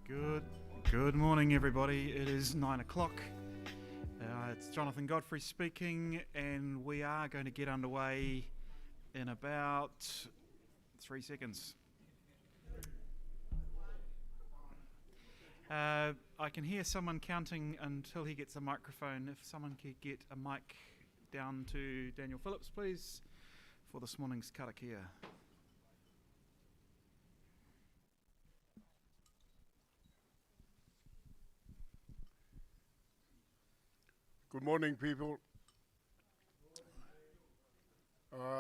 Good morning, everybody. It is 9 o'clock. It's Jonathan Godfrey speaking, and we are going to get underway in about 3 seconds. I can hear someone counting until he gets a microphone. If someone could get a mic down to Daniel Phillips, please, for this morning's karakia. Good morning, people.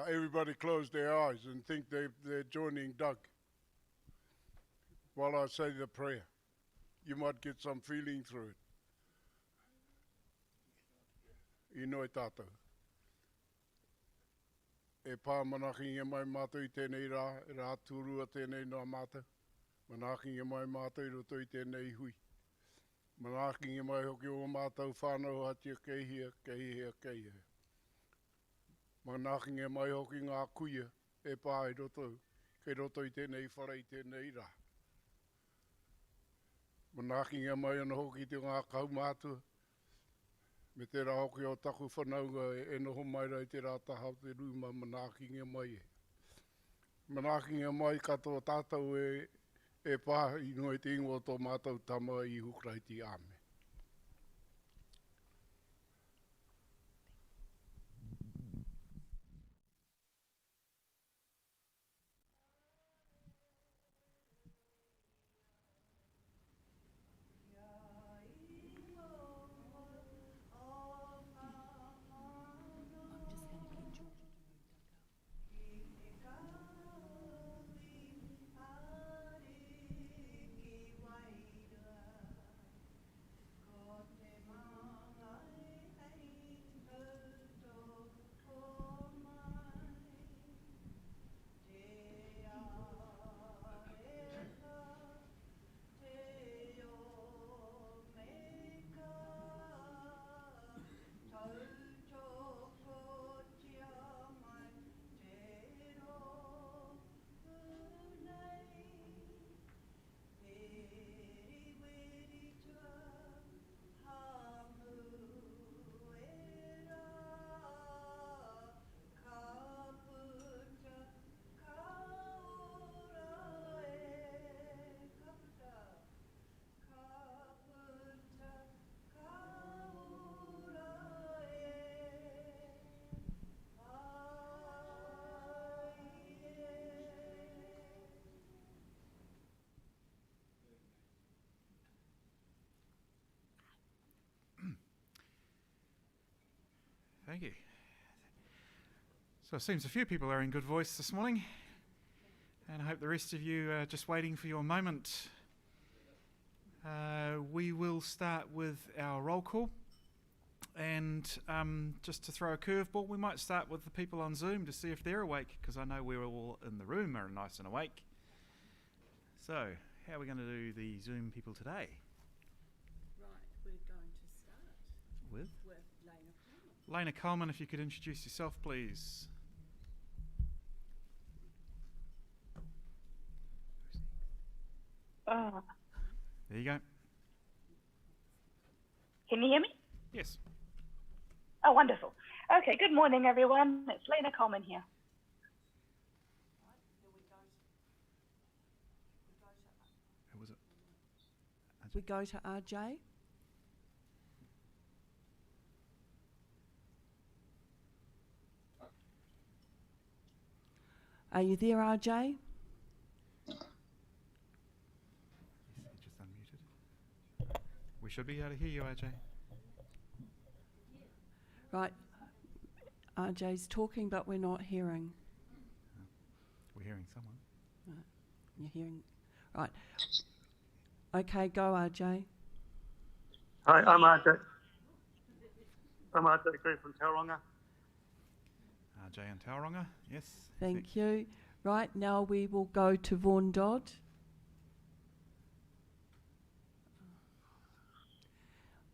Everybody close their eyes and think they're joining Doug while I say the prayer. You might get some feeling through it. Inoi tātou. E pā manaki e mai mātou I tēnei rā tūrua tēnei nā mātou. Manaki e mai mātou I roto I tēnei hui. Manaki e mai hoki o mātou whānau hatia keihia. Manaki e mai hoki ngā kuia e pā I roto, kei roto I tēnei whara I tēnei rā. Manaki e mai ana hoki te ngā kau mātua, me te rā hoki o taku whanaunga e noho mai rai te rā tahau te rūma manaki e mai e. Manaki e mai katoa tātou e pā I noi te ingoa tō mātou tama I hukraiti ame. Thank you. So it seems a few people are in good voice this morning, and I hope the rest of you are just waiting for your moment. We will start with our roll call, and just to throw a curveball, we might start with the people on Zoom to see if they're awake, because I know we're all in the room are nice and awake. So, how are we going to do the Zoom people today? Right, we're going to start With Lena Coleman. Lena Coleman, if you could introduce yourself, please. There you go. Can you hear me? Yes. Oh, wonderful. Okay, good morning, everyone. It's Lena Coleman here. Who was it? We go to RJ. Are you there, RJ? Yes, he just unmuted. We should be able to hear you, RJ. Right. RJ's talking, but we're not hearing. We're hearing someone. Right. You're hearing. Right. Okay, go, RJ. Hi, I'm RJ. I'm RJ Green from Tauranga. RJ and Tauranga, yes. Thank you. Right, now we will go to Vaughan Dodd.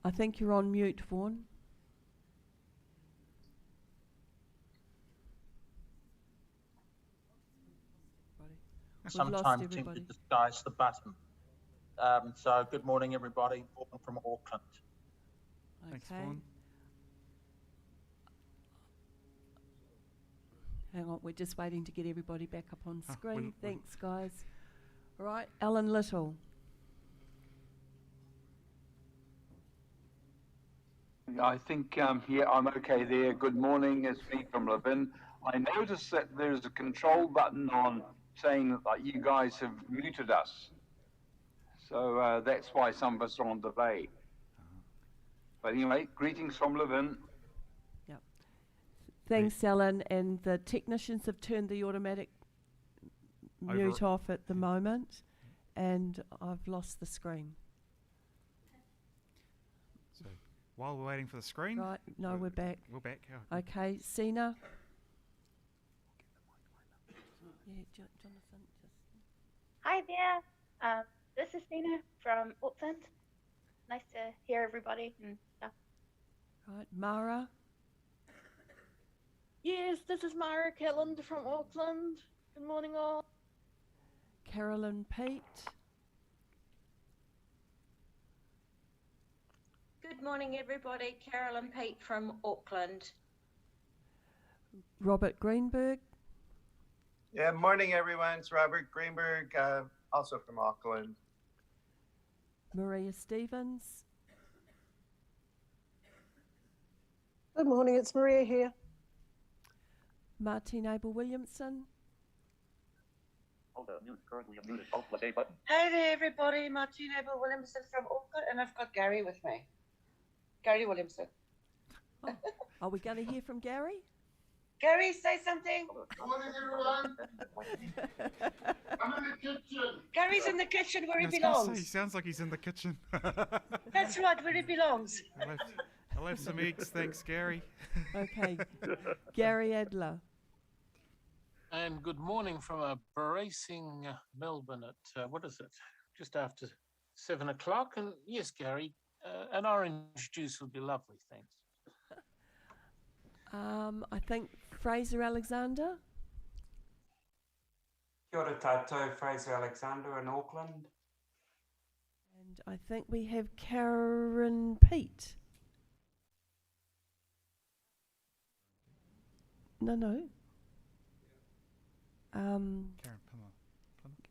I think you're on mute, Vaughan. Sometimes seem to disguise the button. So good morning, everybody. Vaughan from Auckland. Thanks, Okay. Vaughan. Hang on, we're just waiting to get everybody back up on Oh, screen. Thanks, guys. All right, Alan Little. I think, yeah, I'm okay there. Good morning, it's me from Levin. I noticed that there's a control button on saying that you guys have muted us. So that's why some of us are on delay. But anyway, greetings from Levin. Yep. Thanks, Alan. And the technicians have turned the automatic mute off at the moment, and I've lost the screen. So while we're waiting for the screen. Right, no, we're back. We're back. Oh, Okay, Sina. Yeah, Jonathan. Hi there. This is Sina from Auckland. Nice to hear everybody and stuff. Right, Mara. Yes, this is Mara Kelland from Auckland. Good morning, all. Carolyn Pete. Good morning, everybody. Carolyn Pete from Auckland. Robert Greenberg. Yeah, morning, everyone. It's Robert Greenberg, also from Auckland. Maria Stevens. Good morning, it's Maria here. Martine Abel-Williamson. Hey there, everybody. Martine Abel-Williamson from Auckland, and I've got Gary with me. Gary Williamson. Oh, are we going to hear from Gary? Gary, say something. Good morning, everyone. I'm in the kitchen. Gary's in the kitchen where he I was gonna say, belongs. he sounds like he's in the kitchen. That's right, where he belongs. I'll have some eggs, thanks, Gary. Okay, Gary Adler. And good morning from a bracing Melbourne at, what is it, just after 7 o'clock. And yes, Gary, an orange juice would be lovely, thanks. I think Fraser Alexander. Kia ora tātou, Fraser Alexander in Auckland. And I think we have Karen Pete. No.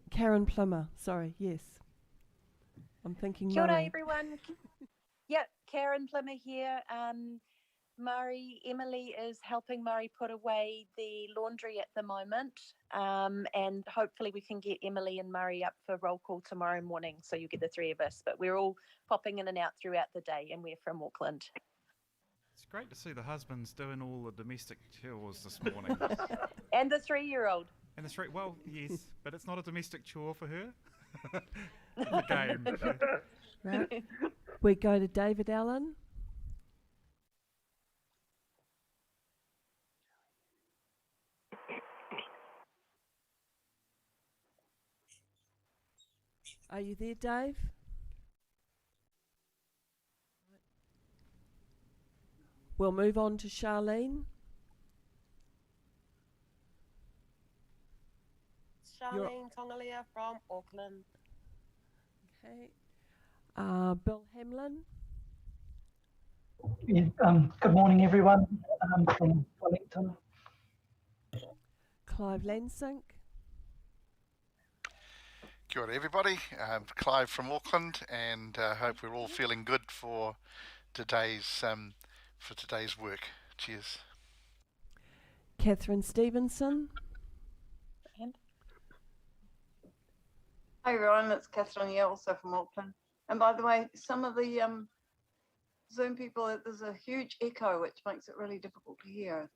Karen Plummer. Sorry, yes. I'm thinking Kia ora, Murray. everyone. Yep, Karen Plummer here. Emily is helping Murray put away the laundry at the moment, and hopefully we can get Emily and Murray up for roll call tomorrow morning, so you get the three of us. But we're all popping in and out throughout the day, and we're from Auckland. It's great to see the husbands doing all the domestic chores this morning. And the 3-year-old. And the well, yes, but it's not a domestic chore for her. The game. Right. We go to David Allen. Are you there, Dave? We'll move on to Charlene. Charlene Tongalia from Auckland. Okay. Bill Hamlin. Yeah, good morning, everyone. From Wellington. Clive Lansink. Kia ora, everybody. Clive from Auckland, and hope we're all feeling good for today's work. Cheers. Catherine Stevenson. Hi everyone, it's Catherine here, also from Auckland. And by the way, some of the Zoom people, there's a huge echo which makes it really difficult to hear.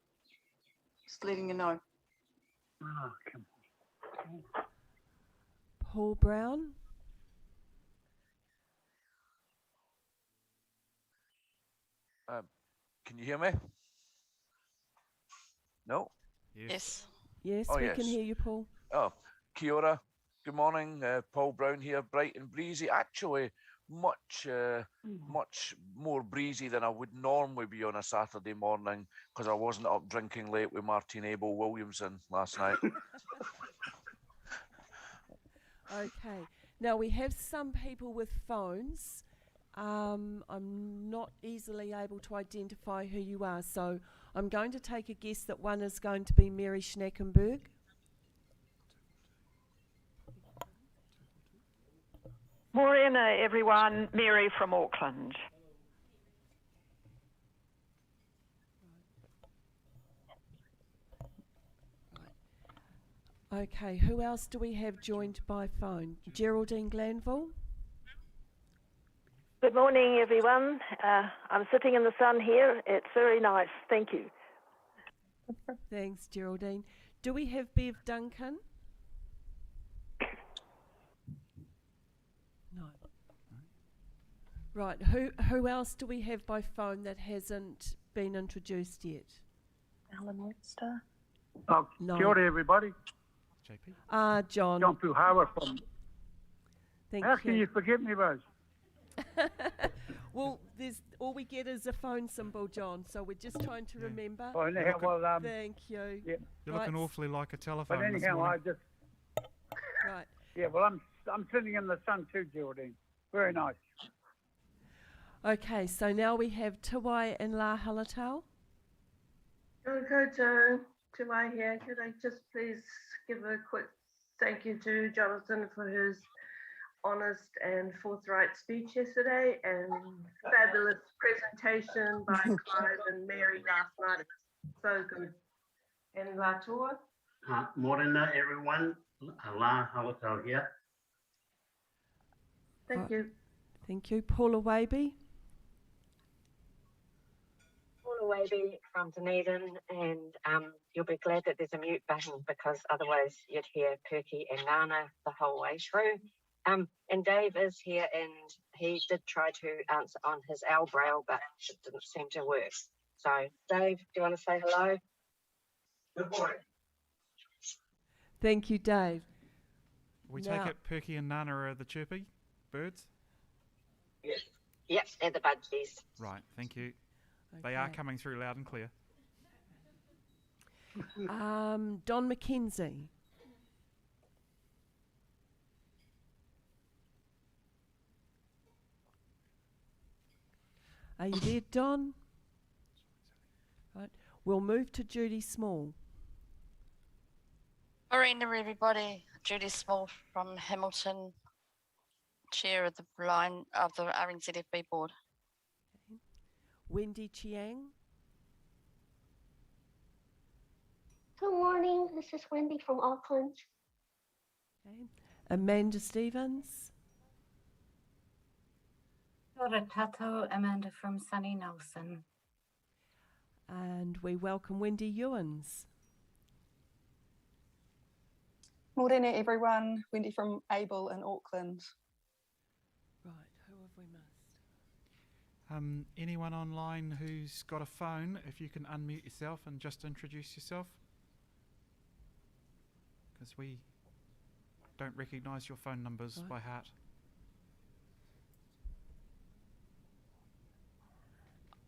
Just letting you know. Oh, come on. Paul Brown. Can you hear me? No? Yes. Yes, Oh, we yes. can hear you, Paul. Oh, kia ora. Good morning, Paul Brown here, bright and breezy. Actually, much more breezy than I would normally be on a Saturday morning because I wasn't up drinking late with Martine Abel-Williamson last night. Okay. Now, we have some people with phones. I'm not easily able to identify who you are, so I'm going to take a guess that one is going to be Mary Schnackenberg. Morena, everyone. Mary from Auckland. Okay, who else do we have joined by phone? Geraldine Glanville? Good morning, everyone. I'm sitting in the sun here. It's very nice. Thank you. Thanks, Geraldine. Do we have Bev Duncan? No. Right, who else do we have by phone that hasn't been introduced yet? Alan Webster. No. Kia ora, everybody. JP. John. John Puhawa from. Thank How you. can you forget me, Rose? Well, all we get is a phone symbol, John, so we're just trying to remember. Oh, anyhow, well, Thank you. Yeah. You're looking awfully like a telephone. But this anyhow, morning. I just. Right. Yeah, well, I'm sitting in the sun too, Geraldine. Very nice. Okay, so now we have Tawai and La Halatau. Joe, Tuai here. Could I just please give a quick thank you to Jonathan for his honest and forthright speech yesterday and fabulous presentation by Clive and Mary last night. So good. And La Toa. Morena, everyone. La Halatau here. Thank you. Thank you. Paula Waby. Paula Waby from Dunedin, and you'll be glad that there's a mute button because otherwise you'd hear Perky and Nana the whole way through. And Dave is here, and he did try to answer on his owl braille, but it didn't seem to work. So, Dave, do you want to say hello? Good morning. Thank you, Dave. We Now- take it Perky and Nana are the chirpy birds? Yep, and the budgies. Right, thank you. They are Okay. coming through loud and clear. Don McKenzie. Are you there, Don? Right. We'll move to Judy Small. Morena, everybody. Judy Small from Hamilton, chair of the line of the RNZFB board. Wendy Chiang. Good morning. This is Wendy from Auckland. Okay. Amanda Stevens. Kia ora tātou, Amanda from sunny Nelson. And we welcome Wendy Ewens. Morena, everyone. Wendy from Able in Auckland. Right, who have we missed? Anyone online who's got a phone, if you can unmute yourself and just introduce yourself. Because we don't recognise your phone numbers by heart.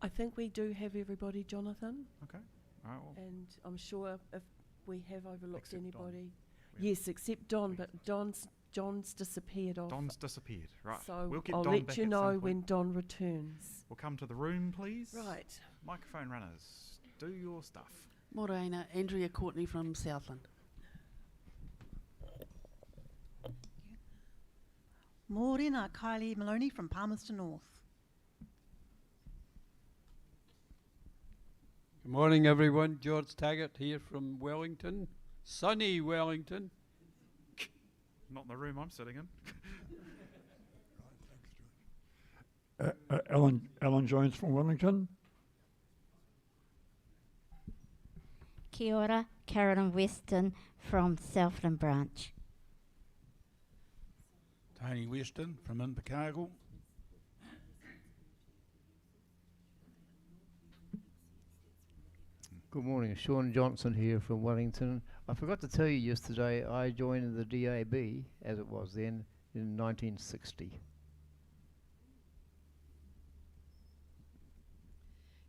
I think we do have everybody, Jonathan. Okay. All right, well. And I'm sure if we have overlooked Except anybody. Yes, except Don, but John's disappeared off. Don's disappeared, right. So we'll get I'll Don let back you at know some point. when Don returns. We'll come to the room, please. Right. Microphone runners, do your stuff. Morena, Andrea Courtney from Southland. Morena, Kylie Maloney from Palmerston North. Good morning, everyone. George Taggart here from Wellington, sunny Wellington. Not in the room I'm sitting in. Alan Jones from Wellington. Kia ora, Carolyn Weston from Southland Branch. Tony Weston from Invercargill. Good morning, Sean Johnson here from Wellington. I forgot to tell you yesterday I joined the DAB, as it was then, in 1960.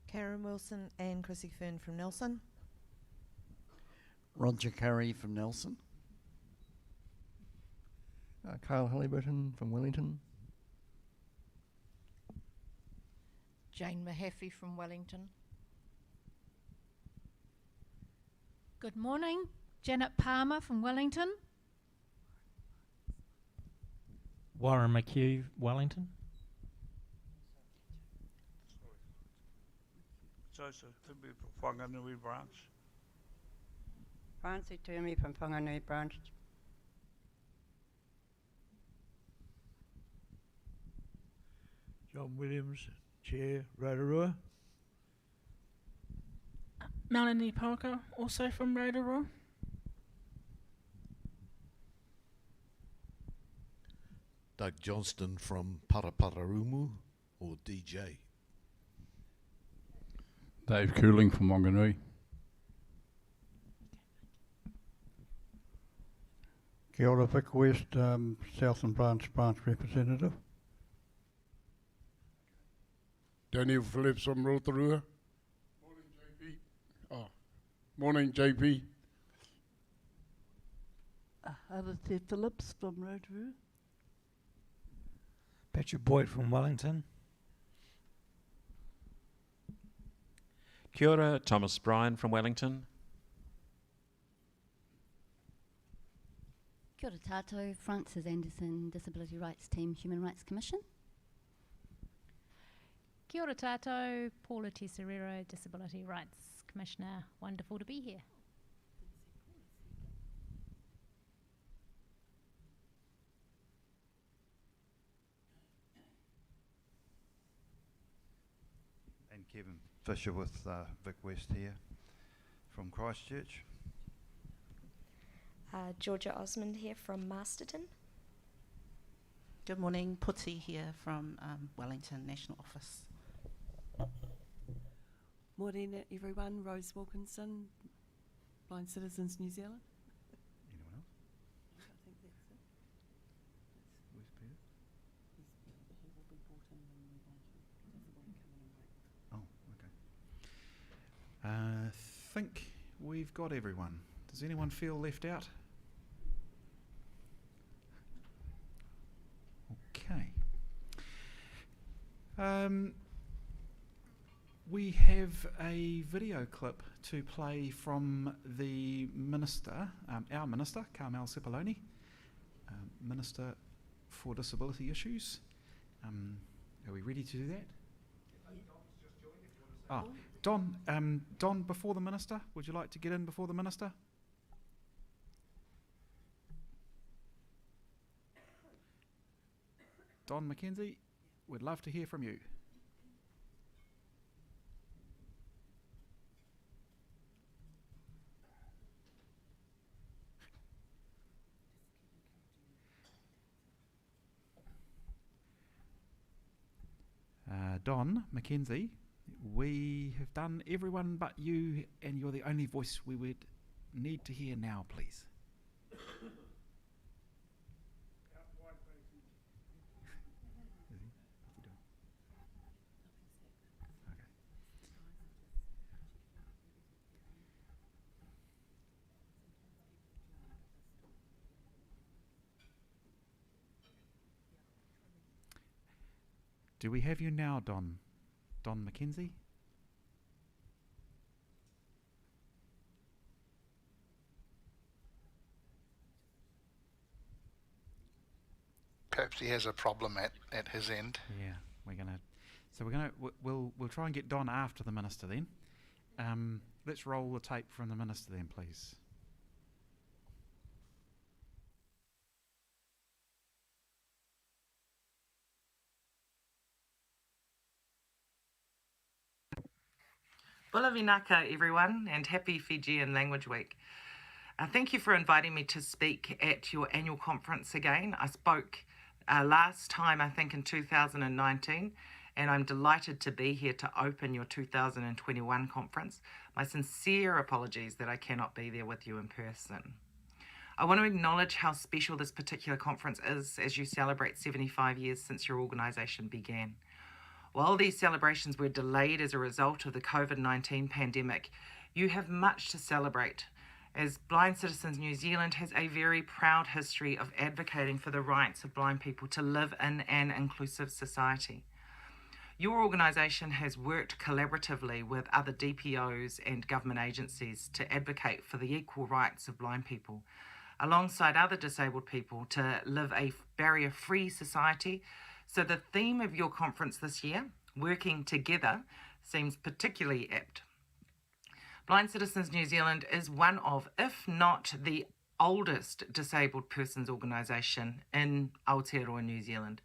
Karen Wilson and Chrissy Fern from Nelson. Roger Curry from Nelson. Carl Halliburton from Wellington. Jane Mahaffey from Wellington. Good morning, Janet Palmer from Wellington. Warren McHugh, Wellington. Joseph Timby from Whanganui branch. Francie Toomey from Whanganui branch. John Williams, Chair, Rotorua. Melanie Parker, also from Rotorua. Doug Johnston from Parapararumu, or DJ. Dave Cooling from Wanganui. Kia ora, Vic West, Southland branch representative. Daniel Phillips from Rotorua. Morning, JP. Oh, morning, JP. Arate Phillips from Rotorua. Patrick Boyd from Wellington. Kia ora, Thomas Bryan from Wellington. Kia ora tātou, Frances Anderson, Disability Rights Team, Human Rights Commission. Kia ora tātou, Paula Tesorero, Disability Rights Commissioner. Wonderful to be here. And Kevin Fisher with Vic West here from Christchurch. Georgia Osmond here from Masterton. Good morning, Putty here from Wellington National Office. Morena everyone, Rose Wilkinson, Blind Citizens New Zealand. Anyone else? I think that's it. Where's Peter? He will be brought in when we want to. He doesn't want to come in and wait. Oh, okay. Think we've got everyone. Does anyone feel left out? Okay. We have a video clip to play from the Minister, our Minister, Carmel Sepuloni, Minister for Disability Issues. Are we ready to do that? Oh, Don, before the Minister, would you like to get in before the Minister? Don McKenzie, we'd love to hear from you. Don McKenzie, we have done everyone but you, and you're the only voice we would need to hear now, please. Do we have you now, Don McKenzie? Perhaps he has a problem at his end. Yeah, we'll try and get Don after the Minister then. Let's roll the tape from the Minister then, please. Bula vinaka, everyone, and happy Fijian Language Week. Thank you for inviting me to speak at your annual conference again. I spoke last time, I think, in 2019, and I'm delighted to be here to open your 2021 conference. My sincere apologies that I cannot be there with you in person. I want to acknowledge how special this particular conference is as you celebrate 75 years since your organisation began. While these celebrations were delayed as a result of the COVID-19 pandemic, you have much to celebrate as Blind Citizens New Zealand has a very proud history of advocating for the rights of blind people to live in an inclusive society. Your organisation has worked collaboratively with other DPOs and government agencies to advocate for the equal rights of blind people, alongside other disabled people, to live a barrier-free society. So the theme of your conference this year, Working Together, seems particularly apt. Blind Citizens New Zealand is one of, if not the oldest disabled persons organisation in Aotearoa, New Zealand.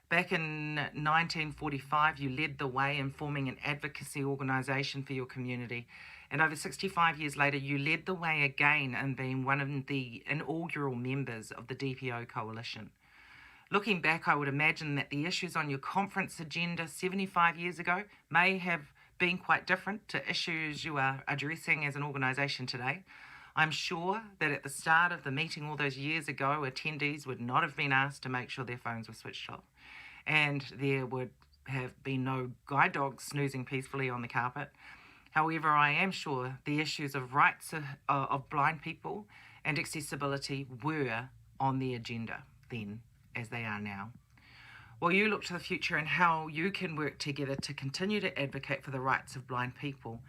Back in 1945, you led the way in forming an advocacy organisation for your community. And over 65 years later, you led the way again in being one of the inaugural members of the DPO Coalition. Looking back, I would imagine that the issues on your conference agenda 75 years ago may have been quite different to issues you are addressing as an organisation today. I'm sure that at the start of the meeting all those years ago, attendees would not have been asked to make sure their phones were switched off, and there would have been no guide dogs snoozing peacefully on the carpet. However, I am sure the issues of rights of blind people and accessibility were on the agenda then, as they are now. While you look to the future and how you can work together to continue to advocate for the rights of blind people,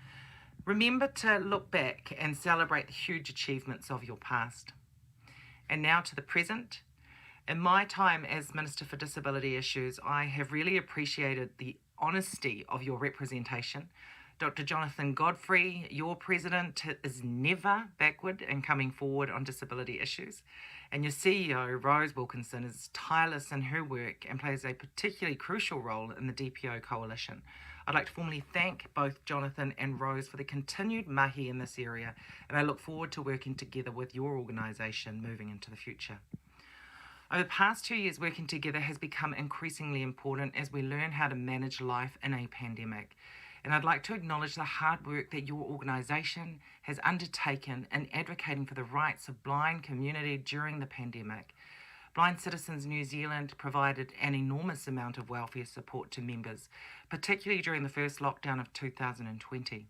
remember to look back and celebrate the huge achievements of your past. And now to the present. In my time as Minister for Disability Issues, I have really appreciated the honesty of your representation. Dr. Jonathan Godfrey, your president, is never backward in coming forward on disability issues. And your CEO, Rose Wilkinson, is tireless in her work and plays a particularly crucial role in the DPO Coalition. I'd like to formally thank both Jonathan and Rose for the continued mahi in this area, and I look forward to working together with your organisation moving into the future. Over the past 2 years, working together has become increasingly important as we learn how to manage life in a pandemic. And I'd like to acknowledge the hard work that your organisation has undertaken in advocating for the rights of blind community during the pandemic. Blind Citizens New Zealand provided an enormous amount of welfare support to members, particularly during the first lockdown of 2020.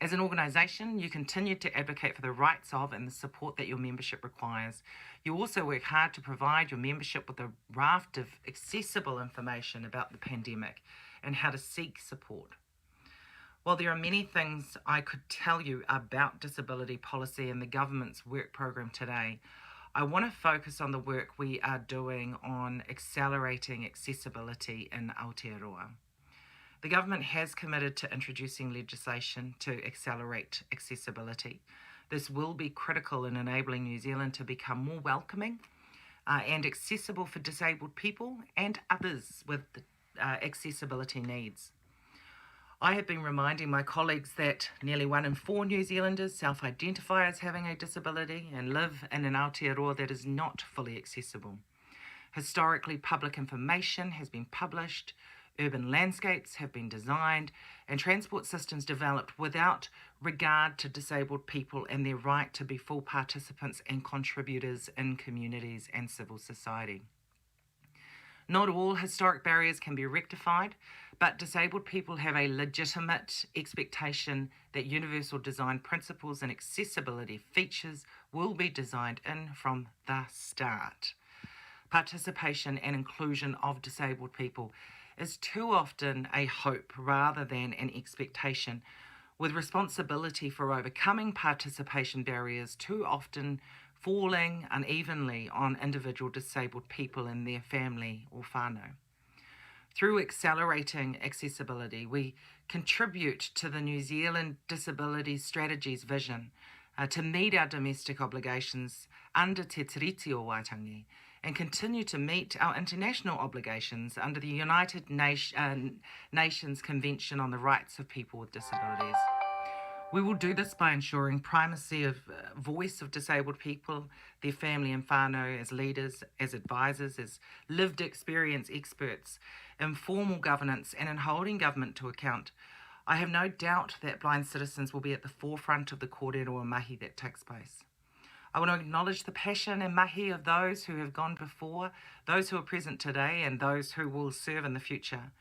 As an organisation, you continue to advocate for the rights of and the support that your membership requires. You also work hard to provide your membership with a raft of accessible information about the pandemic and how to seek support. While there are many things I could tell you about disability policy and the government's work program today, I want to focus on the work we are doing on accelerating accessibility in Aotearoa. The government has committed to introducing legislation to accelerate accessibility. This will be critical in enabling New Zealand to become more welcoming and accessible for disabled people and others with accessibility needs. I have been reminding my colleagues that nearly 1 in 4 New Zealanders self-identify as having a disability and live in an Aotearoa that is not fully accessible. Historically, public information has been published, urban landscapes have been designed, and transport systems developed without regard to disabled people and their right to be full participants and contributors in communities and civil society. Not all historic barriers can be rectified, but disabled people have a legitimate expectation that universal design principles and accessibility features will be designed in from the start. Participation and inclusion of disabled people is too often a hope rather than an expectation, with responsibility for overcoming participation barriers too often falling unevenly on individual disabled people and their family or whānau. Through accelerating accessibility, we contribute to the New Zealand Disability Strategy's vision to meet our domestic obligations under Te Tiriti o Waitangi and continue to meet our international obligations under the United Nations Convention on the Rights of People with Disabilities. We will do this by ensuring primacy of voice of disabled people, their family and whānau as leaders, as advisors, as lived experience experts, in formal governance and in holding government to account. I have no doubt that blind citizens will be at the forefront of the kōrero mahi that takes place. I want to acknowledge the passion and mahi of those who have gone before, those who are present today and those who will serve in the future.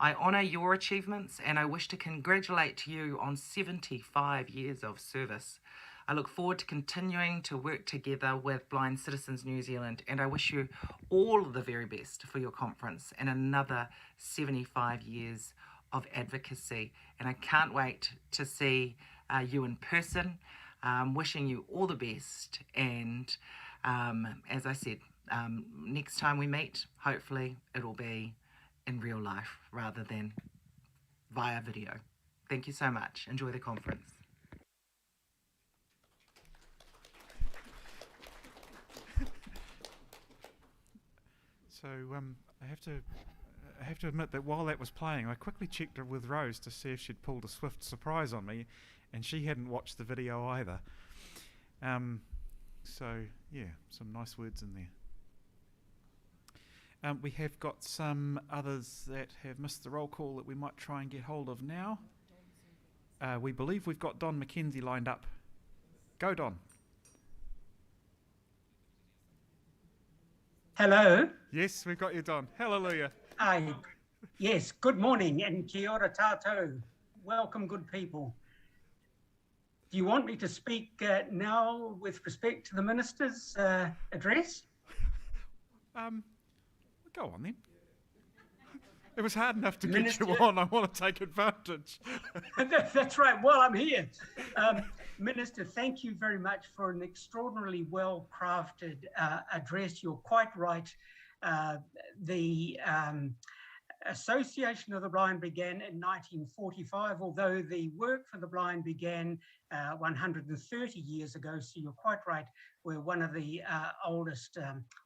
I honour your achievements and I wish to congratulate you on 75 years of service. I look forward to continuing to work together with Blind Citizens New Zealand, and I wish you all the very best for your conference and another 75 years of advocacy. And I can't wait to see you in person. Wishing you all the best, and as I said, next time we meet, hopefully it'll be in real life rather than via video. Thank you so much. Enjoy the conference. So I have to admit that while that was playing, I quickly checked it with Rose to see if she'd pulled a swift surprise on me, and she hadn't watched the video either. So yeah, some nice words in there. We have got some others that have missed the roll call that we might try and get hold of now. We believe we've got Don McKenzie lined up. Go, Don. Hello. Yes, we've got you, Don. Hallelujah. Hi. Yes, good morning and kia ora tātou. Welcome, good people. Do you want me to speak now with respect to the Minister's address? Go on then. It was hard enough to get you on. I want to take advantage. That's right. While I'm here. Minister, thank you very much for an extraordinarily well-crafted address. You're quite right. The Association of the Blind began in 1945, although the work for the blind began 130 years ago. So you're quite right. We're one of the oldest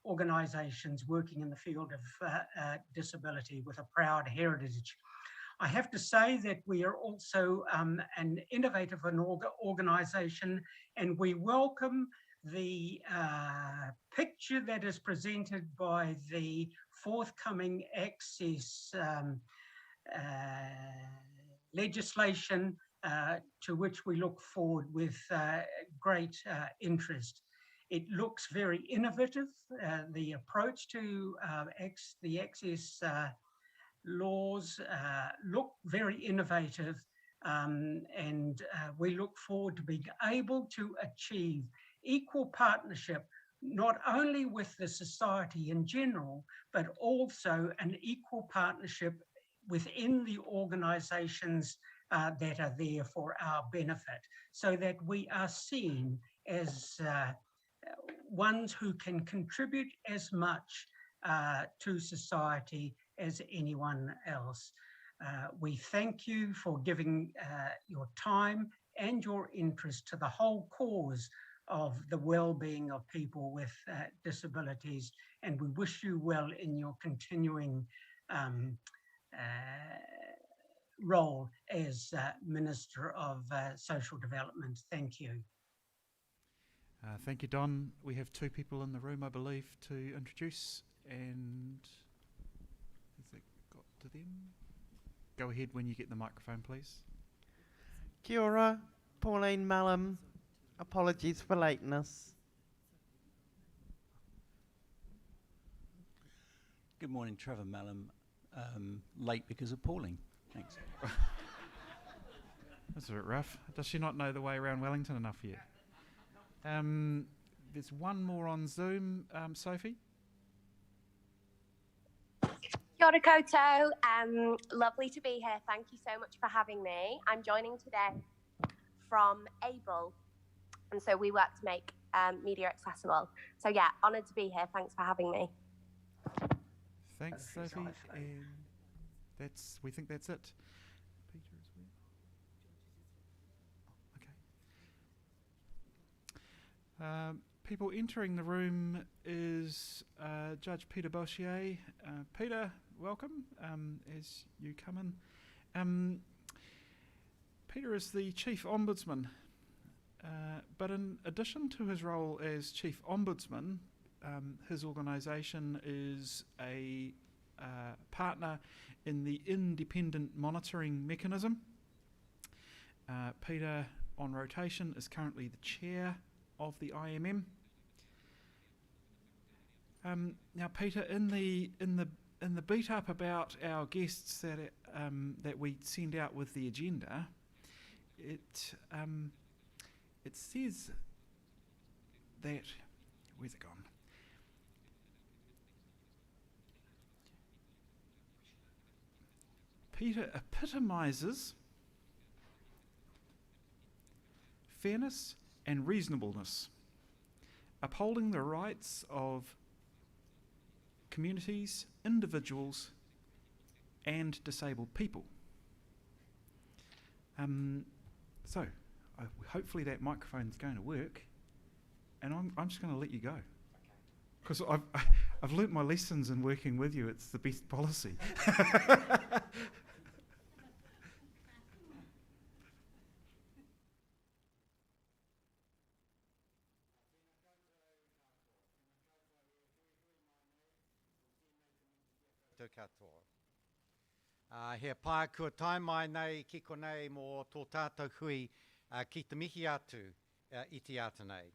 organisations working in the field of disability with a proud heritage. I have to say that we are also an innovative organisation, and we welcome the picture that is presented by the forthcoming access legislation to which we look forward with great interest. It looks very innovative. The approach to the access laws look very innovative, and we look forward to being able to achieve equal partnership, not only with the society in general, but also an equal partnership within the organisations that are there for our benefit, so that we are seen as ones who can contribute as much to society as anyone else. We thank you for giving your time and your interest to the whole cause of the well-being of people with disabilities, and we wish you well in your continuing role as Minister of Social Development. Thank you. Thank you, Don. We have two people in the room, I believe, to introduce, and has that got to them? Go ahead when you get the microphone, please. Kia ora, Pauline Mallam. Apologies for lateness. Good morning, Trevor Mallam. Late because of Pauline. Thanks. That's a bit rough. Does she not know the way around Wellington enough yet? There's one more on Zoom. Sophie? Kia ora koutou. Lovely to be here. Thank you so much for having me. I'm joining today from Able, and so we work to make media accessible. So yeah, honoured to be here. Thanks for having me. Thanks, Sophie. And we think that's it. Peter as well. Okay. People entering the room is Judge Peter Boschier. Peter, welcome as you come in. Peter is the Chief Ombudsman, but in addition to his role as Chief Ombudsman, his organisation is a partner in the independent monitoring mechanism. Peter, on rotation, is currently the chair of the IMM. Now, Peter, in the beat up about our guests that we send out with the agenda, it it says that, where's it gone? Peter epitomises fairness and reasonableness, upholding the rights of communities, individuals, and disabled people. So, hopefully that microphone's going to work, and I'm just going to let you go. Because I've learnt my lessons in working with you. It's the best policy. He pai kua tai mai nei ki konei mō tō tātou hui ki te mihi atu i te ata nei.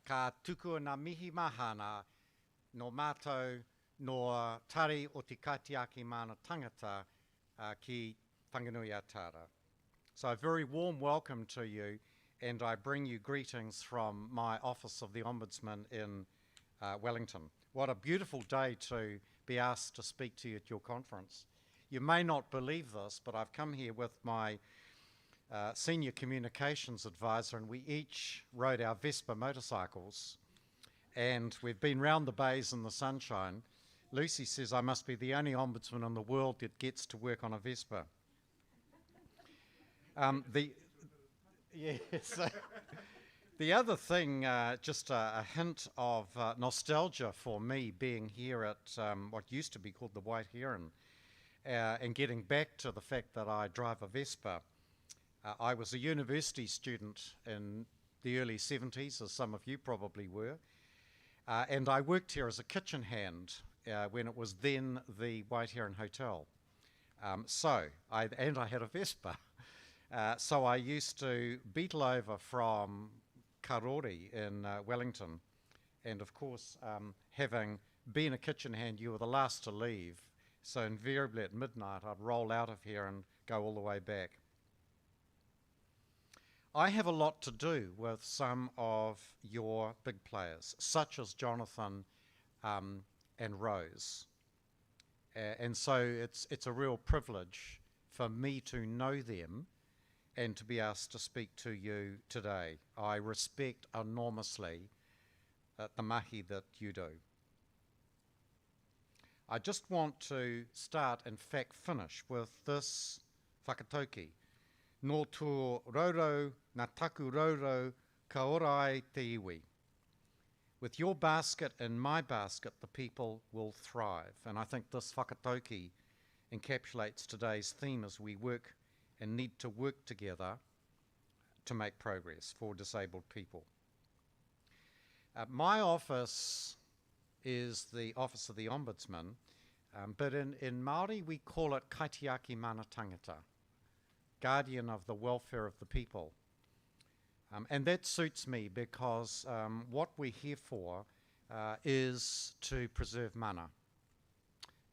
Ka tuku nā mihi mahana no mātou no tari o te kaitiaki mana tangata ki Whanganui Atara. So a very warm welcome to you, and I bring you greetings from my Office of the Ombudsman in Wellington. What a beautiful day to be asked to speak to you at your conference. You may not believe this, but I've come here with my senior communications advisor, and we each rode our Vespa motorcycles, and we've been round the bays in the sunshine. Lucy says I must be the only ombudsman in the world that gets to work on a Vespa. The other thing, just a hint of nostalgia for me being here at what used to be called the White Heron, and getting back to the fact that I drive a Vespa. I was a university student in the early 70s, as some of you probably were, and I worked here as a kitchen hand when it was then the White Heron Hotel. I had a Vespa. So I used to beetle over from Karori in Wellington, and of course, having been a kitchen hand, you were the last to leave, so invariably at midnight I'd roll out of here and go all the way back. I have a lot to do with some of your big players, such as Jonathan and Rose, and so it's a real privilege for me to know them and to be asked to speak to you today. I respect enormously the mahi that you do. I just want to start, in fact finish, with this whakatauki. Nō tō raurau, nā taku raurau, ka ora ai te iwi. With your basket and my basket, the people will thrive. And I think this whakatauki encapsulates today's theme as we work and need to work together to make progress for disabled people. My office is the Office of the Ombudsman, but in Māori we call it Kaitiaki Mana Tangata, guardian of the welfare of the people. And that suits me because what we're here for is to preserve mana.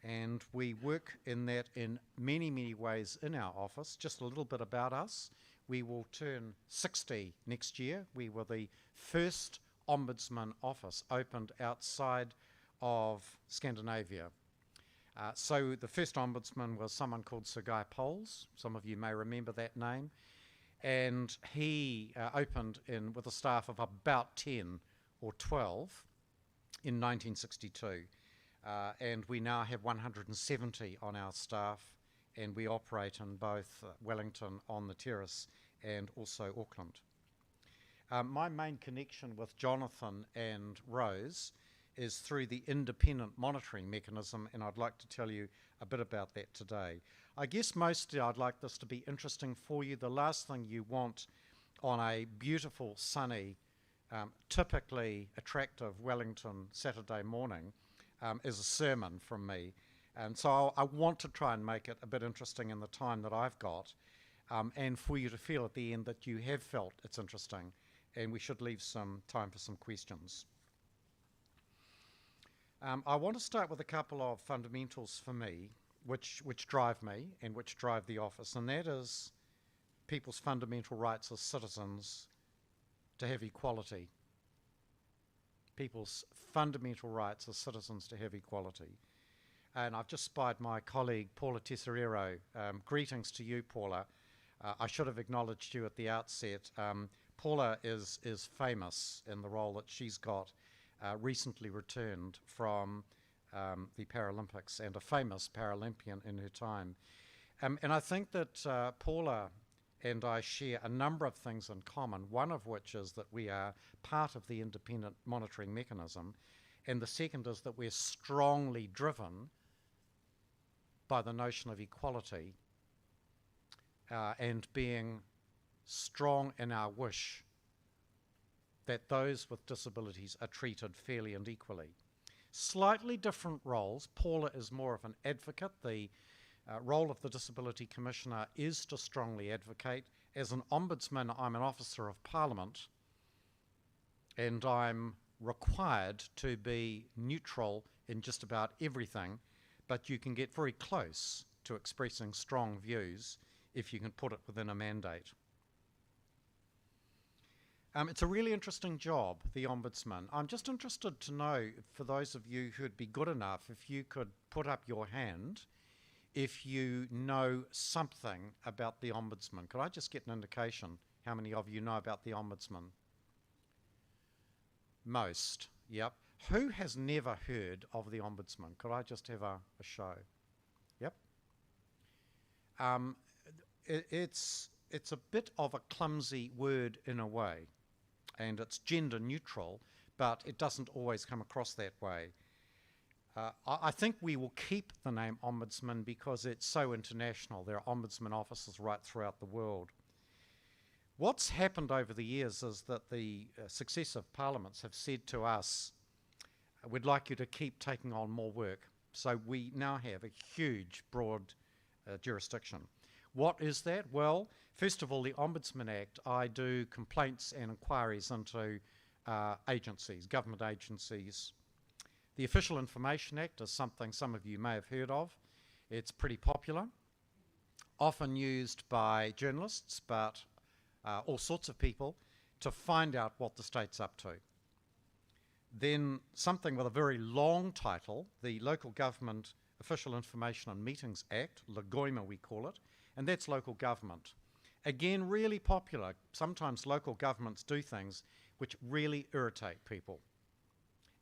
And we work in that in many, many ways in our office. Just a little bit about us. We will turn 60 next year. We were the first Ombudsman office opened outside of Scandinavia. So the first Ombudsman was someone called Sir Guy Poles. Some of you may remember that name. And he opened with a staff of about 10 or 12 in 1962. And we now have 170 on our staff, and we operate in both Wellington on the terrace and also Auckland. My main connection with Jonathan and Rose is through the independent monitoring mechanism, and I'd like to tell you a bit about that today. I guess mostly I'd like this to be interesting for you. The last thing you want on a beautiful, sunny, typically attractive Wellington Saturday morning is a sermon from me. And so I want to try and make it a bit interesting in the time that I've got, and for you to feel at the end that you have felt it's interesting, and we should leave some time for some questions. I want to start with a couple of fundamentals for me, which drive me and which drive the office, and that is people's fundamental rights as citizens to have equality. People's fundamental rights as citizens to have equality. And I've just spied my colleague Paula Tesoriero. Greetings to you, Paula. I should have acknowledged you at the outset. Paula is famous in the role that she's got, recently returned from the Paralympics, and a famous Paralympian in her time. And I think that Paula and I share a number of things in common, one of which is that we are part of the independent monitoring mechanism, and the second is that we're strongly driven by the notion of equality and being strong in our wish that those with disabilities are treated fairly and equally. Slightly different roles. Paula is more of an advocate. The role of the Disability Commissioner is to strongly advocate. As an Ombudsman, I'm an Officer of Parliament, and I'm required to be neutral in just about everything, but you can get very close to expressing strong views if you can put it within a mandate. It's a really interesting job, the Ombudsman. I'm just interested to know, for those of you who'd be good enough, if you could put up your hand if you know something about the Ombudsman. Could I just get an indication how many of you know about the Ombudsman? Most, yep. Who has never heard of the Ombudsman? Could I just have a show? Yep. It's a bit of a clumsy word in a way, and it's gender neutral, but it doesn't always come across that way. I think we will keep the name Ombudsman because it's so international. There are Ombudsman offices right throughout the world. What's happened over the years is that the successive parliaments have said to us, we'd like you to keep taking on more work. So we now have a huge, broad jurisdiction. What is that? Well, first of all, the Ombudsman Act, I do complaints and inquiries into agencies, government agencies. The Official Information Act is something some of you may have heard of. It's pretty popular, often used by journalists, but all sorts of people, to find out what the state's up to. Then something with a very long title, the Local Government Official Information and Meetings Act, LGOIMA we call it, and that's local government. Again, really popular. Sometimes local governments do things which really irritate people.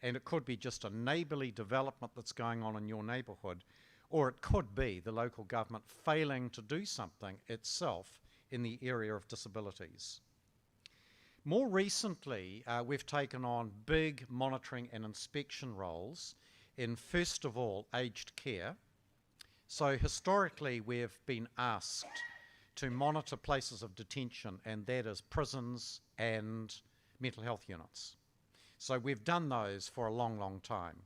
And it could be just a neighbourly development that's going on in your neighbourhood, or it could be the local government failing to do something itself in the area of disabilities. More recently, we've taken on big monitoring and inspection roles in, first of all, aged care. So historically, we've been asked to monitor places of detention, and that is prisons and mental health units. So we've done those for a long, long time.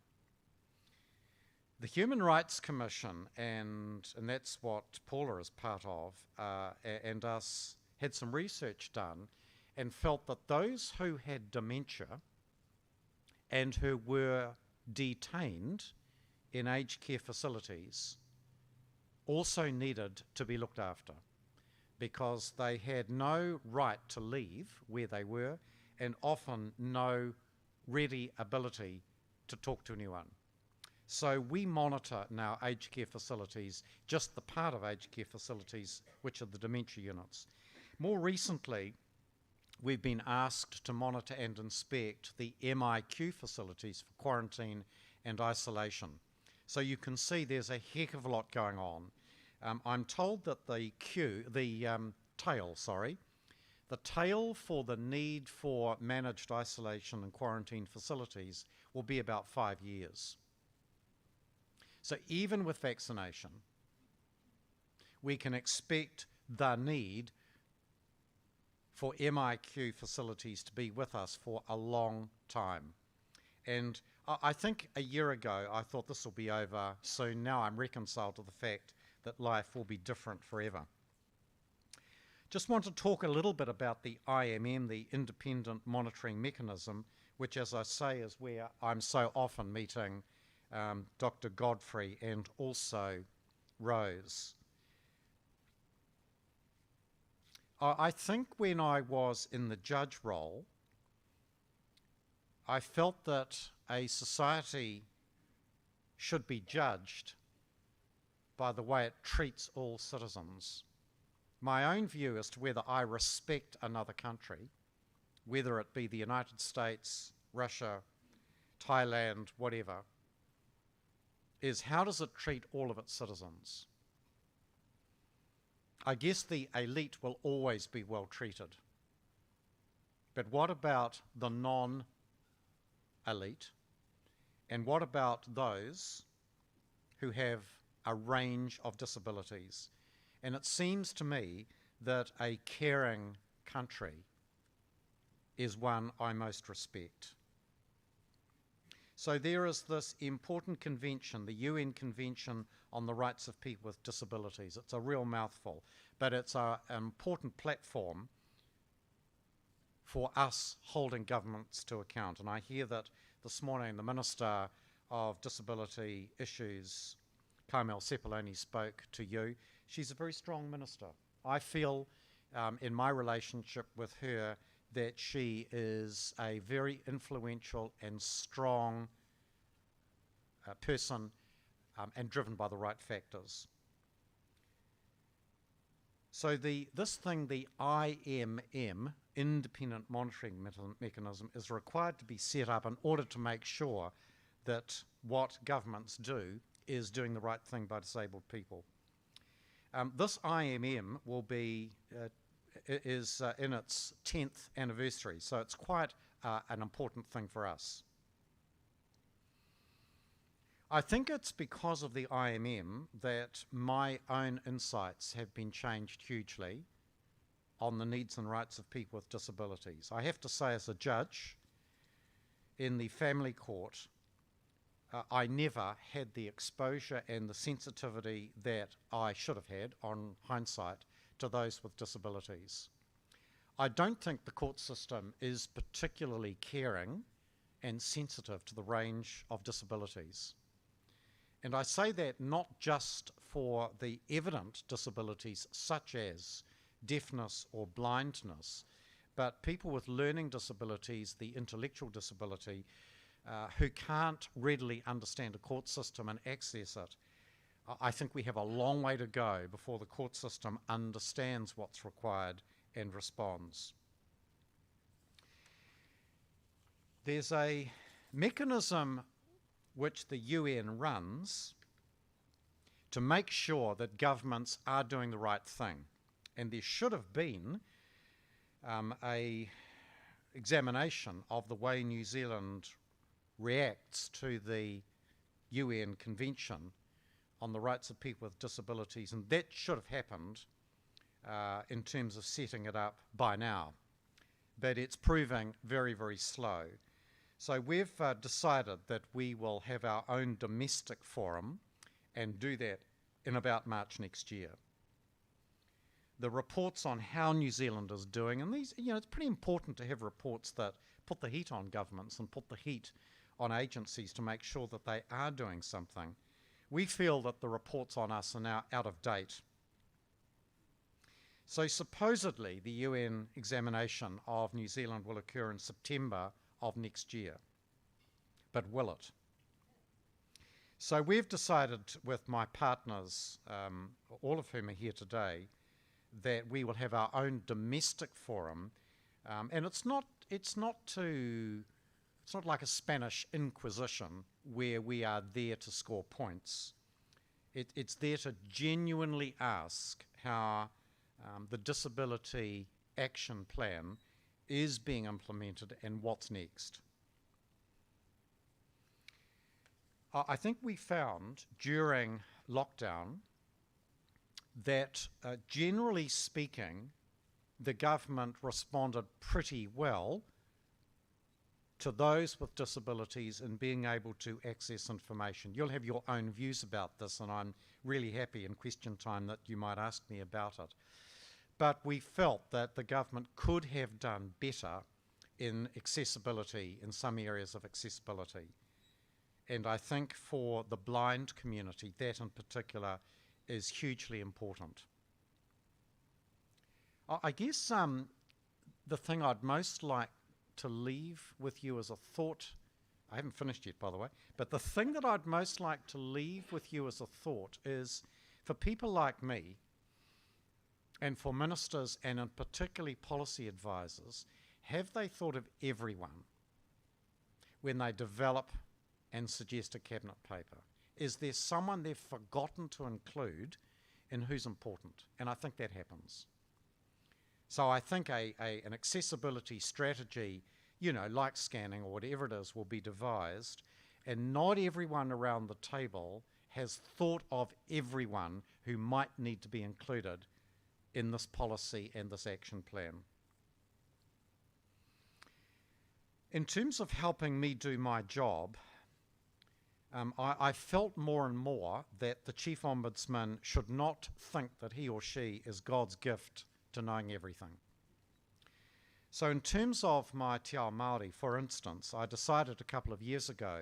The Human Rights Commission, and that's what Paula is part of, and us, had some research done and felt that those who had dementia and who were detained in aged care facilities also needed to be looked after, because they had no right to leave where they were and often no ready ability to talk to anyone. So we monitor now aged care facilities, just the part of aged care facilities which are the dementia units. More recently, we've been asked to monitor and inspect the MIQ facilities for quarantine and isolation. So you can see there's a heck of a lot going on. I'm told that the tail for the need for managed isolation and quarantine facilities will be about 5 years. So even with vaccination, we can expect the need for MIQ facilities to be with us for a long time. And I think a year ago I thought this will be over soon. Now I'm reconciled to the fact that life will be different forever. Just want to talk a little bit about the IMM, the Independent Monitoring Mechanism, which, as I say, is where I'm so often meeting Dr. Godfrey and also Rose. I think when I was in the judge role, I felt that a society should be judged by the way it treats all citizens. My own view as to whether I respect another country, whether it be the United States, Russia, Thailand, whatever, is how does it treat all of its citizens? I guess the elite will always be well treated. But what about the non-elite? And what about those who have a range of disabilities? And it seems to me that a caring country is one I most respect. So there is this important convention, the UN Convention on the Rights of People with Disabilities. It's a real mouthful, but it's an important platform for us holding governments to account. And I hear that this morning the Minister of Disability Issues, Carmel Cepoloni, spoke to you. She's a very strong minister. I feel in my relationship with her that she is a very influential and strong person and driven by the right factors. So this thing, the IMM, Independent Monitoring Mechanism, is required to be set up in order to make sure that what governments do is doing the right thing by disabled people. This IMM will be is in its 10th anniversary, so it's quite an important thing for us. I think it's because of the IMM that my own insights have been changed hugely on the needs and rights of people with disabilities. I have to say, as a judge in the family court, I never had the exposure and the sensitivity that I should have had, on hindsight, to those with disabilities. I don't think the court system is particularly caring and sensitive to the range of disabilities. And I say that not just for the evident disabilities such as deafness or blindness, but people with learning disabilities, the intellectual disability, who can't readily understand a court system and access it. I think we have a long way to go before the court system understands what's required and responds. There's a mechanism which the UN runs to make sure that governments are doing the right thing. And there should have been a examination of the way New Zealand reacts to the UN Convention on the Rights of People with Disabilities, and that should have happened in terms of setting it up by now. But it's proving very, very slow. So we've decided that we will have our own domestic forum and do that in about March next year. The reports on how New Zealand is doing, and these, it's pretty important to have reports that put the heat on governments and put the heat on agencies to make sure that they are doing something. We feel that the reports on us are now out of date. So supposedly the UN examination of New Zealand will occur in September of next year. But will it? So we've decided with my partners, all of whom are here today, that we will have our own domestic forum, and it's not like a Spanish Inquisition where we are there to score points. It's there to genuinely ask how the disability action plan is being implemented and what's next. I think we found during lockdown that generally speaking, the government responded pretty well to those with disabilities in being able to access information. You'll have your own views about this, and I'm really happy in question time that you might ask me about it. But we felt that the government could have done better in accessibility, in some areas of accessibility. And I think for the blind community, that in particular is hugely important. I guess the thing I'd most like to leave with you as a thought, I haven't finished yet, by the way, but the thing that I'd most like to leave with you as a thought is for people like me and for ministers and in particularly policy advisors, have they thought of everyone when they develop and suggest a cabinet paper? Is there someone they've forgotten to include in who's important? And I think that happens. So I think an accessibility strategy, you know, like scanning or whatever it is, will be devised, and not everyone around the table has thought of everyone who might need to be included in this policy and this action plan. In terms of helping me do my job, I felt more and more that the Chief Ombudsman should not think that he or she is God's gift to knowing everything. So in terms of my Te Ao Māori, for instance, I decided a couple of years ago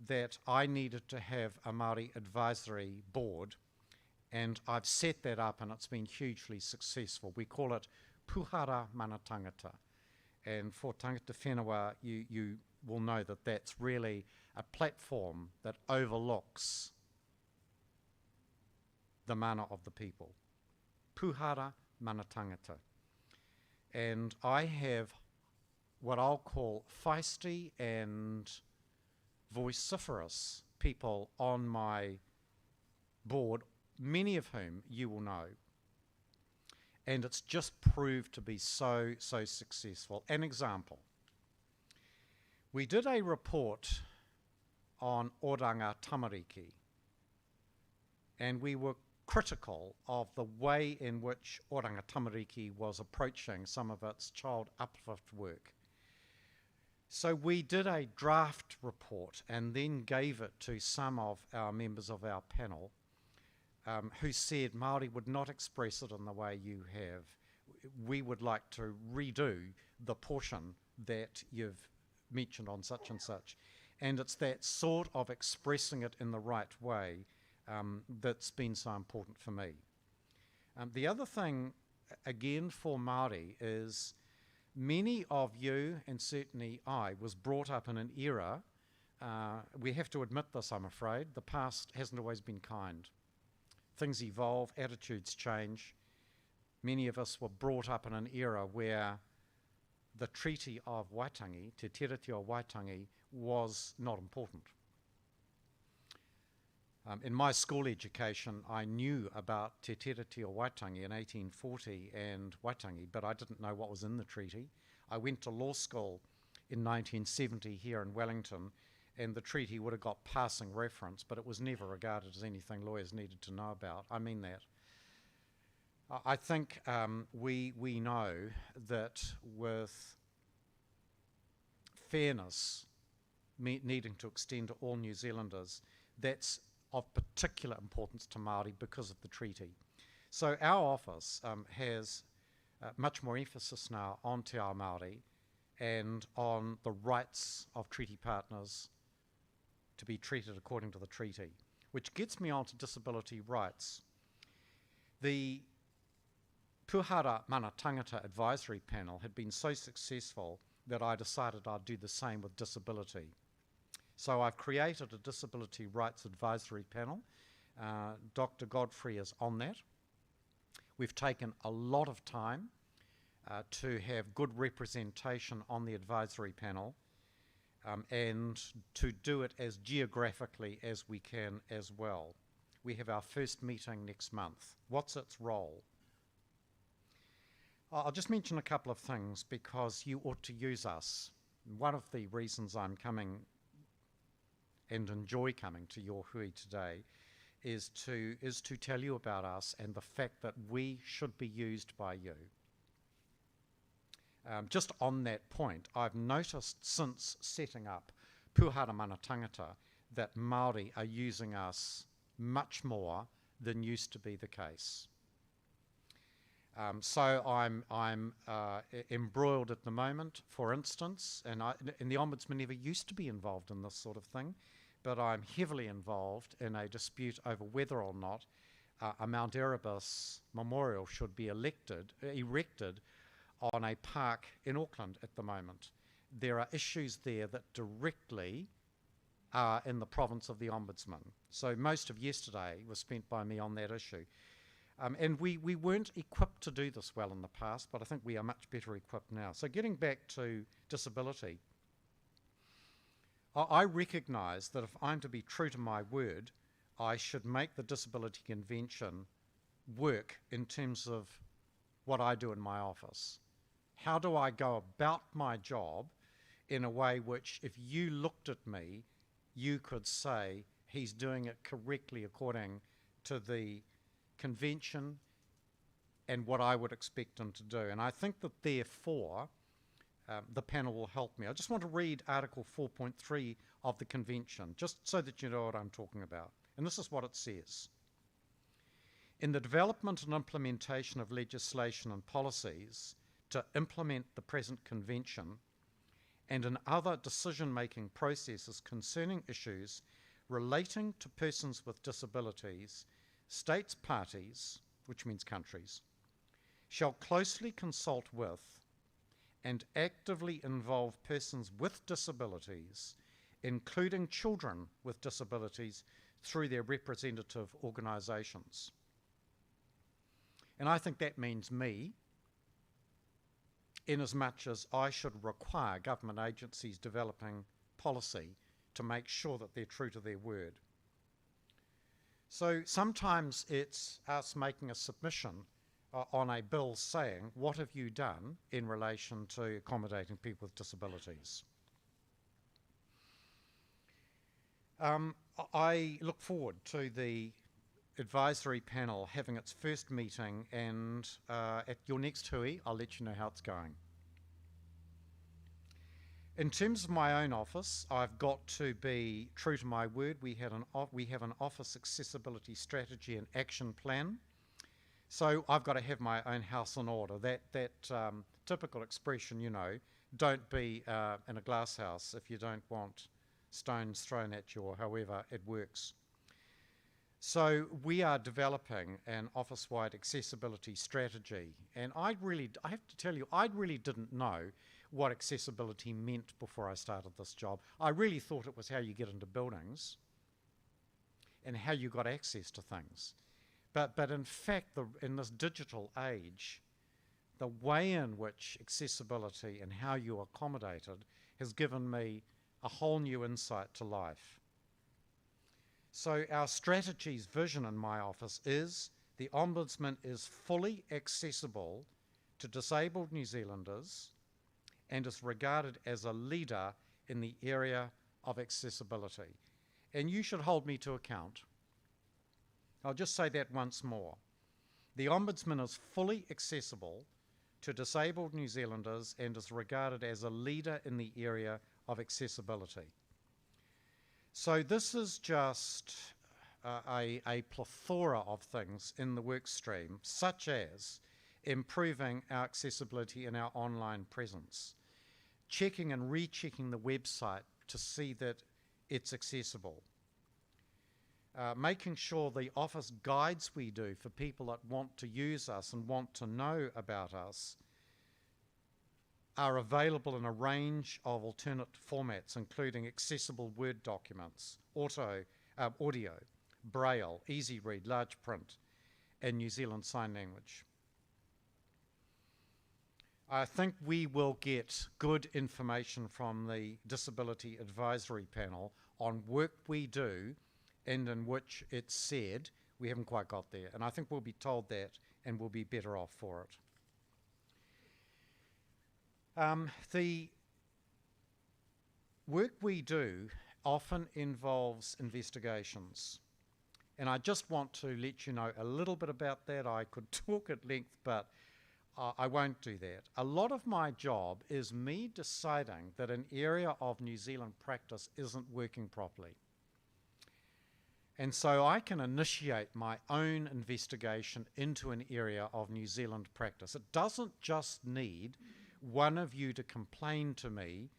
that I needed to have a Māori advisory board, and I've set that up and it's been hugely successful. We call it Puhara Mana Tangata. And for Tangata Whenua, you will know that that's really a platform that overlooks the mana of the people. Puhara Mana Tangata. And I have what I'll call feisty and vociferous people on my board, many of whom you will know. And it's just proved to be so successful. An example. We did a report on Oranga Tamariki, and we were critical of the way in which Oranga Tamariki was approaching some of its child uplift work. So we did a draft report and then gave it to some of our members of our panel who said, Māori would not express it in the way you have. We would like to redo the portion that you've mentioned on such and such. And it's that sort of expressing it in the right way that's been so important for me. The other thing, again, for Māori is many of you, and certainly I, was brought up in an era, we have to admit this, I'm afraid, the past hasn't always been kind. Things evolve, attitudes change. Many of us were brought up in an era where the Treaty of Waitangi, Te Tiriti o Waitangi, was not important. In my school education, I knew about Te Tiriti o Waitangi in 1840 and Waitangi, but I didn't know what was in the treaty. I went to law school in 1970 here in Wellington, and the treaty would have got passing reference, but it was never regarded as anything lawyers needed to know about. I mean that. I think we know that with fairness needing to extend to all New Zealanders, that's of particular importance to Māori because of the treaty. So our office has much more emphasis now on Te Ao Māori and on the rights of treaty partners to be treated according to the treaty, which gets me on to disability rights. The Puhara Mana Tangata Advisory Panel had been so successful that I decided I'd do the same with disability. So I've created a Disability Rights Advisory Panel. Dr. Godfrey is on that. We've taken a lot of time to have good representation on the advisory panel and to do it as geographically as we can as well. We have our first meeting next month. What's its role? I'll just mention a couple of things because you ought to use us. One of the reasons I'm coming and enjoy coming to your hui today is to tell you about us and the fact that we should be used by you. Just on that point, I've noticed since setting up Puhara Mana Tangata that Māori are using us much more than used to be the case. So I'm embroiled at the moment, for instance, and the Ombudsman never used to be involved in this sort of thing, but I'm heavily involved in a dispute over whether or not a Mount Erebus memorial should be erected on a park in Auckland at the moment. There are issues there that directly are in the province of the Ombudsman. So most of yesterday was spent by me on that issue. And we weren't equipped to do this well in the past, but I think we are much better equipped now. So getting back to disability, I recognise that if I'm to be true to my word, I should make the Disability Convention work in terms of what I do in my office. How do I go about my job in a way which, if you looked at me, you could say he's doing it correctly according to the convention and what I would expect him to do. And I think that therefore the panel will help me. I just want to read Article 4.3 of the convention, just so that you know what I'm talking about. And this is what it says. In the development and implementation of legislation and policies to implement the present convention, and in other decision-making processes concerning issues relating to persons with disabilities, states parties, which means countries, shall closely consult with and actively involve persons with disabilities, including children with disabilities, through their representative organisations. And I think that means me, in as much as I should require government agencies developing policy to make sure that they're true to their word. So sometimes it's us making a submission on a bill saying, what have you done in relation to accommodating people with disabilities? I look forward to the advisory panel having its first meeting, and at your next hui, I'll let you know how it's going. In terms of my own office, I've got to be true to my word. We have an office accessibility strategy and action plan. So I've got to have my own house in order. That typical expression, you know, don't be in a glass house if you don't want stones thrown at you, or however it works. So we are developing an office-wide accessibility strategy, and I have to tell you, I really didn't know what accessibility meant before I started this job. I really thought it was how you get into buildings and how you got access to things. But in fact, in this digital age, the way in which accessibility and how you accommodate it has given me a whole new insight to life. So our strategy's vision in my office is the Ombudsman is fully accessible to disabled New Zealanders and is regarded as a leader in the area of accessibility. And you should hold me to account. I'll just say that once more. The Ombudsman is fully accessible to disabled New Zealanders and is regarded as a leader in the area of accessibility. So this is just a plethora of things in the work stream, such as improving our accessibility in our online presence, checking and rechecking the website to see that it's accessible, making sure the office guides we do for people that want to use us and want to know about us are available in a range of alternate formats, including accessible Word documents, audio, Braille, easy read, large print, and New Zealand Sign Language. I think we will get good information from the Disability Advisory Panel on work we do and in which it's said we haven't quite got there. And I think we'll be told that and we'll be better off for it. The work we do often involves investigations. And I just want to let you know a little bit about that. I could talk at length, but I won't do that. A lot of my job is me deciding that an area of New Zealand practice isn't working properly. And so I can initiate my own investigation into an area of New Zealand practice. It doesn't just need one of you to complain to me.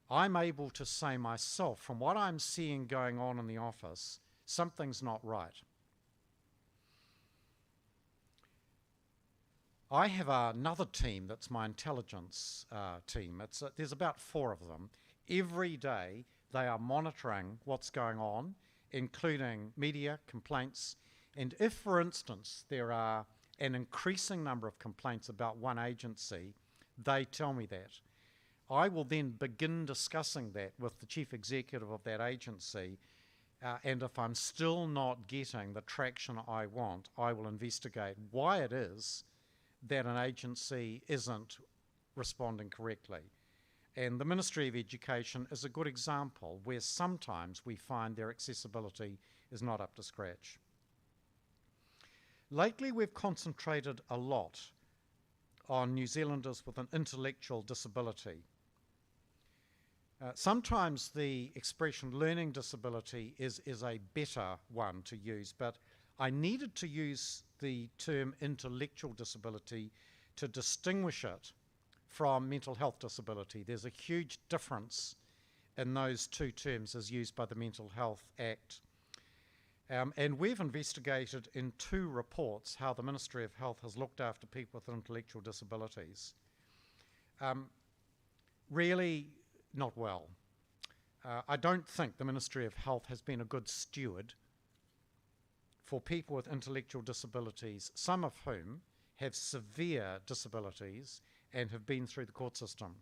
I'm able to say myself, from what I'm seeing going on in the office, something's not right. I have another team that's my intelligence team. There's about 4 of them. Every day they are monitoring what's going on, including media complaints. And if, for instance, there are an increasing number of complaints about one agency, they tell me that. I will then begin discussing that with the chief executive of that agency, and if I'm still not getting the traction I want, I will investigate why it is that an agency isn't responding correctly. And the Ministry of Education is a good example where sometimes we find their accessibility is not up to scratch. Lately, we've concentrated a lot on New Zealanders with an intellectual disability. Sometimes the expression learning disability is a better one to use, but I needed to use the term intellectual disability to distinguish it from mental health disability. There's a huge difference in those two terms as used by the Mental Health Act. And we've investigated in 2 reports how the Ministry of Health has looked after people with intellectual disabilities. Really not well. I don't think the Ministry of Health has been a good steward for people with intellectual disabilities, some of whom have severe disabilities and have been through the court system.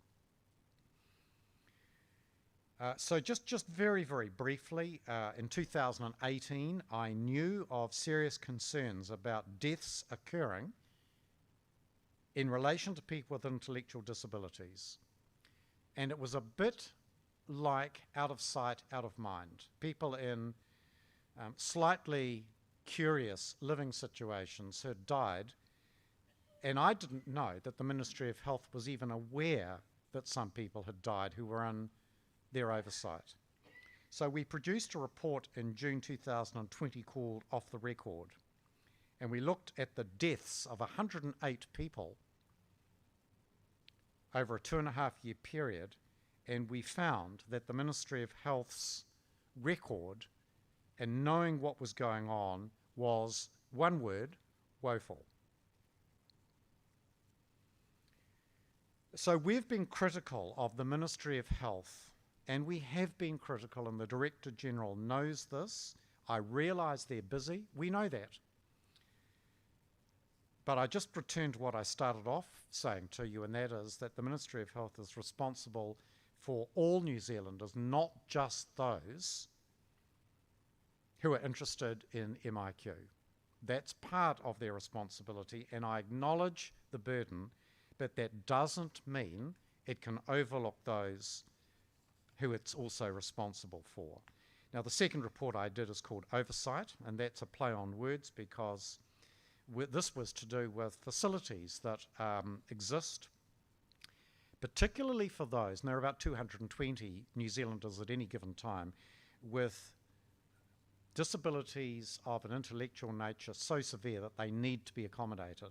So just very, very briefly, in 2018, I knew of serious concerns about deaths occurring in relation to people with intellectual disabilities. And it was a bit like out of sight, out of mind. People in slightly curious living situations had died, and I didn't know that the Ministry of Health was even aware that some people had died who were in their oversight. So we produced a report in June 2020 called Off the Record, and we looked at the deaths of 108 people over a 2.5-year period, and we found that the Ministry of Health's record and knowing what was going on was, one word, woeful. So we've been critical of the Ministry of Health, and we have been critical, and the Director General knows this. I realise they're busy. We know that. But I just return to what I started off saying to you, and that is that the Ministry of Health is responsible for all New Zealanders, not just those who are interested in MIQ. That's part of their responsibility, and I acknowledge the burden, but that doesn't mean it can overlook those who it's also responsible for. Now, the second report I did is called Oversight, and that's a play on words because this was to do with facilities that exist, particularly for those, and there are about 220 New Zealanders at any given time, with disabilities of an intellectual nature so severe that they need to be accommodated.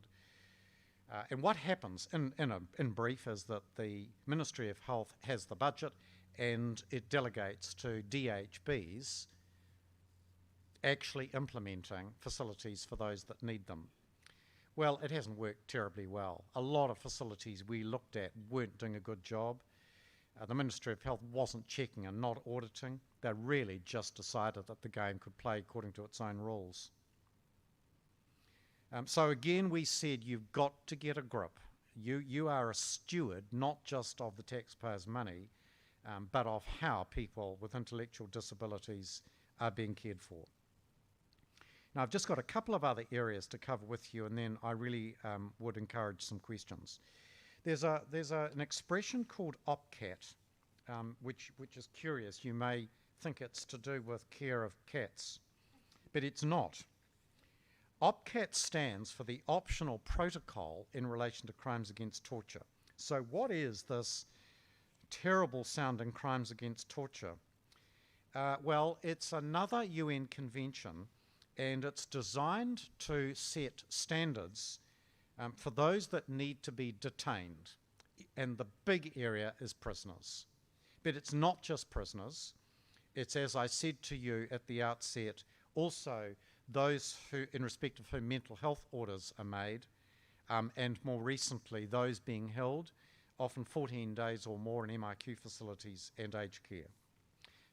And what happens, in brief, is that the Ministry of Health has the budget and it delegates to DHBs actually implementing facilities for those that need them. Well, it hasn't worked terribly well. A lot of facilities we looked at weren't doing a good job. The Ministry of Health wasn't checking and not auditing. They really just decided that the game could play according to its own rules. So again, we said you've got to get a grip. You are a steward, not just of the taxpayers' money, but of how people with intellectual disabilities are being cared for. Now, I've just got a couple of other areas to cover with you, and then I really would encourage some questions. There's an expression called OPCAT, which is curious. You may think it's to do with care of cats, but it's not. OPCAT stands for the Optional Protocol in relation to crimes against torture. So what is this terrible sounding crimes against torture? Well, it's another UN convention, and it's designed to set standards for those that need to be detained. And the big area is prisoners. But it's not just prisoners. It's, as I said to you at the outset, also those who, in respect of whom mental health orders are made, and more recently those being held often 14 days or more in MIQ facilities and aged care.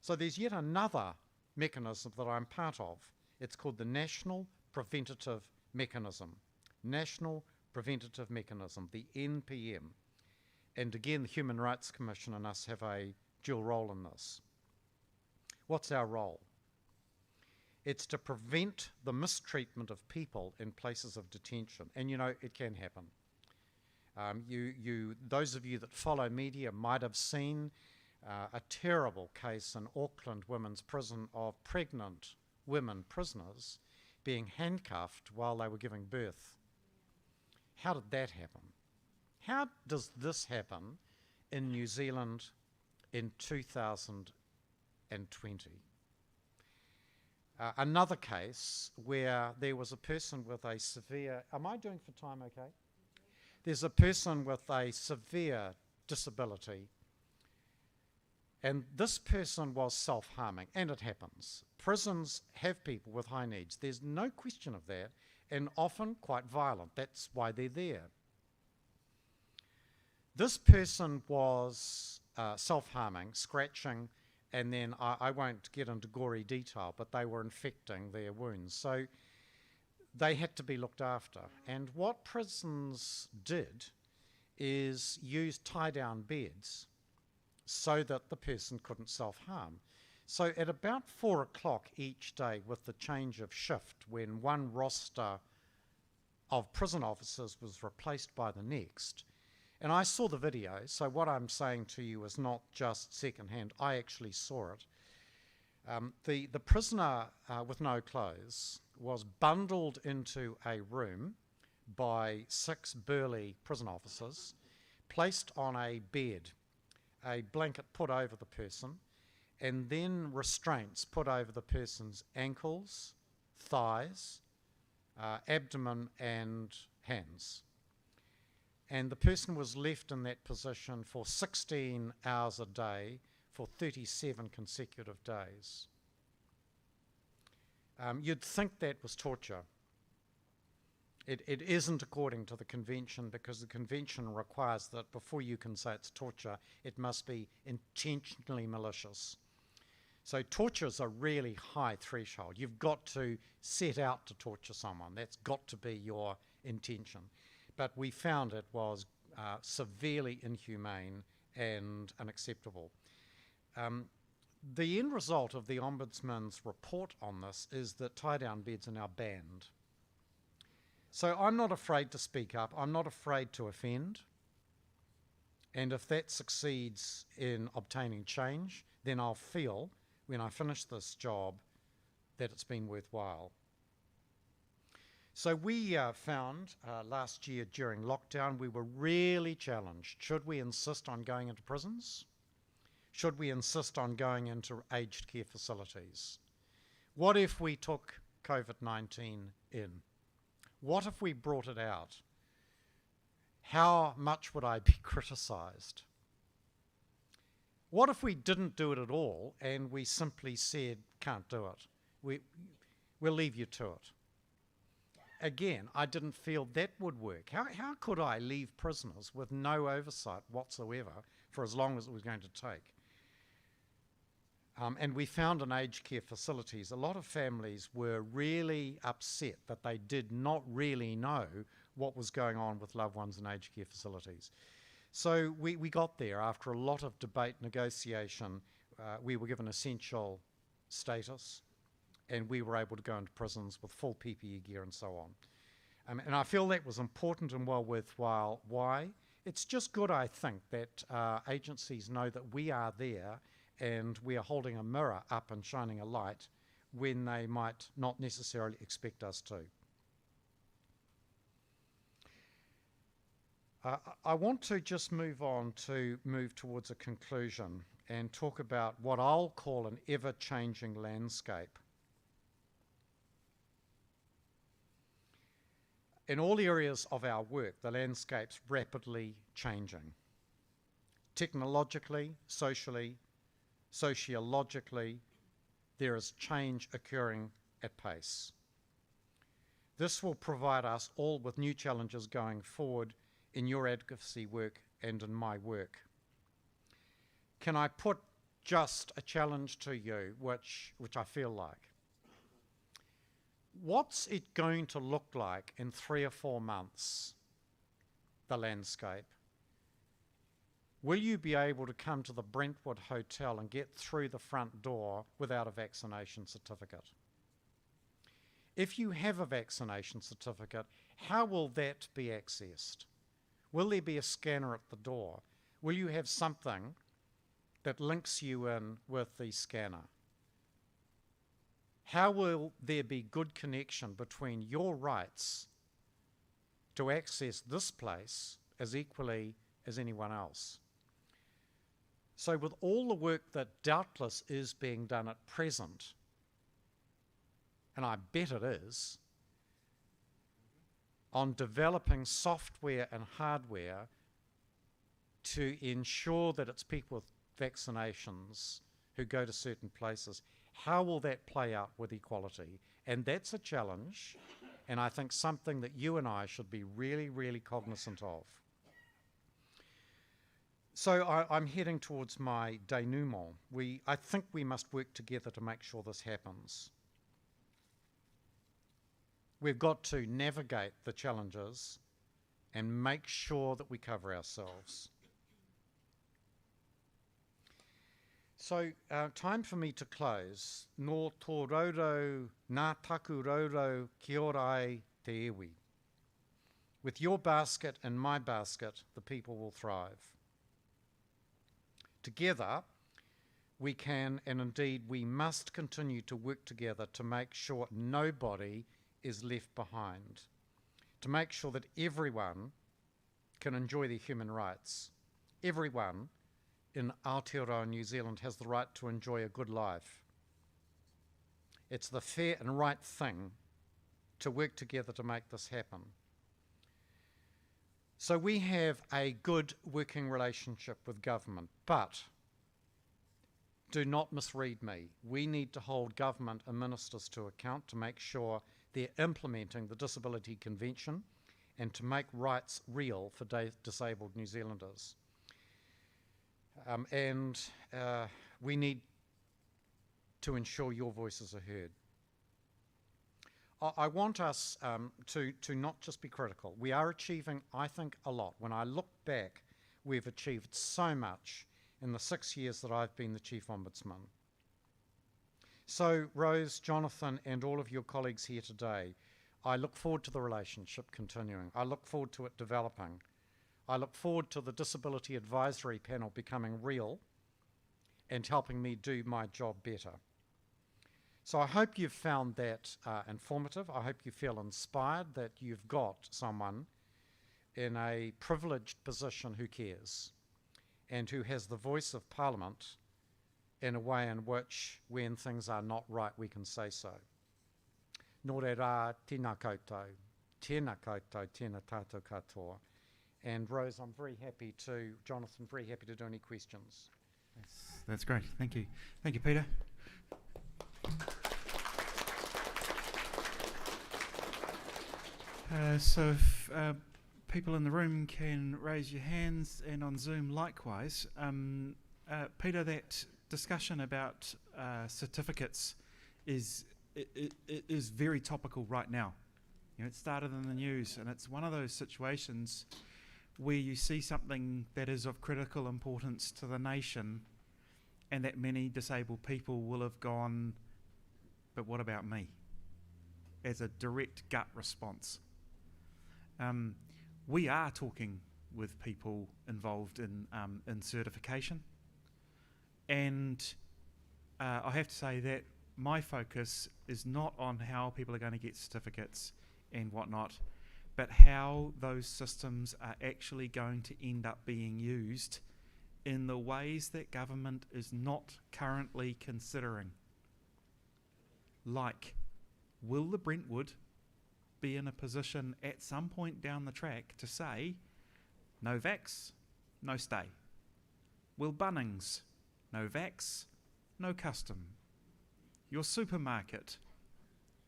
So there's yet another mechanism that I'm part of. It's called the National Preventative Mechanism. National Preventative Mechanism, the NPM. And again, the Human Rights Commission and us have a dual role in this. What's our role? It's to prevent the mistreatment of people in places of detention. And you know, it can happen. Those of you that follow media might have seen a terrible case in Auckland Women's Prison of pregnant women prisoners being handcuffed while they were giving birth. How did that happen? How does this happen in New Zealand in 2020? Another case where there was a person with a severe, am I doing for time okay? There's a person with a severe disability, and this person was self-harming, and it happens. Prisons have people with high needs. There's no question of that, and often quite violent. That's why they're there. This person was self-harming, scratching, and then I won't get into gory detail, but they were infecting their wounds. So they had to be looked after. And what prisons did is use tie-down beds so that the person couldn't self-harm. So at about 4 o'clock each day, with the change of shift, when one roster of prison officers was replaced by the next, and I saw the video, so what I'm saying to you is not just secondhand, I actually saw it. The prisoner with no clothes was bundled into a room by 6 burly prison officers, placed on a bed, a blanket put over the person, and then restraints put over the person's ankles, thighs, abdomen and hands. And the person was left in that position for 16 hours a day for 37 consecutive days. You'd think that was torture. It isn't according to the convention, because the convention requires that before you can say it's torture, it must be intentionally malicious. So torture is a really high threshold. You've got to set out to torture someone. That's got to be your intention. But we found it was severely inhumane and unacceptable. The end result of the Ombudsman's report on this is that tie-down beds are now banned. So I'm not afraid to speak up. I'm not afraid to offend. And if that succeeds in obtaining change, then I'll feel, when I finish this job, that it's been worthwhile. So we found last year during lockdown, we were really challenged. Should we insist on going into prisons? Should we insist on going into aged care facilities? What if we took COVID-19 in? What if we brought it out? How much would I be criticised? What if we didn't do it at all and we simply said, can't do it? We'll leave you to it. Again, I didn't feel that would work. How could I leave prisoners with no oversight whatsoever for as long as it was going to take? And we found in aged care facilities, a lot of families were really upset that they did not really know what was going on with loved ones in aged care facilities. So we got there after a lot of debate, negotiation. We were given essential status, and we were able to go into prisons with full PPE gear and so on. And I feel that was important and well worthwhile. Why? It's just good, I think, that agencies know that we are there and we are holding a mirror up and shining a light when they might not necessarily expect us to. I want to just move towards a conclusion and talk about what I'll call an ever-changing landscape. In all areas of our work, the landscape's rapidly changing. Technologically, socially, sociologically, there is change occurring at pace. This will provide us all with new challenges going forward in your advocacy work and in my work. Can I put just a challenge to you, which I feel like? What's it going to look like in 3 or 4 months, the landscape? Will you be able to come to the Brentwood Hotel and get through the front door without a vaccination certificate? If you have a vaccination certificate, how will that be accessed? Will there be a scanner at the door? Will you have something that links you in with the scanner? How will there be good connection between your rights to access this place as equally as anyone else? So with all the work that doubtless is being done at present, and I bet it is, on developing software and hardware to ensure that it's people with vaccinations who go to certain places, how will that play out with equality? And that's a challenge, and I think something that you and I should be really, really cognizant of. So I'm heading towards my denouement. I think we must work together to make sure this happens. We've got to navigate the challenges and make sure that we cover ourselves. So, time for me to close. Nō tō roro, nā taku roro, kia ora ai te iwi. With your basket and my basket, the people will thrive. Together, we can, and indeed we must continue to work together to make sure nobody is left behind, to make sure that everyone can enjoy their human rights. Everyone in Aotearoa New Zealand has the right to enjoy a good life. It's the fair and right thing to work together to make this happen. So we have a good working relationship with government, but do not misread me. We need to hold government and ministers to account to make sure they're implementing the Disability Convention and to make rights real for disabled New Zealanders. We need to ensure your voices are heard. I want us to not just be critical. We are achieving, I think, a lot. When I look back, we've achieved so much in the 6 years that I've been the Chief Ombudsman. So, Rose, Jonathan, and all of your colleagues here today, I look forward to the relationship continuing. I look forward to it developing. I look forward to the Disability Advisory Panel becoming real and helping me do my job better. So I hope you've found that informative. I hope you feel inspired that you've got someone in a privileged position who cares and who has the voice of Parliament in a way in which, when things are not right, we can say so. Nō re rā, tēnā koutou, tēnā koutou, tēnā tātou katoa. And Rose, I'm very happy to, Jonathan, very happy to do any questions. That's great. Thank you. Thank you, Peter. So if people in the room can raise your hands, and on Zoom likewise. Peter, that discussion about certificates is very topical right now. You know, it started in the news, and it's one of those situations where you see something that is of critical importance to the nation, and that many disabled people will have gone, but what about me? As a direct gut response. We are talking with people involved in certification, and I have to say that my focus is not on how people are going to get certificates and whatnot, but how those systems are actually going to end up being used in the ways that government is not currently considering. Like, will the Brentwood be in a position at some point down the track to say, no vax, no stay? Will Bunnings, no vax, no custom? Your supermarket,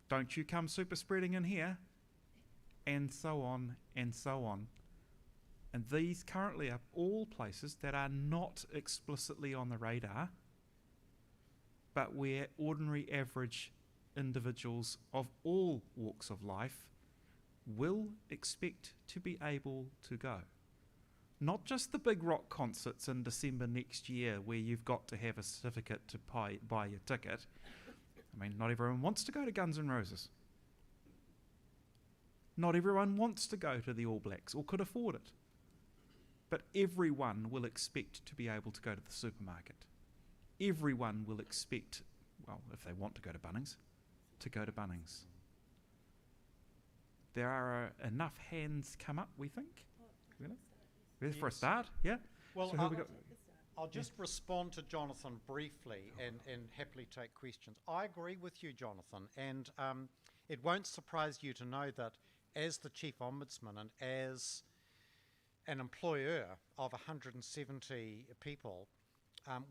don't you come super spreading in here, and so on and so on. And these currently are all places that are not explicitly on the radar, but where ordinary average individuals of all walks of life will expect to be able to go. Not just the big rock concerts in December next year where you've got to have a certificate to buy your ticket. I mean, not everyone wants to go to Guns N' Roses. Not everyone wants to go to the All Blacks or could afford it. But everyone will expect to be able to go to the supermarket. Everyone will expect, well, if they want to go to Bunnings, to go to Bunnings. There are enough hands come up, we think. Really? Ready for a start? Yeah? Well, So who we got? I'll just respond to Jonathan briefly and happily take questions. I agree with you, Jonathan, and it won't surprise you to know that as the Chief Ombudsman and as an employer of 170 people,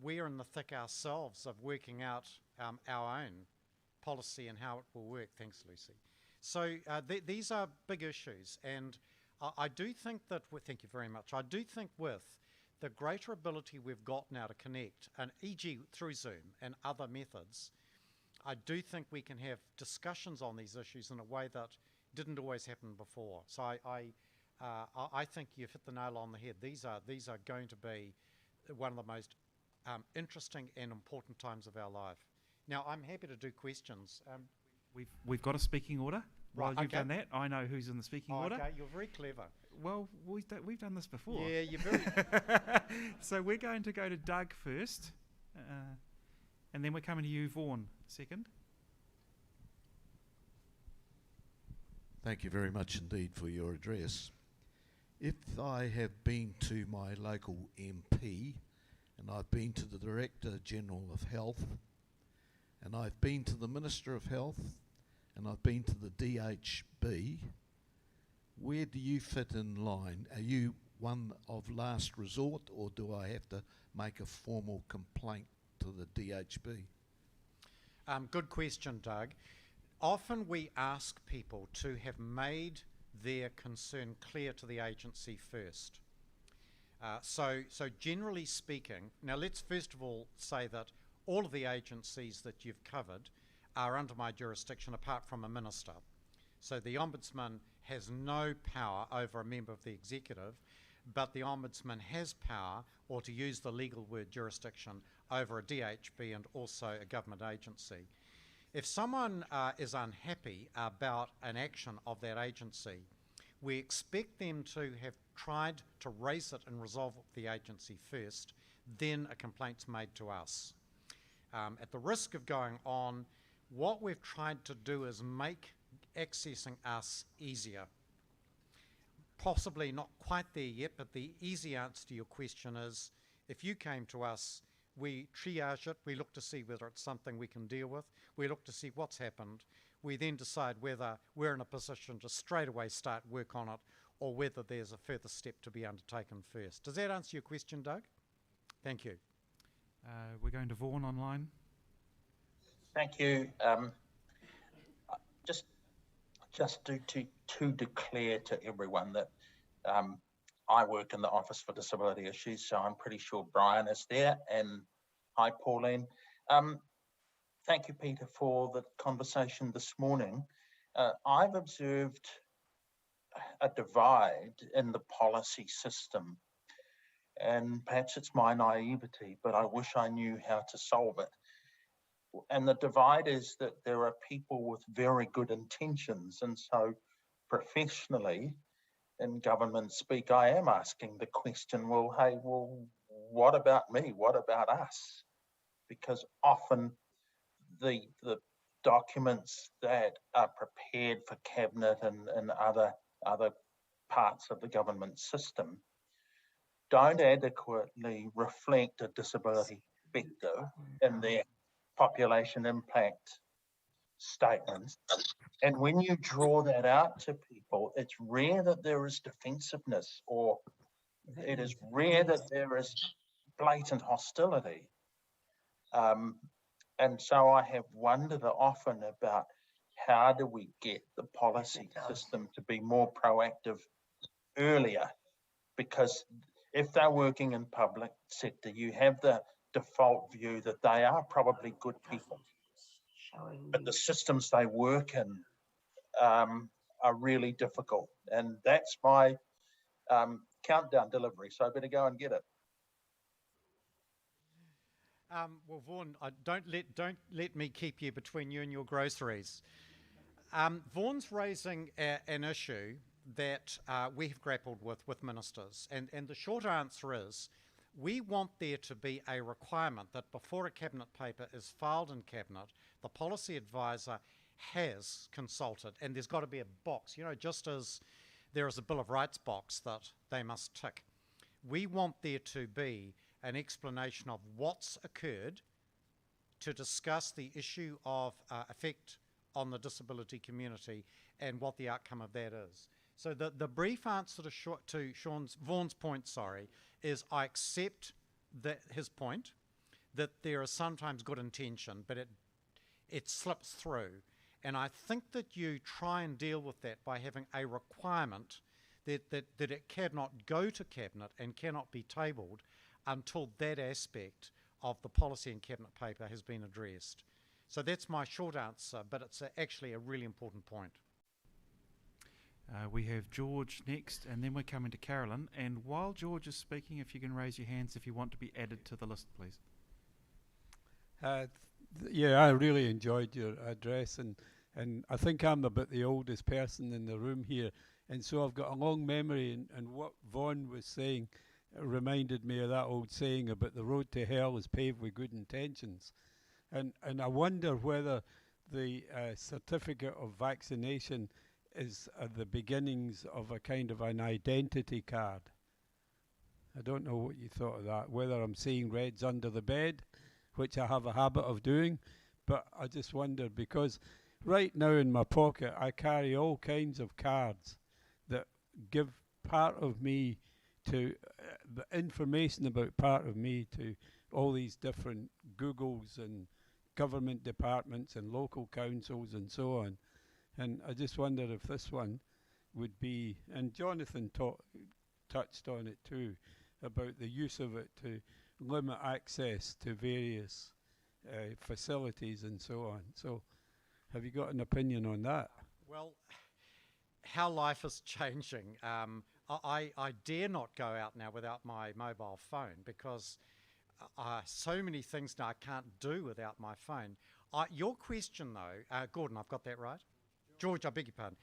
we're in the thick ourselves of working out our own policy and how it will work. Thanks, Lucy. So these are big issues, and I do think that, thank you very much, I do think with the greater ability we've got now to connect, and e.g. through Zoom and other methods, I do think we can have discussions on these issues in a way that didn't always happen before. So I think you've hit the nail on the head. These are going to be one of the most interesting and important times of our life. Now, I'm happy to do questions. We've got a speaking order. Right, While you've okay. done that, I know who's in the speaking order. Okay, you're very clever. Well, we've done this before. Yeah, you're very... So we're going to go to Doug first, and then we're coming to you, Vaughan, second. Thank you very much indeed for your address. If I have been to my local MP, and I've been to the Director General of Health, and I've been to the Minister of Health, and I've been to the DHB, where do you fit in line? Are you one of last resort, or do I have to make a formal complaint to the DHB? Good question, Doug. Often we ask people to have made their concern clear to the agency first. So generally speaking, now let's first of all say that all of the agencies that you've covered are under my jurisdiction apart from a minister. So the Ombudsman has no power over a member of the executive, but the Ombudsman has power, or to use the legal word jurisdiction, over a DHB and also a government agency. If someone is unhappy about an action of that agency, we expect them to have tried to raise it and resolve it with the agency first, then a complaint's made to us. At the risk of going on, what we've tried to do is make accessing us easier. Possibly not quite there yet, but the easy answer to your question is, if you came to us, we triage it, we look to see whether it's something we can deal with, we look to see what's happened, we then decide whether we're in a position to straight away start work on it, or whether there's a further step to be undertaken first. Does that answer your question, Doug? Thank you. We're going to Vaughan online. Thank you. Just to declare to everyone that I work in the Office for Disability Issues, so I'm pretty sure Brian is there. And hi, Pauline. Thank you, Peter, for the conversation this morning. I've observed a divide in the policy system, and perhaps it's my naivety, but I wish I knew how to solve it. And the divide is that there are people with very good intentions, and so professionally, in government speak, I am asking the question, well, hey, what about me? What about us? Because often the documents that are prepared for cabinet and other parts of the government system don't adequately reflect a disability perspective in their population impact statements. And when you draw that out to people, it's rare that there is defensiveness, or it is rare that there is blatant hostility. And so I have wondered often about how do we get the policy system to be more proactive earlier? Because if they're working in public sector, you have the default view that they are probably good people, but the systems they work in are really difficult. And that's my countdown delivery, so I better go and get it. Well, Vaughan, don't let me keep you between you and your groceries. Vaughan's raising an issue that we have grappled with ministers, and the short answer is we want there to be a requirement that before a cabinet paper is filed in cabinet, the policy advisor has consulted, and there's got to be a box, just as there is a Bill of Rights box that they must tick. We want there to be an explanation of what's occurred to discuss the issue of effect on the disability community and what the outcome of that is. So the brief answer to Vaughan's point, is I accept his point that there is sometimes good intention, but it slips through. And I think that you try and deal with that by having a requirement that it cannot go to cabinet and cannot be tabled until that aspect of the policy and cabinet paper has been addressed. So that's my short answer, but it's actually a really important point. We have George next, and then we're coming to Carolyn. And while George is speaking, if you can raise your hands if you want to be added to the list, please. Yeah, I really enjoyed your address, and I think I'm about the oldest person in the room here, and so I've got a long memory, and what Vaughan was saying reminded me of that old saying about the road to hell is paved with good intentions. And I wonder whether the certificate of vaccination is the beginnings of a kind of an identity card. I don't know what you thought of that, whether I'm seeing reds under the bed, which I have a habit of doing, but I just wonder, because right now in my pocket I carry all kinds of cards that give part of me to the information about part of me to all these different Googles and government departments and local councils and so on. And I just wonder if this one would be, and Jonathan touched on it too, about the use of it to limit access to various facilities and so on. So have you got an opinion on that? Well, how life is changing. I dare not go out now without my mobile phone, because so many things now I can't do without my phone. Your question though, Gordon, I've got that right? George, I beg your pardon.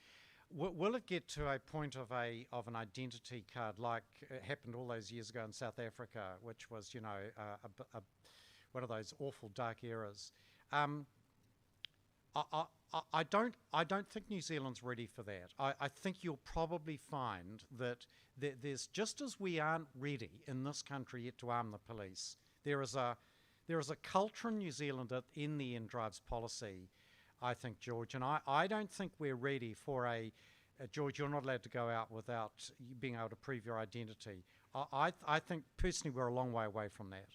Will it get to a point of an identity card like it happened all those years ago in South Africa, which was, one of those awful dark eras? I don't think New Zealand's ready for that. I think you'll probably find that there's, just as we aren't ready in this country yet to arm the police, there is a culture in New Zealand that in the end drives policy, I think, George. And I don't think we're ready for George, you're not allowed to go out without being able to prove your identity. I think personally we're a long way away from that.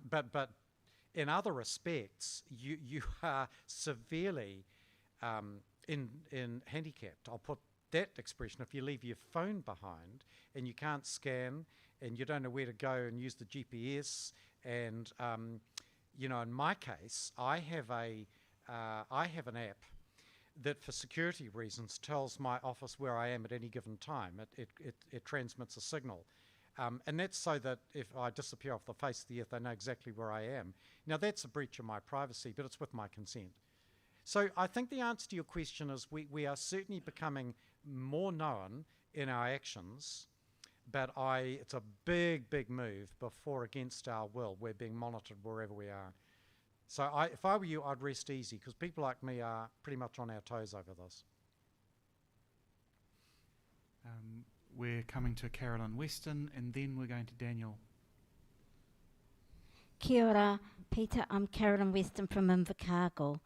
But in other respects, you are severely in handicapped. I'll put that expression. If you leave your phone behind and you can't scan and you don't know where to go and use the GPS, and in my case, I have an app that, for security reasons, tells my office where I am at any given time. It transmits a signal. And that's so that if I disappear off the face of the earth, they know exactly where I am. Now, that's a breach of my privacy, but it's with my consent. So I think the answer to your question is we are certainly becoming more known in our actions, but it's a big, big move before, against our will, we're being monitored wherever we are. So if I were you, I'd rest easy, because people like me are pretty much on our toes over this. We're coming to Carolyn Weston, and then we're going to Daniel. Kia ora, Peter. I'm Carolyn Weston from Invercargill.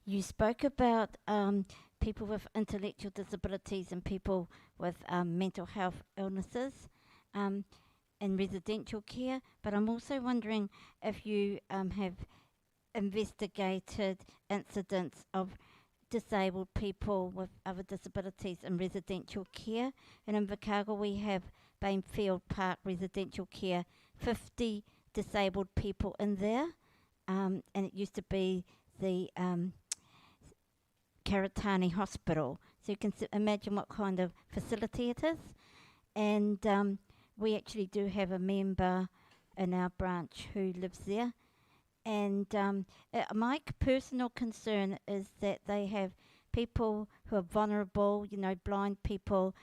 You spoke about people with intellectual disabilities and people with mental health illnesses in residential care, but I'm also wondering if you have investigated incidents of disabled people with other disabilities in residential care. And in Invercargill we have Bainfield Park Residential Care, 50 disabled people in there. And it used to be the Karatani Hospital. So you can imagine what kind of facility it is. And we actually do have a member in our branch who lives there. And my personal concern is that they have people who are vulnerable, you know, blind people,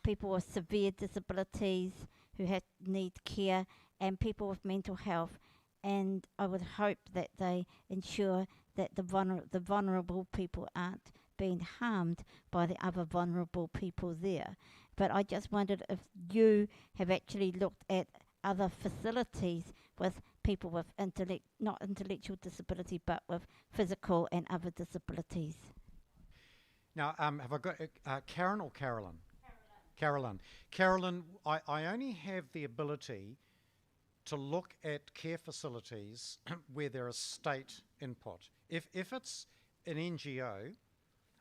people with severe disabilities who need care, and people with mental health. And I would hope that they ensure that the vulnerable people aren't being harmed by the other vulnerable people there. But I just wondered if you have actually looked at other facilities with people with not intellectual disability, but with physical and other disabilities. Now, have I got Karen or Carolyn? Carolyn. Carolyn, I only have the ability to look at care facilities where there is state input. If it's an NGO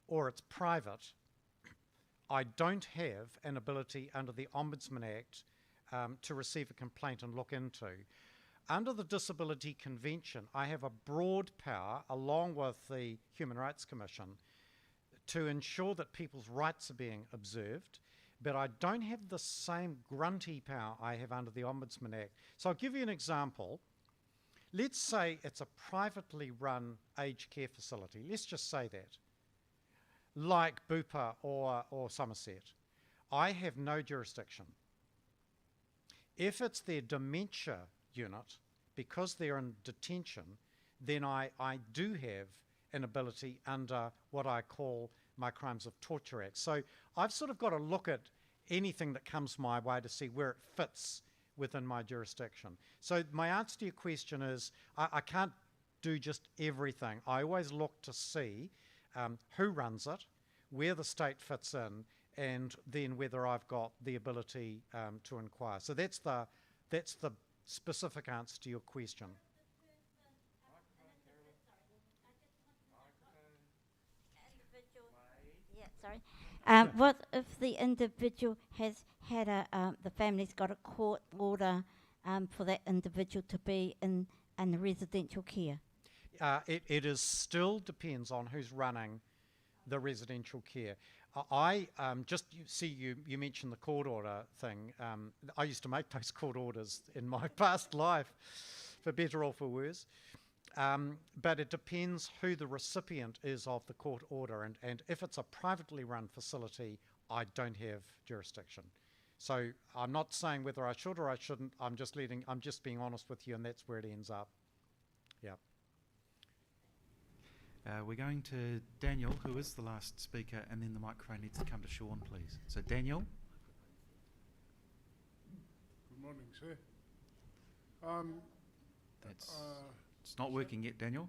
or it's private, I don't have an ability under the Ombudsman Act to receive a complaint and look into. Under the Disability Convention, I have a broad power, along with the Human Rights Commission, to ensure that people's rights are being observed, but I don't have the same grunty power I have under the Ombudsman Act. So I'll give you an example. Let's say it's a privately run aged care facility. Let's just say that. Like Bupa or Somerset. I have no jurisdiction. If it's their dementia unit, because they're in detention, then I do have an ability under what I call my Crimes of Torture Act. So I've sort of got to look at anything that comes my way to see where it fits within my jurisdiction. So my answer to your question is I can't do just everything. I always look to see who runs it, where the state fits in, and then whether I've got the ability to inquire. So that's the specific answer to your question. Yeah, sorry. What if the individual has had the family's got a court order for that individual to be in residential care? It is still depends on who's running the residential care. I you mentioned the court order thing. I used to make those court orders in my past life, for better or for worse. But it depends who the recipient is of the court order, and if it's a privately run facility, I don't have jurisdiction. So I'm not saying whether I should or I shouldn't. I'm just being honest with you, and that's where it ends up. Yeah. We're going to Daniel, who is the last speaker, and then the microphone needs to come to Sean, please. So Daniel. Good morning, sir. It's not working yet, Daniel.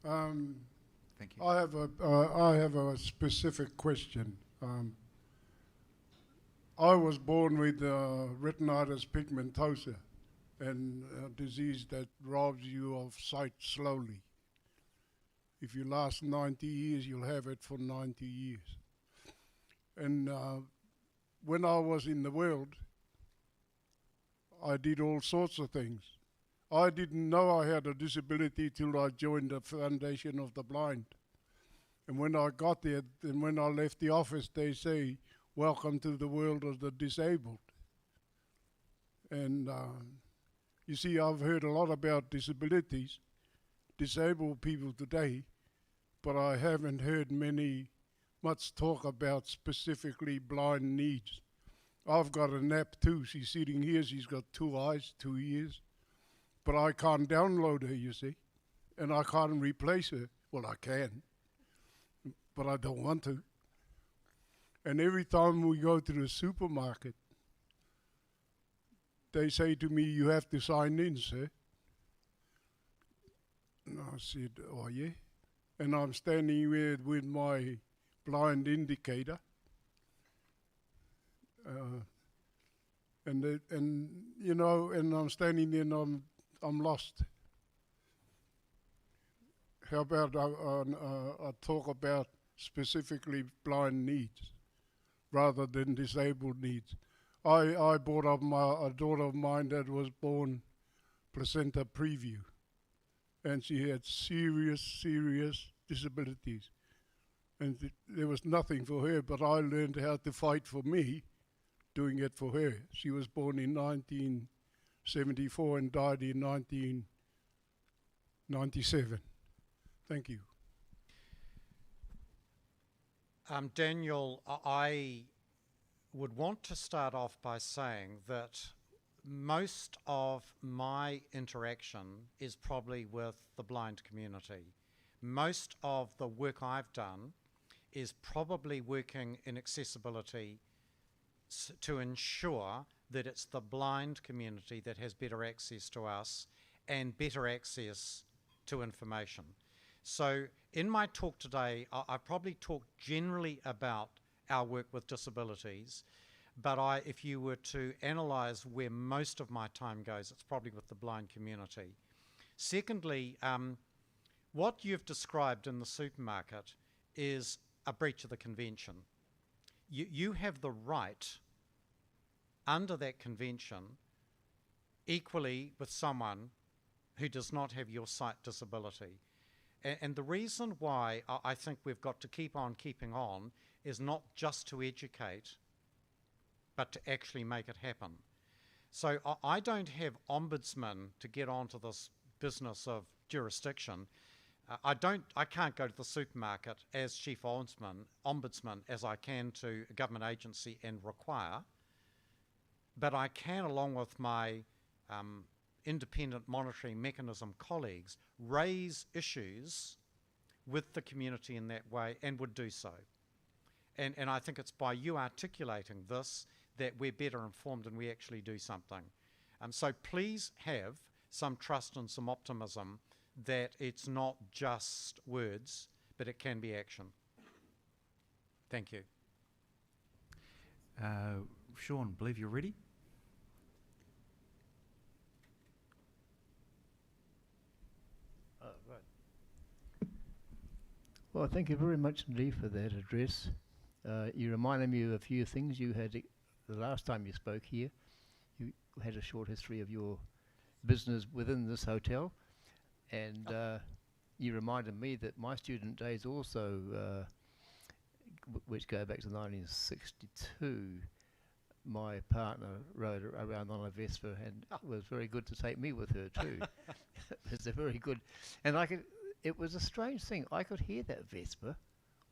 Thank you. I have a specific question. I was born with retinitis pigmentosa, and a disease that robs you of sight slowly. If you last 90 years, you'll have it for 90 years. And when I was in the world, I did all sorts of things. I didn't know I had a disability till I joined the Foundation of the Blind. And when I got there, and when I left the office, they say, "Welcome to the world of the disabled." And you see, I've heard a lot about disabilities, disabled people today, but I haven't heard much talk about specifically blind needs. I've got a nap too. She's sitting here, she's got 2 eyes, 2 ears, but I can't download her, you see, and I can't replace her. Well, I can, but I don't want to. And every time we go to the supermarket, they say to me, "You have to sign in, sir." And I said, "Oh, yeah." And I'm standing there with my blind indicator. And I'm standing there and I'm lost. how about I talk about specifically blind needs rather than disabled needs? I brought up a daughter of mine that was born placenta preview, and she had serious disabilities. And there was nothing for her, but I learned how to fight for me, doing it for her. She was born in 1974 and died in 1997. Thank you. Daniel, I would want to start off by saying that most of my interaction is probably with the blind community. Most of the work I've done is probably working in accessibility to ensure that it's the blind community that has better access to us and better access to information. So in my talk today, I probably talked generally about our work with disabilities, but if you were to analyse where most of my time goes, it's probably with the blind community. Secondly, what you've described in the supermarket is a breach of the convention. You have the right under that convention equally with someone who does not have your sight disability. And the reason why I think we've got to keep on keeping on is not just to educate, but to actually make it happen. So I don't have ombudsmen to get onto this business of jurisdiction. I can't go to the supermarket as chief ombudsman as I can to a government agency and require, but I can, along with my independent monitoring mechanism colleagues, raise issues with the community in that way and would do so. And I think it's by you articulating this that we're better informed and we actually do something. So please have some trust and some optimism that it's not just words, but it can be action. Thank you. Sean, I believe you're ready. Right. Well, thank you very much indeed for that address. You reminded me of a few things you had the last time you spoke here. You had a short history of your business within this hotel, and you reminded me that my student days also, which go back to 1962, my partner rode around on a Vespa and was very good to take me with her too. It's a very good, and it was a strange thing. I could hear that Vespa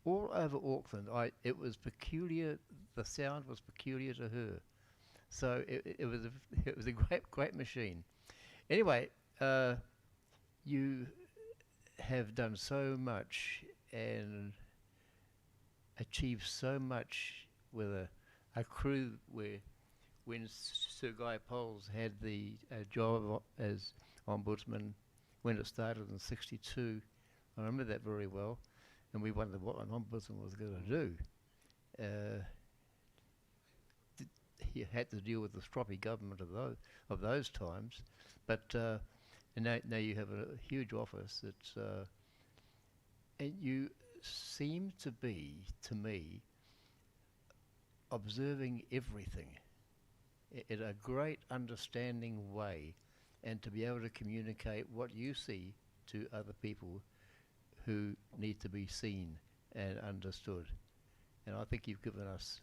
all over Auckland. It was peculiar. The sound was peculiar to her. So it was a great machine. Anyway, you have done so much and achieved so much with a crew where when Sir Guy Poles had the job as ombudsman when it started in '62, I remember that very well, and we wondered what an ombudsman was going to do. He had to deal with the stroppy government of those times, but and now you have a huge office. And you seem to be, to me, observing everything in a great understanding way, and to be able to communicate what you see to other people who need to be seen and understood. And I think you've given us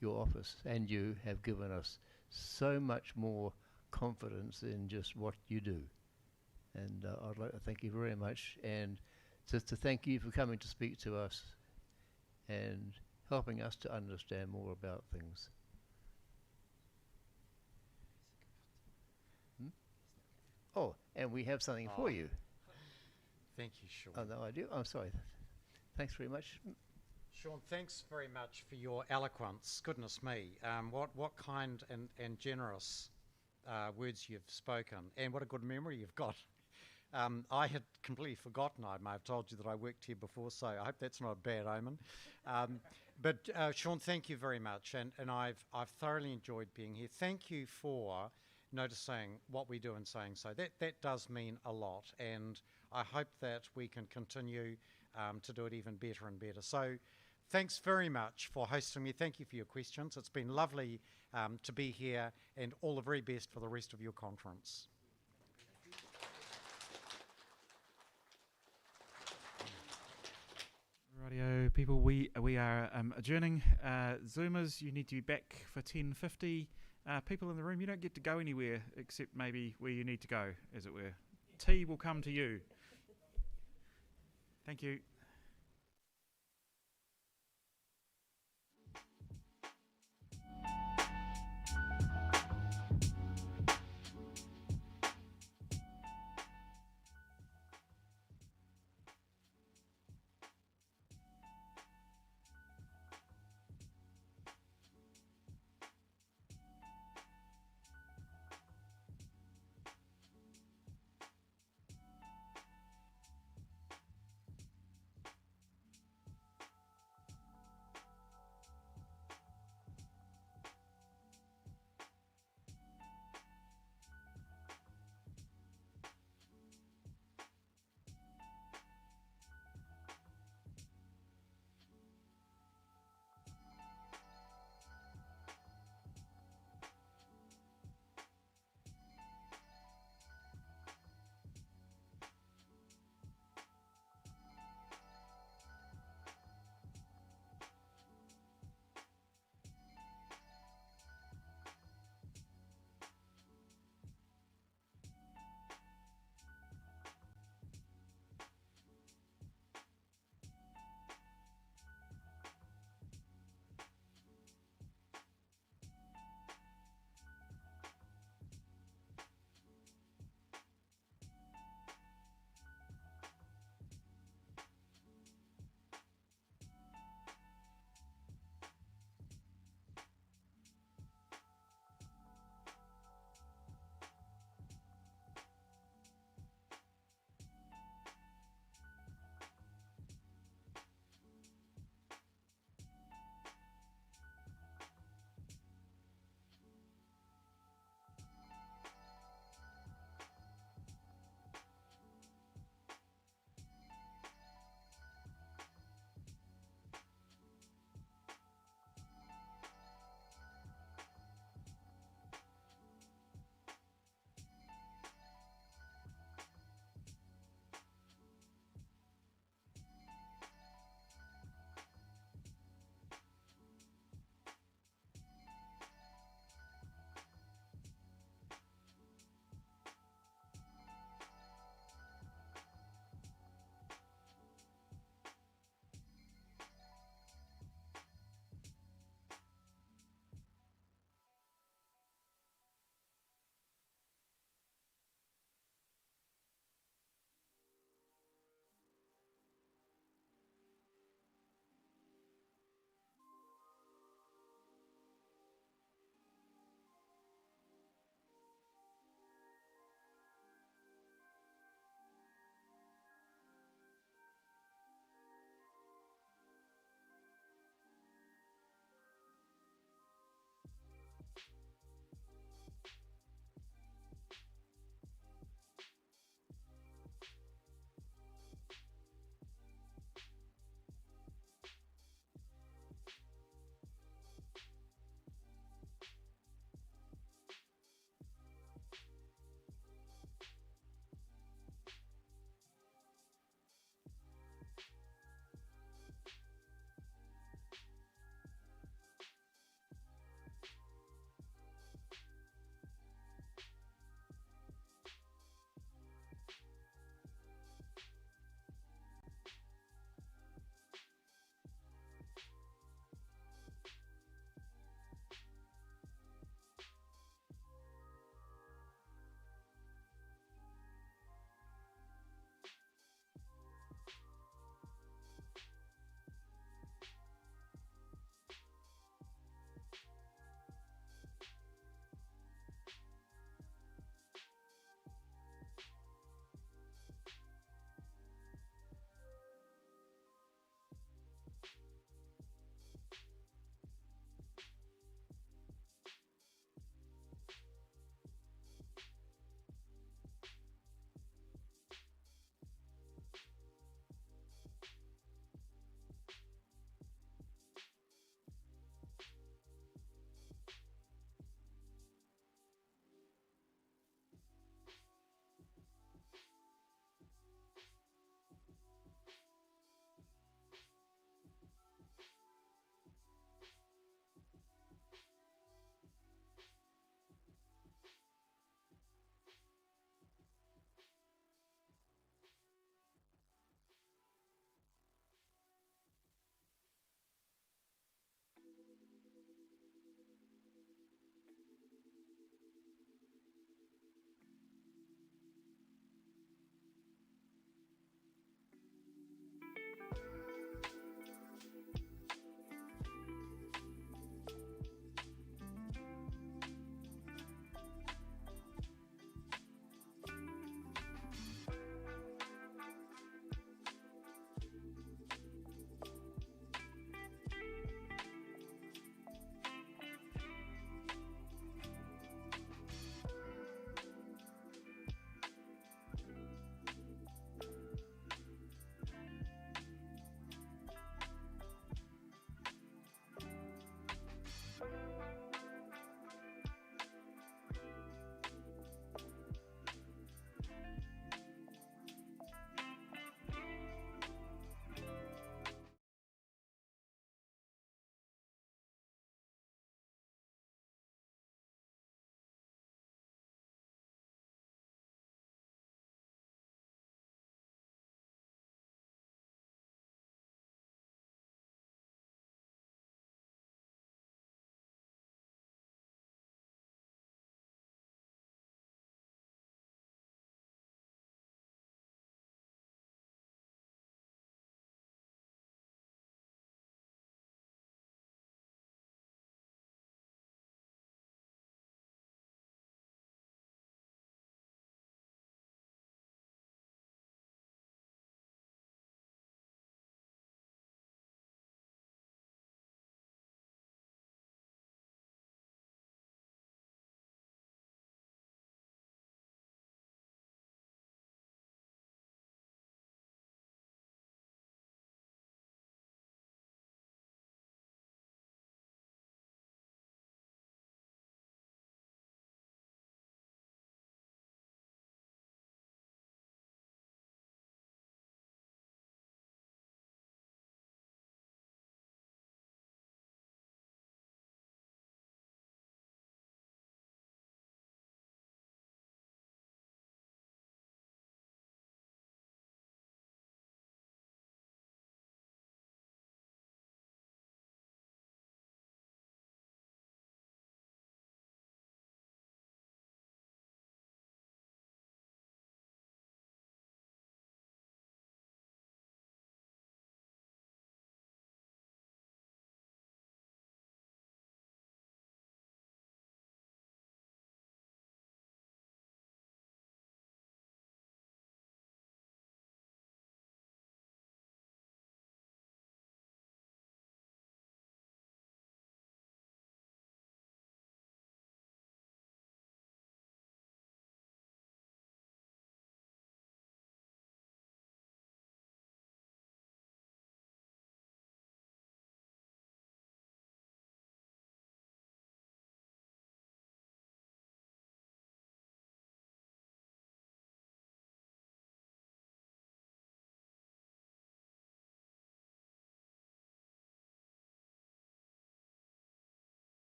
your office, and you have given us so much more confidence in just what you do. And I'd like to thank you very much, and just to thank you for coming to speak to us and helping us to understand more about things. Oh, and we have something for you. Thank you, Sean. Oh, no, I do. I'm sorry. Thanks very much. Sean, thanks very much for your eloquence. Goodness me, what kind and generous words you've spoken, and what a good memory you've got. I had completely forgotten. I may have told you that I worked here before, so I hope that's not a bad omen. But Sean, thank you very much, and I've thoroughly enjoyed being here. Thank you for noticing what we do and saying so. That does mean a lot, and I hope that we can continue to do it even better and better. So thanks very much for hosting me. Thank you for your questions. It's been lovely to be here, and all the very best for the rest of your conference. Rightio, people, we are adjourning. Zoomers, you need to be back for 10:50. People in the room, you don't get to go anywhere except maybe where you need to go, as it were. Tea will come to you. Thank you.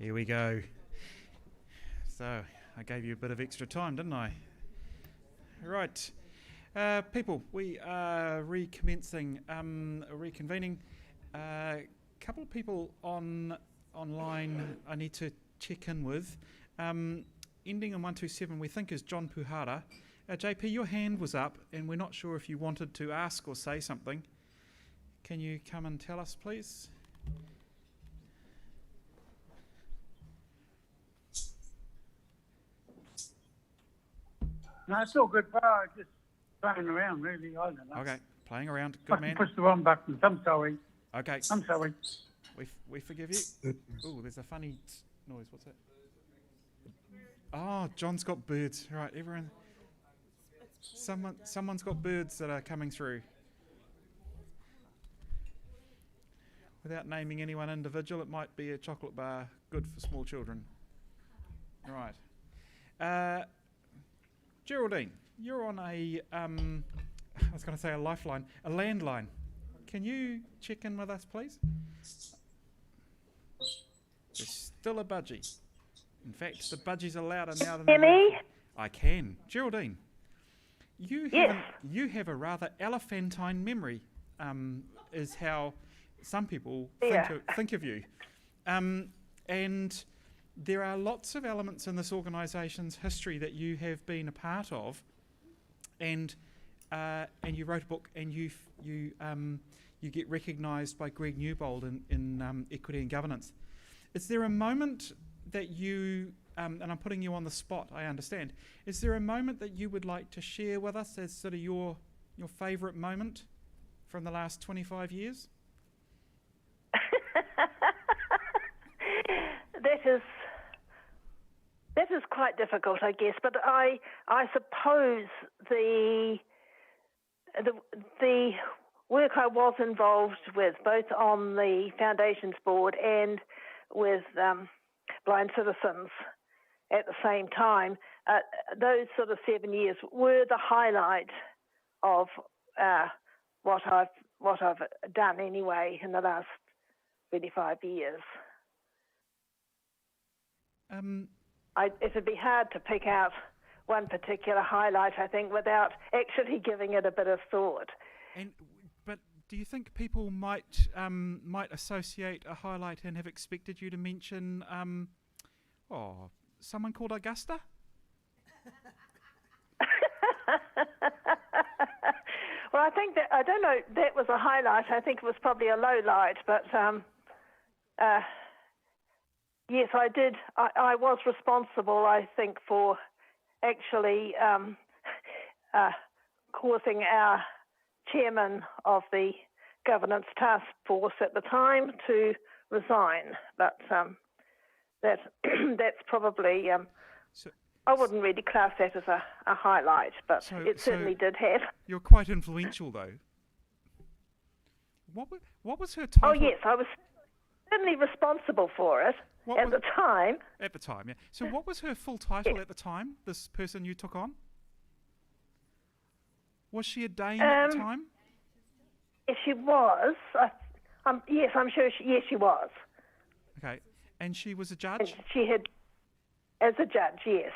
Here we go. So, I gave you a bit of extra time, didn't I? Right. People, we are reconvening. A couple of people online I need to check in with. Ending in 127 we think is John Puhara. JP, your hand was up and we're not sure if you wanted to ask or say something. Can you come and tell us, please? No, it's all good, bro. Just playing around, really. I don't know. Okay, playing around. Good man. Push the wrong buttons. I'm sorry. Okay. I'm sorry. We forgive you. Oh, there's a funny noise. What's that? Oh, John's got birds. Right, everyone. Someone's got birds that are coming through. Without naming anyone individual, it might be a chocolate bar, good for small children. Right. Geraldine, you're on a, I was going to say a lifeline, a landline. Can you check in with us, please? There's still a budgie. In fact, the budgies are louder now than me? I can. Geraldine, you have a rather elephantine memory, is how some people think of you. And there are lots of elements in this organisation's history that you have been a part of, and you wrote a book, and you get recognised by Greg Newbold in Equity and Governance. Is there a moment that you, and I'm putting you on the spot, I understand, is there a moment that you would like to share with us as sort of your favourite moment from the last 25 years? That is quite difficult, I guess. But I suppose the work I was involved with, both on the Foundation's board and with blind citizens at the same time, those sort of 7 years were the highlight of what I've done anyway in the last 25 years. It would be hard to pick out one particular highlight, I think, without actually giving it a bit of thought. But do you think people might associate a highlight and have expected you to mention, someone called Augusta? Well, I think that, I don't know, that was a highlight. I think it was probably a low light, but yes, I did. I was responsible, I think, for actually causing our chairman of the governance task force at the time to resign. But that's probably, I wouldn't really class that as a highlight, but it certainly did have. You're quite influential, though. What was her title? Oh, yes, I was certainly responsible for it at the time. At the time, yeah. So what was her full title at the time, this person you took on? Was she a Dame at the time? Yes, she was. Yes, I'm sure she was. Okay. And she was a judge? And she had, as a judge, yes.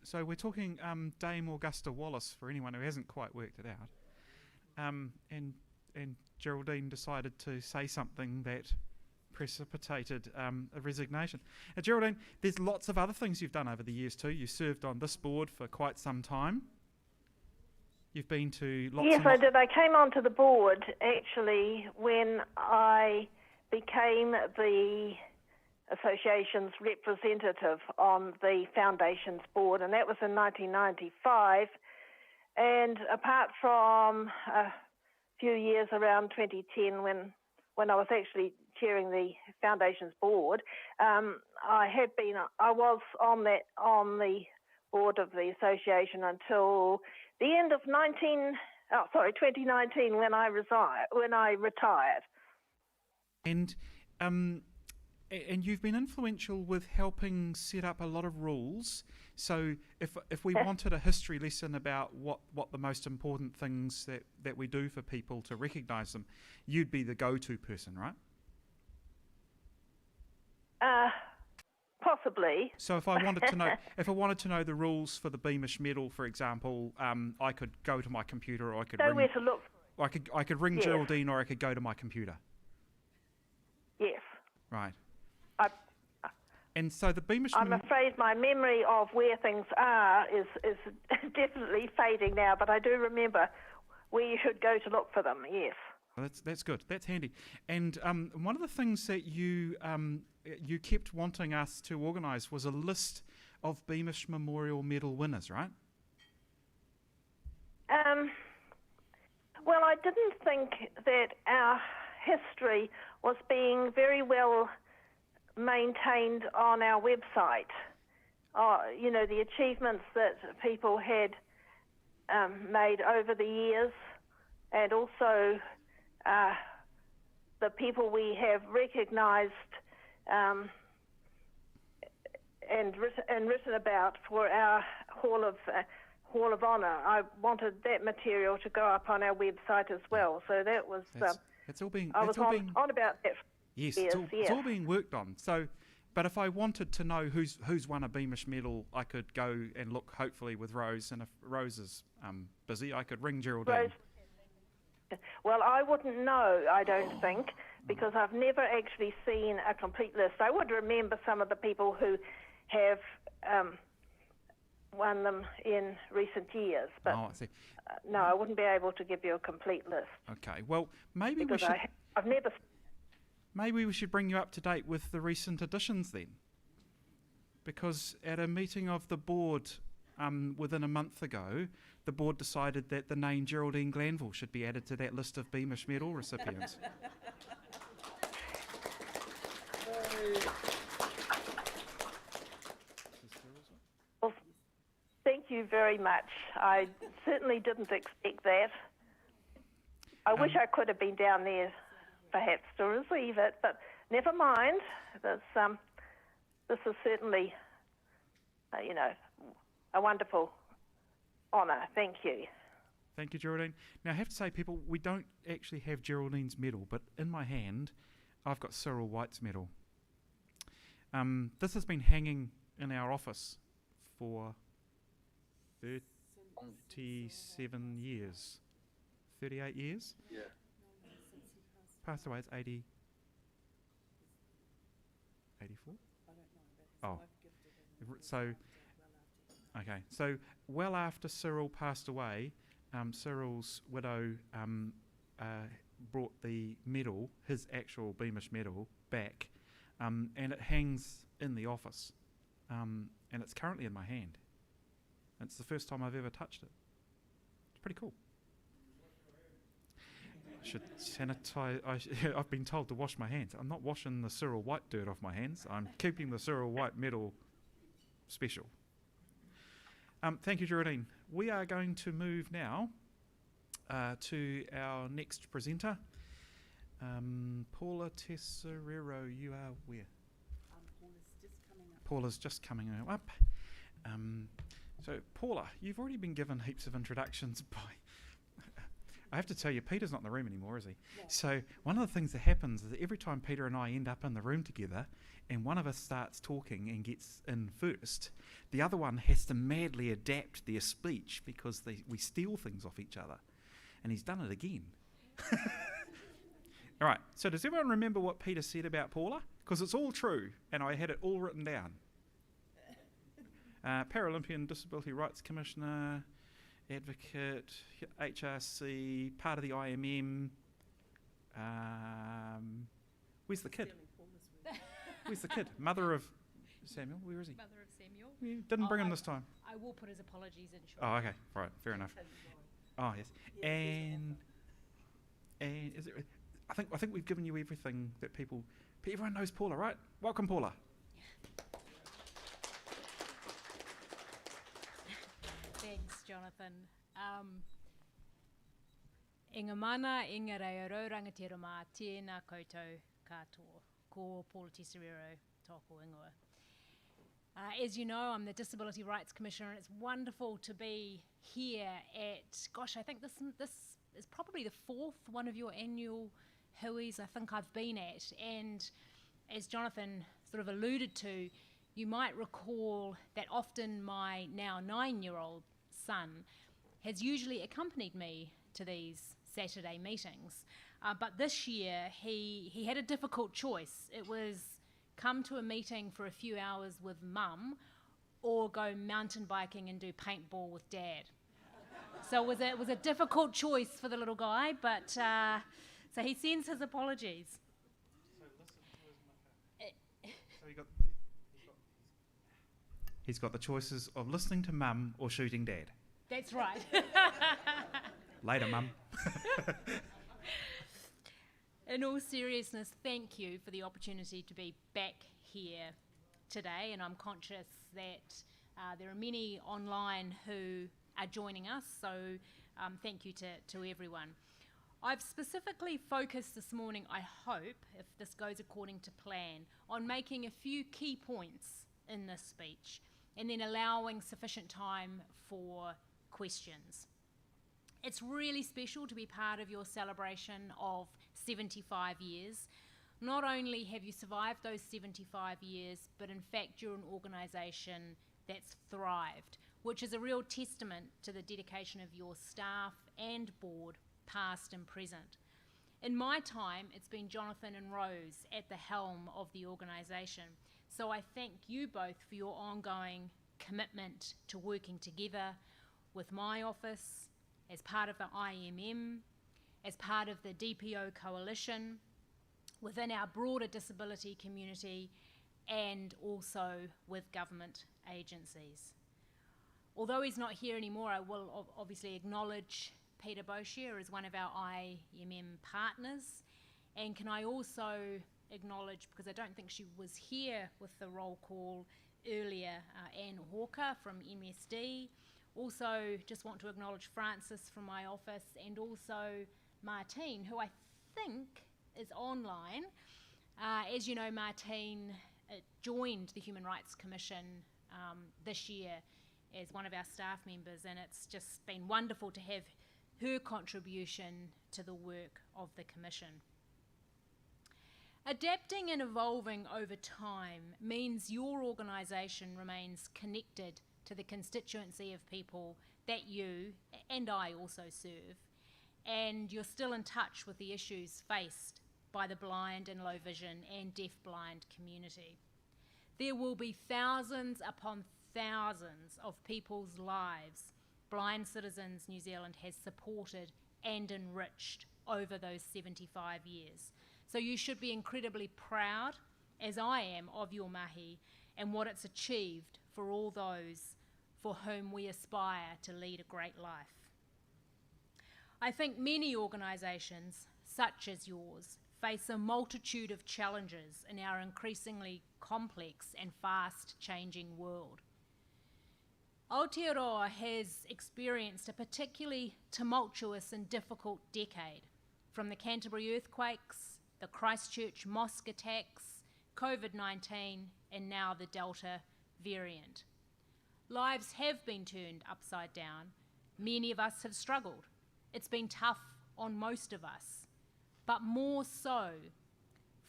So we're talking Dame Augusta Wallace, for anyone who hasn't quite worked it out. And Geraldine decided to say something that precipitated a resignation. Now, Geraldine, there's lots of other things you've done over the years too. You served on this board for quite some time. You've been to lots Yes, I did. I came onto the board, actually, when I became the association's representative on the Foundation's board, and that was in 1995. And apart from a few years around 2010 when I was actually chairing the Foundation's board, I was on the board of the association until the end of 2019 when I retired. And you've been influential with helping set up a lot of rules. So if we wanted a history lesson about what the most important things that we do for people to recognise them, you'd be the go-to person, right? Possibly. So if I wanted to know, if I wanted to know the rules for the Beamish Medal, for example, I could go to my computer, or I could Know ring. where to look. I could ring Yes. Geraldine, or I could go to my computer. Yes. Right. I, And so the Beamish. I'm afraid my memory of where things are is definitely fading now, but I do remember where you should go to look for them. Yes. That's good. That's handy. And one of the things that you kept wanting us to organise was a list of Beamish Memorial Medal winners, right? Well, I didn't think that our history was being very well maintained on our website. You know, the achievements that people had made over the years, and also the people we have recognised and written about for our Hall of Honour. I wanted that material to go up on our website as well. So that was It's all being. I was on about that. Yes, years, it's all being worked on. So, but if I wanted to know who's won a Beamish medal, I could go and look, hopefully with Rose. And if Rose is busy, I could ring Geraldine. Rose. Well, I wouldn't know, I don't think, because I've never actually seen a complete list. I would remember some of the people who have won them in recent years, but I see. No, I wouldn't be able to give you a complete list. Okay, well, maybe because we should. I've never. Maybe we should bring you up to date with the recent additions then, because at a meeting of the board within a month ago, the board decided that the name Geraldine Glanville should be added to that list of Beamish Medal recipients. Well, thank you very much. I certainly didn't expect that. I wish I could have been down there, perhaps, to receive it, but never mind. This is certainly, a wonderful honour. Thank you. Thank you, Geraldine. Now, I have to say, people, we don't actually have Geraldine's medal, but in my hand, I've got Cyril White's medal. This has been hanging in our office for 37 years. 38 years? Yeah. Passed away, it's 80. 84? Oh. So, okay. So, well after Cyril passed away, Cyril's widow brought the medal, his actual Beamish medal, back, and it hangs in the office. And it's currently in my hand. It's the first time I've ever touched it. It's pretty cool. I should sanitize. I've been told to wash my hands. I'm not washing the Cyril White dirt off my hands. I'm keeping the Cyril White medal special. Thank you, Geraldine. We are going to move now to our next presenter. Paula Tesserero, you are where? Paula's just coming up. So, Paula, you've already been given heaps of introductions by... I have to tell you, Peter's not in the room anymore, is he? No. So, one of the things that happens is that every time Peter and I end up in the room together and one of us starts talking and gets in first, the other one has to madly adapt their speech because we steal things off each other. And he's done it again. All right, so does everyone remember what Peter said about Paula? Because it's all true, and I had it all written down. Paralympian Disability Rights Commissioner, advocate, HRC, part of the IMM. Where's the kid? Where's the kid? Mother of Samuel? Where is he? Mother of Samuel. You didn't bring him this time. I will put his apologies in short. Oh, okay. Right. Fair enough. Oh, yes. And is it? I think we've given you everything that people. Everyone knows Paula, right? Welcome, Paula. Thanks, Jonathan. E ngā mana, e ngā rei rau rangatira mā, tēnā koutou katoa, ko Paula Tesserero, tōku ingoa. As you know, I'm the Disability Rights Commissioner, and it's wonderful to be here at, gosh, I think this is probably the fourth one of your annual hui's I think I've been at. And as Jonathan sort of alluded to, you might recall that often my now 9-year-old son has usually accompanied me to these Saturday meetings. But this year he had a difficult choice. It was come to a meeting for a few hours with mum or go mountain biking and do paintball with dad. So it was a difficult choice for the little guy, but so he sends his apologies. So he's got the choices of listening to mum or shooting dad. That's right. Later, mum. In all seriousness, thank you for the opportunity to be back here today, and I'm conscious that there are many online who are joining us, so thank you to everyone. I've specifically focused this morning, I hope, if this goes according to plan, on making a few key points in this speech and then allowing sufficient time for questions. It's really special to be part of your celebration of 75 years. Not only have you survived those 75 years, but in fact you're an organisation that's thrived, which is a real testament to the dedication of your staff and board, past and present. In my time, it's been Jonathan and Rose at the helm of the organisation, so I thank you both for your ongoing commitment to working together with my office, as part of the IMM, as part of the DPO coalition, within our broader disability community, and also with government agencies. Although he's not here anymore, I will obviously acknowledge Peter Boshier as one of our IMM partners, and can I also acknowledge, because I don't think she was here with the roll call earlier, Anne Hawker from MSD. Also just want to acknowledge Francis from my office, and also Martine, who I think is online. As you know, Martine joined the Human Rights Commission this year as one of our staff members, and it's just been wonderful to have her contribution to the work of the Commission. Adapting and evolving over time means your organisation remains connected to the constituency of people that you and I also serve, and you're still in touch with the issues faced by the blind and low vision and deaf-blind community. There will be thousands upon thousands of people's lives Blind Citizens New Zealand has supported and enriched over those 75 years. So you should be incredibly proud, as I am, of your mahi and what it's achieved for all those for whom we aspire to lead a great life. I think many organisations, such as yours, face a multitude of challenges in our increasingly complex and fast-changing world. Aotearoa has experienced a particularly tumultuous and difficult decade, from the Canterbury earthquakes, the Christchurch mosque attacks, COVID-19, and now the Delta variant. Lives have been turned upside down. Many of us have struggled. It's been tough on most of us, but more so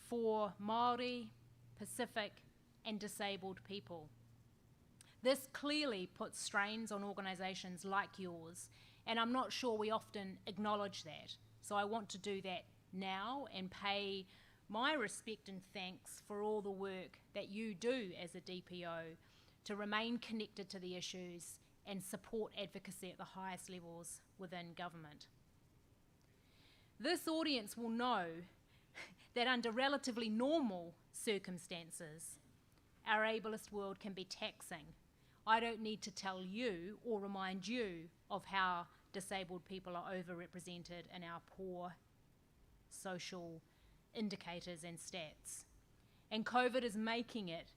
for Māori, Pacific, and disabled people. This clearly puts strains on organisations like yours, and I'm not sure we often acknowledge that. So I want to do that now and pay my respect and thanks for all the work that you do as a DPO to remain connected to the issues and support advocacy at the highest levels within government. This audience will know that under relatively normal circumstances, our ableist world can be taxing. I don't need to tell you or remind you of how disabled people are overrepresented in our poor social indicators and stats. And COVID is making it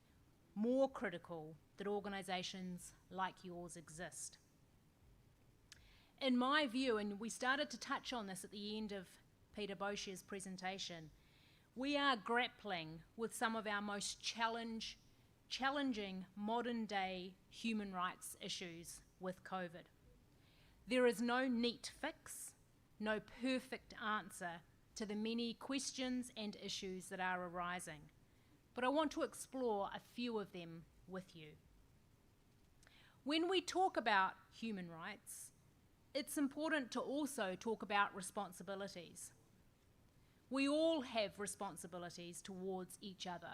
more critical that organisations like yours exist. In my view, and we started to touch on this at the end of Peter Bosch's presentation, we are grappling with some of our most challenging modern day human rights issues with COVID. There is no neat fix, no perfect answer to the many questions and issues that are arising. but I want to explore a few of them with you. When we talk about human rights, it's important to also talk about responsibilities. We all have responsibilities towards each other.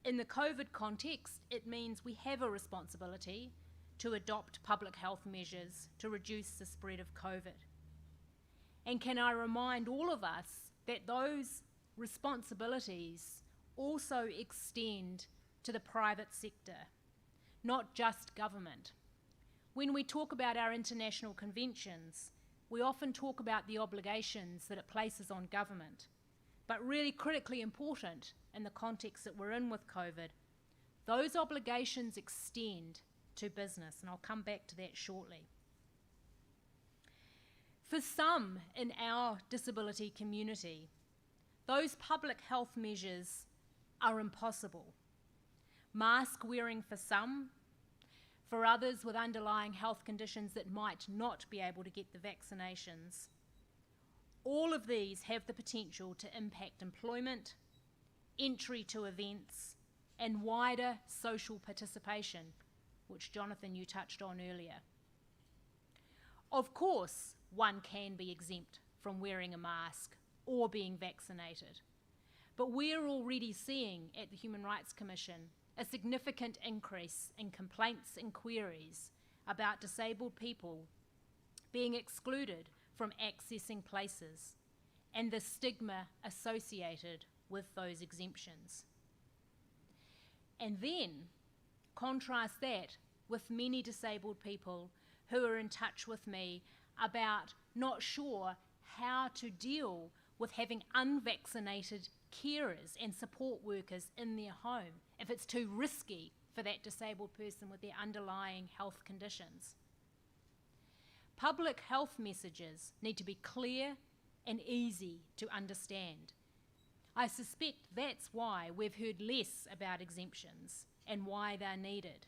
In the COVID context, it means we have a responsibility to adopt public health measures to reduce the spread of COVID. And can I remind all of us that those responsibilities also extend to the private sector, not just government. When we talk about our international conventions, we often talk about the obligations that it places on government, but really critically important in the context that we're in with COVID, those obligations extend to business, and I'll come back to that shortly. For some in our disability community, those public health measures are impossible. Mask wearing for some, for others with underlying health conditions that might not be able to get the vaccinations. All of these have the potential to impact employment, entry to events, and wider social participation, which Jonathan, you touched on earlier. Of course, one can be exempt from wearing a mask or being vaccinated, but we're already seeing at the Human Rights Commission a significant increase in complaints and queries about disabled people being excluded from accessing places and the stigma associated with those exemptions. And then contrast that with many disabled people who are in touch with me about not sure how to deal with having unvaccinated carers and support workers in their home if it's too risky for that disabled person with their underlying health conditions. Public health messages need to be clear and easy to understand. I suspect that's why we've heard less about exemptions and why they're needed.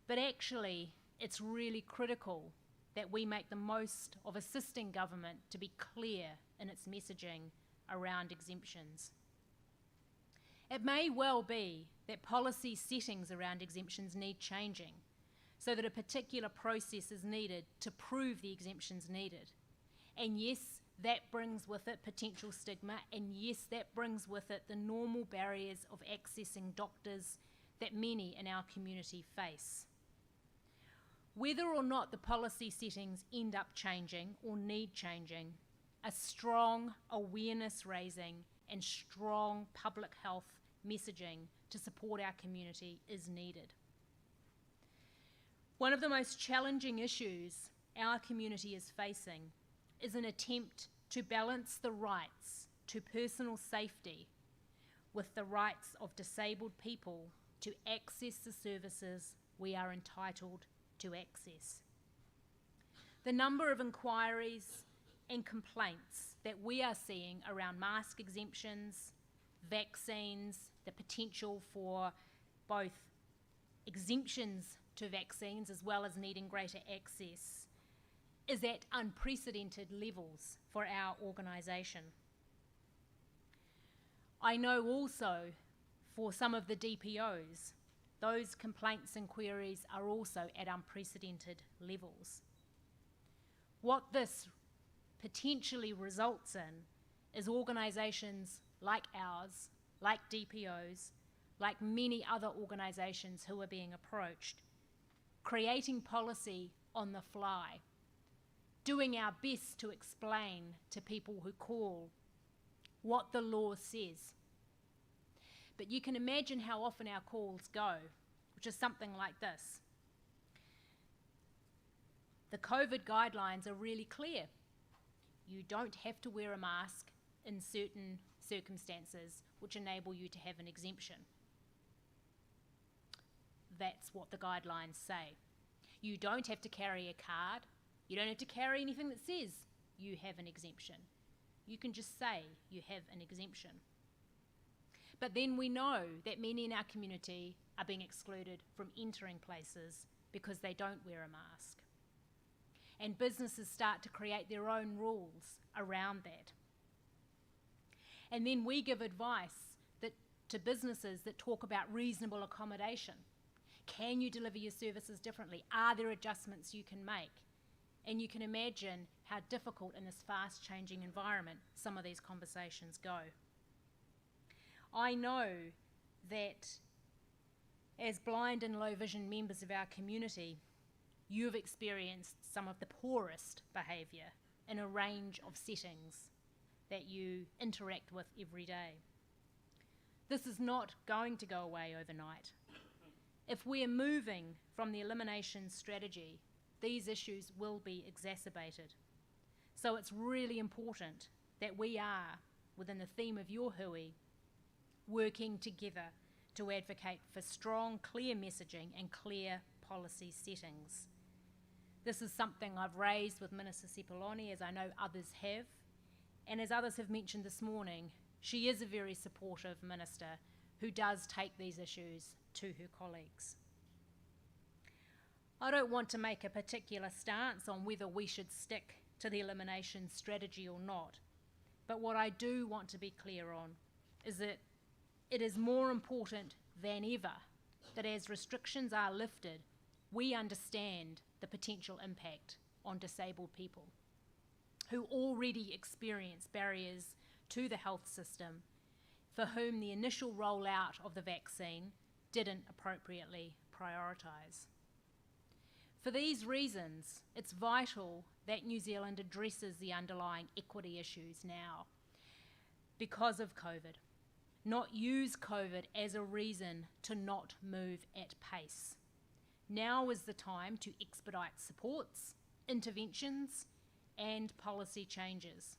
But actually, it's really critical that we make the most of assisting government to be clear in its messaging around exemptions. It may well be that policy settings around exemptions need changing so that a particular process is needed to prove the exemption's needed. And yes, that brings with it potential stigma, and yes, that brings with it the normal barriers of accessing doctors that many in our community face. Whether or not the policy settings end up changing or need changing, a strong awareness raising and strong public health messaging to support our community is needed. One of the most challenging issues our community is facing is an attempt to balance the rights to personal safety with the rights of disabled people to access the services we are entitled to access. The number of inquiries and complaints that we are seeing around mask exemptions, vaccines, the potential for both exemptions to vaccines as well as needing greater access is at unprecedented levels for our organisation. I know also for some of the DPOs, those complaints and queries are also at unprecedented levels. What this potentially results in is organisations like ours, like DPOs, like many other organisations who are being approached, creating policy on the fly, doing our best to explain to people who call what the law says. But you can imagine how often our calls go, which is something like this. The COVID guidelines are really clear. You don't have to wear a mask in certain circumstances which enable you to have an exemption. That's what the guidelines say. You don't have to carry a card. You don't have to carry anything that says you have an exemption. You can just say you have an exemption. But then we know that many in our community are being excluded from entering places because they don't wear a mask. And businesses start to create their own rules around that. And then we give advice that to businesses that talk about reasonable accommodation. Can you deliver your services differently? Are there adjustments you can make? And you can imagine how difficult in this fast-changing environment some of these conversations go. I know that as blind and low vision members of our community, you've experienced some of the poorest behaviour in a range of settings that you interact with every day. This is not going to go away overnight. If we're moving from the elimination strategy, these issues will be exacerbated. So it's really important that we are, within the theme of your hui, working together to advocate for strong, clear messaging and clear policy settings. This is something I've raised with Minister Sepuloni, as I know others have, and as others have mentioned this morning, she is a very supportive minister who does take these issues to her colleagues. I don't want to make a particular stance on whether we should stick to the elimination strategy or not, but what I do want to be clear on is that it is more important than ever that as restrictions are lifted, we understand the potential impact on disabled people who already experience barriers to the health system, for whom the initial rollout of the vaccine didn't appropriately prioritise. For these reasons, it's vital that New Zealand addresses the underlying equity issues now because of COVID, not use COVID as a reason to not move at pace. Now is the time to expedite supports, interventions, and policy changes.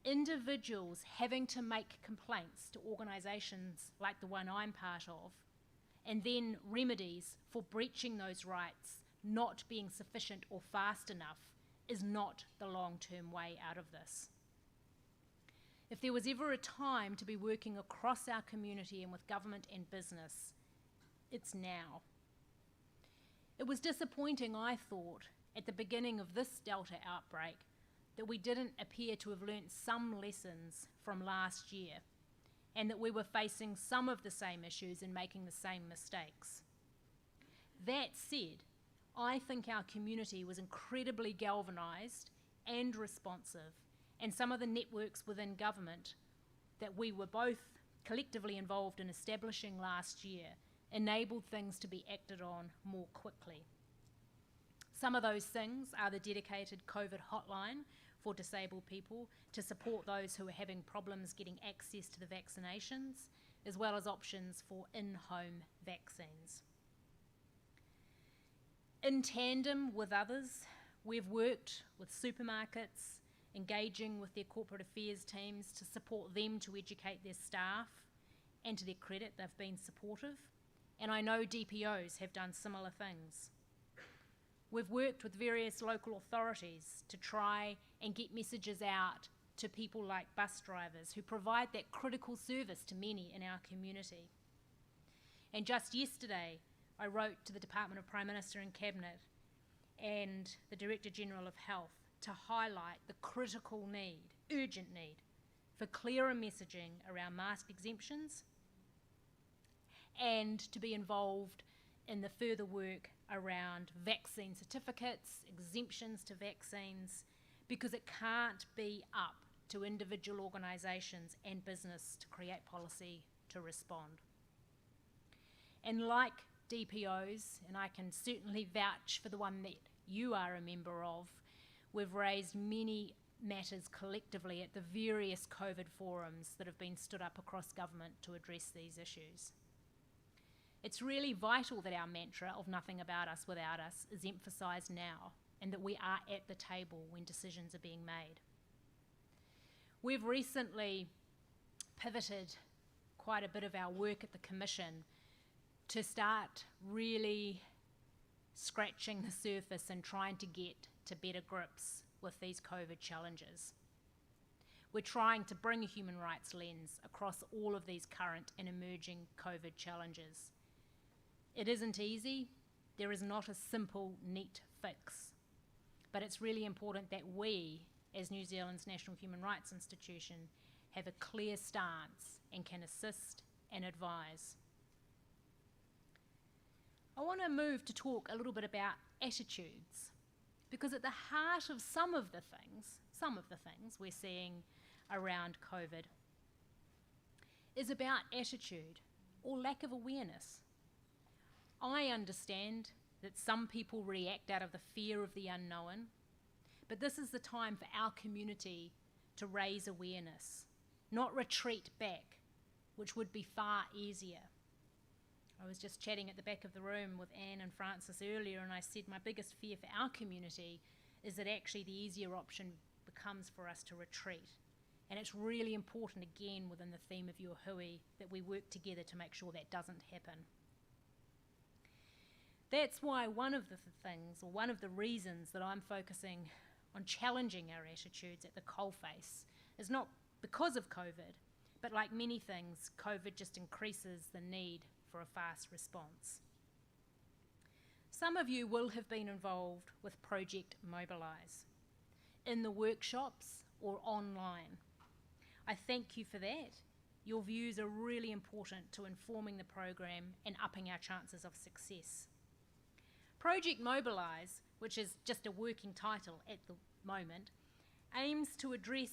Individuals having to make complaints to organisations like the one I'm part of, and then remedies for breaching those rights not being sufficient or fast enough, is not the long-term way out of this. If there was ever a time to be working across our community and with government and business, it's now. It was disappointing, I thought, at the beginning of this Delta outbreak, that we didn't appear to have learnt some lessons from last year, and that we were facing some of the same issues and making the same mistakes. That said, I think our community was incredibly galvanised and responsive, and some of the networks within government that we were both collectively involved in establishing last year enabled things to be acted on more quickly. Some of those things are the dedicated COVID hotline for disabled people to support those who are having problems getting access to the vaccinations, as well as options for in-home vaccines. In tandem with others, we've worked with supermarkets, engaging with their corporate affairs teams to support them to educate their staff, and to their credit, they've been supportive. And I know DPOs have done similar things. We've worked with various local authorities to try and get messages out to people like bus drivers who provide that critical service to many in our community. And just yesterday, I wrote to the Department of Prime Minister and Cabinet and the Director General of Health to highlight the critical need, urgent need, for clearer messaging around mask exemptions and to be involved in the further work around vaccine certificates, exemptions to vaccines, because it can't be up to individual organisations and business to create policy to respond. And like DPOs, and I can certainly vouch for the one that you are a member of, we've raised many matters collectively at the various COVID forums that have been stood up across government to address these issues. It's really vital that our mantra of nothing about us without us is emphasised now, and that we are at the table when decisions are being made. We've recently pivoted quite a bit of our work at the Commission to start really scratching the surface and trying to get to better grips with these COVID challenges. We're trying to bring a human rights lens across all of these current and emerging COVID challenges. It isn't easy. There is not a simple, neat fix. But it's really important that we, as New Zealand's National Human Rights Institution, have a clear stance and can assist and advise. I want to move to talk a little bit about attitudes, because at the heart of some of the things we're seeing around COVID is about attitude or lack of awareness. I understand that some people react out of the fear of the unknown, but this is the time for our community to raise awareness, not retreat back, which would be far easier. I was just chatting at the back of the room with Anne and Francis earlier, and I said my biggest fear for our community is that actually the easier option becomes for us to retreat. And it's really important, again, within the theme of your hui, that we work together to make sure that doesn't happen. That's why one of the things, or one of the reasons that I'm focusing on challenging our attitudes at the coalface is not because of COVID, but like many things, COVID just increases the need for a fast response. Some of you will have been involved with Project Mobilise, in the workshops or online. I thank you for that. Your views are really important to informing the program and upping our chances of success. Project Mobilise, which is just a working title at the moment, aims to address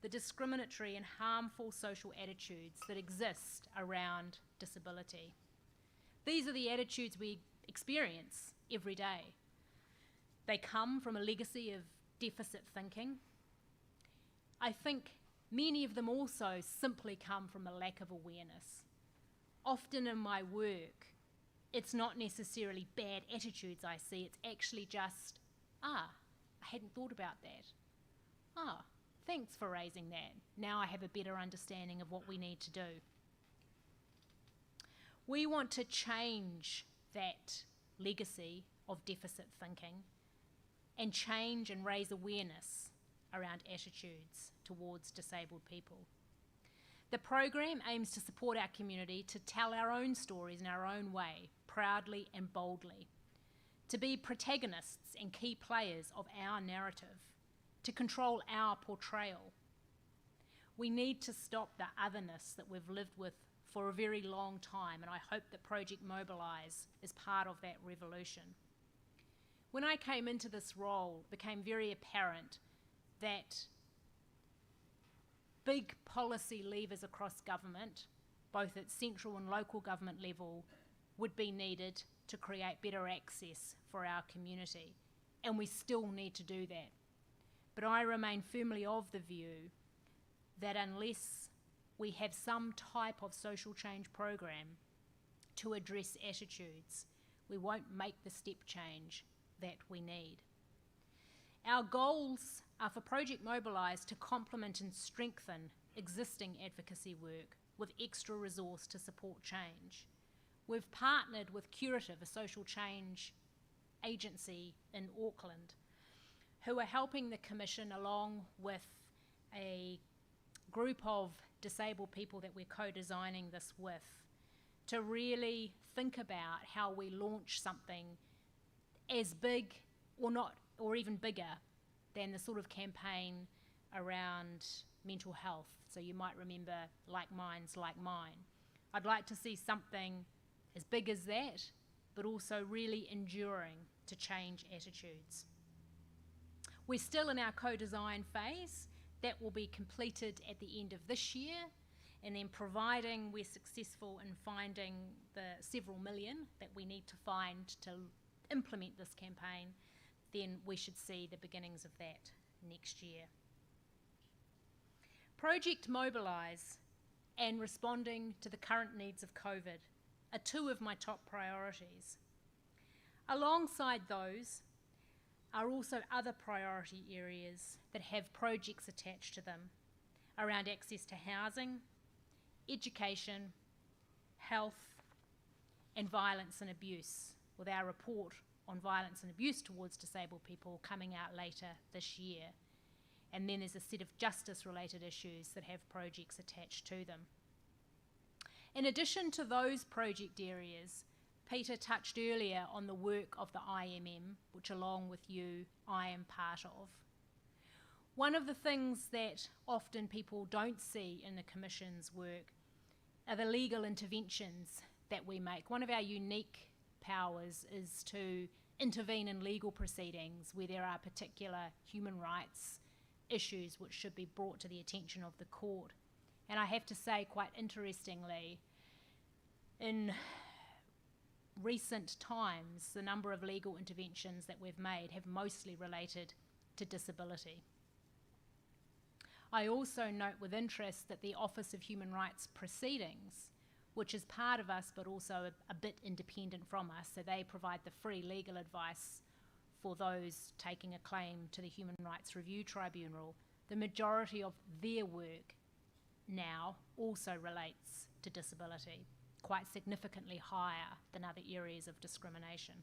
the discriminatory and harmful social attitudes that exist around disability. These are the attitudes we experience every day. They come from a legacy of deficit thinking. I think many of them also simply come from a lack of awareness. Often in my work, it's not necessarily bad attitudes I see, it's actually just, I hadn't thought about that. Thanks for raising that. Now I have a better understanding of what we need to do. We want to change that legacy of deficit thinking and change and raise awareness around attitudes towards disabled people. The program aims to support our community to tell our own stories in our own way, proudly and boldly, to be protagonists and key players of our narrative, to control our portrayal. We need to stop the otherness that we've lived with for a very long time, and I hope that Project Mobilise is part of that revolution. When I came into this role, it became very apparent that big policy levers across government, both at central and local government level, would be needed to create better access for our community, and we still need to do that. But I remain firmly of the view that unless we have some type of social change program to address attitudes, we won't make the step change that we need. Our goals are for Project Mobilise to complement and strengthen existing advocacy work with extra resource to support change. We've partnered with Curative, a social change agency in Auckland, who are helping the Commission along with a group of disabled people that we're co-designing this with to really think about how we launch something as big or not, or even bigger than the sort of campaign around mental health. So you might remember Like Minds, Like Mine. I'd like to see something as big as that, but also really enduring to change attitudes. We're still in our co-design phase. That will be completed at the end of this year, and then providing we're successful in finding the several million that we need to find to implement this campaign, then we should see the beginnings of that next year. Project Mobilise and responding to the current needs of COVID are two of my top priorities. Alongside those are also other priority areas that have projects attached to them around access to housing, education, health, and violence and abuse, with our report on violence and abuse towards disabled people coming out later this year. And then there's a set of justice-related issues that have projects attached to them. In addition to those project areas, Peter touched earlier on the work of the IMM, which along with you, I am part of. One of the things that often people don't see in the Commission's work are the legal interventions that we make. One of our unique powers is to intervene in legal proceedings where there are particular human rights issues which should be brought to the attention of the court. And I have to say, quite interestingly, in recent times, the number of legal interventions that we've made have mostly related to disability. I also note with interest that the Office of Human Rights Proceedings, which is part of us but also a bit independent from us, so they provide the free legal advice for those taking a claim to the Human Rights Review Tribunal, the majority of their work now also relates to disability, quite significantly higher than other areas of discrimination.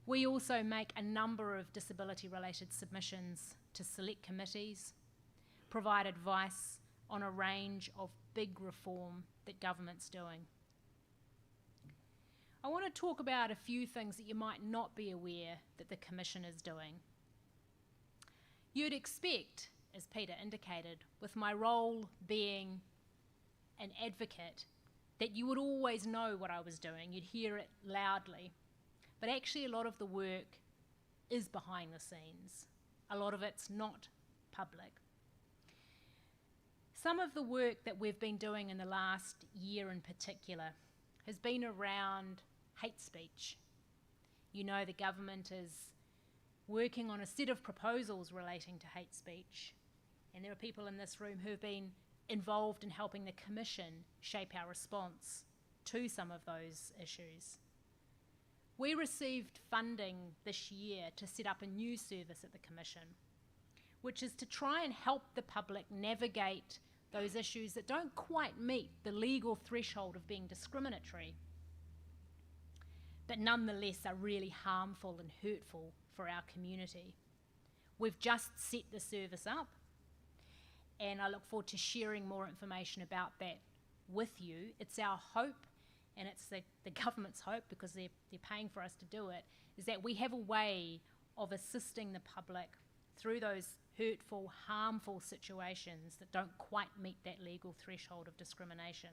We also make a number of disability-related submissions to select committees, provide advice on a range of big reform that government's doing. I want to talk about a few things that you might not be aware that the Commission is doing. You'd expect, as Peter indicated, with my role being an advocate, that you would always know what I was doing, you'd hear it loudly. But actually a lot of the work is behind the scenes. A lot of it's not public. Some of the work that we've been doing in the last year in particular has been around hate speech. You know, the government is working on a set of proposals relating to hate speech, and there are people in this room who've been involved in helping the Commission shape our response to some of those issues. We received funding this year to set up a new service at the Commission, which is to try and help the public navigate those issues that don't quite meet the legal threshold of being discriminatory, but nonetheless are really harmful and hurtful for our community. We've just set the service up, and I look forward to sharing more information about that with you. It's our hope, and it's the government's hope, because they're paying for us to do it, is that we have a way of assisting the public through those hurtful, harmful situations that don't quite meet that legal threshold of discrimination.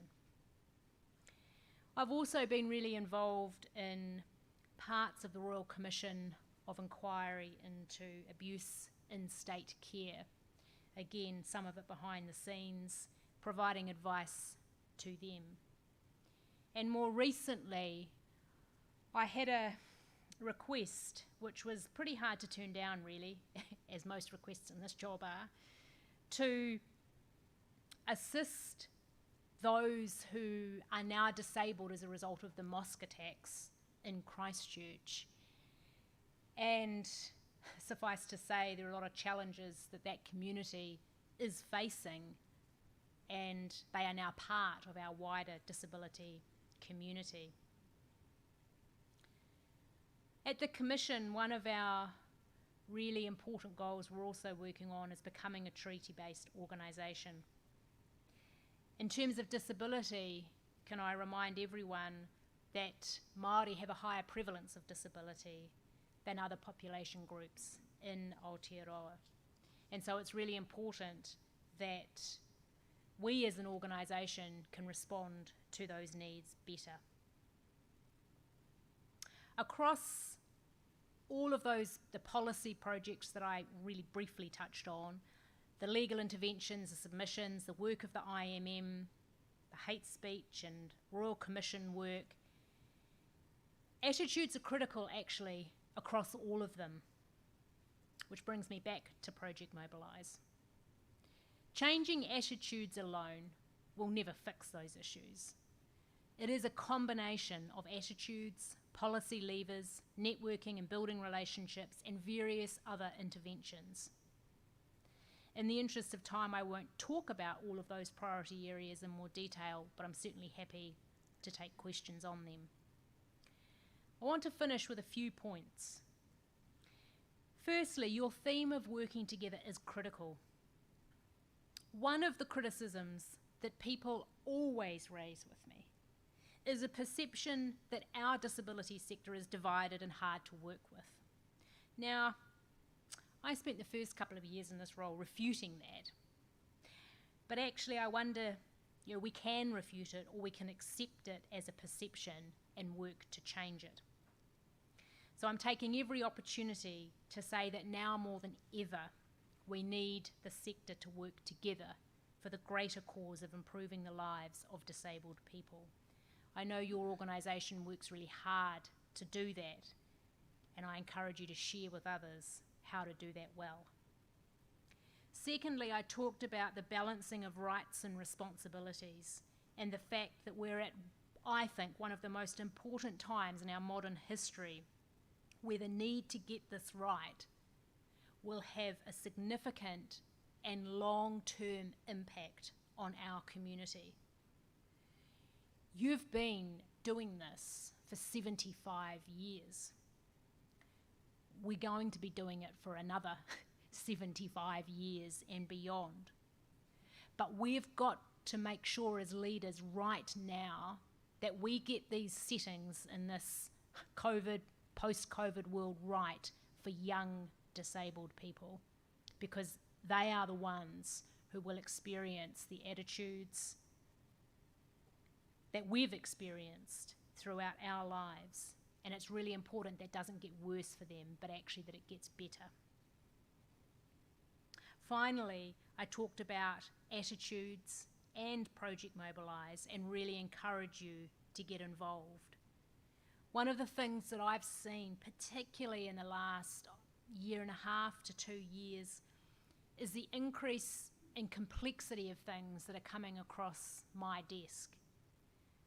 I've also been really involved in parts of the Royal Commission of Inquiry into abuse in state care. Again, some of it behind the scenes, providing advice to them. And more recently, I had a request, which was pretty hard to turn down really, as most requests in this job are, to assist those who are now disabled as a result of the mosque attacks in Christchurch. And suffice to say, there are a lot of challenges that that community is facing, and they are now part of our wider disability community. At the Commission, one of our really important goals we're also working on is becoming a treaty-based organisation. In terms of disability, can I remind everyone that Māori have a higher prevalence of disability than other population groups in Aotearoa. And so it's really important that we as an organisation can respond to those needs better. Across all of those, the policy projects that I really briefly touched on, the legal interventions, the submissions, the work of the IMM, the hate speech and Royal Commission work, attitudes are critical actually across all of them, which brings me back to Project Mobilise. Changing attitudes alone will never fix those issues. It is a combination of attitudes, policy levers, networking and building relationships, and various other interventions. In the interest of time, I won't talk about all of those priority areas in more detail, but I'm certainly happy to take questions on them. I want to finish with a few points. Firstly, your theme of working together is critical. One of the criticisms that people always raise with me is a perception that our disability sector is divided and hard to work with. Now, I spent the first couple of years in this role refuting that. But actually, I wonder, we can refute it or we can accept it as a perception and work to change it. So I'm taking every opportunity to say that now more than ever, we need the sector to work together for the greater cause of improving the lives of disabled people. I know your organisation works really hard to do that, and I encourage you to share with others how to do that well. Secondly, I talked about the balancing of rights and responsibilities and the fact that we're at, I think, one of the most important times in our modern history where the need to get this right will have a significant and long-term impact on our community. You've been doing this for 75 years. We're going to be doing it for another 75 years and beyond. But we've got to make sure as leaders right now that we get these settings in this post-COVID world right for young disabled people, because they are the ones who will experience the attitudes that we've experienced throughout our lives. And it's really important that doesn't get worse for them, but actually that it gets better. Finally, I talked about attitudes and Project Mobilise and really encourage you to get involved. One of the things that I've seen, particularly in the last year and a half to 2 years, is the increase in complexity of things that are coming across my desk.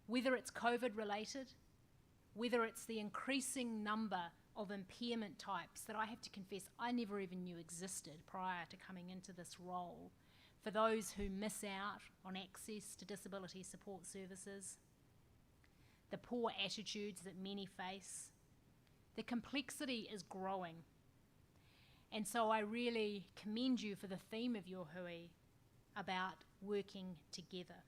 Whether it's COVID related, whether it's the increasing number of impairment types that I have to confess I never even knew existed prior to coming into this role, for those who miss out on access to disability support services, the poor attitudes that many face, the complexity is growing. And so I really commend you for the theme of your hui about working together.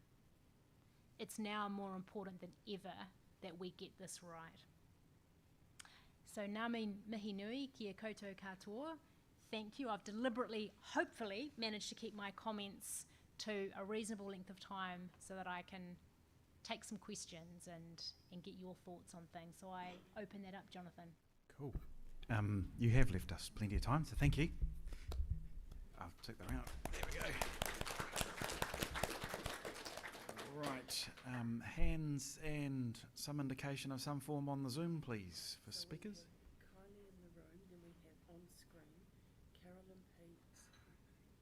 It's now more important than ever that we get this right. So ngā mihi nui kia koutou katoa. Thank you. I've deliberately, hopefully, managed to keep my comments to a reasonable length of time so that I can take some questions and get your thoughts on things. So I open that up, Jonathan. Cool. You have left us plenty of time, so thank you. I'll take that out. There we go. Right. Hands and some indication of some form on the Zoom, please, for speakers. Kylie in the room, then we have on screen Carolyn Pete,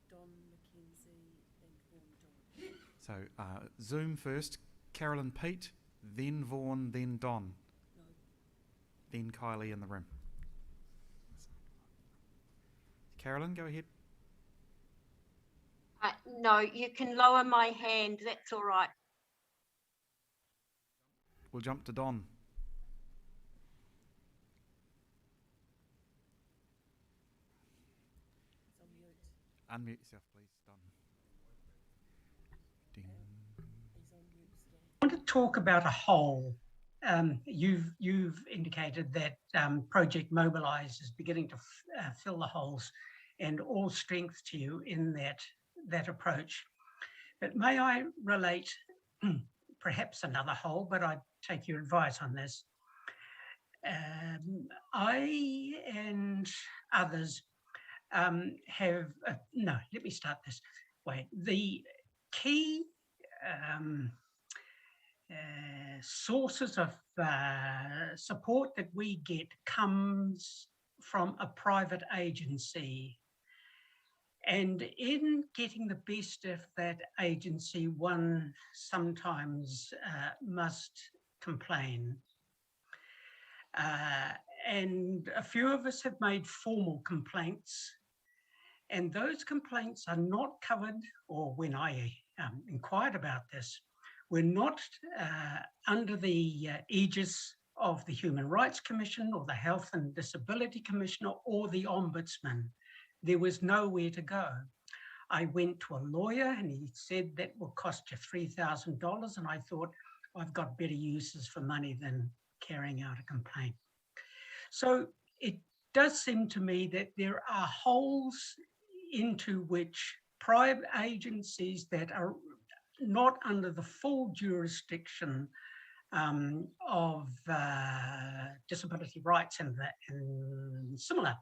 Don McKenzie, and Vaughan Don. So Zoom first, Carolyn Pete, then Vaughan, then Don. No. Then Kylie in the room. Carolyn, go ahead. No, you can lower my hand. That's all right. We'll jump to Don. Unmute yourself, please, Don. Ding. I want to talk about a whole. You've indicated that Project Mobilise is beginning to fill the holes, and all strength to you in that approach. But may I relate perhaps another whole, but I'd take your advice on this. I and others have, no, let me start this way. The key sources of support that we get comes from a private agency. And in getting the best of that agency, one sometimes must complain. And a few of us have made formal complaints, and those complaints are not covered, or when I inquired about this, were not under the aegis of the Human Rights Commission or the Health and Disability Commissioner or the Ombudsman. There was nowhere to go. I went to a lawyer and he said that will cost you $3,000, and I thought, I've got better uses for money than carrying out a complaint. So it does seem to me that there are holes into which private agencies that are not under the full jurisdiction of disability rights and similar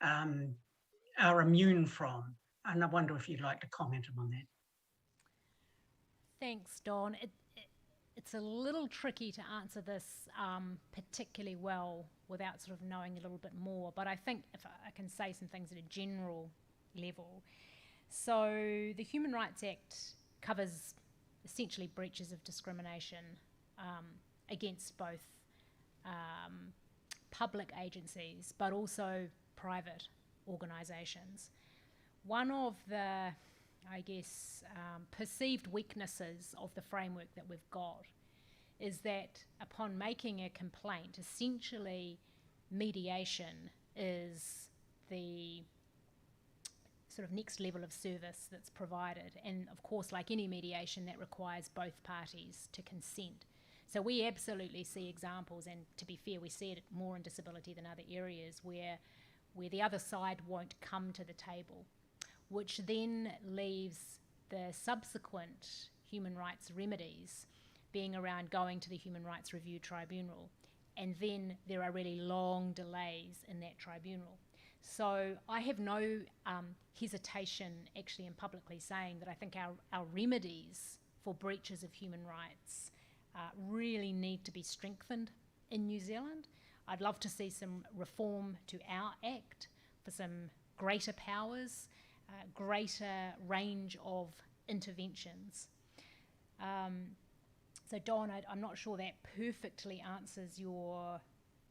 are immune from. And I wonder if you'd like to comment on that. Thanks, Don. It's a little tricky to answer this particularly well without sort of knowing a little bit more, but I think if I can say some things at a general level. So the Human Rights Act covers essentially breaches of discrimination against both public agencies but also private organisations. One of the, I guess, perceived weaknesses of the framework that we've got is that upon making a complaint, essentially mediation is the sort of next level of service that's provided. And of course, like any mediation, that requires both parties to consent. So we absolutely see examples, and to be fair, we see it more in disability than other areas, where the other side won't come to the table, which then leaves the subsequent human rights remedies being around going to the Human Rights Review Tribunal. And then there are really long delays in that tribunal. So I have no hesitation actually in publicly saying that I think our remedies for breaches of human rights really need to be strengthened in New Zealand. I'd love to see some reform to our Act for some greater powers, greater range of interventions. So Don, I'm not sure that perfectly answers your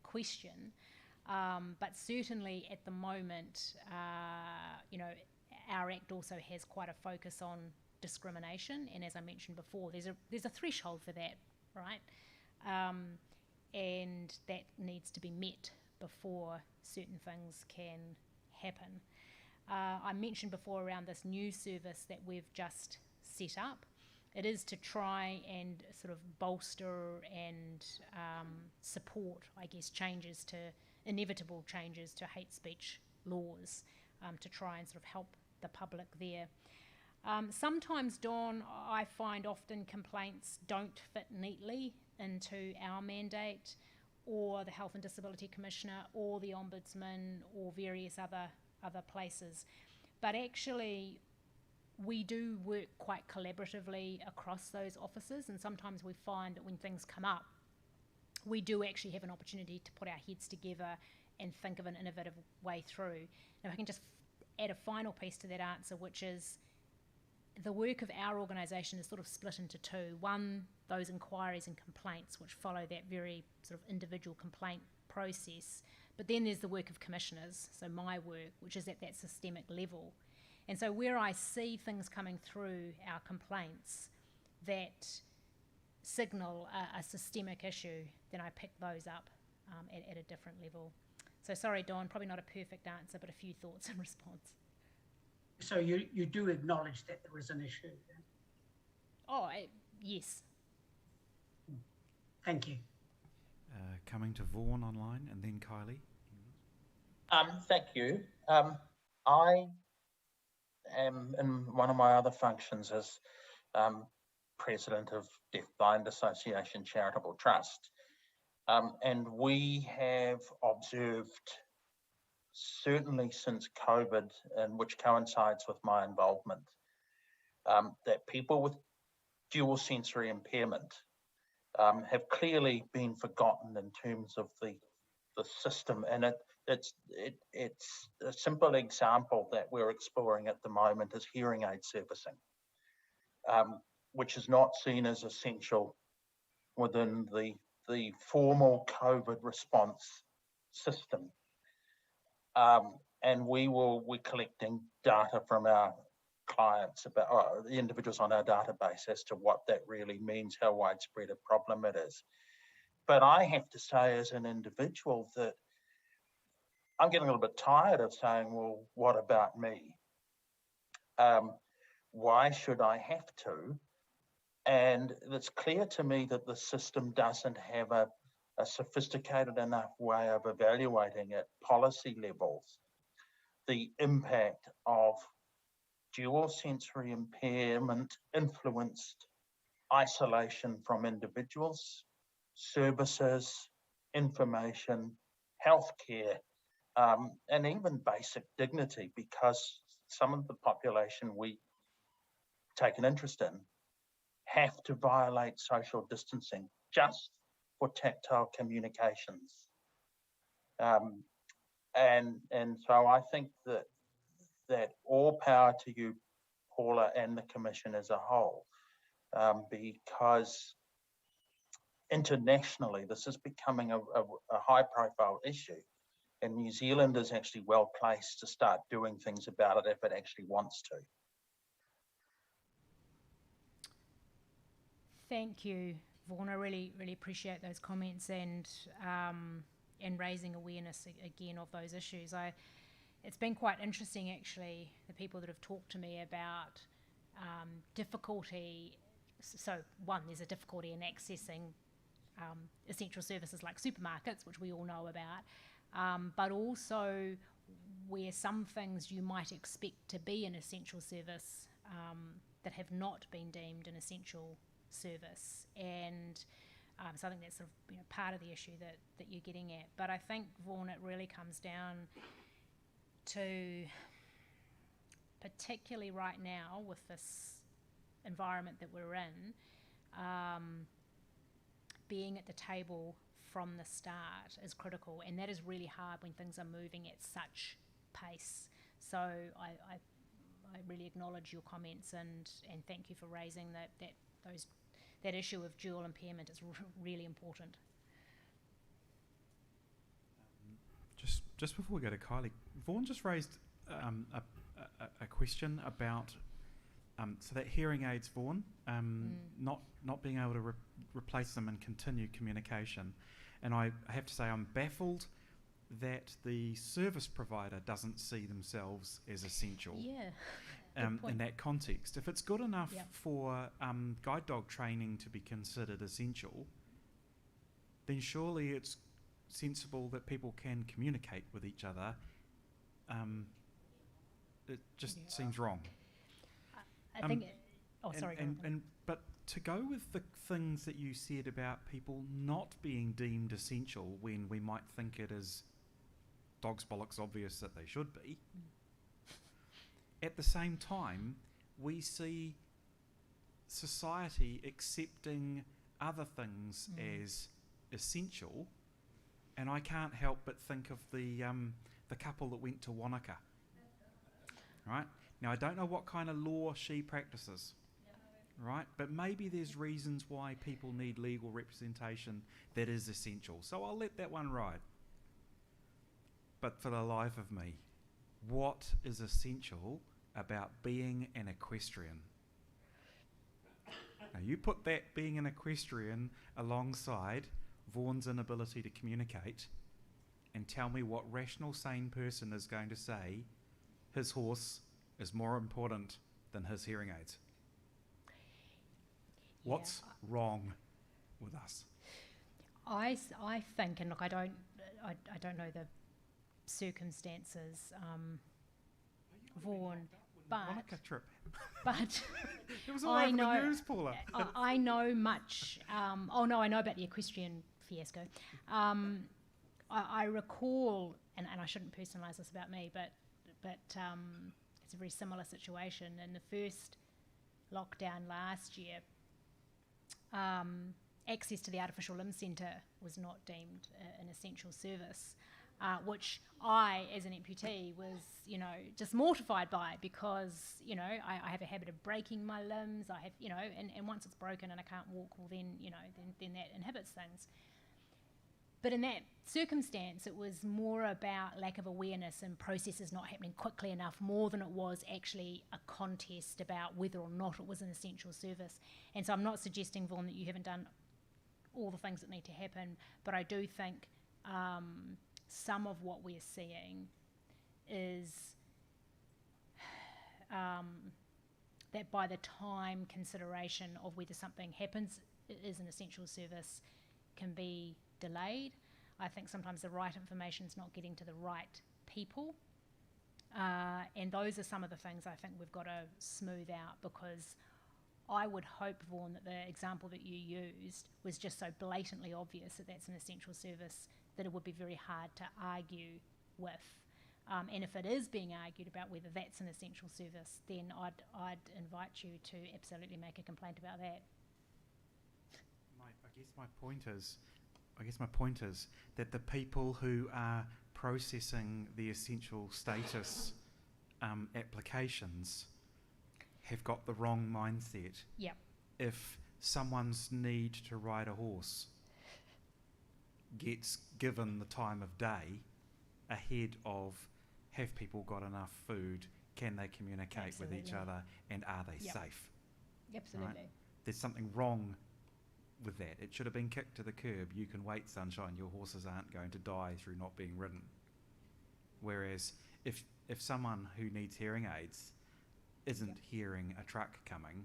question, but certainly at the moment, our Act also has quite a focus on discrimination, and as I mentioned before, there's a threshold for that, right? And that needs to be met before certain things can happen. I mentioned before around this new service that we've just set up. It is to try and sort of bolster and support, I guess, inevitable changes to hate speech laws to try and sort of help the public there. Sometimes, Dawn, I find often complaints don't fit neatly into our mandate or the Health and Disability Commissioner or the Ombudsman or various other places. But actually, we do work quite collaboratively across those offices, and sometimes we find that when things come up, we do actually have an opportunity to put our heads together and think of an innovative way through. Now, if I can just add a final piece to that answer, which is the work of our organisation is sort of split into two. One, those inquiries and complaints, which follow that very sort of individual complaint process. But then there's the work of commissioners, so my work, which is at that systemic level. And so where I see things coming through our complaints that signal a systemic issue, then I pick those up at a different level. So sorry, Dawn, probably not a perfect answer, but a few thoughts in response. So you do acknowledge that there is an issue? Then? Oh, yes. Thank you. Coming to Vaughan online, and then Kylie. Thank you. I am in one of my other functions as president of Deafblind Association Charitable Trust, and we have observed, certainly since COVID, and which coincides with my involvement, that people with dual sensory impairment have clearly been forgotten in terms of the system, and it's a simple example that we're exploring at the moment is hearing aid servicing, which is not seen as essential within the formal COVID response system. And we're collecting data from our clients about the individuals on our database as to what that really means, how widespread a problem it is. But I have to say as an individual that I'm getting a little bit tired of saying, well, what about me? Why should I have to? And it's clear to me that the system doesn't have a a sophisticated enough way of evaluating at policy levels the impact of dual sensory impairment influenced isolation from individuals, services, information, healthcare, and even basic dignity, because some of the population we take an interest in have to violate social distancing just for tactile communications. And so I think that all power to you, Paula, and the Commission as a whole, because internationally this is becoming a high-profile issue, and New Zealand is actually well placed to start doing things about it if it actually wants to. Thank you, Vaughan. I really appreciate those comments and raising awareness again of those issues. It's been quite interesting actually, the people that have talked to me about difficulty. So one, there's a difficulty in accessing essential services like supermarkets, which we all know about, but also where some things you might expect to be an essential service that have not been deemed an essential service, and so I think that's sort of part of the issue that you're getting at. But I think, Vaughan, it really comes down to, particularly right now with this environment that we're in, being at the table from the start is critical, and that is really hard when things are moving at such pace. So I really acknowledge your comments and thank you for raising that issue of dual impairment. Is really important. Just before we go to Kylie, Vaughan just raised a question about so that hearing aids, Vaughan, not being able to replace them and continue communication, and I have to say I'm baffled that the service provider doesn't see themselves as essential. Yeah. In that context, if it's good enough Yep. for guide dog training to be considered essential, then surely it's sensible that people can communicate with each other. It just seems wrong. I think. Sorry. But to go with the things that you said about people not being deemed essential when we might think it is dog's bollocks obvious that they should be. At the same time, we see society accepting other things as essential, and I can't help but think of the couple that went to Wanaka. Right? Now, I don't know what kind of law she practices, right? But maybe there's reasons why people need legal representation that is essential. So I'll let that one ride. But for the life of me, what is essential about being an equestrian? Now, you put that being an equestrian alongside Vaughan's inability to communicate, and tell me what rational, sane person is going to say his horse is more important than his hearing aids. What's wrong with us? I think, and look, I don't know the circumstances, Vaughan, Wanaka trip. but it was all over the news, Paula. I know much. I know about the equestrian fiasco. I recall, and I shouldn't personalise this about me, but it's a very similar situation. In the first lockdown last year, access to the Artificial Limb Centre was not deemed an essential service, which I, as an amputee, was, just mortified by, because, I have a habit of breaking my limbs. I have, and once it's broken and I can't walk, well then, then that inhibits things. But in that circumstance, it was more about lack of awareness and processes not happening quickly enough, more than it was actually a contest about whether or not it was an essential service. And so I'm not suggesting, Vaughan, that you haven't done all the things that need to happen, but I do think some of what we're seeing is that by the time consideration of whether something happens is an essential service can be delayed. I think sometimes the right information is not getting to the right people. And those are some of the things I think we've got to smooth out, because I would hope, Vaughan, that the example that you used was just so blatantly obvious that that's an essential service that it would be very hard to argue with. And if it is being argued about whether that's an essential service, then I'd invite you to absolutely make a complaint about that. I guess my point is that the people who are processing the essential status applications have got the wrong mindset. Yep. If someone's need to ride a horse gets given the time of day ahead of have people got enough food, can they communicate with each other, and are they safe? Absolutely. Right? There's something wrong with that. It should have been kicked to the curb. You can wait, sunshine, your horses aren't going to die through not being ridden. Whereas if someone who needs hearing aids isn't hearing a truck coming,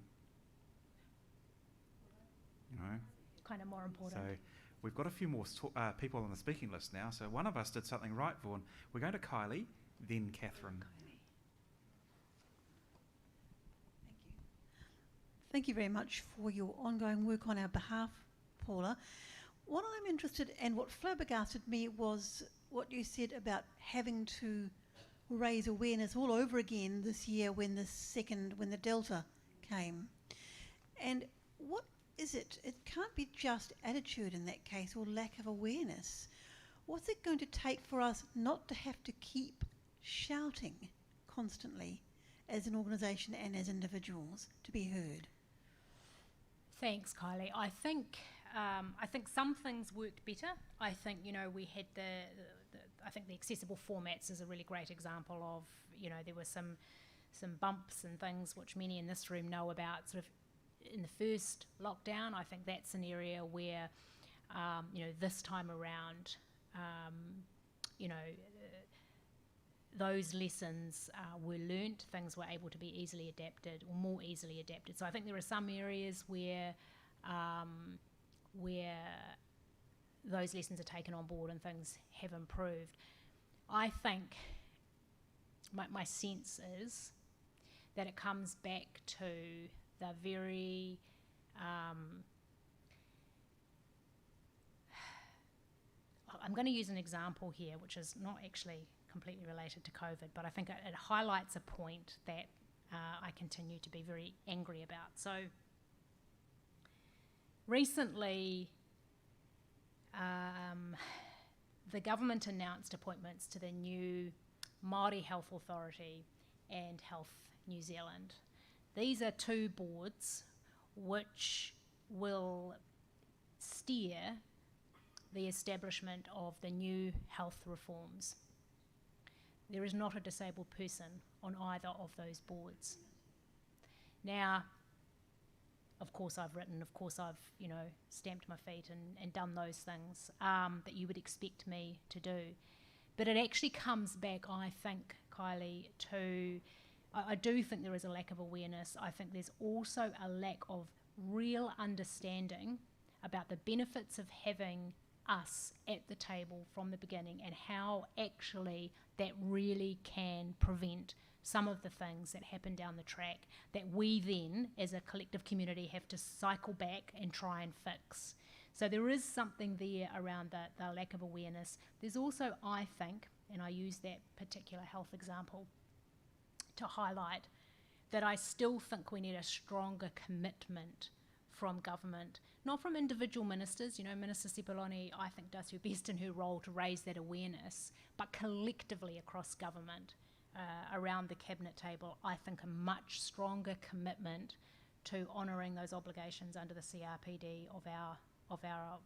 you know. Kind of more important. So we've got a few more people on the speaking list now. So one of us did something right, Vaughan. We're going to Kylie, then Catherine. Thank you very much for your ongoing work on our behalf, Paula. What I'm interested in, and what flabbergasted me, was what you said about having to raise awareness all over again this year when the Delta came. And what is it? It can't be just attitude in that case, or lack of awareness. What's it going to take for us not to have to keep shouting constantly as an organisation and as individuals to be heard? Thanks, Kylie. I think some things worked better. I think, we had I think the accessible formats is a really great example of, there were some bumps and things which many in this room know about sort of in the first lockdown. I think that's an area where, this time around, those lessons were learnt, things were able to be easily adapted, or more easily adapted. So I think there are some areas where those lessons are taken on board and things have improved. I think my sense is that it comes back to the very I'm going to use an example here which is not actually completely related to COVID, but I think it highlights a point that I continue to be very angry about. So recently, the government announced appointments to the new Māori Health Authority and Health New Zealand. These are two boards which will steer the establishment of the new health reforms. There is not a disabled person on either of those boards. Now, of course I've stamped my feet and done those things that you would expect me to do. But it actually comes back, I think, Kylie, I do think there is a lack of awareness. I think there's also a lack of real understanding about the benefits of having us at the table from the beginning, and how actually that really can prevent some of the things that happen down the track that we then as a collective community have to cycle back and try and fix. So there is something there around the lack of awareness. There's also, I think, and I use that particular health example to highlight, that I still think we need a stronger commitment from government, not from individual ministers. Minister Sepuloni, I think, does her best in her role to raise that awareness, but collectively across government, around the cabinet table, I think a much stronger commitment to honouring those obligations under the CRPD of our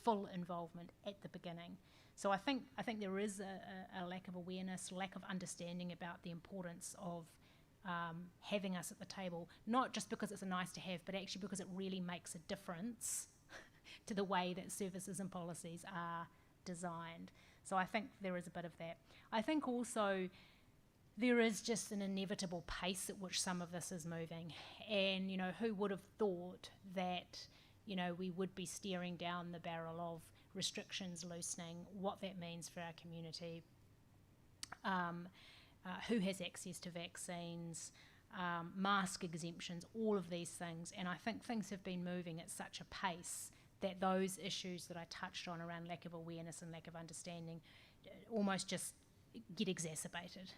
full involvement at the beginning. So I think there is a lack of awareness, lack of understanding about the importance of having us at the table, not just because it's a nice to have, but actually because it really makes a difference to the way that services and policies are designed. So I think there is a bit of that. I think also there is just an inevitable pace at which some of this is moving. And, who would have thought that, we would be staring down the barrel of restrictions loosening, what that means for our community, who has access to vaccines, mask exemptions, all of these things. And I think things have been moving at such a pace that those issues that I touched on around lack of awareness and lack of understanding almost just get exacerbated.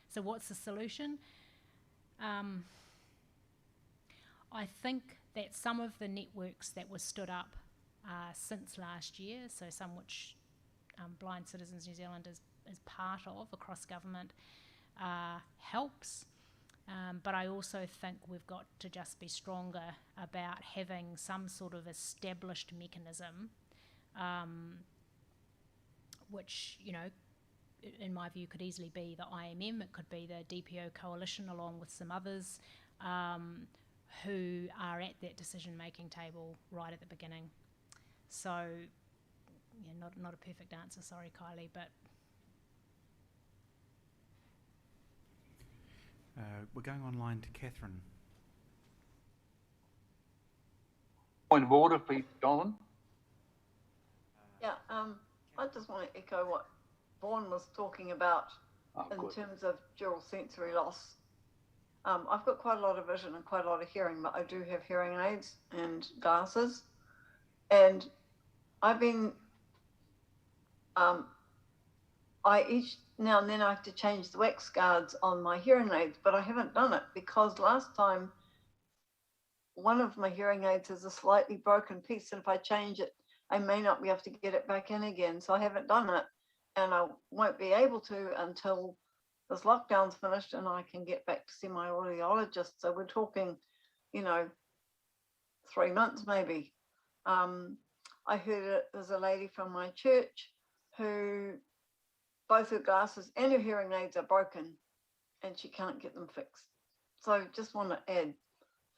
So what's the solution? I think that some of the networks that were stood up since last year, so some which Blind Citizens New Zealand is part of across government, helps. But I also think we've got to just be stronger about having some sort of established mechanism, which, you know, in my view could easily be the IMM, it could be the DPO coalition along with some others who are at that decision-making table right at the beginning. So, yeah, not a perfect answer, sorry Kylie, but... We're going online to Catherine. Point of order, please, Donald. Yeah, I just want to echo what Vaughan was talking about in terms of dual sensory loss. I've got quite a lot of vision and quite a lot of hearing, but I do have hearing aids and glasses. And I've been, each now and then I have to change the wax guards on my hearing aids, but I haven't done it because last time one of my hearing aids is a slightly broken piece, and if I change it, I may not be able to get it back in again. So I haven't done it, and I won't be able to until this lockdown's finished and I can get back to see my audiologist. So we're talking, you know, 3 months maybe. I heard there's a lady from my church who both her glasses and her hearing aids are broken and she can't get them fixed. So just want to add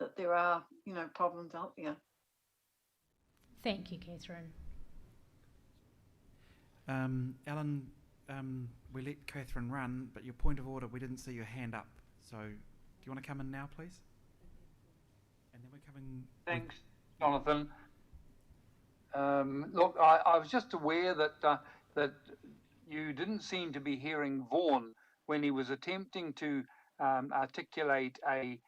that there are, you know, problems out there. Thank you, Catherine. Alan, we let Catherine run, but your point of order, we didn't see your hand up. So do you want to come in now, please? And then we're coming... Thanks, Jonathan. Look, I was just aware that that you didn't seem to be hearing Vaughan when he was attempting to articulate a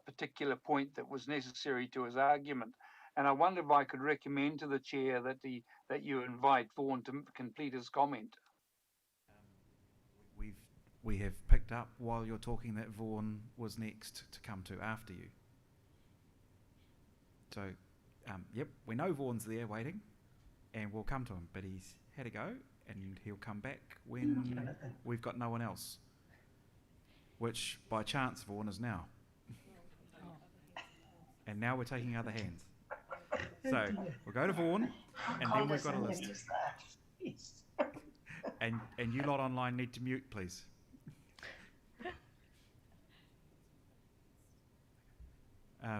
particular point that was necessary to his argument. And I wonder if I could recommend to the chair that you invite Vaughan to complete his comment. We have picked up while you're talking that Vaughan was next to come to after you. So, yep, we know Vaughan's there waiting, and we'll come to him, but he's had to go, and he'll come back when we've got no one else. Which, by chance, Vaughan is now. And now we're taking other hands. So, we'll go to Vaughan, and then we've got a list. And you lot online need to mute, please.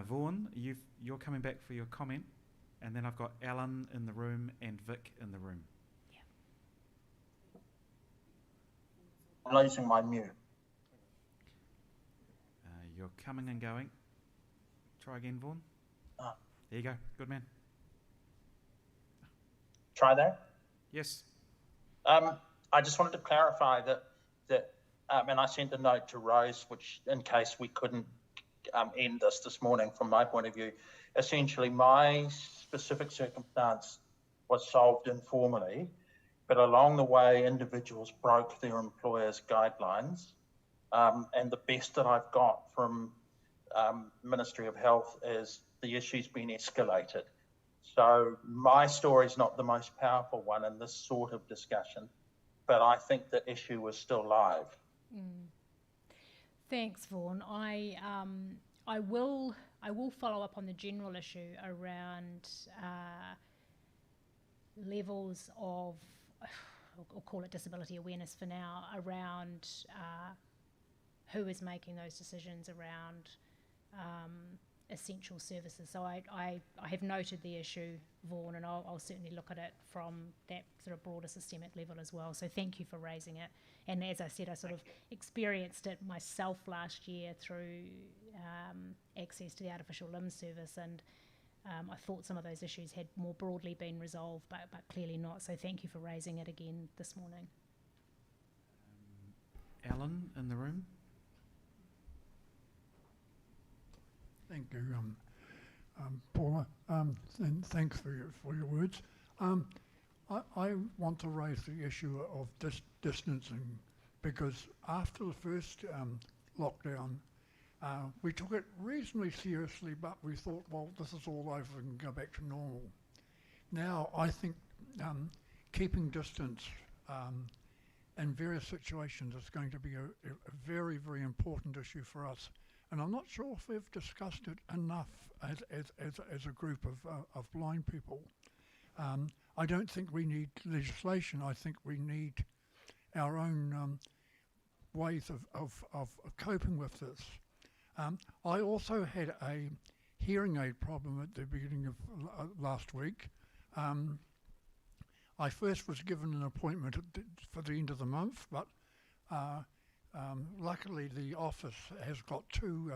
Vaughan, you're coming back for your comment, and then I've got Alan in the room and Vic in the room. I'm losing my mute. You're coming and going. Try again, Vaughan. There you go. Good man. Try that? Yes. I just wanted to clarify that and I sent a note to Rose, which in case we couldn't end this morning from my point of view, essentially my specific circumstance was solved informally, but along the way individuals broke their employers' guidelines, and the best that I've got from Ministry of Health is the issue's been escalated. So my story's not the most powerful one in this sort of discussion, but I think the issue is still live. Thanks, Vaughan. I will follow up on the general issue around levels of, I'll call it disability awareness for now, around who is making those decisions around essential services. So I have noted the issue, Vaughan, and I'll certainly look at it from that sort of broader systemic level as well. So thank you for raising it. And as I said, I sort of experienced it myself last year through access to the artificial limb service, and I thought some of those issues had more broadly been resolved, but clearly not. So thank you for raising it again this morning. Alan in the room. Thank you, Paula, and thanks for your words. I want to raise the issue of distancing, because after the first lockdown, we took it reasonably seriously, but we thought, well, this is all over and go back to normal. Now, I think keeping distance in various situations is going to be a very, very important issue for us. And I'm not sure if we've discussed it enough as a group of blind people. I don't think we need legislation. I think we need our own ways of coping with this. I also had a hearing aid problem at the beginning of last week. I first was given an appointment for the end of the month, but luckily the office has got two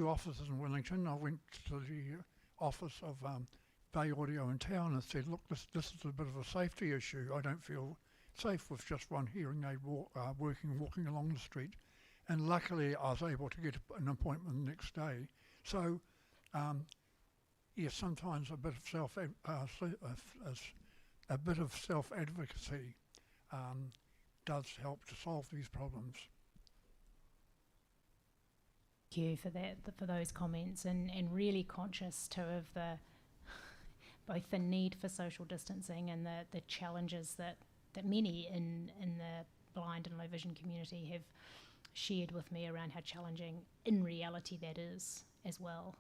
offices in Wellington. I went to the office of Bay Audio in town and said, look, this is a bit of a safety issue. I don't feel safe with just one hearing aid walking along the street. And luckily I was able to get an appointment the next day. So yes, sometimes a bit of self-advocacy does help to solve these problems. Thank you for that, for those comments, and really conscious too of both the need for social distancing and the challenges that many in the blind and low vision community have shared with me around how challenging in reality that is as well.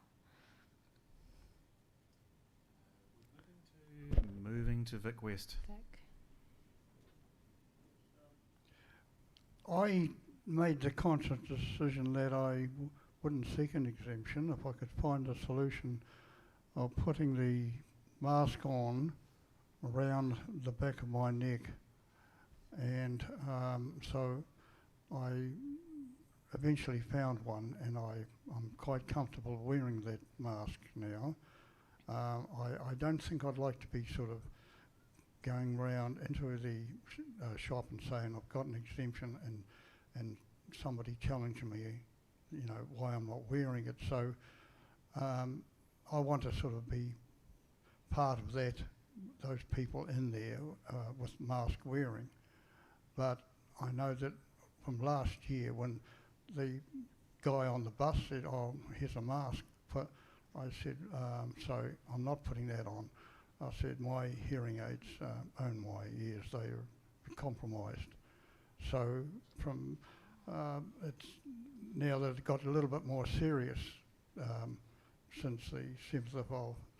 Moving to Vic West. Vic. I made the conscious decision that I wouldn't seek an exemption if I could find a solution of putting the mask on around the back of my neck, and so I eventually found one, and I'm quite comfortable wearing that mask now. I don't think I'd like to be sort of going round into the shop and saying I've got an exemption and somebody challenging me, you know, why I'm not wearing it. So I want to sort of be part of those people in there with mask wearing. But I know that from last year when the guy on the bus said, oh, here's a mask, but I said, sorry, I'm not putting that on. I said, my hearing aids own my ears, they are compromised. So from, it's now that it got a little bit more serious since the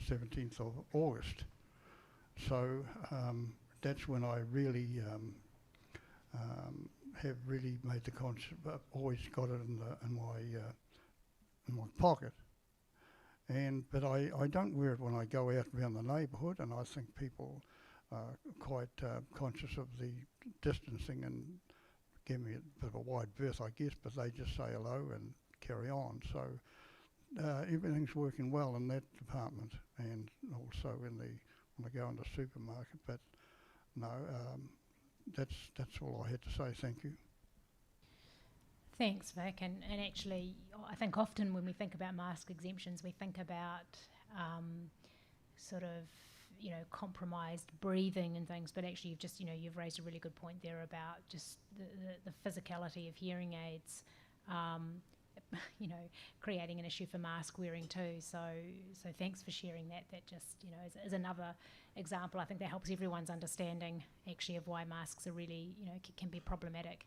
17th of August. So that's when I really have really made the conscious, always got it in my pocket. But I don't wear it when I go out around the neighbourhood, and I think people are quite conscious of the distancing and give me a bit of a wide berth, I guess, but they just say hello and carry on. So everything's working well in that department, and also when I go in the supermarket. But no, that's all I had to say. Thank you. Thanks, Vic. And actually, I think often when we think about mask exemptions, we think about sort of, you know, compromised breathing and things. But actually, you've raised a really good point there about just the physicality of hearing aids, you know, creating an issue for mask wearing too. So thanks for sharing that. That just, you know, is another example. I think that helps everyone's understanding actually of why masks are really, you know, can be problematic.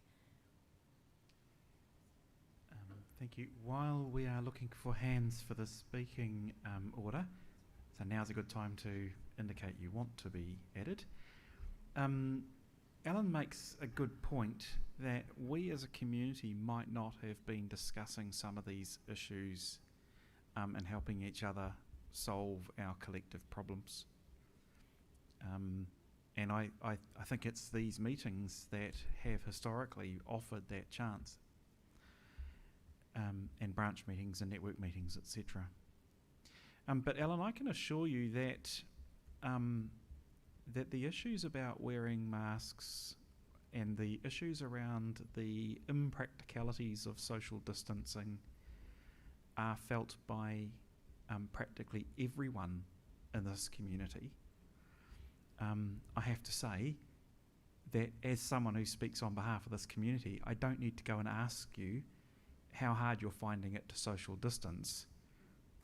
Thank you. While we are looking for hands for the speaking order, so now's a good time to indicate you want to be added. Alan makes a good point that we as a community might not have been discussing some of these issues and helping each other solve our collective problems. And I think it's these meetings that have historically offered that chance. And branch meetings and network meetings, etc. But Alan, I can assure you that that the issues about wearing masks and the issues around the impracticalities of social distancing are felt by practically everyone in this community. I have to say that as someone who speaks on behalf of this community, I don't need to go and ask you how hard you're finding it to social distance,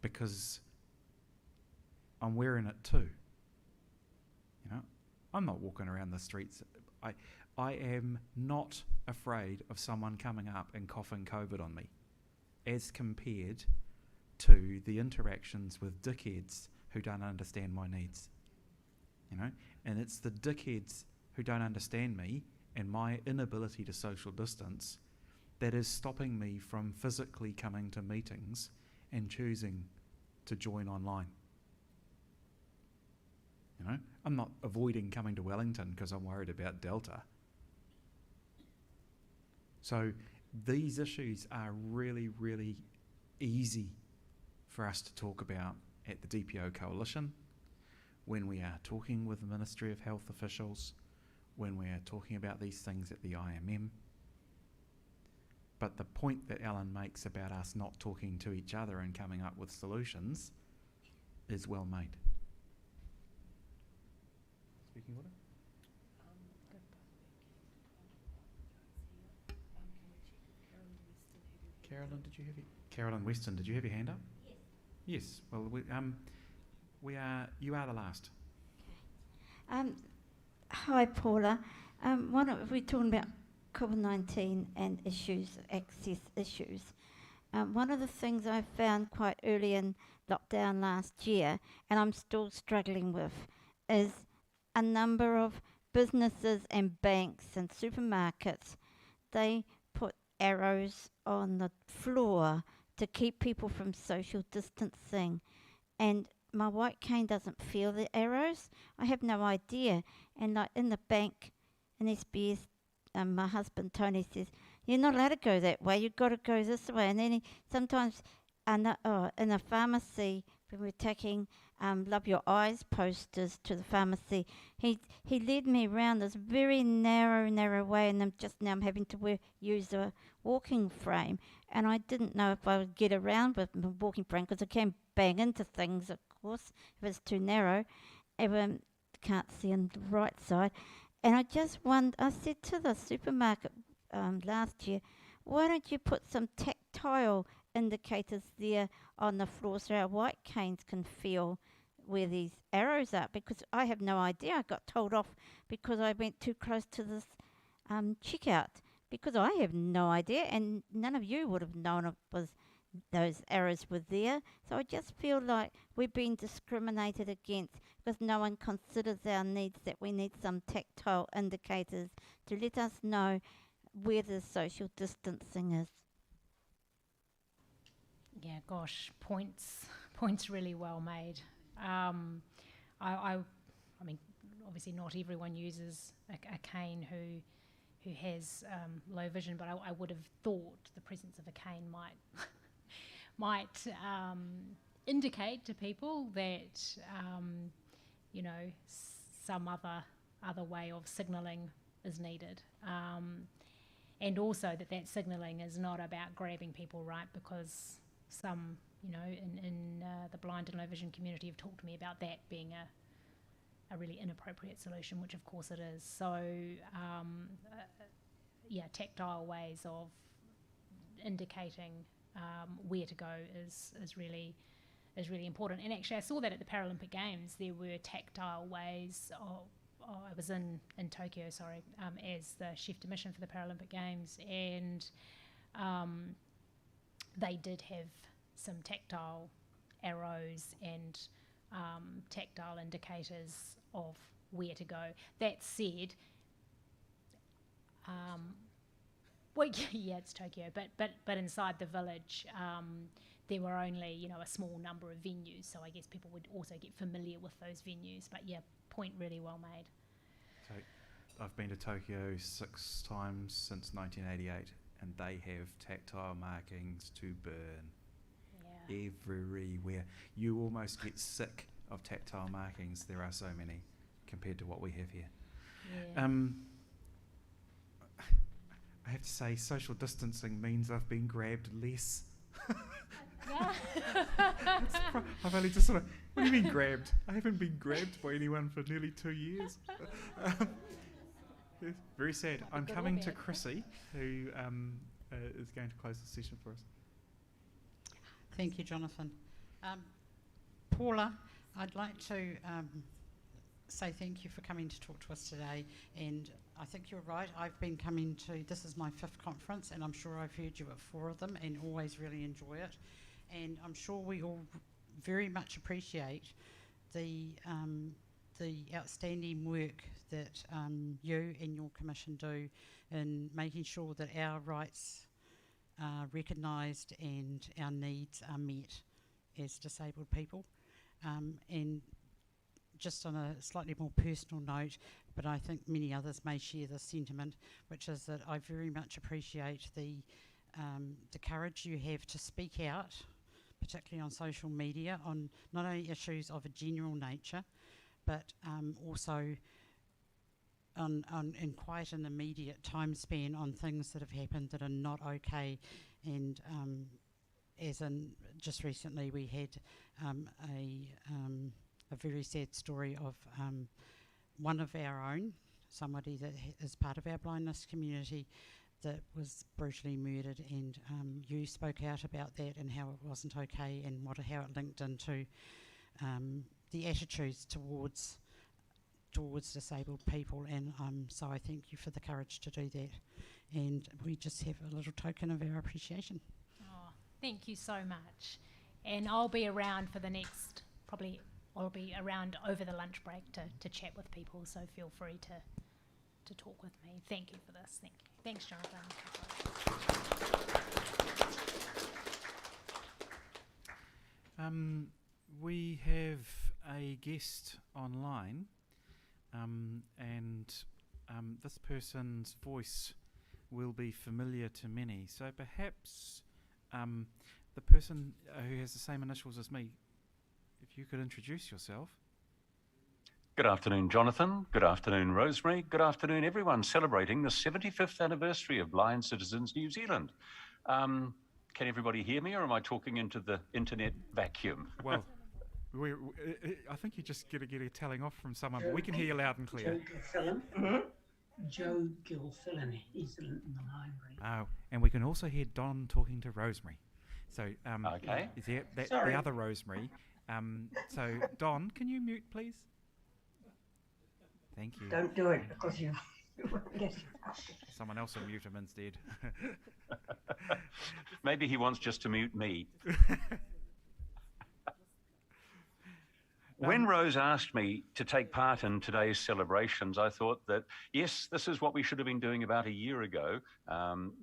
because I'm wearing it too. You know, I'm not walking around the streets. I am not afraid of someone coming up and coughing COVID on me, as compared to the interactions with dickheads who don't understand my needs. You know, and it's the dickheads who don't understand me and my inability to social distance that is stopping me from physically coming to meetings and choosing to join online. You know, I'm not avoiding coming to Wellington because I'm worried about Delta. So these issues are really, really easy for us to talk about at the DPO Coalition, when we are talking with the Ministry of Health officials, when we are talking about these things at the IMM. But the point that Alan makes about us not talking to each other and coming up with solutions is well made. Speaking order? Carolyn, Carolyn Weston, did you have your hand up? Yes. Well, you are the last. Hi, Paula. We're talking about COVID-19 and issues, access issues. One of the things I found quite early in lockdown last year, and I'm still struggling with, is a number of businesses and banks and supermarkets, they put arrows on the floor to keep people from social distancing. And my white cane doesn't feel the arrows. I have no idea. And like in the bank, in SBS, my husband Tony says, you're not allowed to go that way, you've got to go this way. And then sometimes in a pharmacy, when we're taking Love Your Eyes posters to the pharmacy, he led me around this very narrow way, and I'm having to use a walking frame. And I didn't know if I would get around with my walking frame, because I can bang into things, of course, if it's too narrow. Everyone can't see on the right side. And I just wondered, I said to the supermarket last year, why don't you put some tactile indicators there on the floor so our white canes can feel where these arrows are? Because I have no idea. I got told off because I went too close to this checkout, because I have no idea, and none of you would have known those arrows were there. So I just feel like we're being discriminated against because no one considers our needs, that we need some tactile indicators to let us know where the social distancing is. Yeah, gosh, points really well made. I mean, obviously not everyone uses a cane who has low vision, but I would have thought the presence of a cane might indicate to people that some other way of signalling is needed, and also that signalling is not about grabbing people, right? Because some in the blind and low vision community have talked to me about that being a really inappropriate solution, which of course it is. So tactile ways of indicating where to go is really important. And actually I saw that at the Paralympic Games. There were tactile ways I was in Tokyo, as the chef de mission for the Paralympic Games, and they did have some tactile arrows and tactile indicators of where to go. That said, it's Tokyo, but inside the village, there were only a small number of venues, so I guess people would also get familiar with those venues. But yeah, point really well made. I've been to Tokyo 6 times since 1988, and they have tactile markings to burn. Yeah, everywhere. You almost get sick of tactile markings. There are so many compared to what we have here. Yeah. I have to say, social distancing means I've been grabbed less. I've only just sort of, what do you mean grabbed? I haven't been grabbed by anyone for nearly 2 years. Very sad. I'm coming to Chrissy, who is going to close the session for us. Thank you, Jonathan. Paula, I'd like to say thank you for coming to talk to us today, and I think you're right. I've been coming to, this is my 5th conference, and I'm sure I've heard you at 4 of them and always really enjoy it, and I'm sure we all very much appreciate the outstanding work that you and your commission do in making sure that our rights are recognised and our needs are met as disabled people. And just on a slightly more personal note, but I think many others may share this sentiment, which is that I very much appreciate the courage you have to speak out, particularly on social media, on not only issues of a general nature, but also in quite an immediate time span on things that have happened that are not okay. And as in just recently we had a very sad story of one of our own, somebody that is part of our blindness community, that was brutally murdered, and you spoke out about that and how it wasn't okay, and how it linked into the attitudes towards disabled people, and so I thank you for the courage to do that, and we just have a little token of our appreciation. Oh, thank you so much. And I'll be around for the next, probably I'll be around over the lunch break to chat with people, so feel free to talk with me. Thank you for this. Thank you. Thanks, Jonathan. We have a guest online, and this person's voice will be familiar to many. So perhaps the person who has the same initials as me, if you could introduce yourself. Good afternoon, Jonathan. Good afternoon, Rosemary. Good afternoon, everyone celebrating the 75th anniversary of Blind Citizens New Zealand. Can everybody hear me, or am I talking into the internet vacuum? Well, I think you just get a telling off from someone, but we can hear you loud and clear. Joe Gilfillan, he's in the library. Oh, and we can also hear Don talking to Rosemary. So, okay. The other Rosemary. So, Don, can you mute, please? Thank you. Don't do it because you won't get it. Someone else will mute him instead. Maybe he wants just to mute me. When Rose asked me to take part in today's celebrations, I thought that, yes, this is what we should have been doing about a year ago,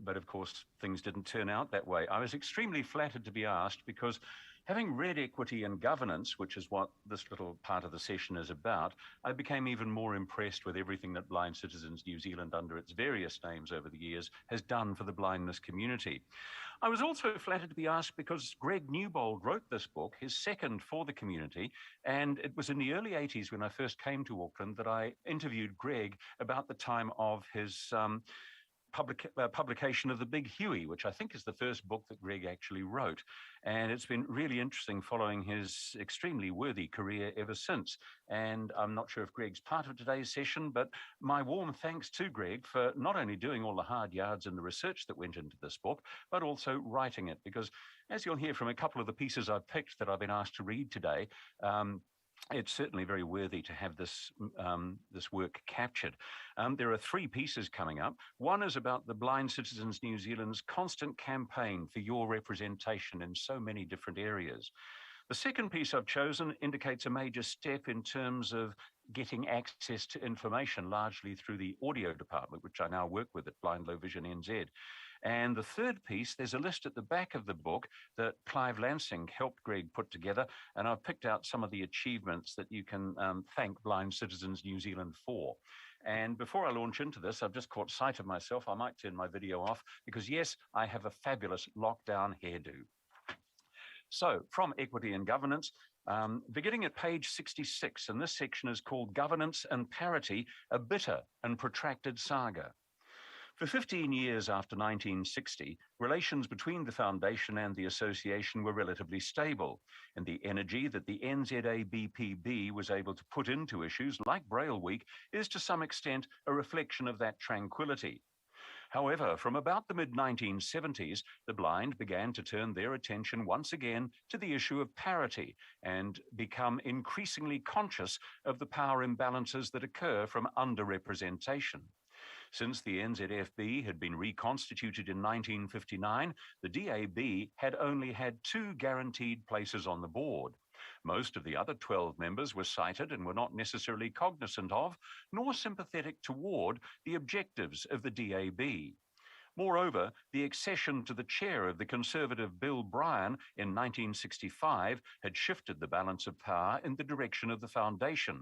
but of course things didn't turn out that way. I was extremely flattered to be asked because, having read Equity and Governance, which is what this little part of the session is about, I became even more impressed with everything that Blind Citizens New Zealand, under its various names over the years, has done for the blindness community. I was also flattered to be asked because Greg Newbold wrote this book, his second for the community, and it was in the early 80s when I first came to Auckland that I interviewed Greg about the time of his publication of The Big Huey, which I think is the first book that Greg actually wrote. And it's been really interesting following his extremely worthy career ever since. And I'm not sure if Greg's part of today's session, but my warm thanks to Greg for not only doing all the hard yards and the research that went into this book, but also writing it. Because as you'll hear from a couple of the pieces I've picked that I've been asked to read today, it's certainly very worthy to have this work captured. There are 3 pieces coming up. One is about the Blind Citizens New Zealand's constant campaign for your representation in so many different areas. The second piece I've chosen indicates a major step in terms of getting access to information, largely through the audio department, which I now work with at Blind Low Vision NZ. And the third piece, there's a list at the back of the book that Clive Lansing helped Greg put together, and I've picked out some of the achievements that you can thank Blind Citizens New Zealand for. And before I launch into this, I've just caught sight of myself. I might turn my video off because, yes, I have a fabulous lockdown hairdo. So, from Equity and Governance, beginning at page 66, and this section is called Governance and Parity, a Bitter and Protracted Saga. For 15 years after 1960, relations between the Foundation and the Association were relatively stable, and the energy that the NZABPB was able to put into issues like Braille Week is to some extent a reflection of that tranquility. However, from about the mid-1970s, the blind began to turn their attention once again to the issue of parity and become increasingly conscious of the power imbalances that occur from underrepresentation. Since the NZFB had been reconstituted in 1959, the DAB had only had 2 guaranteed places on the board. Most of the other 12 members were sighted and were not necessarily cognizant of, nor sympathetic toward, the objectives of the DAB. Moreover, the accession to the chair of the Conservative Bill Bryan in 1965 had shifted the balance of power in the direction of the Foundation.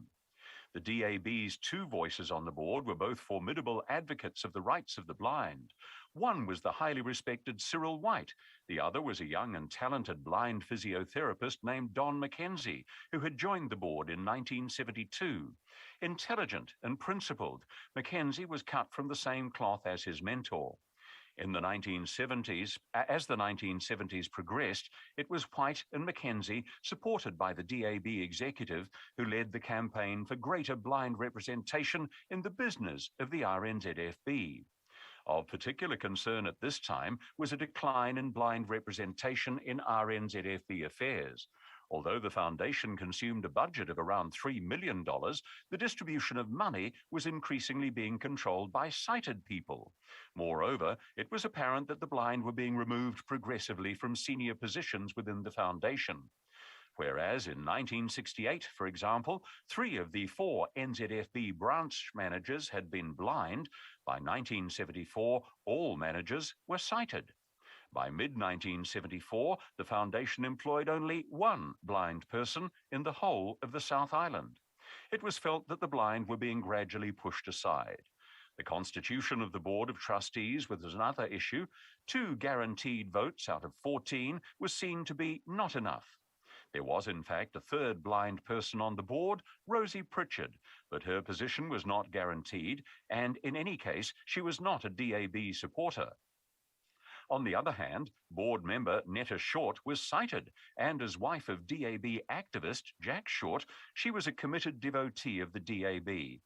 The DAB's 2 voices on the board were both formidable advocates of the rights of the blind. One was the highly respected Cyril White. The other was a young and talented blind physiotherapist named Don Mackenzie, who had joined the board in 1972. Intelligent and principled, Mackenzie was cut from the same cloth as his mentor. In the 1970s, as the 1970s progressed, it was White and Mackenzie, supported by the DAB executive, who led the campaign for greater blind representation in the business of the RNZFB. Of particular concern at this time was a decline in blind representation in RNZFB affairs. Although the Foundation consumed a budget of around $3 million, the distribution of money was increasingly being controlled by sighted people. Moreover, it was apparent that the blind were being removed progressively from senior positions within the Foundation. Whereas in 1968, for example, 3 of the 4 NZFB branch managers had been blind, by 1974, all managers were sighted. By mid-1974, the Foundation employed only 1 blind person in the whole of the South Island. It was felt that the blind were being gradually pushed aside. The constitution of the Board of Trustees was another issue. 2 guaranteed votes out of 14 was seen to be not enough. There was, in fact, a 3rd blind person on the board, Rosie Pritchard, but her position was not guaranteed, and in any case, she was not a DAB supporter. On the other hand, board member Netta Short was sighted, and as wife of DAB activist Jack Short, she was a committed devotee of the DAB.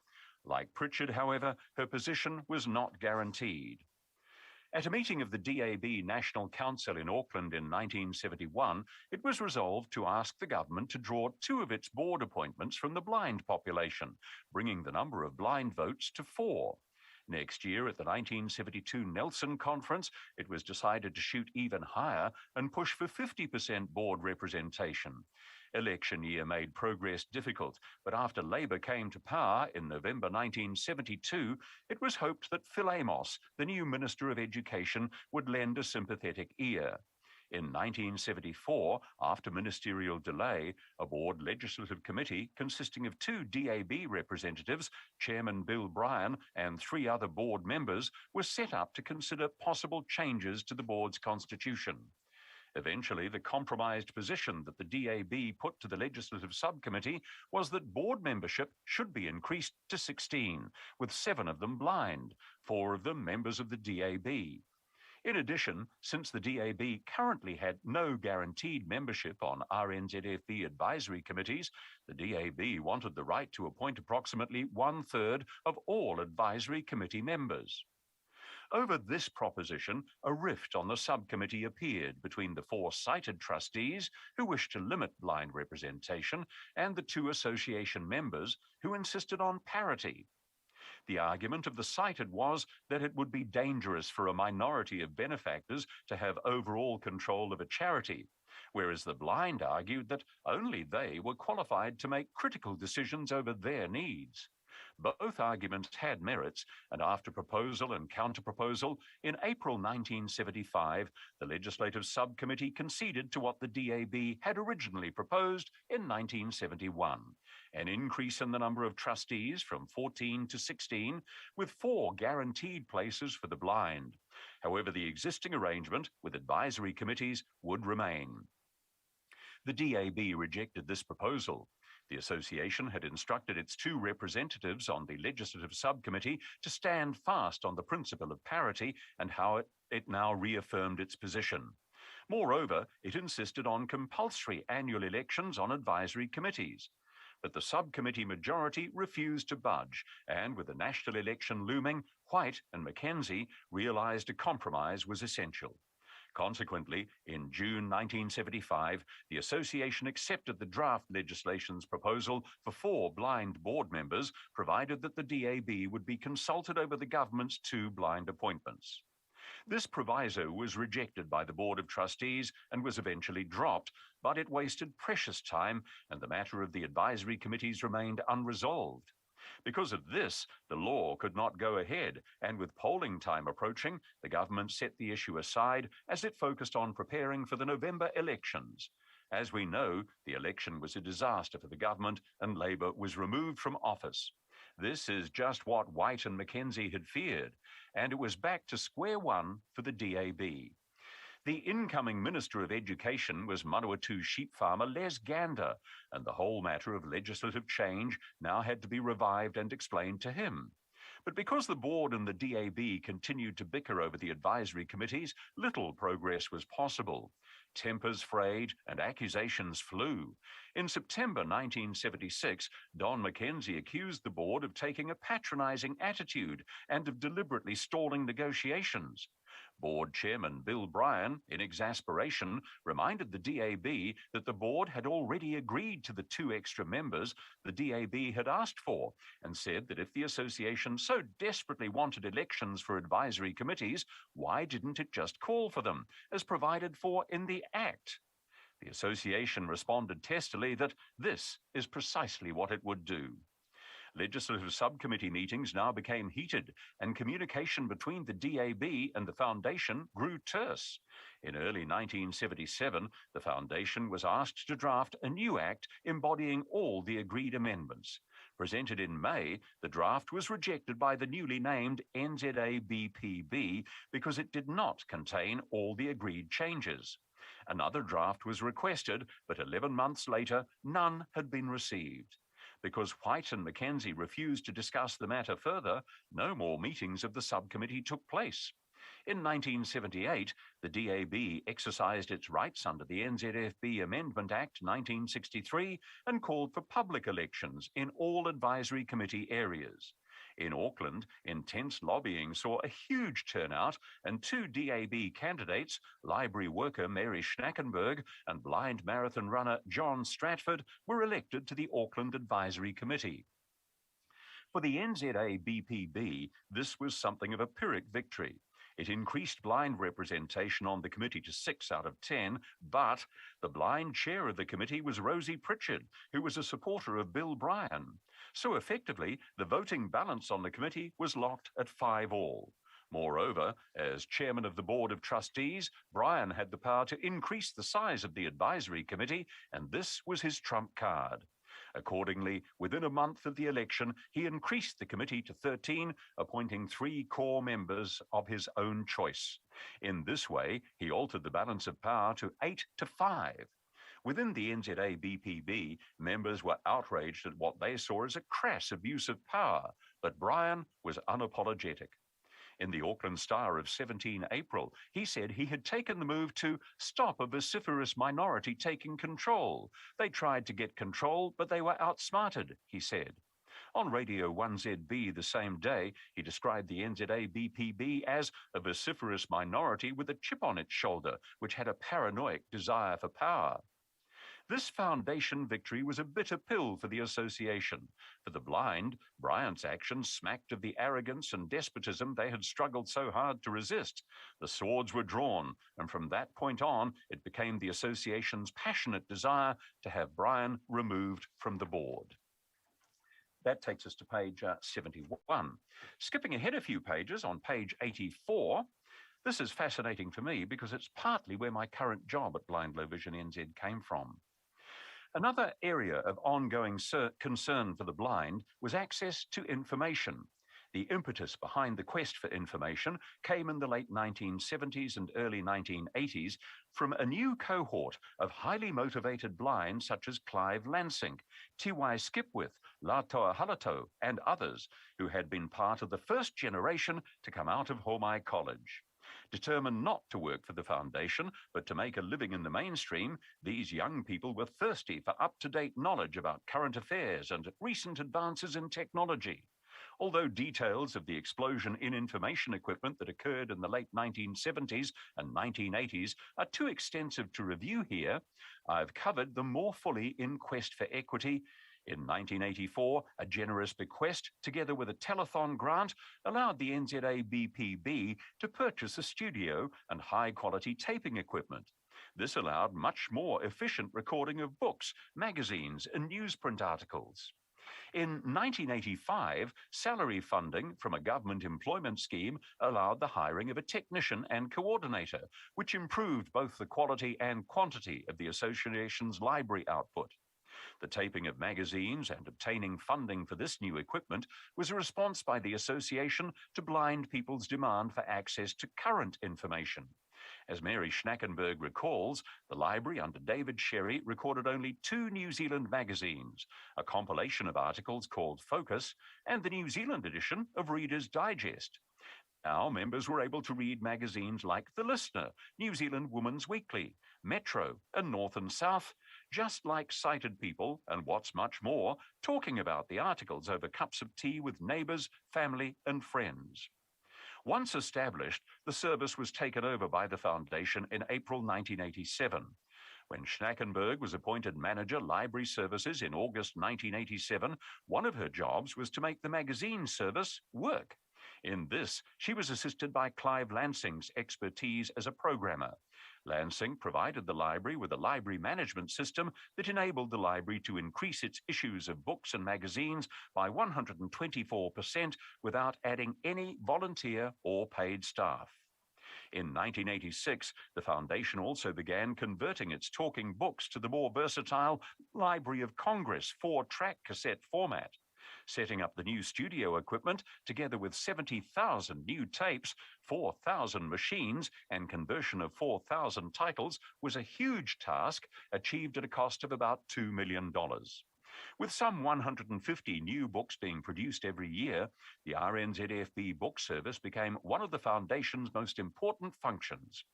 Like Pritchard, however, her position was not guaranteed. At a meeting of the DAB National Council in Auckland in 1971, it was resolved to ask the government to draw 2 of its board appointments from the blind population, bringing the number of blind votes to 4. Next year, at the 1972 Nelson Conference, it was decided to shoot even higher and push for 50% board representation. Election year made progress difficult, but after Labour came to power in November 1972, it was hoped that Phil Amos, the new Minister of Education, would lend a sympathetic ear. In 1974, after ministerial delay, a board legislative committee consisting of 2 DAB representatives, Chairman Bill Bryan and 3 other board members, was set up to consider possible changes to the board's constitution. Eventually, the compromised position that the DAB put to the legislative subcommittee was that board membership should be increased to 16, with 7 of them blind, 4 of them members of the DAB. In addition, since the DAB currently had no guaranteed membership on RNZFB advisory committees, the DAB wanted the right to appoint approximately 1/3 of all advisory committee members. Over this proposition, a rift on the subcommittee appeared between the 4 sighted trustees who wished to limit blind representation and the 2 association members who insisted on parity. The argument of the sighted was that it would be dangerous for a minority of benefactors to have overall control of a charity, whereas the blind argued that only they were qualified to make critical decisions over their needs. Both arguments had merits, and after proposal and counter-proposal, in April 1975, the Legislative Subcommittee conceded to what the DAB had originally proposed in 1971, an increase in the number of trustees from 14 to 16, with 4 guaranteed places for the blind. However, the existing arrangement with advisory committees would remain. The DAB rejected this proposal. The association had instructed its 2 representatives on the Legislative Subcommittee to stand fast on the principle of parity and how it now reaffirmed its position. Moreover, it insisted on compulsory annual elections on advisory committees. But the subcommittee majority refused to budge, and with the national election looming, White and Mackenzie realised a compromise was essential. Consequently, in June 1975, the association accepted the draft legislation's proposal for 4 blind board members, provided that the DAB would be consulted over the government's 2 blind appointments. This proviso was rejected by the Board of Trustees and was eventually dropped, but it wasted precious time and the matter of the advisory committees remained unresolved. Because of this, the law could not go ahead, and with polling time approaching, the government set the issue aside as it focused on preparing for the November elections. As we know, the election was a disaster for the government and Labour was removed from office. This is just what White and Mackenzie had feared, and it was back to square one for the DAB. The incoming Minister of Education was Manawatu sheep farmer Les Gander, and the whole matter of legislative change now had to be revived and explained to him. But because the board and the DAB continued to bicker over the advisory committees, little progress was possible. Tempers frayed and accusations flew. In September 1976, Don Mackenzie accused the board of taking a patronising attitude and of deliberately stalling negotiations. Board Chairman Bill Bryan, in exasperation, reminded the DAB that the board had already agreed to the 2 extra members the DAB had asked for, and said that if the association so desperately wanted elections for advisory committees, why didn't it just call for them, as provided for in the Act? The association responded testily that this is precisely what it would do. Legislative subcommittee meetings now became heated, and communication between the DAB and the Foundation grew terse. In early 1977, the Foundation was asked to draft a new act embodying all the agreed amendments. Presented in May, the draft was rejected by the newly named NZABPB because it did not contain all the agreed changes. Another draft was requested, but 11 months later, none had been received. Because White and Mackenzie refused to discuss the matter further, no more meetings of the subcommittee took place. In 1978, the DAB exercised its rights under the NZFB Amendment Act 1963 and called for public elections in all advisory committee areas. In Auckland, intense lobbying saw a huge turnout, and 2 DAB candidates, library worker Mary Schnackenberg and blind marathon runner John Stratford, were elected to the Auckland Advisory Committee. For the NZABPB, this was something of a Pyrrhic victory. It increased blind representation on the committee to 6 out of 10, but the blind chair of the committee was Rosie Pritchard, who was a supporter of Bill Bryan. So effectively, the voting balance on the committee was locked at 5-all. Moreover, as chairman of the Board of Trustees, Bryan had the power to increase the size of the advisory committee, and this was his trump card. Accordingly, within a month of the election, he increased the committee to 13, appointing 3 core members of his own choice. In this way, he altered the balance of power to 8-5. Within the NZABPB, members were outraged at what they saw as a crass abuse of power, but Bryan was unapologetic. In the Auckland Star of 17 April, he said he had taken the move to stop a vociferous minority taking control. They tried to get control, but they were outsmarted, he said. On Radio 1ZB the same day, he described the NZABPB as a vociferous minority with a chip on its shoulder, which had a paranoid desire for power. This foundation victory was a bitter pill for the association. For the blind, Bryan's actions smacked of the arrogance and despotism they had struggled so hard to resist. The swords were drawn, and from that point on, it became the association's passionate desire to have Bryan removed from the board. That takes us to page 71. Skipping ahead a few pages, on page 84, this is fascinating for me because it's partly where my current job at Blind Low Vision NZ came from. Another area of ongoing concern for the blind was access to information. The impetus behind the quest for information came in the late 1970s and early 1980s from a new cohort of highly motivated blind such as Clive Lansing, Tiwai Skipwith, Latoa Halato, and others who had been part of the first generation to come out of Homai College. Determined not to work for the foundation, but to make a living in the mainstream, these young people were thirsty for up-to-date knowledge about current affairs and recent advances in technology. Although details of the explosion in information equipment that occurred in the late 1970s and 1980s are too extensive to review here, I've covered them more fully in Quest for Equity. In 1984, a generous bequest, together with a telethon grant, allowed the NZA BPB to purchase a studio and high-quality taping equipment. This allowed much more efficient recording of books, magazines, and newsprint articles. In 1985, salary funding from a government employment scheme allowed the hiring of a technician and coordinator, which improved both the quality and quantity of the association's library output. The taping of magazines and obtaining funding for this new equipment was a response by the association to blind people's demand for access to current information. As Mary Schnackenberg recalls, the library under David Sherry recorded only 2 New Zealand magazines, a compilation of articles called Focus, and the New Zealand edition of Reader's Digest. Now, members were able to read magazines like The Listener, New Zealand Woman's Weekly, Metro, and North and South, just like sighted people, and what's much more, talking about the articles over cups of tea with neighbours, family, and friends. Once established, the service was taken over by the Foundation in April 1987. When Schnackenberg was appointed Manager Library Services in August 1987, one of her jobs was to make the magazine service work. In this, she was assisted by Clive Lansing's expertise as a programmer. Lansing provided the library with a library management system that enabled the library to increase its issues of books and magazines by 124% without adding any volunteer or paid staff. In 1986, the Foundation also began converting its talking books to the more versatile Library of Congress 4-track cassette format. Setting up the new studio equipment, together with 70,000 new tapes, 4,000 machines, and conversion of 4,000 titles, was a huge task achieved at a cost of about $2 million. With some 150 new books being produced every year, the RNZFB book service became one of the Foundation's most important functions.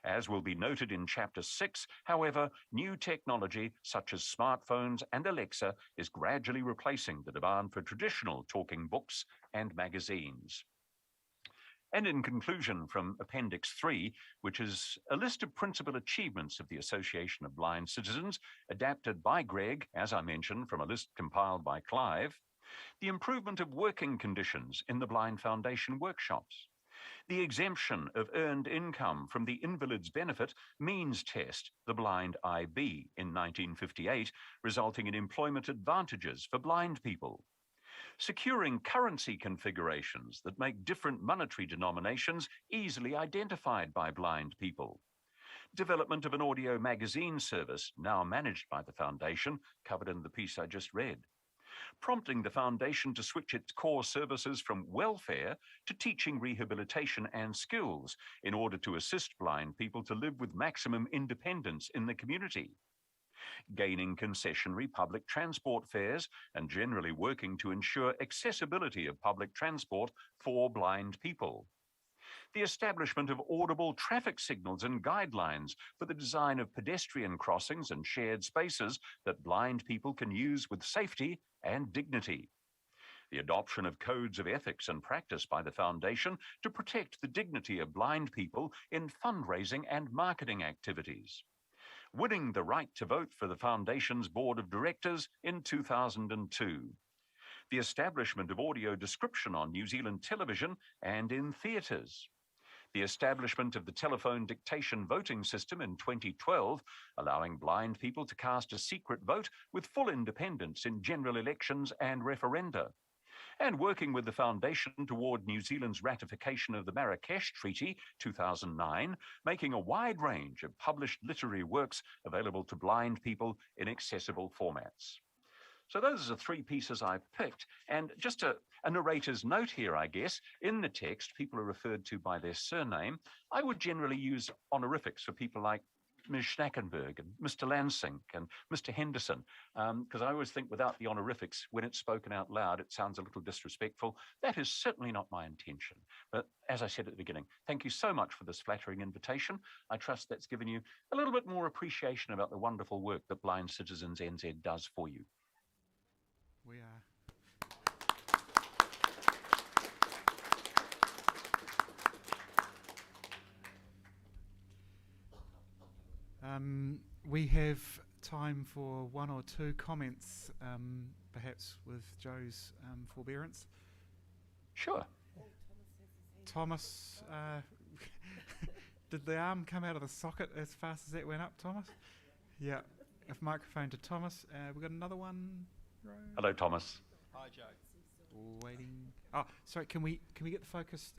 As will be noted in Chapter 6, however, new technology such as smartphones and Alexa is gradually replacing the demand for traditional talking books and magazines. And in conclusion from Appendix 3, which is a list of principal achievements of the Association of Blind Citizens, adapted by Greg, as I mentioned, from a list compiled by Clive, the improvement of working conditions in the Blind Foundation workshops, the exemption of earned income from the Invalid's Benefit Means Test, the Blind IB, in 1958, resulting in employment advantages for blind people, securing currency configurations that make different monetary denominations easily identified by blind people, development of an audio magazine service now managed by the Foundation, covered in the piece I just read, prompting the Foundation to switch its core services from welfare to teaching rehabilitation and skills in order to assist blind people to live with maximum independence in the community, gaining concessionary public transport fares and generally working to ensure accessibility of public transport for blind people, the establishment of audible traffic signals and guidelines for the design of pedestrian crossings and shared spaces that blind people can use with safety and dignity, the adoption of codes of ethics and practice by the Foundation to protect the dignity of blind people in fundraising and marketing activities, winning the right to vote for the Foundation's Board of Directors in 2002, the establishment of audio description on New Zealand television and in theatres, the establishment of the telephone dictation voting system in 2012, allowing blind people to cast a secret vote with full independence in general elections and referenda, and working with the Foundation toward New Zealand's ratification of the Marrakesh Treaty 2009, making a wide range of published literary works available to blind people in accessible formats. So those are the three pieces I've picked. And just a narrator's note here, I guess. In the text, people are referred to by their surname. I would generally use honorifics for people like Ms. Schnackenberg and Mr. Lansing and Mr. Henderson, because I always think without the honorifics, when it's spoken out loud, it sounds a little disrespectful. That is certainly not my intention. But as I said at the beginning, thank you so much for this flattering invitation. I trust that's given you a little bit more appreciation about the wonderful work that Blind Citizens NZ does for you. We are. We have time for one or two comments, perhaps with Joe's forbearance. Sure. Thomas, did the arm come out of the socket as fast as that went up, Thomas? Yeah. A microphone to Thomas. We've got another one. Hello, Thomas. Hi, Joe. Waiting. Oh, sorry. Can we get the focus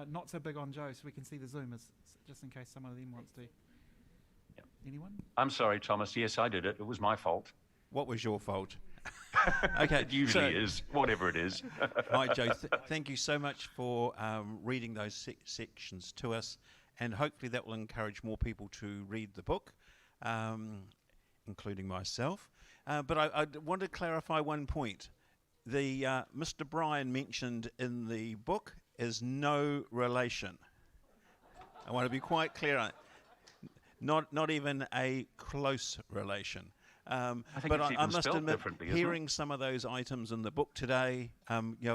not so big on Joe, so we can see the Zoom, just in case someone of them wants to. Yep. Anyone? I'm sorry, Thomas. Yes, I did it. It was my fault. What was your fault? Okay, It usually is, whatever it is. Hi, Joe. Thank you so much for reading those sections to us, and hopefully that will encourage more people to read the book, including myself. But I want to clarify one point. The Mr. Bryan mentioned in the book is no relation. I want to be quite clear on it. Not even a close relation. But I must admit, hearing some of those items in the book today,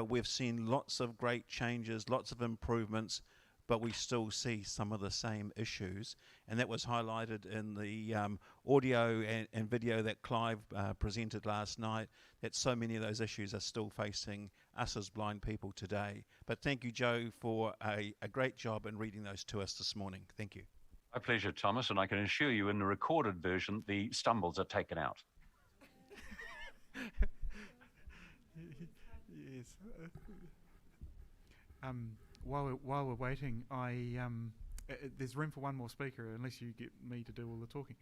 we've seen lots of great changes, lots of improvements, but we still see some of the same issues. And that was highlighted in the audio and video that Clive presented last night, that so many of those issues are still facing us as blind people today. But thank you, Joe, for a great job in reading those to us this morning. Thank you. My pleasure, Thomas, and I can assure you in the recorded version, the stumbles are taken out. Yes. While we're waiting, there's room for one more speaker, unless you get me to do all the talking.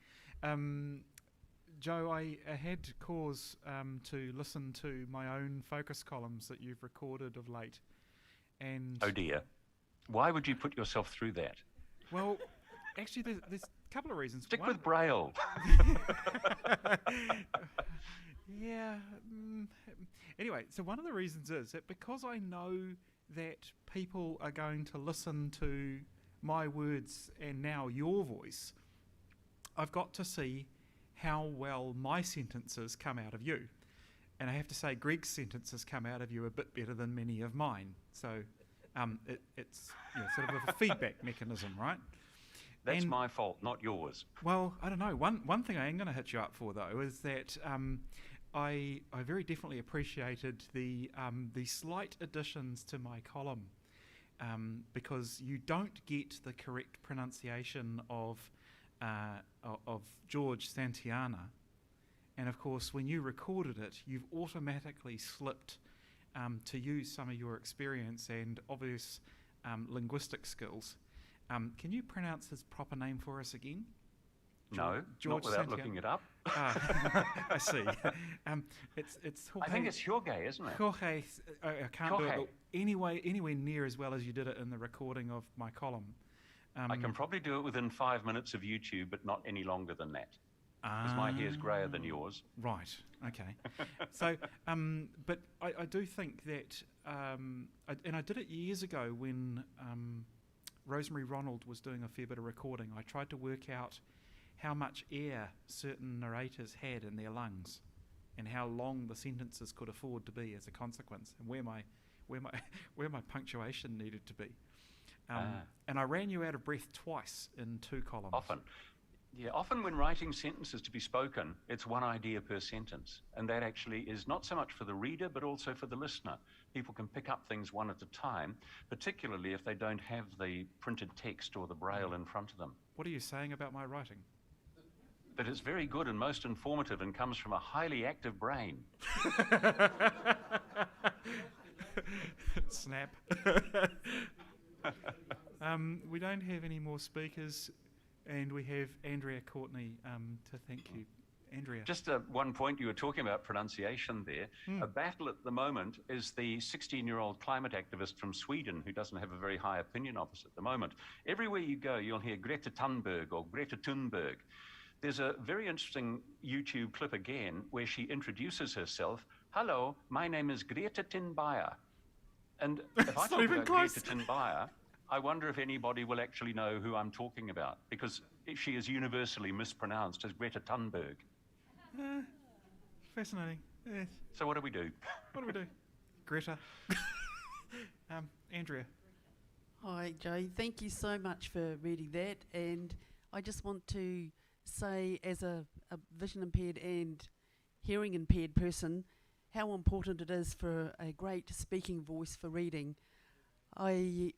Joe, I had cause to listen to my own focus columns that you've recorded of late, and oh dear, why would you put yourself through that? Well, actually, there's a couple of reasons. Stick with Braille. Yeah. Anyway, so one of the reasons is that because I know that people are going to listen to my words and now your voice, I've got to see how well my sentences come out of you. And I have to say, Greg's sentences come out of you a bit better than many of mine. So it's sort of a feedback mechanism, right? That's my fault, not yours. Well, I don't know. One thing I am going to hit you up for, though, is that I very definitely appreciated the slight additions to my column, because you don't get the correct pronunciation of George Santayana, and of course when you recorded it, you've automatically slipped to use some of your experience and obvious linguistic skills. Can you pronounce his proper name for us again? No, George not without Santayana. looking it up. I see. It's Jorge. I think it's Jorge, isn't it? Jorge. I can't do Jorge. it anywhere near as well as you did it in the recording of my column. I can probably do it within 5 minutes of YouTube, but not any longer than that. Because my hair's greyer than yours. Right. Okay. So, but I do think that, and I did it years ago when Rosemary Ronald was doing a fair bit of recording. I tried to work out how much air certain narrators had in their lungs, and how long the sentences could afford to be as a consequence, and where my punctuation needed to be. And I ran you out of breath twice in 2 columns. Often when writing sentences to be spoken, it's one idea per sentence. And that actually is not so much for the reader, but also for the listener. People can pick up things one at a time, particularly if they don't have the printed text or the Braille in front of them. What are you saying about my writing? But it's very good and most informative and comes from a highly active brain. Snap. We don't have any more speakers, and we have Andrea Courtney to thank you. Andrea. Just one point, you were talking about pronunciation there. A battle at the moment is the 16-year-old climate activist from Sweden who doesn't have a very high opinion of us at the moment. Everywhere you go, you'll hear Greta Thunberg or Greta Thunberg. There's a very interesting YouTube clip again where she introduces herself. Hello, my name is Greta Thunberg. And if I It's not talk even about close. Greta Thunberg, I wonder if anybody will actually know who I'm talking about, because she is universally mispronounced as Greta Thunberg. Fascinating. Yes. So what do we do? What do we do? Greta. Andrea. Hi, Joe. Thank you so much for reading that. And I just want to say, as a vision impaired and hearing impaired person, how important it is for a great speaking voice for reading. I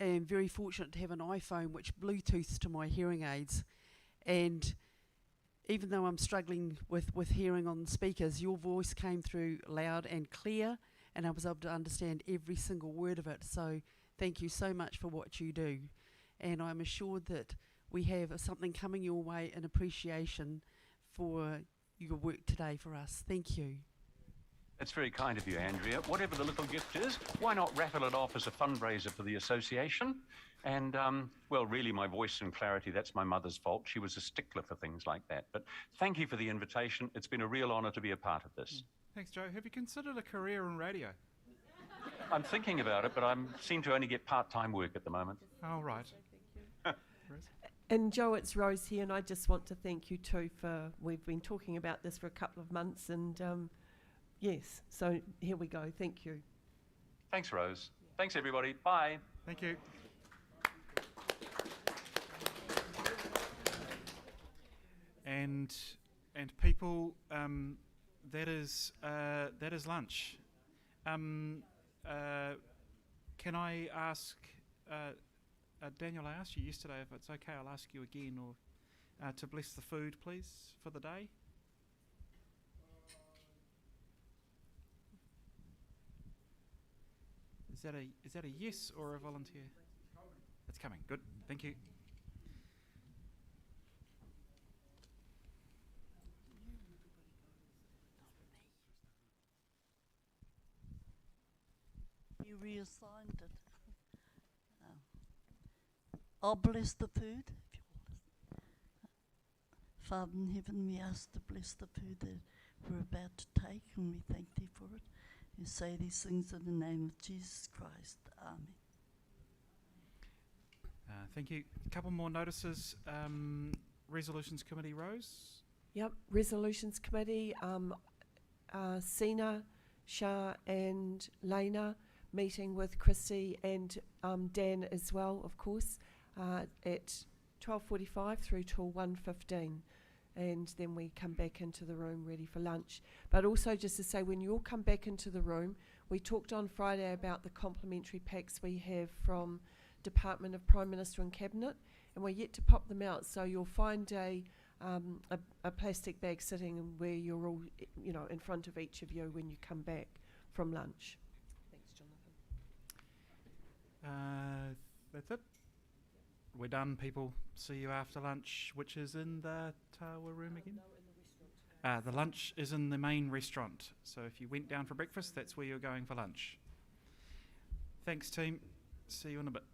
am very fortunate to have an iPhone which Bluetooths to my hearing aids, and even though I'm struggling with hearing on speakers, your voice came through loud and clear, and I was able to understand every single word of it. So thank you so much for what you do. And I'm assured that we have something coming your way in appreciation for your work today for us. Thank you. It's very kind of you, Andrea. Whatever the little gift is, why not raffle it off as a fundraiser for the association? And, well, really, my voice and clarity, that's my mother's fault. She was a stickler for things like that. But thank you for the invitation. It's been a real honour to be a part of this. Thanks, Joe. Have you considered a career in radio? I'm thinking about it, but I seem to only get part-time work at the moment. Oh, right. And Joe, it's Rose here, and I just want to thank you too for, we've been talking about this for a couple of months, and yes, so here we go. Thank you. Thanks, Rose. Thanks, everybody. Bye. Thank you. And people, that is lunch. Can I ask, Daniel, I asked you yesterday if it's okay, I'll ask you again, or to bless the food, please, for the day. Is that a yes or a volunteer? It's coming. Good. Thank you. You reassigned it. I'll bless the food. Father in heaven, we ask to bless the food that we're about to take, and we thank thee for it. We say these things in the name of Jesus Christ. Amen. Thank you. A couple more notices. Resolutions Committee, Rose? Yep, Resolutions Committee, Sina, Shah and Lena meeting with Christy and Dan as well, of course, at 12:45 through till 1:15. And then we come back into the room ready for lunch. But also just to say, when you all come back into the room, we talked on Friday about the complimentary packs we have from Department of Prime Minister and Cabinet, and we're yet to pop them out. So you'll find a plastic bag sitting where you're all, in front of each of you when you come back from lunch. Thanks, Jonathan. That's it. We're done, people. See you after lunch, which is in the Tawa room again? No, in the restaurant. The lunch is in the main restaurant. So if you went down for breakfast, that's where you're going for lunch. Thanks, team. See you in a bit.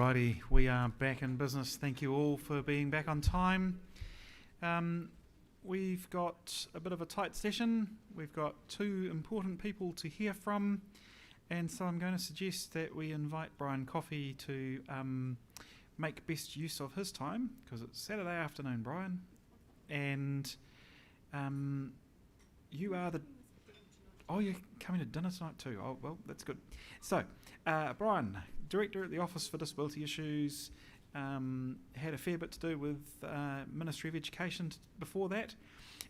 Alrighty, we are back in business. Thank you all for being back on time. We've got a bit of a tight session. We've got two important people to hear from, and so I'm going to suggest that we invite Brian Coffey to make best use of his time, because it's Saturday afternoon, Brian, and you are the... Oh, you're coming to dinner tonight too. Oh, well, that's good. So, Brian, Director at the Office for Disability Issues, had a fair bit to do with Ministry of Education before that,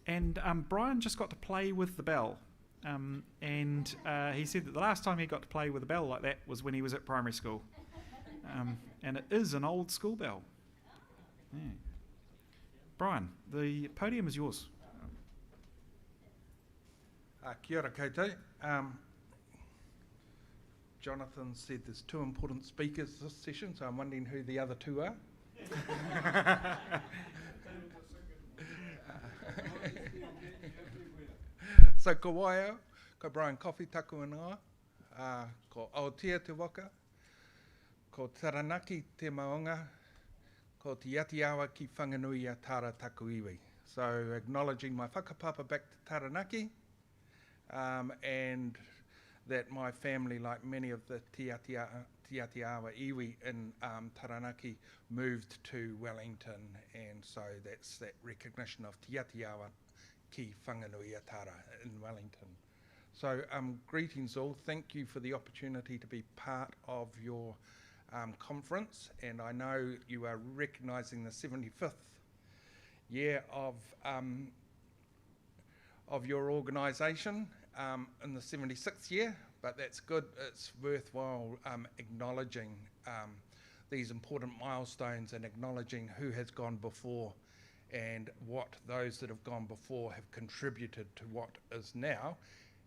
and Brian just got to play with the bell, and he said that the last time he got to play with a bell like that was when he was at primary school, and it is an old school bell. Yeah. Brian, the podium is yours. Kia ora koutou. Jonathan said there's two important speakers this session, so I'm wondering who the other two are. So ko waio, ko Brian Coffey taku ingoa, ko Aotea te waka, ko Taranaki te maunga, ko te yati awa ki whanganui a Tara taku iwi. So acknowledging my whakapapa back to Taranaki, and that my family, like many of the Te Ati Awa iwi in Taranaki, moved to Wellington, and so that's that recognition of Te Ati Awa ki whanganui a Tara in Wellington. So greetings all, thank you for the opportunity to be part of your conference, and I know you are recognising the 75th year of your organisation in the 76th year, but that's good. It's worthwhile acknowledging these important milestones and acknowledging who has gone before and what those that have gone before have contributed to what is now,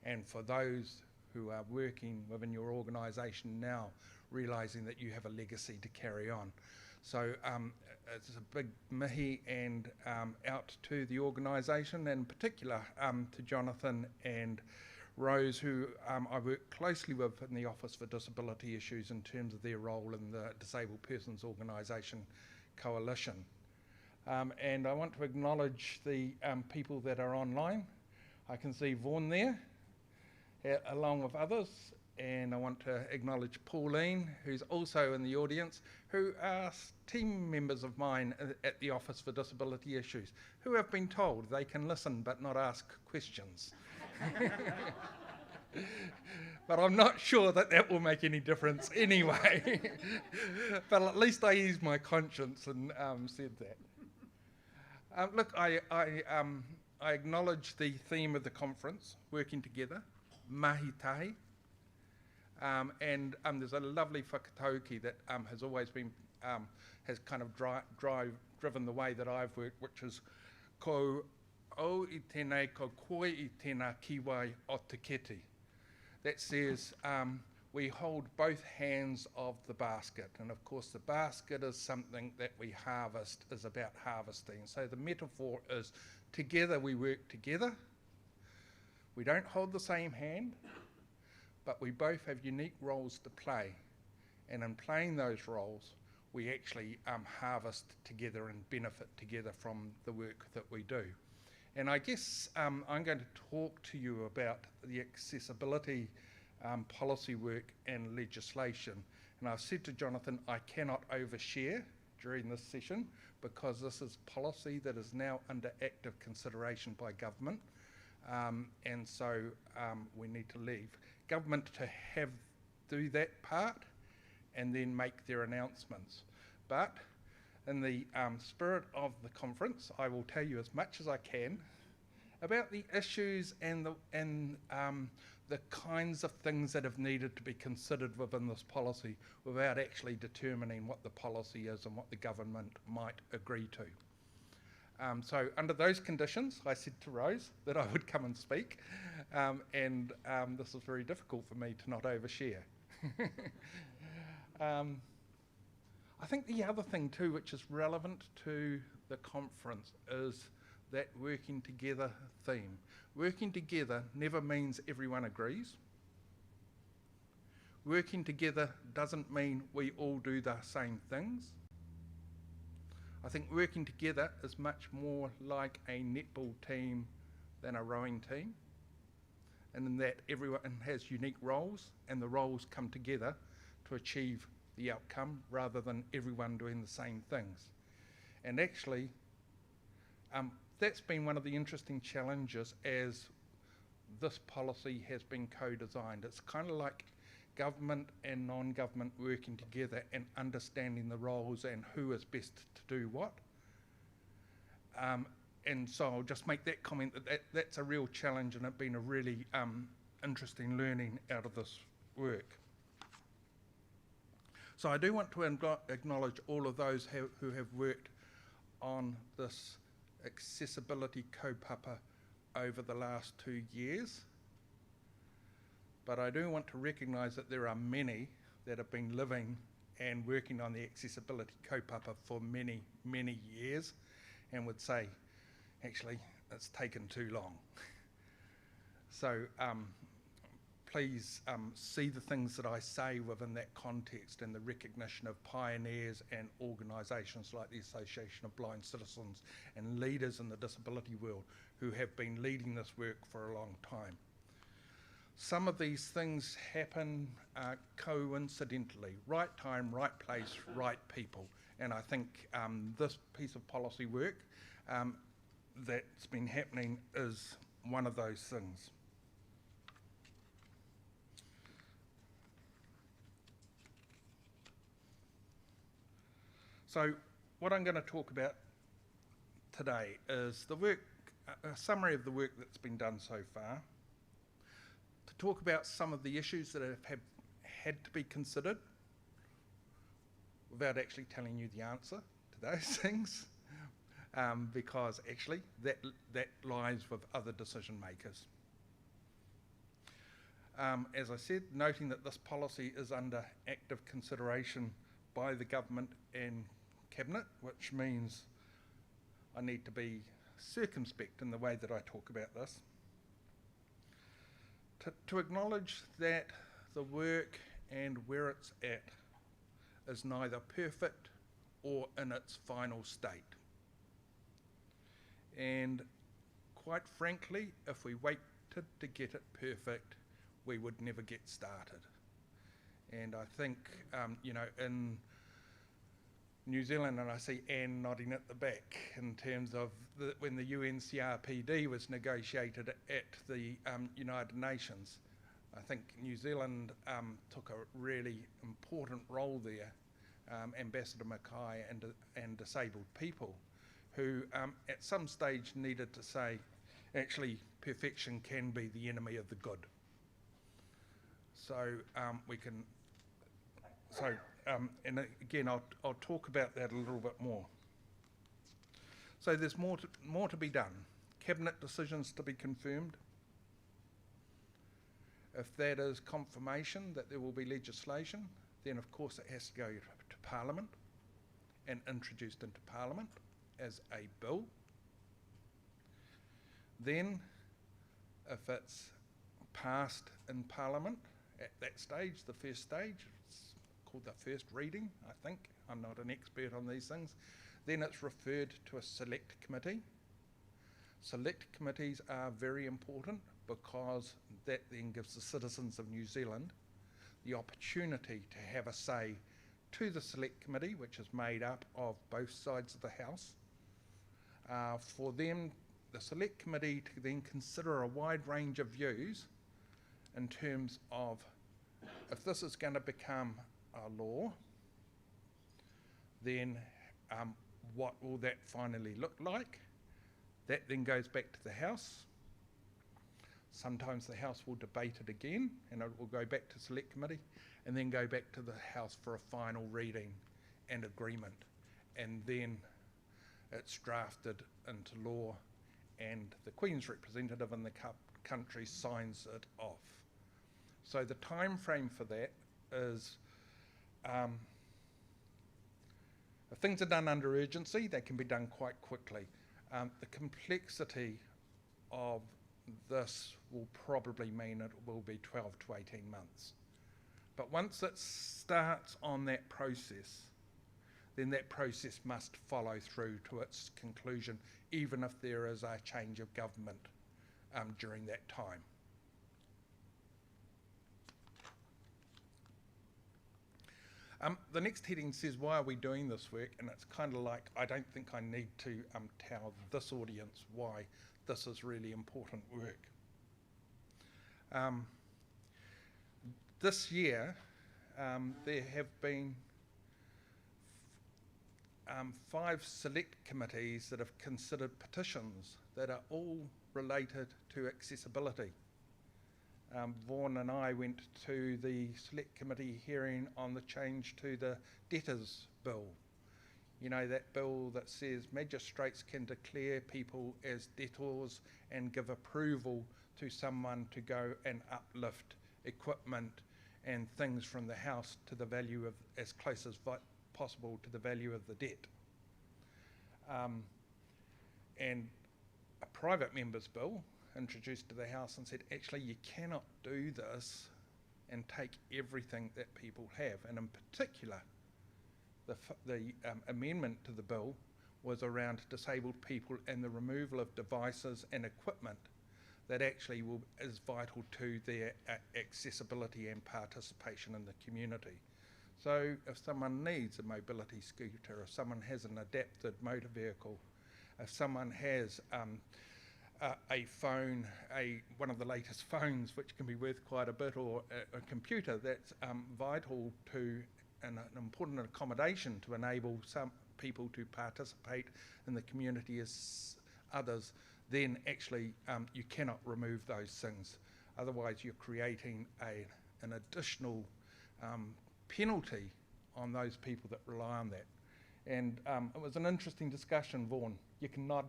and for those who are working within your organisation now, realising that you have a legacy to carry on. So it's a big mihi and out to the organisation, and in particular to Jonathan and Rose, who I work closely with in the Office for Disability Issues in terms of their role in the Disabled Persons Organisation Coalition. And I want to acknowledge the people that are online. I can see Vaughan there, along with others, and I want to acknowledge Pauline, who's also in the audience, who are team members of mine at the Office for Disability Issues, who have been told they can listen but not ask questions. But I'm not sure that that will make any difference anyway. But at least I eased my conscience and said that. Look, I acknowledge the theme of the conference, working together, mahi tahi. And there's a lovely whakatauki that has always been, has kind of driven the way that I've worked, which is ko o I tēnei, ko koe I tēnā kiwai o te keti. That says we hold both hands of the basket, and of course the basket is something that we harvest, is about harvesting. So the metaphor is together we work together. We don't hold the same hand, but we both have unique roles to play, and in playing those roles we actually harvest together and benefit together from the work that we do. And I guess I'm going to talk to you about the accessibility policy work and legislation. And I've said to Jonathan, I cannot overshare during this session because this is policy that is now under active consideration by government. And so we need to leave government to do that part and then make their announcements. But in the spirit of the conference, I will tell you as much as I can about the issues and the kinds of things that have needed to be considered within this policy without actually determining what the policy is and what the government might agree to. So under those conditions, I said to Rose that I would come and speak, and this is very difficult for me to not overshare. I think the other thing too, which is relevant to the conference, is that working together theme. Working together never means everyone agrees. working together doesn't mean we all do the same things. I think working together is much more like a netball team than a rowing team, and in that everyone has unique roles, and the roles come together to achieve the outcome rather than everyone doing the same things. And actually, that's been one of the interesting challenges as this policy has been co-designed. It's kind of like government and non-government working together and understanding the roles and who is best to do what. And so I'll just make that comment that's a real challenge, and it's been a really interesting learning out of this work. So I do want to acknowledge all of those who have worked on this accessibility kaupapa over the last 2 years. But I do want to recognise that there are many that have been living and working on the accessibility kaupapa for many, many years, and would say, actually, it's taken too long. So please see the things that I say within that context and the recognition of pioneers and organisations like the Association of Blind Citizens and leaders in the disability world who have been leading this work for a long time. Some of these things happen coincidentally, right time, right place, right people. And I think this piece of policy work that's been happening is one of those things. So what I'm going to talk about today is the work, a summary of the work that's been done so far, to talk about some of the issues that have had to be considered without actually telling you the answer to those things, because actually that lies with other decision makers. As I said, noting that this policy is under active consideration by the government and cabinet, which means I need to be circumspect in the way that I talk about this. To acknowledge that the work and where it's at is neither perfect or in its final state. And quite frankly, if we waited to get it perfect, we would never get started. And I think, you know, in New Zealand, and I see Anne nodding at the back, in terms of when the UNCRPD was negotiated at the United Nations, I think New Zealand took a really important role there, Ambassador Mackay and disabled people, who at some stage needed to say, actually, perfection can be the enemy of the good. So we can, so, and again, I'll talk about that a little bit more. So there's more to be done. Cabinet decisions to be confirmed. If that is confirmation that there will be legislation, then of course it has to go to Parliament and introduced into Parliament as a bill. Then, if it's passed in Parliament at that stage, the first stage, it's called the first reading, I think. I'm not an expert on these things. Then it's referred to a select committee. Select committees are very important because that then gives the citizens of New Zealand the opportunity to have a say to the select committee, which is made up of both sides of the House, for them, the select committee, to then consider a wide range of views in terms of if this is going to become a law, then what will that finally look like? That then goes back to the House. Sometimes the House will debate it again and it will go back to select committee and then go back to the House for a final reading and agreement. And then it's drafted into law and the Queen's representative in the country signs it off. So the time frame for that is, if things are done under urgency, they can be done quite quickly. The complexity of this will probably mean it will be 12 to 18 months. But once it starts on that process, then that process must follow through to its conclusion, even if there is a change of government during that time. The next heading says, why are we doing this work? And it's kind of like, I don't think I need to tell this audience why this is really important work. This year, there have been 5 select committees that have considered petitions that are all related to accessibility. Vaughan and I went to the select committee hearing on the change to the debtors bill. You know, that bill that says magistrates can declare people as debtors and give approval to someone to go and uplift equipment and things from the house to the value of, as close as possible to the value of the debt. And a private member's bill introduced to the House and said, actually, you cannot do this and take everything that people have. And in particular, the amendment to the bill was around disabled people and the removal of devices and equipment that actually is vital to their accessibility and participation in the community. So if someone needs a mobility scooter, if someone has an adapted motor vehicle, if someone has a phone, one of the latest phones which can be worth quite a bit, or a computer that's vital to an important accommodation to enable some people to participate in the community as others, then actually you cannot remove those things. Otherwise you're creating an additional penalty on those people that rely on that. And it was an interesting discussion, Vaughan. You can nod.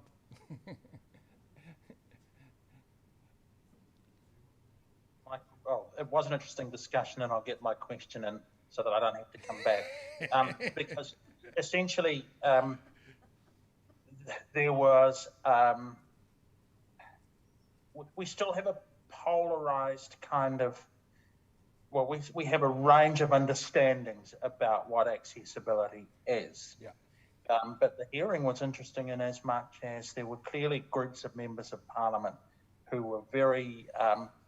Well, it was an interesting discussion, and I'll get my question in so that I don't have to come back. Because essentially, there was, we still have a polarized kind of, well, we have a range of understandings about what accessibility is. Yeah. But the hearing was interesting in as much as there were clearly groups of members of Parliament who were very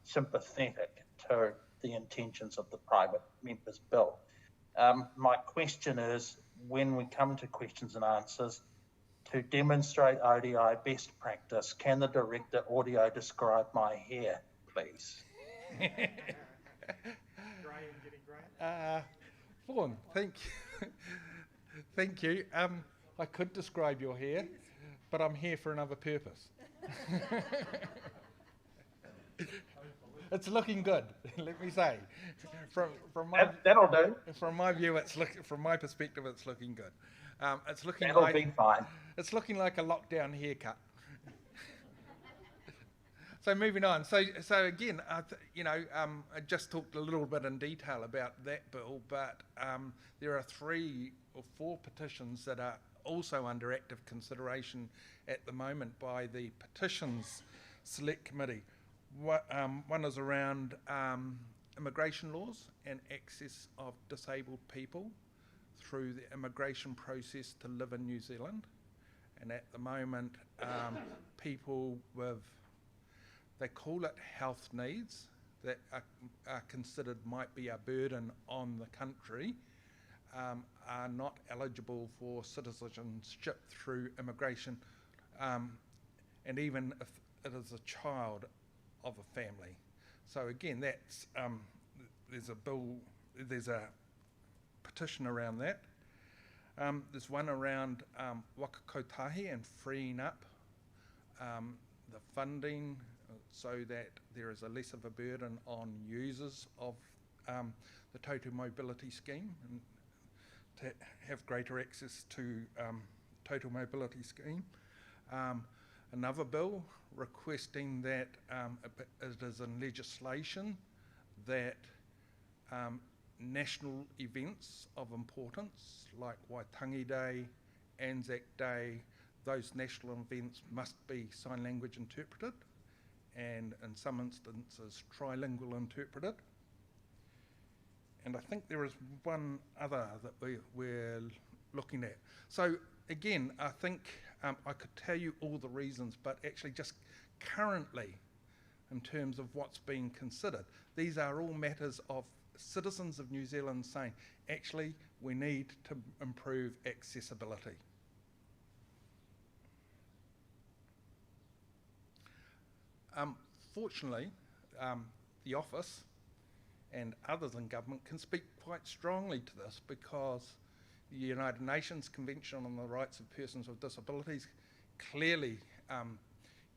sympathetic to the intentions of the private members' bill. My question is, when we come to questions and answers, to demonstrate ODI best practice, can the director audio describe my hair, please? Vaughan, thank you. Thank you. I could describe your hair, but I'm here for another purpose. It's looking good, let me say. From my that'll do. From my view, from my perspective, it's looking good. It's looking that'll like be fine. It's looking like a lockdown haircut. So moving on. So again, I just talked a little bit in detail about that bill, but there are 3 or 4 petitions that are also under active consideration at the moment by the Petitions Select Committee. One is around immigration laws and access of disabled people through the immigration process to live in New Zealand. And at the moment, people with, they call it health needs, that are considered might be a burden on the country, are not eligible for citizenship through immigration, and even if it is a child of a family. So again, that's there's a petition around that. There's one around wakakotahi and freeing up the funding so that there is a less of a burden on users of the Total Mobility Scheme, and to have greater access to Total Mobility Scheme. Another bill requesting that it is in legislation that national events of importance like Waitangi Day, Anzac Day, those national events must be sign language interpreted, and in some instances trilingual interpreted. And I think there is one other that we're looking at. So again, I think I could tell you all the reasons, but actually just currently, in terms of what's being considered, these are all matters of citizens of New Zealand saying, actually, we need to improve accessibility. Fortunately, the office and others in government can speak quite strongly to this, because the United Nations Convention on the Rights of Persons with Disabilities clearly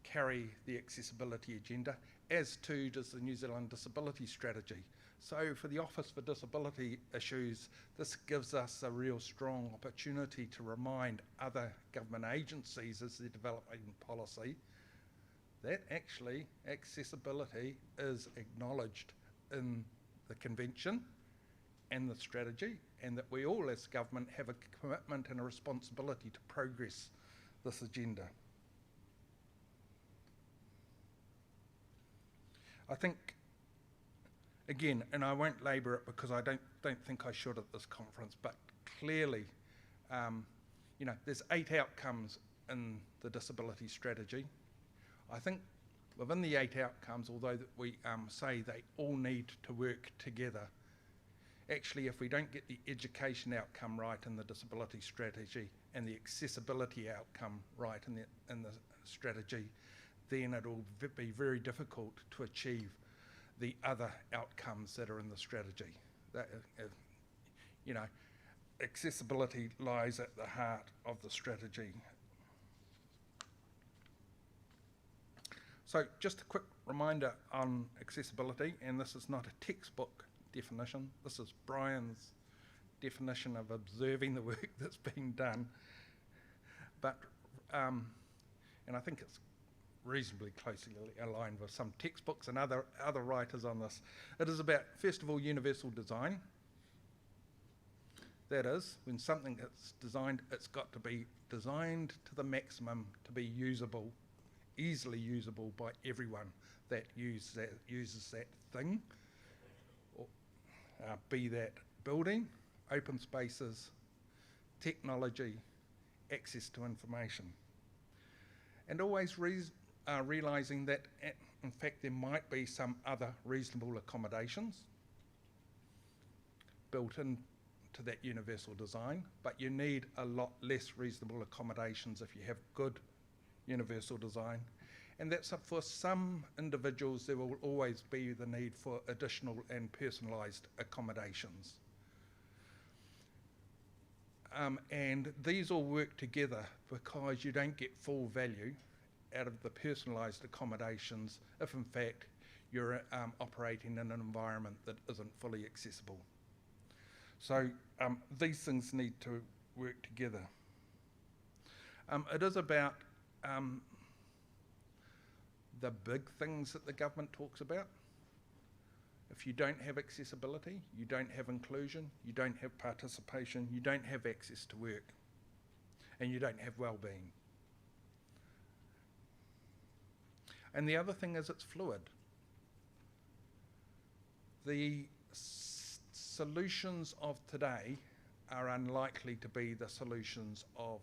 carry the accessibility agenda, as too does the New Zealand Disability Strategy. So for the Office for Disability Issues, this gives us a real strong opportunity to remind other government agencies as they're developing policy that actually accessibility is acknowledged in the convention and the strategy, and that we all as government have a commitment and a responsibility to progress this agenda. I think, again, and I won't labour it because I don't think I should at this conference, but clearly, you know, there's 8 outcomes in the disability strategy. I think within the 8 outcomes, although that we say they all need to work together, actually if we don't get the education outcome right in the disability strategy and the accessibility outcome right in the strategy, then it'll be very difficult to achieve the other outcomes that are in the strategy. That, you know, accessibility lies at the heart of the strategy. So just a quick reminder on accessibility, and this is not a textbook definition, this is Brian's definition of observing the work that's being done. But, and I think it's reasonably closely aligned with some textbooks and other writers on this. It is about, first of all, universal design. That is, when something is designed, it's got to be designed to the maximum to be usable, easily usable by everyone that uses that thing, or, be that building, open spaces, technology, access to information. And always realising that, in fact, there might be some other reasonable accommodations built into that universal design, but you need a lot less reasonable accommodations if you have good universal design. And that's for some individuals, there will always be the need for additional and personalised accommodations. And these all work together because you don't get full value out of the personalised accommodations if in fact you're operating in an environment that isn't fully accessible. So these things need to work together. It is about the big things that the government talks about. If you don't have accessibility, you don't have inclusion, you don't have participation, you don't have access to work, and you don't have well-being. And the other thing is it's fluid. The solutions of today are unlikely to be the solutions of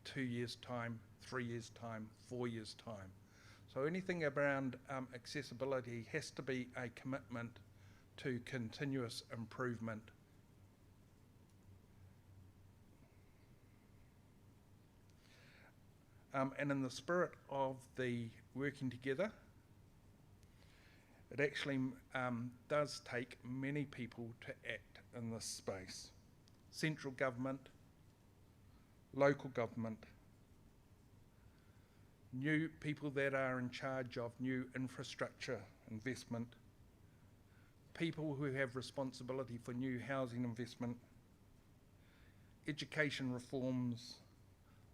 2 years' time, 3 years' time, 4 years' time. So anything around accessibility has to be a commitment to continuous improvement. And in the spirit of the working together, it actually does take many people to act in this space. Central government, local government, new people that are in charge of new infrastructure investment, people who have responsibility for new housing investment, education reforms,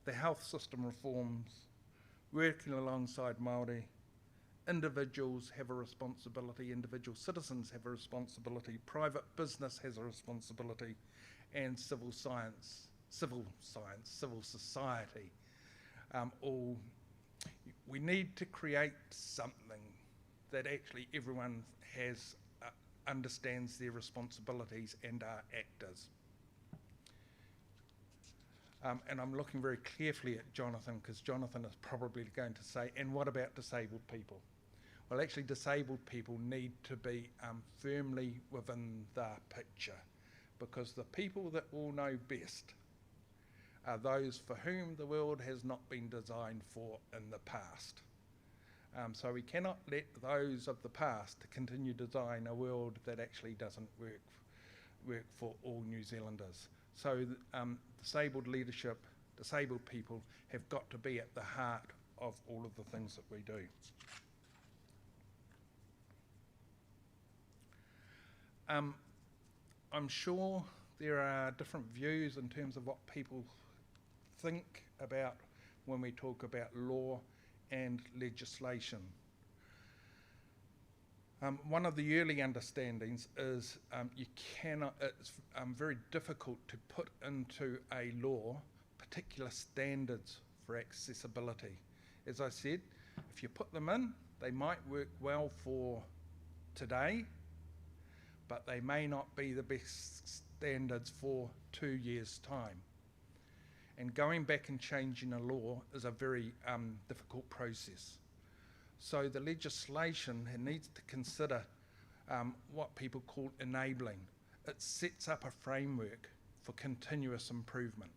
the health system reforms, working alongside Māori. Individuals have a responsibility, individual citizens have a responsibility, private business has a responsibility, and civil society. All we need to create something that actually everyone has understands their responsibilities and are actors. And I'm looking very carefully at Jonathan, because Jonathan is probably going to say, and what about disabled people? Well, actually, disabled people need to be firmly within the picture, because the people that will know best are those for whom the world has not been designed for in the past. So we cannot let those of the past continue to design a world that actually doesn't work for all New Zealanders. So disabled leadership, disabled people have got to be at the heart of all of the things that we do. I'm sure there are different views in terms of what people think about when we talk about law and legislation. One of the early understandings is it's very difficult to put into a law particular standards for accessibility. As I said, if you put them in, they might work well for today, but they may not be the best standards for 2 years' time. And going back and changing a law is a very difficult process. So the legislation needs to consider what people call enabling. It sets up a framework for continuous improvement.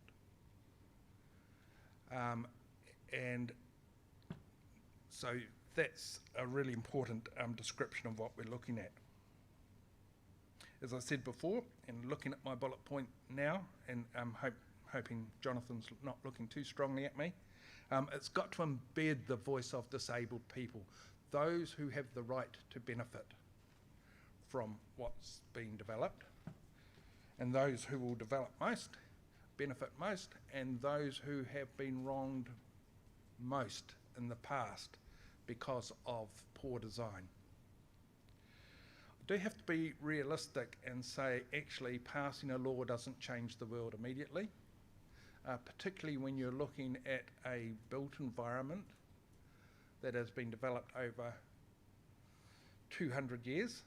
And so that's a really important description of what we're looking at. As I said before, and looking at my bullet point now, and hoping Jonathan's not looking too strongly at me, it's got to embed the voice of disabled people, those who have the right to benefit from what's being developed, and those who will develop most, benefit most, and those who have been wronged most in the past because of poor design. I do have to be realistic and say actually passing a law doesn't change the world immediately, particularly when you're looking at a built environment that has been developed over 200 years.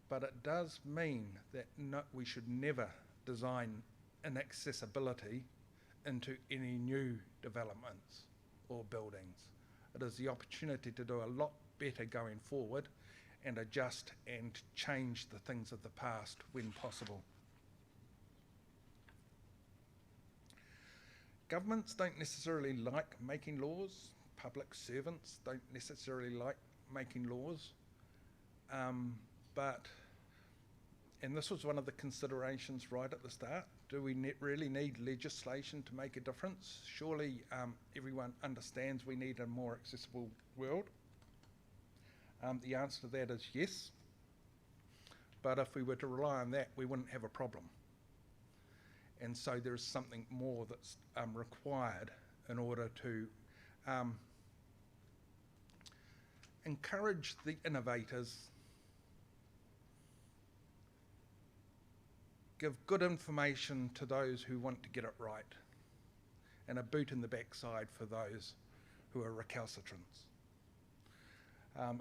But it does mean that we should never design inaccessibility into any new developments or buildings. It is the opportunity to do a lot better going forward and adjust and change the things of the past when possible. Governments don't necessarily like making laws. Public servants don't necessarily like making laws. And this was one of the considerations right at the start. Do we really need legislation to make a difference? Surely everyone understands we need a more accessible world. The answer to that is yes. But if we were to rely on that, we wouldn't have a problem. And so there is something more that's required in order to encourage the innovators, give good information to those who want to get it right, and a boot in the backside for those who are recalcitrants.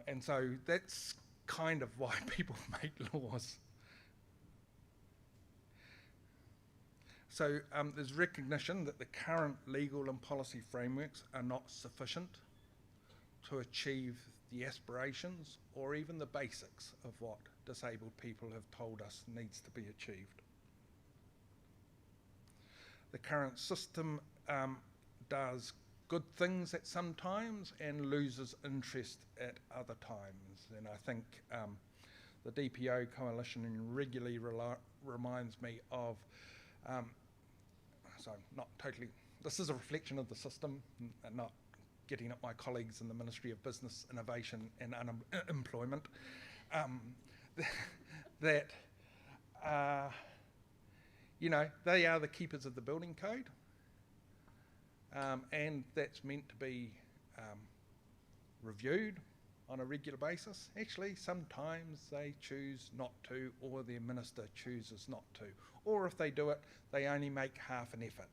And so that's kind of why people make laws. So there's recognition that the current legal and policy frameworks are not sufficient to achieve the aspirations or even the basics of what disabled people have told us needs to be achieved. The current system does good things at some times and loses interest at other times. And I think the DPO coalition regularly reminds me of, so not totally, this is a reflection of the system and not getting at my colleagues in the Ministry of Business, Innovation and Employment, that you know, they are the keepers of the building code, and that's meant to be reviewed on a regular basis. Actually, sometimes they choose not to, or their minister chooses not to, or if they do it, they only make half an effort.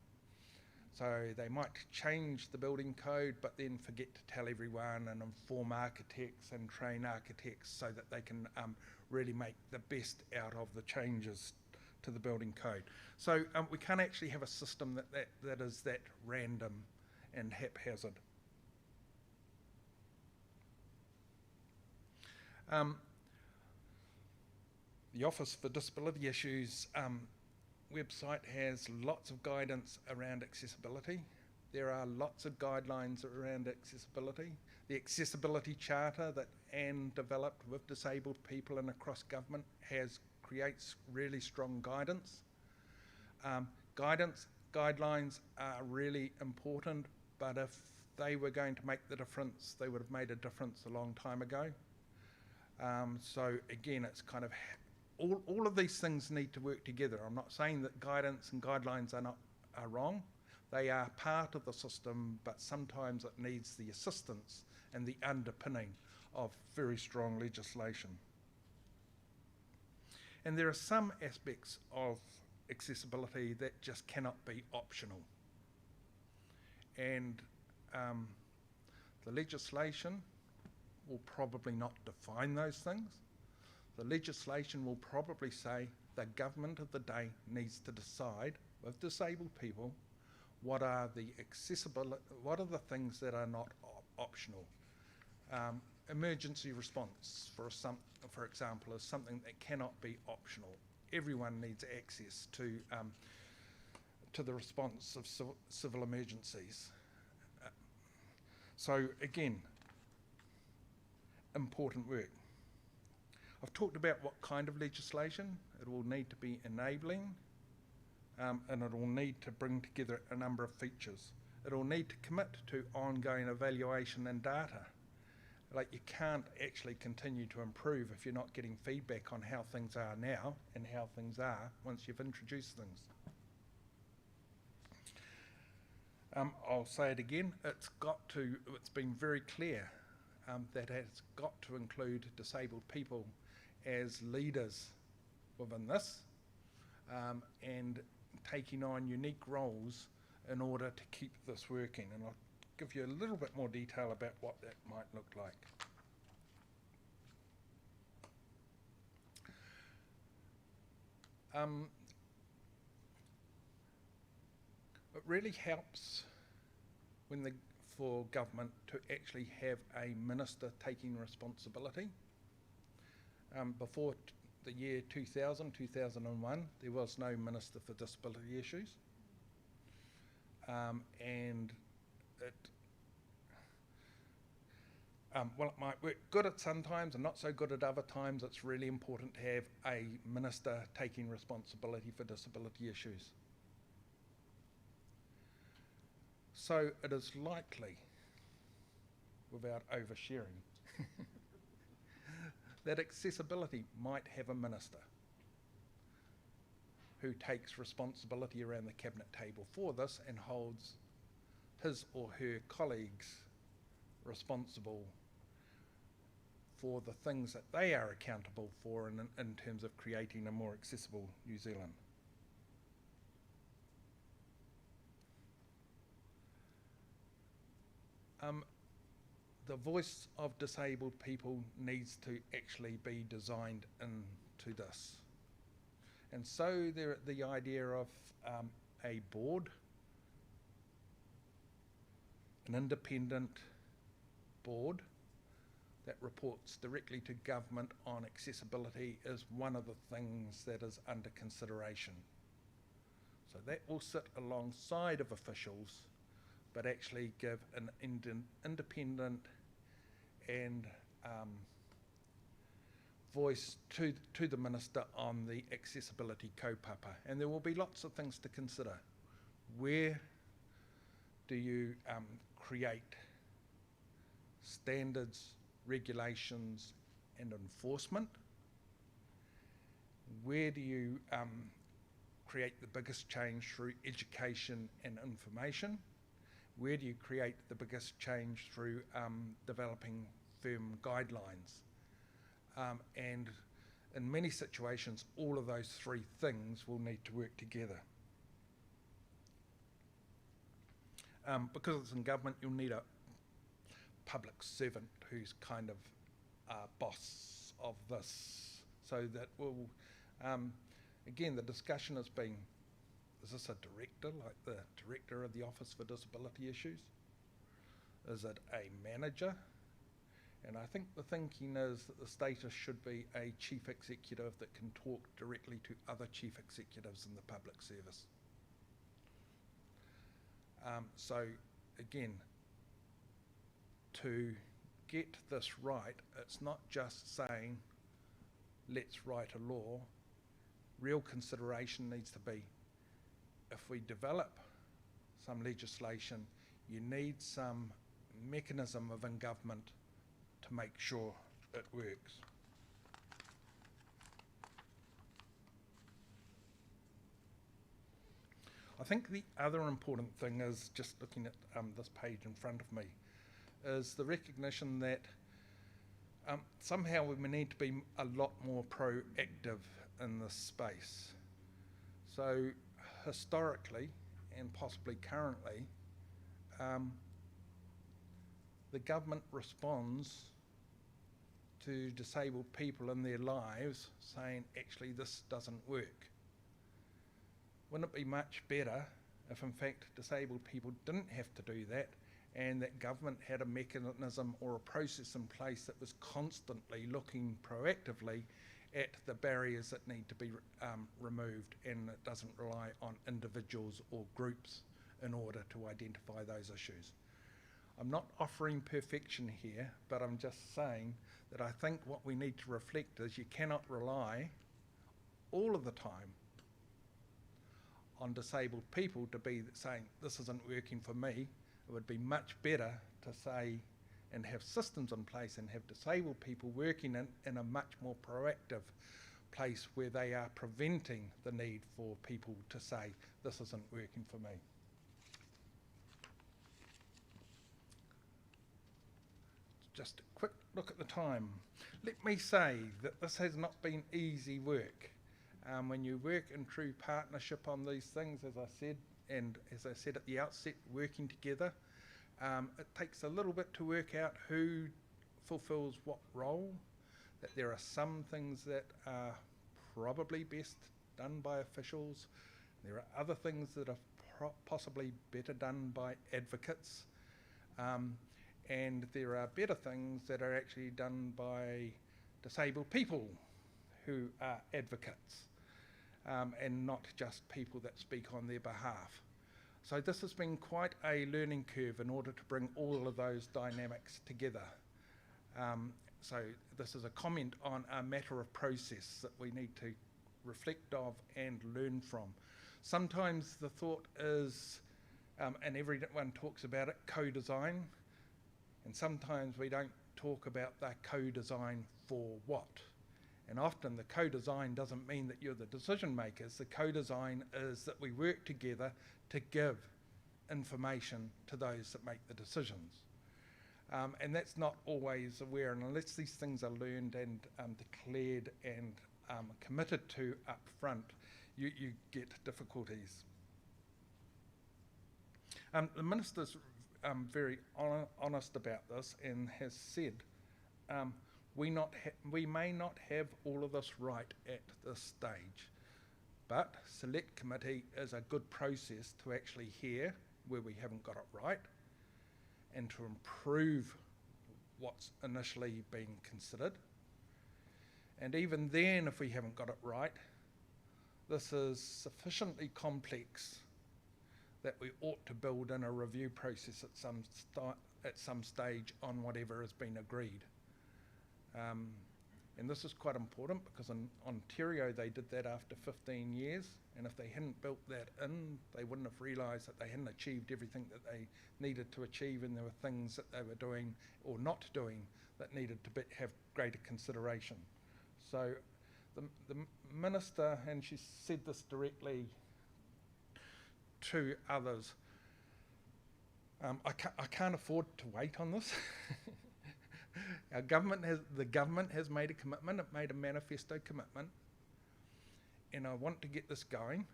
So they might change the building code but then forget to tell everyone and inform architects and train architects so that they can really make the best out of the changes to the building code. So we can't actually have a system that is that random and haphazard. The Office for Disability Issues website has lots of guidance around accessibility. There are lots of guidelines around accessibility. The Accessibility Charter that Anne developed with disabled people and across government creates really strong guidance. Guidelines are really important, but if they were going to make the difference, they would have made a difference a long time ago. So again, it's kind of all of these things need to work together. I'm not saying that guidance and guidelines are wrong. They are part of the system, but sometimes it needs the assistance and the underpinning of very strong legislation. And there are some aspects of accessibility that just cannot be optional. And the legislation will probably not define those things. The legislation will probably say the government of the day needs to decide with disabled people what are the things that are not optional. Emergency response, for example, is something that cannot be optional. Everyone needs access to the response of civil emergencies. So again, important work. I've talked about what kind of legislation. It will need to be enabling, and it will need to bring together a number of features. It will need to commit to ongoing evaluation and data. Like, you can't actually continue to improve if you're not getting feedback on how things are now and how things are once you've introduced things. I'll say it again, it's been very clear that it's got to include disabled people as leaders within this, and taking on unique roles in order to keep this working. And I'll give you a little bit more detail about what that might look like. It really helps for government to actually have a minister taking responsibility. Before the year 2000, 2001, there was no Minister for Disability Issues. And while it might work good at some times and not so good at other times, it's really important to have a minister taking responsibility for disability issues. So it is likely, without oversharing, that accessibility might have a minister who takes responsibility around the cabinet table for this and holds his or her colleagues responsible for the things that they are accountable for in terms of creating a more accessible New Zealand. The voice of disabled people needs to actually be designed into this. And so the idea of a board, an independent board that reports directly to government on accessibility is one of the things that is under consideration. So that will sit alongside of officials, but actually give an independent and voice to the minister on the accessibility kaupapa. And there will be lots of things to consider. Where do you create standards, regulations and enforcement? Where do you create the biggest change through education and information? Where do you create the biggest change through developing firm guidelines? And in many situations, all of those three things will need to work together. Because it's in government, you'll need a public servant who's kind of boss of this, so that will, again, the discussion has been, is this a director, like the director of the Office for Disability Issues? Is it a manager? And I think the thinking is that the status should be a chief executive that can talk directly to other chief executives in the public service. So again, to get this right, it's not just saying, let's write a law. Real consideration needs to be, if we develop some legislation, you need some mechanism within government to make sure it works. I think the other important thing is, just looking at this page in front of me, is the recognition that somehow we need to be a lot more proactive in this space. So historically, and possibly currently, the government responds to disabled people in their lives saying, actually, this doesn't work. Wouldn't it be much better if, in fact, disabled people didn't have to do that, and that government had a mechanism or a process in place that was constantly looking proactively at the barriers that need to be removed, and it doesn't rely on individuals or groups in order to identify those issues. I'm not offering perfection here, but I'm just saying that I think what we need to reflect is you cannot rely all of the time on disabled people to be saying, this isn't working for me. It would be much better to say and have systems in place and have disabled people working in a much more proactive place where they are preventing the need for people to say, this isn't working for me. Just a quick look at the time. Let me say that this has not been easy work. When you work in true partnership on these things, as I said, and as I said at the outset, working together, it takes a little bit to work out who fulfills what role, that there are some things that are probably best done by officials, there are other things that are possibly better done by advocates, and there are better things that are actually done by disabled people who are advocates, and not just people that speak on their behalf. So this has been quite a learning curve in order to bring all of those dynamics together. So this is a comment on a matter of process that we need to reflect of and learn from. Sometimes the thought is, and everyone talks about it, co-design, and sometimes we don't talk about the co-design for what. And often the co-design doesn't mean that you're the decision makers. The co-design is that we work together to give information to those that make the decisions. And that's not always aware, and unless these things are learned and declared and committed to up front, you get difficulties. The Minister's very honest about this and has said, we may not have all of this right at this stage, but select committee is a good process to actually hear where we haven't got it right and to improve what's initially been considered. And even then, if we haven't got it right, this is sufficiently complex that we ought to build in a review process at some stage on whatever has been agreed. And this is quite important because in Ontario they did that after 15 years, and if they hadn't built that in, they wouldn't have realised that they hadn't achieved everything that they needed to achieve, and there were things that they were doing or not doing that needed to have greater consideration. So the Minister, and she said this directly to others, I can't afford to wait on this. The government has made a commitment, it made a manifesto commitment, and I want to get this going,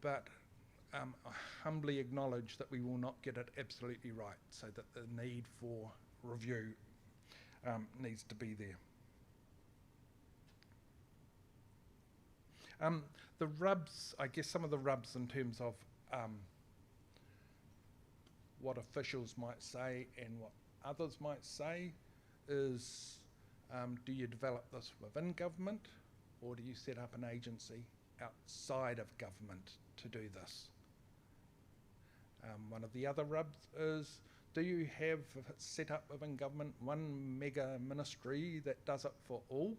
but humbly acknowledge that we will not get it absolutely right, so that the need for review needs to be there. The rubs, I guess some of the rubs in terms of what officials might say and what others might say is, do you develop this within government, or do you set up an agency outside of government to do this? One of the other rubs is, do you have set up within government one mega ministry that does it for all?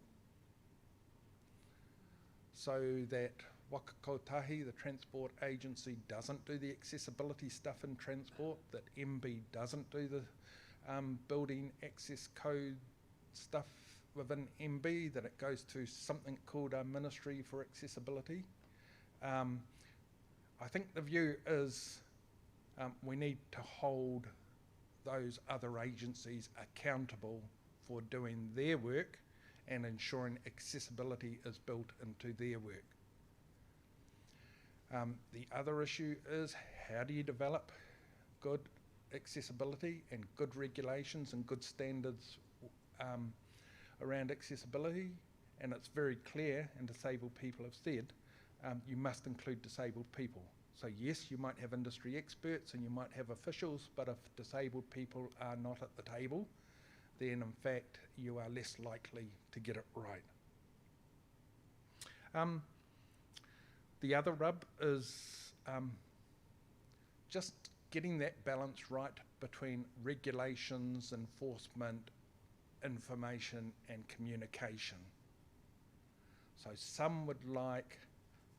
So that Waka Kotahi, the transport agency, doesn't do the accessibility stuff in transport, that MB doesn't do the building access code stuff within MB, that it goes to something called a Ministry for Accessibility. I think the view is we need to hold those other agencies accountable for doing their work and ensuring accessibility is built into their work. The other issue is, how do you develop good accessibility and good regulations and good standards around accessibility? And it's very clear, and disabled people have said, you must include disabled people. So yes, you might have industry experts and you might have officials, but if disabled people are not at the table, then in fact you are less likely to get it right. The other rub is just getting that balance right between regulations, enforcement, information and communication. So some would like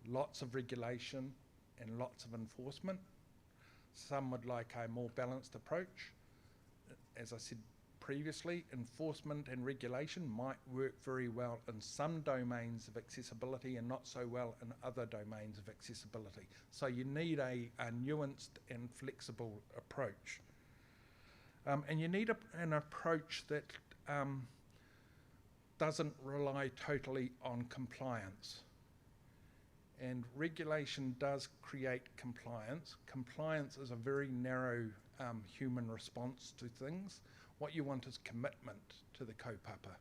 lots of regulation and lots of enforcement. Some would like a more balanced approach. As I said previously, enforcement and regulation might work very well in some domains of accessibility and not so well in other domains of accessibility. So you need a nuanced and flexible approach. And you need an approach that doesn't rely totally on compliance. And regulation does create compliance. Compliance is a very narrow human response to things. What you want is commitment to the kaupapa,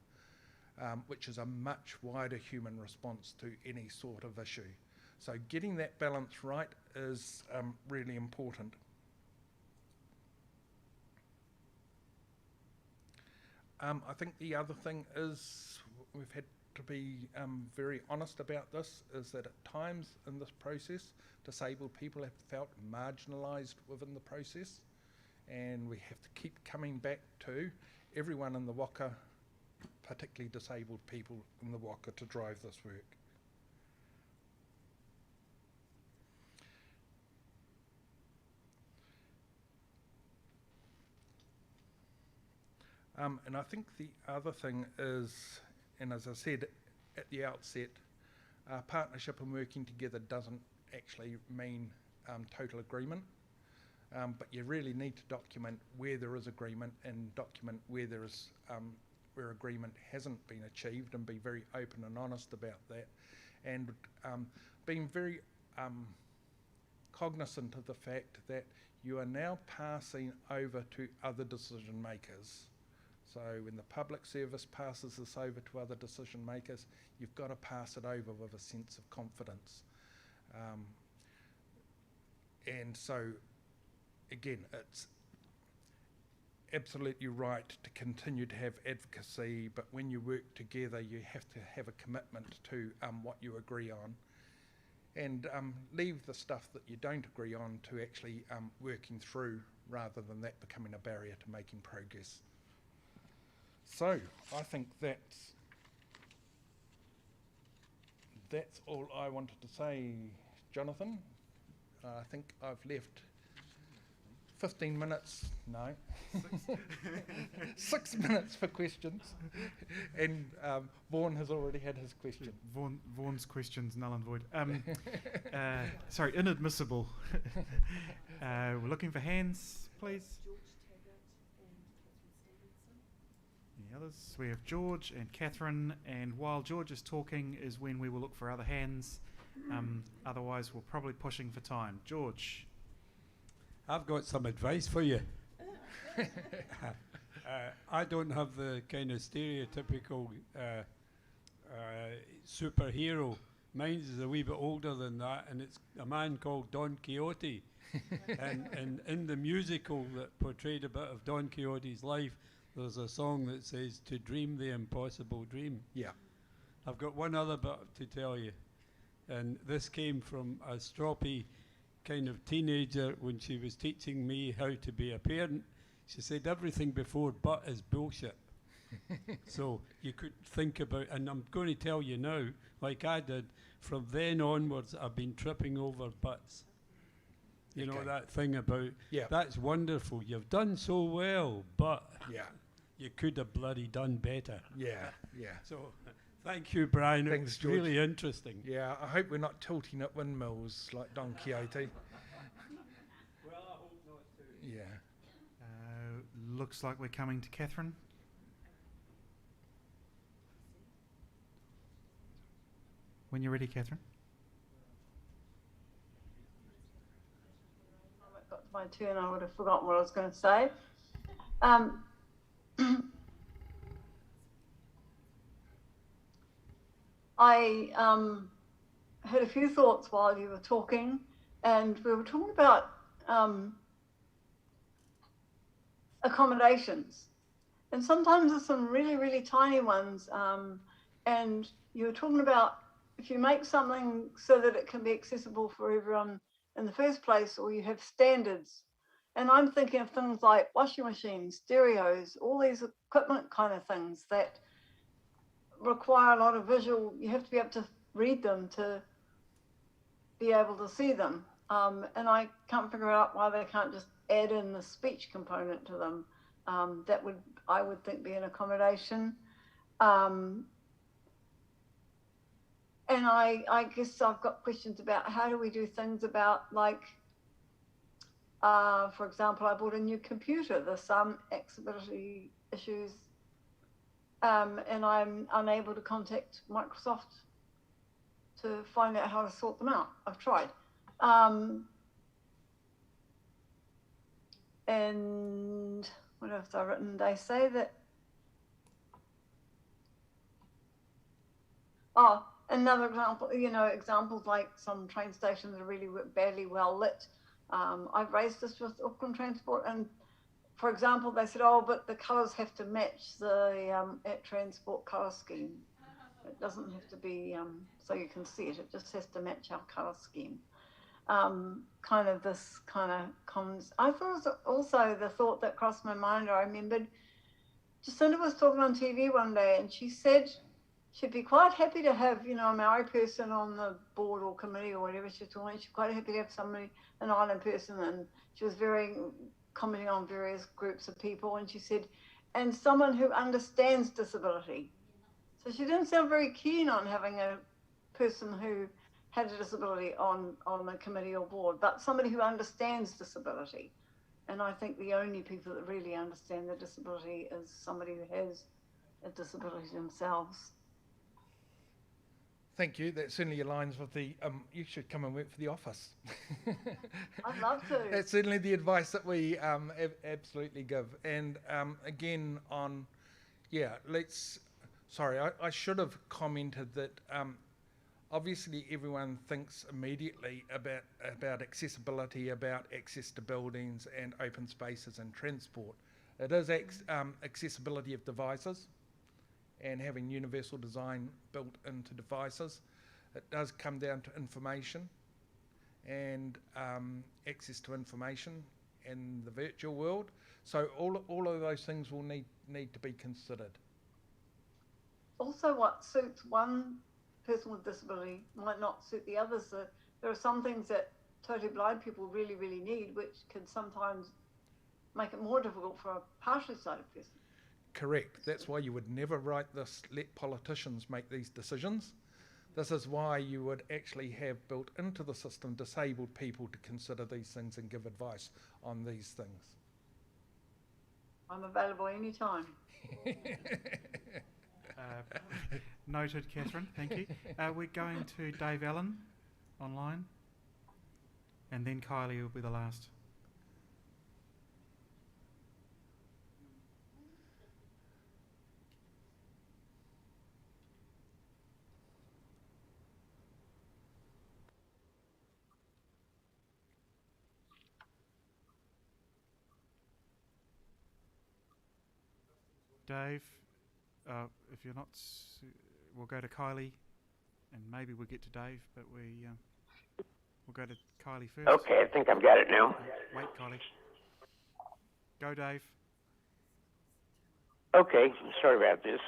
which is a much wider human response to any sort of issue. So getting that balance right is really important. I think the other thing is, we've had to be very honest about this, is that at times in this process, disabled people have felt marginalised within the process, and we have to keep coming back to everyone in the waka, particularly disabled people in the waka, to drive this work. And I think the other thing is, and as I said at the outset, partnership and working together doesn't actually mean total agreement, but you really need to document where there is agreement and document where there is where agreement hasn't been achieved, and be very open and honest about that, and being very cognizant of the fact that you are now passing over to other decision makers. So when the public service passes this over to other decision makers, you've got to pass it over with a sense of confidence. And so, again, it's absolutely right to continue to have advocacy, but when you work together, you have to have a commitment to what you agree on, and leave the stuff that you don't agree on to actually working through, rather than that becoming a barrier to making progress. So I think that's all I wanted to say, Jonathan. I think I've left 15 minutes, no, 6 minutes for questions, and Vaughan has already had his question. Vaughan's question's null and void. Sorry, inadmissible. We're looking for hands, please. Any others? We have George and Catherine, and while George is talking is when we will look for other hands. Otherwise, we're probably pushing for time. George. I've got some advice for you. I don't have the kind of stereotypical superhero. Mine is a wee bit older than that, and it's a man called Don Quixote. and in the musical that portrayed a bit of Don Quixote's life, there's a song that says, "To dream the impossible dream." Yeah. I've got one other bit to tell you, and this came from a stroppy kind of teenager when she was teaching me how to be a parent. She said everything before "but" is bullshit. So you could think about, and I'm going to tell you now, like I did, from then onwards I've been tripping over butts. You know that thing about, that's wonderful, you've done so well, but you could have bloody done better. Yeah. So thank you, Brian. Thanks, It was George. really interesting. Yeah, I hope we're not tilting at windmills like Don Quixote. Well, I hope not too. Yeah. Looks like we're coming to Catherine. When you're ready, Catherine. When it got to my turn, I would have forgotten what I was going to say. I had a few thoughts while you were talking, and we were talking about accommodations. And sometimes there's some really, really tiny ones. And you were talking about if you make something so that it can be accessible for everyone in the first place, or you have standards. And I'm thinking of things like washing machines, stereos, all these equipment kind of things that require a lot of visual. You have to be able to read them to be able to see them. And I can't figure out why they can't just add in the speech component to them. That would, I would think, be an accommodation. And I guess I've got questions about how do we do things about, like, for example, I bought a new computer. There's some accessibility issues, and I'm unable to contact Microsoft to find out how to sort them out. I've tried. And what else have I written? They say that, another example, examples like some train stations are really badly well lit. I've raised this with Auckland Transport, and for example, they said, but the colours have to match the Transport colour scheme. It doesn't have to be so you can see it. It just has to match our colour scheme. Kind of this kind of comes. I thought it was also the thought that crossed my mind. I remembered Jacinda was talking on TV one day, and she said she'd be quite happy to have, a Maori person on the board or committee or whatever she was talking. She's quite happy to have somebody, an island person, and she was very commenting on various groups of people. And she said, and someone who understands disability. So she didn't sound very keen on having a person who had a disability on the committee or board, but somebody who understands disability. And I think the only people that really understand the disability is somebody who has a disability themselves. Thank you. That certainly aligns with the, you should come and work for the office. I'd love to. That's certainly the advice that we absolutely give. And again on, I should have commented that obviously everyone thinks immediately about accessibility, about access to buildings and open spaces and transport. It is accessibility of devices and having universal design built into devices. It does come down to information and access to information in the virtual world. So all of those things will need to be considered. Also, what suits one person with disability might not suit the others. So there are some things that totally blind people really, really need, which can sometimes make it more difficult for a partially sighted person. Correct. That's why you would never write this, let politicians make these decisions. This is why you would actually have built into the system disabled people to consider these things and give advice on these things. I'm available anytime. Noted, Catherine. Thank you. We're going to Dave Allen. online, and then Kylie will be the last. Dave, if you're not, we'll go to Kylie, and maybe we'll get to Dave, but we'll go to Kylie first. Okay, I think I've got it now. Wait, Kylie. Go, Dave. Okay, sorry about this.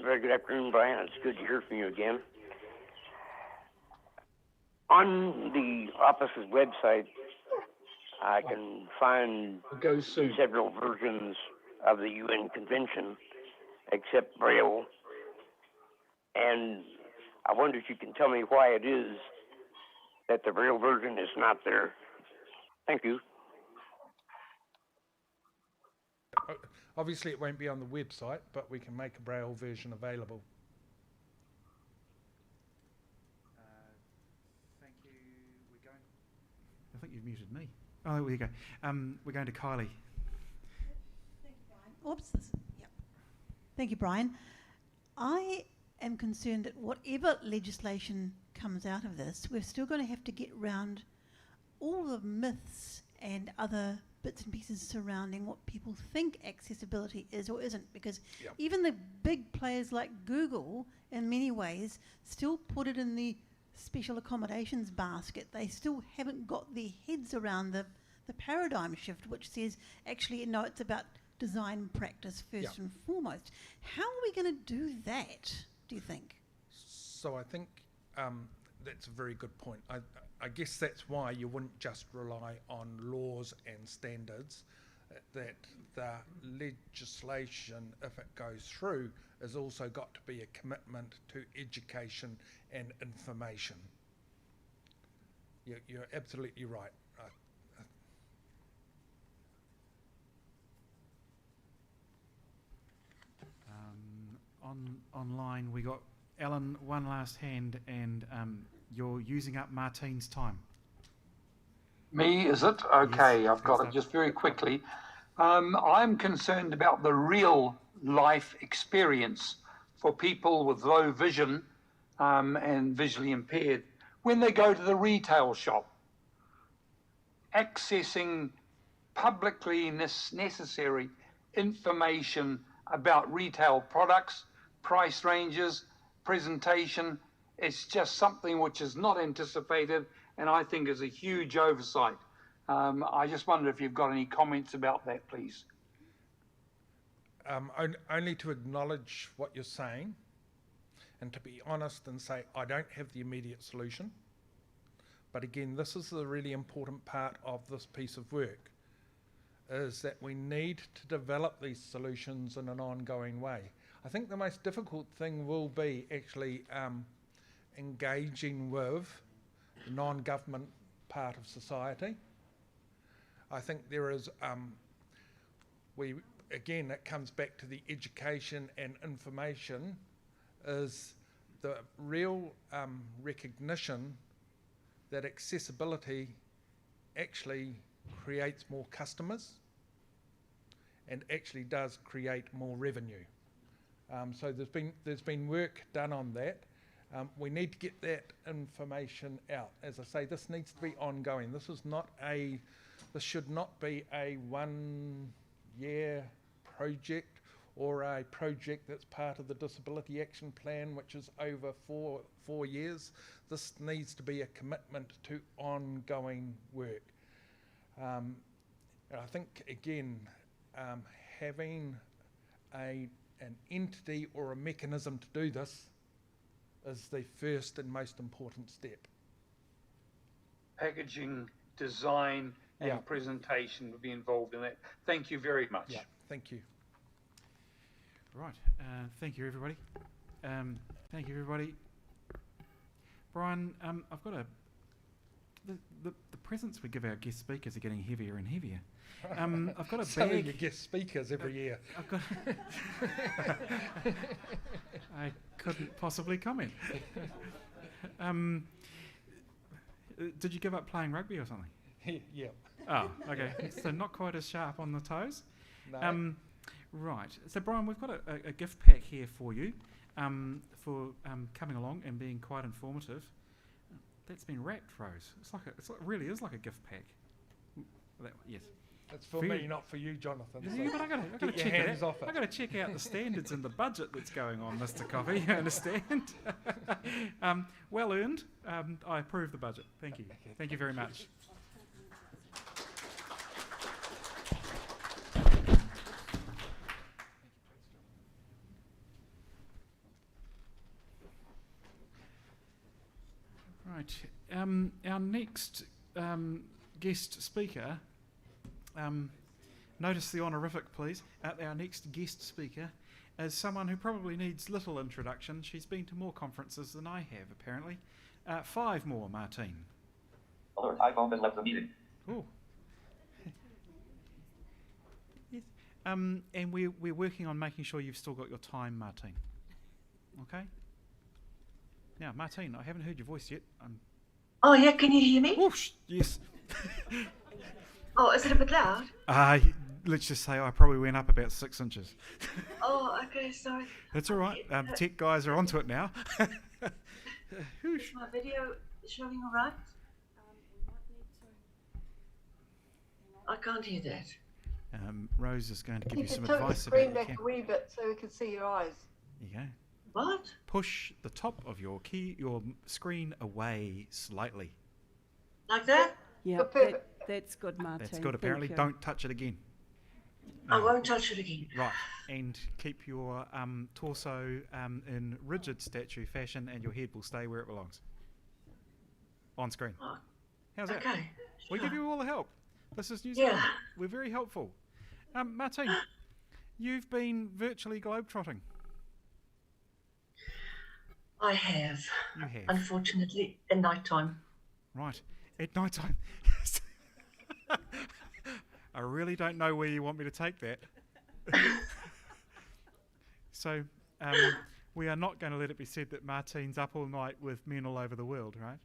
Very good afternoon, Brian. It's good to hear from you again. On the office's website, I can find several versions of the UN Convention, except Braille. And I wonder if you can tell me why it is that the Braille version is not there. Thank you. Obviously, it won't be on the website, but we can make a Braille version available. Thank you. We're going. I think you've muted me. Oh, there you go. We're going to Kylie. Thank you, Brian. Oops. Yep. Thank you, Brian. I am concerned that whatever legislation comes out of this, we're still going to have to get round all the myths and other bits and pieces surrounding what people think accessibility is or isn't, because even the big players like Google, in many ways, still put it in the special accommodations basket. They still haven't got their heads around the paradigm shift, which says, actually, no, it's about design practice first and foremost. How are we going to do that, do you think? So I think that's a very good point. I guess that's why you wouldn't just rely on laws and standards, that the legislation, if it goes through, has also got to be a commitment to education and information. You're absolutely right. Online, we got Alan, one last hand, and you're using up Martine's time. Me, is it? Okay, Yes, I've got it just very quickly. I'm concerned about the real life experience for people with low vision and visually impaired when they go to the retail shop. Accessing publicly necessary information about retail products, price ranges, presentation. It's just something which is not anticipated and I think is a huge oversight. I just wonder if you've got any comments about that, please. Only to acknowledge what you're saying and to be honest and say, I don't have the immediate solution. But again, this is the really important part of this piece of work, is that we need to develop these solutions in an ongoing way. I think the most difficult thing will be actually engaging with the non-government part of society. I think there is, again, it comes back to the education and information, is the real recognition that accessibility actually creates more customers and actually does create more revenue. So there's been work done on that. We need to get that information out. As I say, this needs to be ongoing. This should not be a 1 year project or a project that's part of the Disability Action Plan, which is over four years. This needs to be a commitment to ongoing work. And I think, again, having an entity or a mechanism to do this is the first and most important step. Packaging, design, and presentation would be involved in that. Thank you very much. Yeah, thank you. Right, thank you, everybody. Thank you, everybody. Brian, I've got the presents we give our guest speakers are getting heavier and heavier. I've got a So bag. you guest speakers every year. I've got. I couldn't possibly comment. Did you give up playing rugby or something? Yeah. Oh, okay. So not quite as sharp on the toes. No. Right. So Brian, we've got a gift pack here for you for coming along and being quite informative. That's been wrapped, Rose. It really is like a gift pack. Yes. It's for me, not for you, Jonathan. Yeah, but I gotta Get your check hands it out. off it. I gotta check out the standards and the budget that's going on, Mr. Coffee. You understand? Well earned. I approve the budget. Thank you. Thank you very much. Right. Our next guest speaker. Notice the honorific, please. Our next guest speaker is someone who probably needs little introduction. She's been to more conferences than I have, apparently. 5 more, Martine. Alert, iPhone has left the meeting. Oh. Yes. And we're working on making sure you've still got your time, Martine. Okay? Now, Martine, I haven't heard your voice yet. Oh, yeah, can you hear me? Whoosh, yes. Oh, is it a bit loud? Let's just say I probably went up about 6 inches. Oh, okay, sorry. That's all right. Tech guys are onto it now. Is my video showing all right? I can't hear that. Rose is going to give You you can some tilt the advice screen about back a wee bit so we can see your eyes. There you go. What? Push the top of your screen away slightly. Like that? Yeah, that's good, Martin. That's good. Apparently, don't touch it again. I won't touch it again. Right, and keep your torso in rigid statue fashion, and your head will stay where it belongs. On screen. Oh, How's that? okay. We give you all the help. This is New Yeah. Zealand. We're very helpful. Martine, you've been virtually globetrotting. I have. You have. Unfortunately, at night time. Right, at night time. I really don't know where you want me to take that. So, we are not going to let it be said that Martine's up all night with men all over the world, right?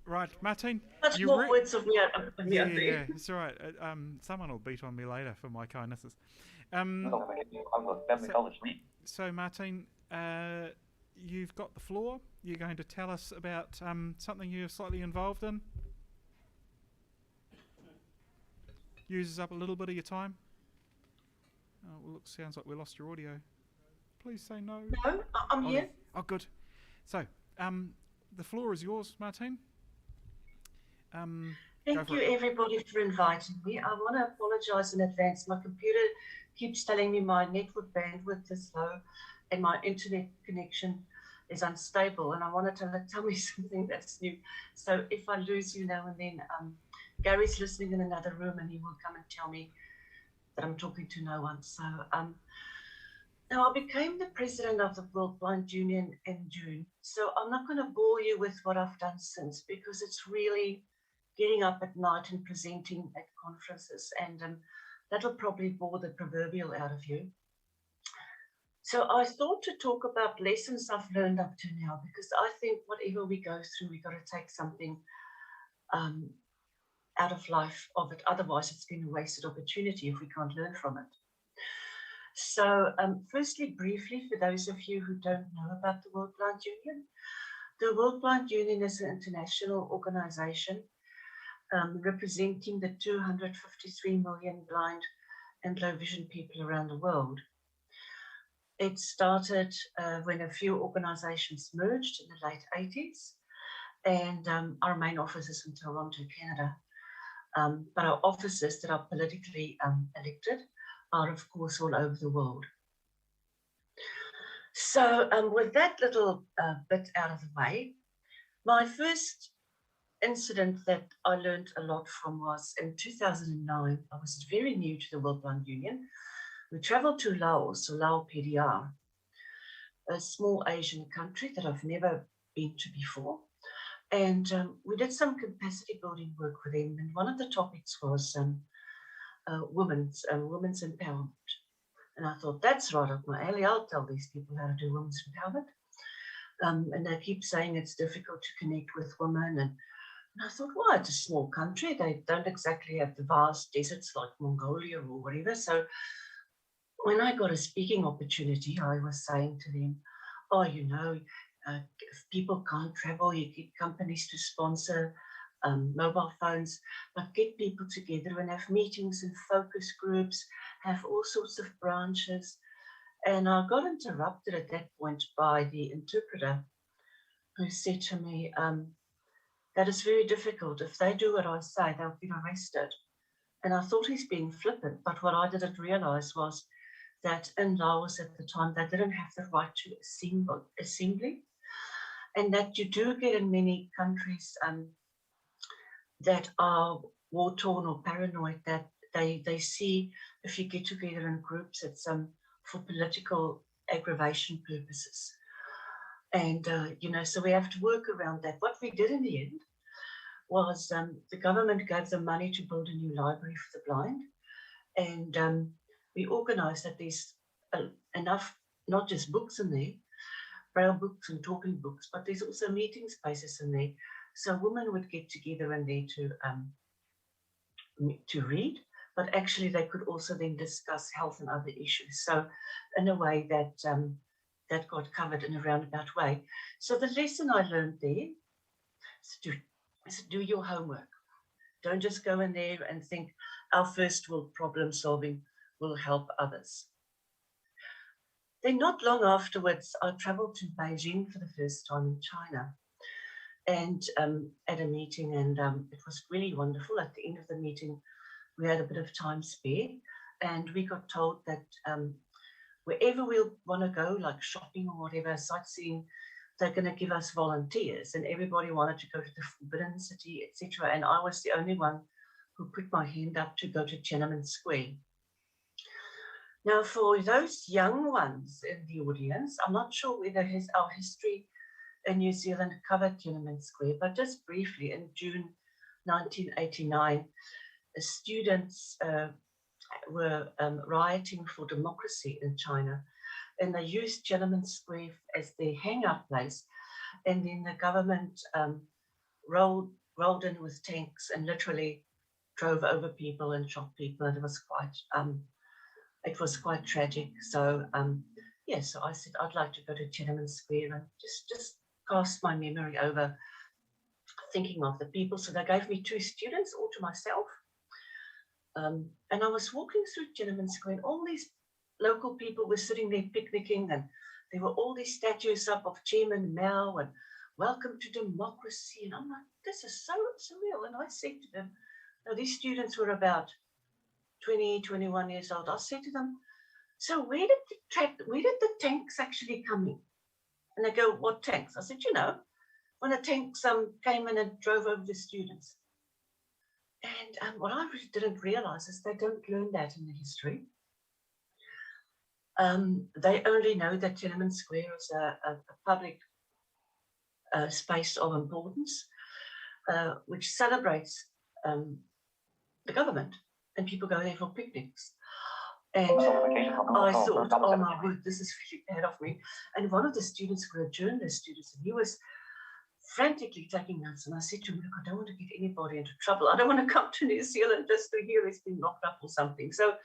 Right, Martine. Much more words of me. Yeah, it's all right. Someone will beat on me later for my kindnesses. So, Martine, you've got the floor. You're going to tell us about something you're slightly involved in. Uses up a little bit of your time. Oh, well, look, sounds like we lost your audio. Please say no. No, I'm here. Oh, good. So, the floor is yours, Martine. Thank you, everybody, for inviting me. I want to apologise in advance. My computer keeps telling me my network bandwidth is low and my internet connection is unstable, and I want to tell me something that's new. So if I lose you now and then, Gary's listening in another room and he will come and tell me that I'm talking to no one. So now I became the president of the World Blind Union in June. So I'm not going to bore you with what I've done since, because it's really getting up at night and presenting at conferences, and that'll probably bore the proverbial out of you. So I thought to talk about lessons I've learned up to now, because I think whatever we go through, we've got to take something out of life of it. Otherwise, it's been a wasted opportunity if we can't learn from it. So firstly, briefly, for those of you who don't know about the World Blind Union, the World Blind Union is an international organization representing the 253 million blind and low vision people around the world. It started when a few organizations merged in the late 80s, and our main office is in Toronto, Canada. But our offices that are politically elected are, of course, all over the world. So with that little bit out of the way, my first incident that I learned a lot from was in 2009. I was very new to the World Blind Union. We traveled to Laos, or Lao PDR, a small Asian country that I've never been to before. And we did some capacity building work with them. And one of the topics was women's empowerment. And I thought, that's right up my alley. I'll tell these people how to do women's empowerment. And they keep saying it's difficult to connect with women. And I thought, well, it's a small country. They don't exactly have the vast deserts like Mongolia or whatever. So when I got a speaking opportunity, I was saying to them, oh, you know, if people can't travel, you get companies to sponsor mobile phones, but get people together and have meetings and focus groups, have all sorts of branches. And I got interrupted at that point by the interpreter, who said to me, that is very difficult. If they do what I say, they'll get arrested. And I thought he's being flippant, but what I didn't realize was that in Laos at the time, they didn't have the right to assembly, and that you do get in many countries that are war-torn or paranoid, that they see if you get together in groups, it's for political aggravation purposes. And, you know, so we have to work around that. What we did in the end was the government gave them money to build a new library for the blind. And we organized that there's enough, not just books in there, braille books and talking books, but there's also meeting spaces in there. So women would get together in there to read, but actually they could also then discuss health and other issues. So in a way that that got covered in a roundabout way. So the lesson I learned there is do your homework. Don't just go in there and think our first world problem solving will help others. Then not long afterwards, I traveled to Beijing for the first time in China, and at a meeting, and it was really wonderful. At the end of the meeting, we had a bit of time spare, and we got told that wherever we want to go, like shopping or whatever, sightseeing, they're going to give us volunteers, and everybody wanted to go to the Forbidden City, etc. And I was the only one who put my hand up to go to Tiananmen Square. Now, for those young ones in the audience, I'm not sure whether our history in New Zealand covered Tiananmen Square, but just briefly, in June 1989, students were rioting for democracy in China, and they used Tiananmen Square as their hangout place, and then the government rolled in with tanks and literally drove over people and shot people, and it was quite tragic. So yeah, so I said I'd like to go to Tiananmen Square and just cast my memory over thinking of the people. So they gave me 2 students all to myself. And I was walking through Tiananmen Square, and all these local people were sitting there picnicking, and there were all these statues up of Chairman Mao and welcome to democracy. And I'm like, this is so surreal. And I said to them, now these students were about 20, 21 years old. I said to them, so where did the tanks actually come in? And they go, what tanks? I said, you know, when the tanks came in and drove over the students. And what I really didn't realize is they don't learn that in the history. They only know that Tiananmen Square is a public space of importance, which celebrates the government, and people go there for picnics. And I thought, oh my word, this is really bad of me. And one of the students were a journalist student, and he was frantically taking notes. And I said to him, look, I don't want to get anybody into trouble. I don't want to come to New Zealand just to hear he's been locked up or something. So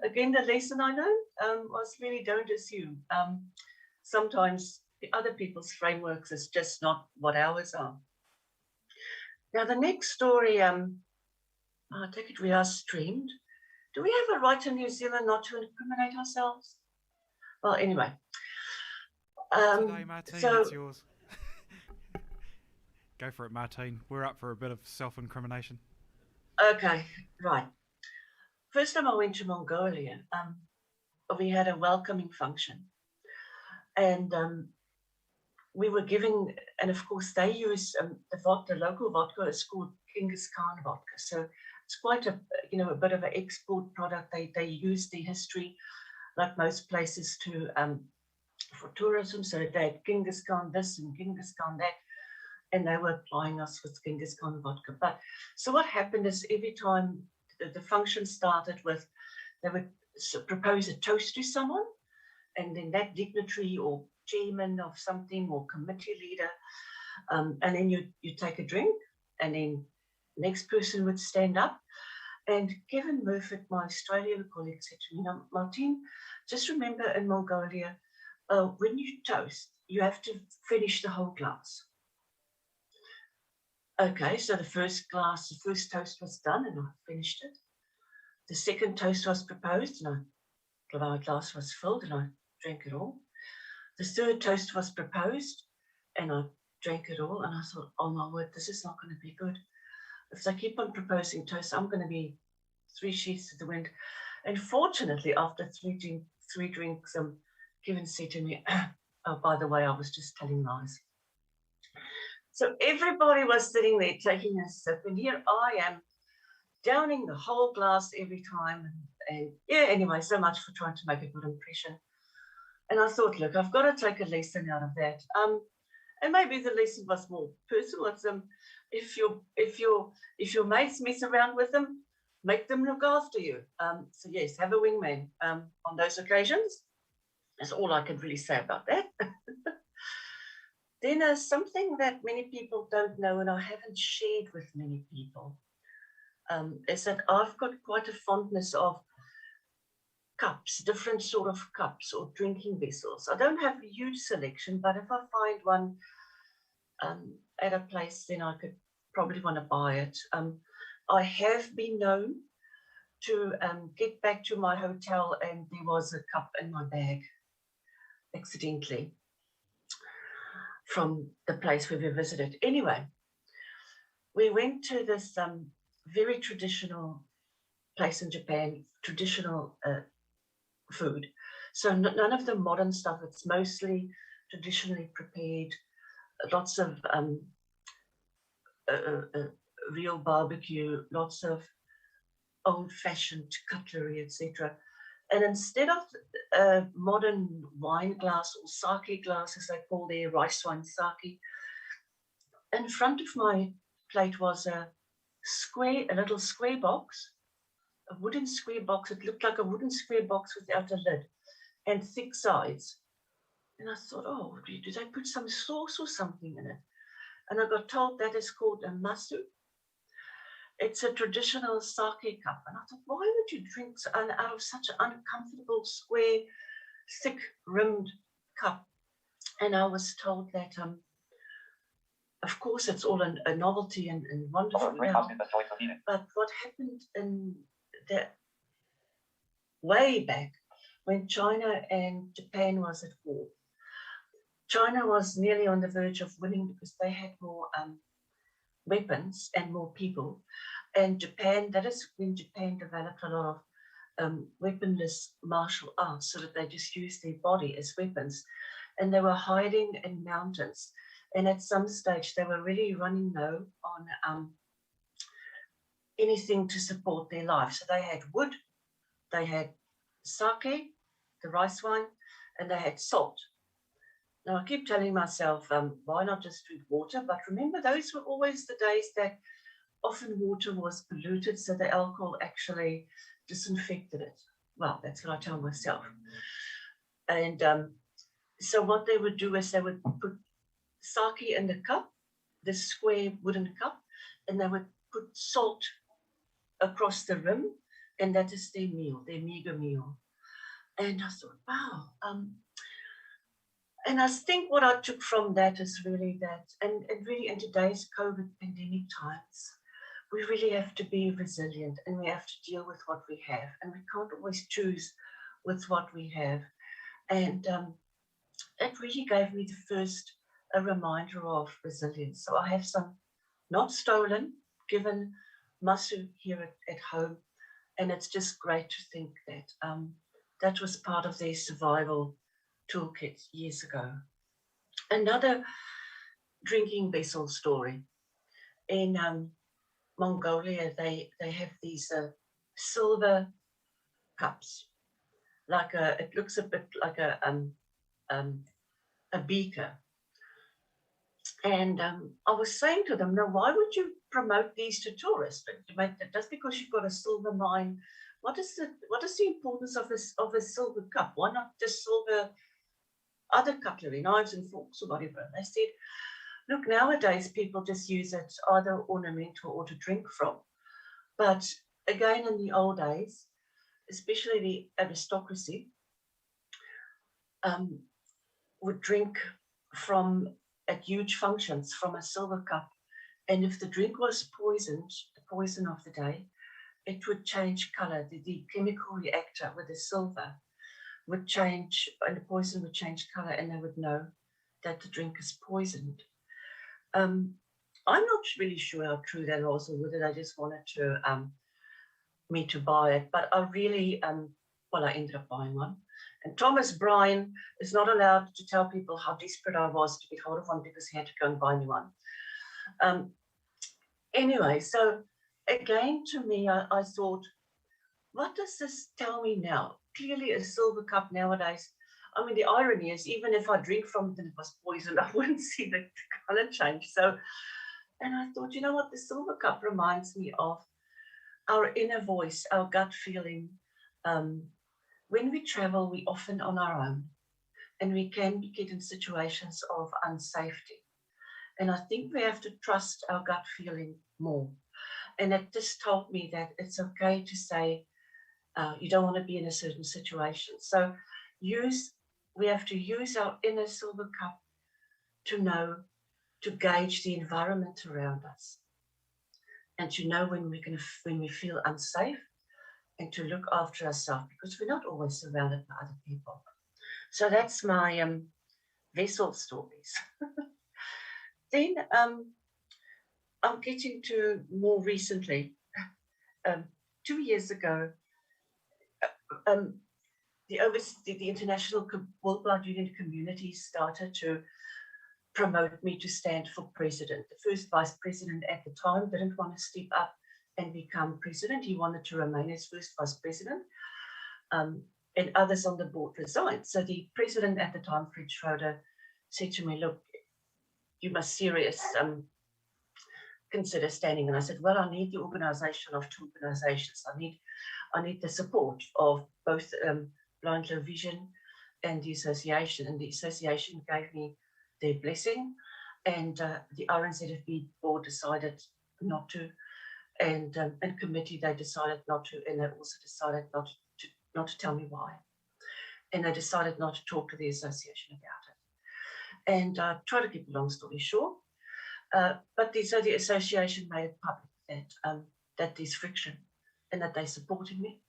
again, the lesson I learned was really don't assume. Sometimes the other people's frameworks is just not what ours are. Now, the next story, I take it we are streamed. Do we have a right in New Zealand not to incriminate ourselves? Well, anyway. Today, Martine, it's yours. Go for it, Martine. We're up for a bit of self-incrimination. Okay, right. First time I went to Mongolia, we had a welcoming function. And we were giving, and of course they use the local vodka is called Genghis Khan vodka. So it's quite a bit of an export product. They use the history, like most places, to for tourism. So they had Genghis Khan this and Genghis Khan that, and they were applying us with Genghis Khan vodka. But so what happened is every time the function started with, they would propose a toast to someone, and then that dignitary or chairman of something or committee leader, and then you take a drink, and then next person would stand up. And Kevin Murphy, my Australian colleague, said to me, Martine, just remember in Mongolia, when you toast, you have to finish the whole glass. Okay, so the first toast was done, and I finished it. The second toast was proposed, and my glass was filled, and I drank it all. The third toast was proposed, and I drank it all, and I thought, oh my word, this is not going to be good. If they keep on proposing toasts, I'm going to be 3 sheets to the wind. And fortunately, after three drinks, Kevin said to me, oh, by the way, I was just telling lies. So everybody was sitting there taking a sip, and here I am downing the whole glass every time. And yeah, anyway, so much for trying to make a good impression. And I thought, look, I've got to take a lesson out of that. And maybe the lesson was more personal. It's if your mates mess around with them, make them look after you. So yes, have a wingman on those occasions. That's all I can really say about that. Then something that many people don't know, and I haven't shared with many people, is that I've got quite a fondness of cups, different sort of cups or drinking vessels. I don't have a huge selection, but if I find one at a place, then I could probably want to buy it. I have been known to get back to my hotel, and there was a cup in my bag accidentally from the place where we visited. Anyway, we went to this very traditional place in Japan, traditional food. So none of the modern stuff, it's mostly traditionally prepared, lots of real barbecue, lots of old-fashioned cutlery, etc. And instead of modern wine glass or sake glass, as they call their rice wine sake, in front of my plate was a little square box, a wooden square box. It looked like a wooden square box without a lid and thick sides. And I thought, oh, do they put some sauce or something in it? And I got told that is called a masu. It's a traditional sake cup. And I thought, why would you drink out of such an uncomfortable, square, thick rimmed cup? And I was told that, of course, it's all a novelty and wonderful now. But what happened in the way back when China and Japan was at war, China was nearly on the verge of winning because they had more weapons and more people. And Japan, that is when Japan developed a lot of weaponless martial arts, so that they just used their body as weapons. And they were hiding in mountains. And at some stage, they were really running low on anything to support their life. So they had wood, they had sake, the rice wine, and they had salt. Now, I keep telling myself, why not just drink water? But remember, those were always the days that often water was polluted, so the alcohol actually disinfected it. Well, that's what I tell myself. And so what they would do is they would put sake in the cup, this square wooden cup, and they would put salt across the rim, and that is their meal, their meager meal. And I thought, wow. And I think what I took from that is really that, and really in today's COVID pandemic times, we really have to be resilient, and we have to deal with what we have, and we can't always choose with what we have. And it really gave me a reminder of resilience. So I have some not stolen, given masu here at home, and it's just great to think that that was part of their survival toolkit years ago. Another drinking vessel story. In Mongolia, they have these silver cups, it looks a bit like a beaker. And I was saying to them, now, why would you promote these to tourists? Just because you've got a silver mine, what is the importance of a silver cup? Why not just silver other cutlery, knives and forks or whatever. And they said, look, nowadays people just use it either ornamental or to drink from. But again, in the old days, especially the aristocracy, would drink from at huge functions from a silver cup. And if the drink was poisoned, the poison of the day, it would change color. The chemical reactor with the silver would change, and the poison would change color, and they would know that the drink is poisoned. I'm not really sure how true that was, or whether they just wanted to me to buy it, but I really, well, I ended up buying one. And Thomas Bryan is not allowed to tell people how desperate I was to get hold of one because he had to go and buy me one. Anyway, so again, to me, I thought, what does this tell me now? Clearly a silver cup nowadays. I mean, the irony is, even if I drink from it and it was poisoned, I wouldn't see the color change. So, and I thought, you know what, the silver cup reminds me of our inner voice, our gut feeling. When we travel, we're often on our own, and we can get in situations of unsafety. And I think we have to trust our gut feeling more. And it just told me that it's okay to say you don't want to be in a certain situation. So we have to use our inner silver cup to know, to gauge the environment around us, and to know when we feel unsafe, and to look after ourselves, because we're not always surrounded by other people. So that's my vessel stories. Then I'm getting to more recently. 2 years ago, the International World Blood Union community started to promote me to stand for president. The first vice president at the time didn't want to step up and become president. He wanted to remain as first vice president, and others on the board resigned. So the president at the time, Fred Schroeder, said to me, look, you must seriously consider standing. And I said, well, I need the organization of two organizations. I need the support of both Blind Low Vision and the association. And the association gave me their blessing, and the RNZFB board decided not to, and committee, they decided not to, and they also decided not to tell me why. And they decided not to talk to the association about it. And try to keep a long story short, but so the association made it public that there's friction and that they supported me.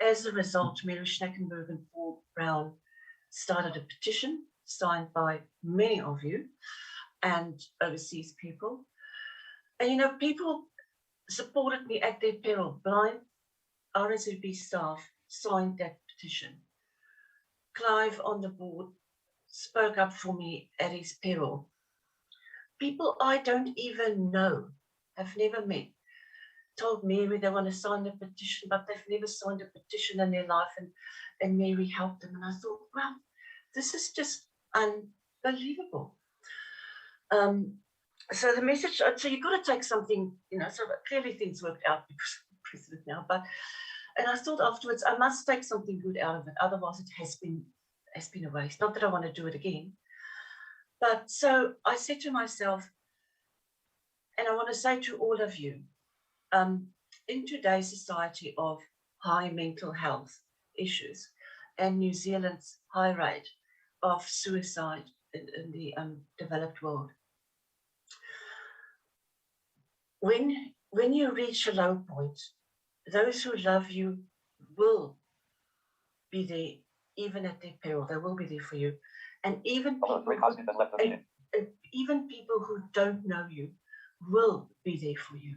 As a result, Mary Schneckenberg and Paul Brown started a petition signed by many of you and overseas people. And you know, people supported me at their peril. Blind RSVB staff signed that petition. Clive on the board spoke up for me at his peril. People I don't even know, have never met, told Mary they want to sign the petition, but they've never signed a petition in their life, and Mary helped them. And I thought, wow, this is just unbelievable. So the message, so you've got to take something, you know, so clearly things worked out because I'm president now, and I thought afterwards, I must take something good out of it, otherwise it has been a waste. Not that I want to do it again. But so I said to myself, and I want to say to all of you, in today's society of high mental health issues and New Zealand's high rate of suicide in the developed world, when you reach a low point, those who love you will be there, even at their peril. They will be there for you. And even people who don't know you will be there for you.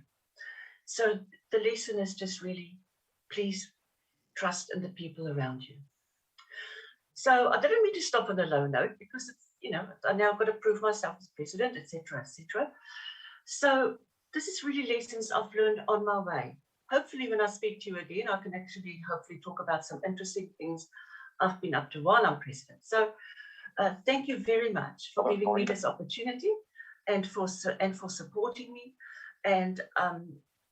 So the lesson is just really, please trust in the people around you. So I didn't mean to stop on a low note, because it's, you know, I now got to prove myself as president, etc., etc. So this is really lessons I've learned on my way. Hopefully when I speak to you again, I can actually hopefully talk about some interesting things I've been up to while I'm president. So thank you very much for giving me this opportunity and for supporting me. And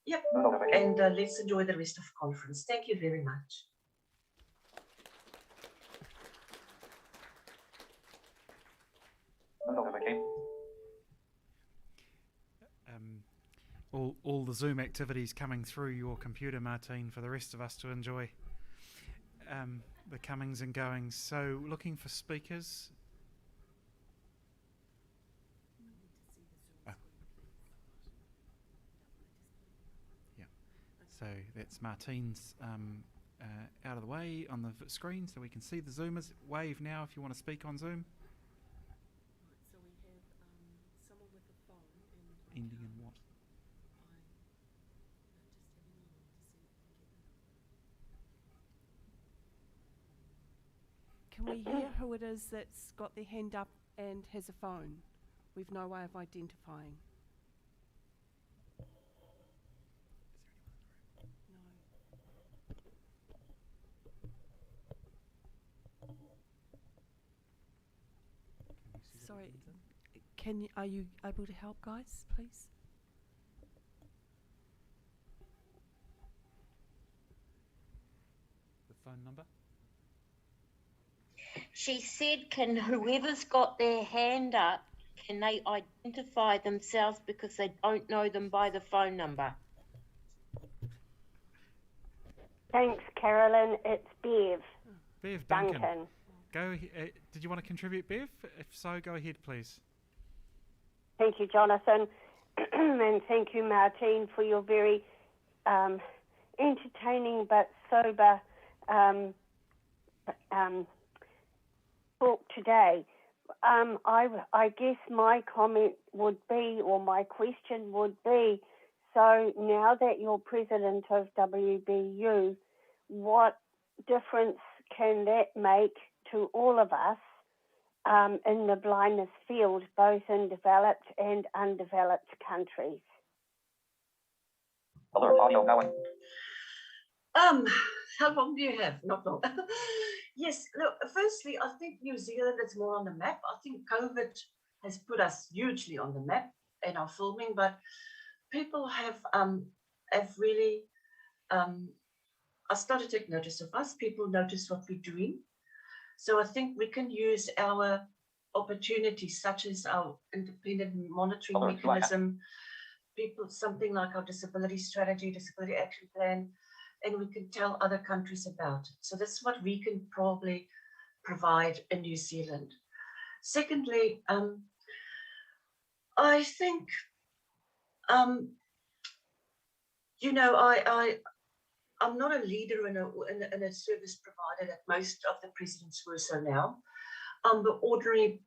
yeah, and let's enjoy the rest of the conference. Thank you very much. All the Zoom activities coming through your computer, Martine, for the rest of us to enjoy. The comings and goings. So looking for speakers. Oh. Yeah. So that's Martine's out of the way on the screen so we can see the Zoomers. Wave now if you want to speak on Zoom. So we have someone with a phone. Ending in what? Can we hear who it is that's got their hand up and has a phone? We've no way of identifying. No. Sorry, are you able to help, guys, please? The phone number? She said, can whoever's got their hand up, can they identify themselves because they don't know them by the phone number? Thanks, Carolyn. It's Bev. Bev Duncan. Did you want to contribute, Bev? If so, go ahead, please. Thank you, Jonathan. And thank you, Martine, for your very entertaining but sober talk today. I guess my comment would be, or my question would be, so now that you're president of WBU, what difference can that make to all of us in the blindness field, both in developed and undeveloped countries? Alert audio going. How long do you have? Not long. Yes, look, firstly, I think New Zealand is more on the map. I think COVID has put us hugely on the map in our filming, but people have really I started to take notice of us. People notice what we're doing. So I think we can use our opportunities, such as our independent monitoring mechanism, something like our disability strategy, disability action plan, and we can tell other countries about it. So that's what we can probably provide in New Zealand. Secondly, I think, I'm not a leader in a service provider that most of the presidents were so now. I'm the ordinary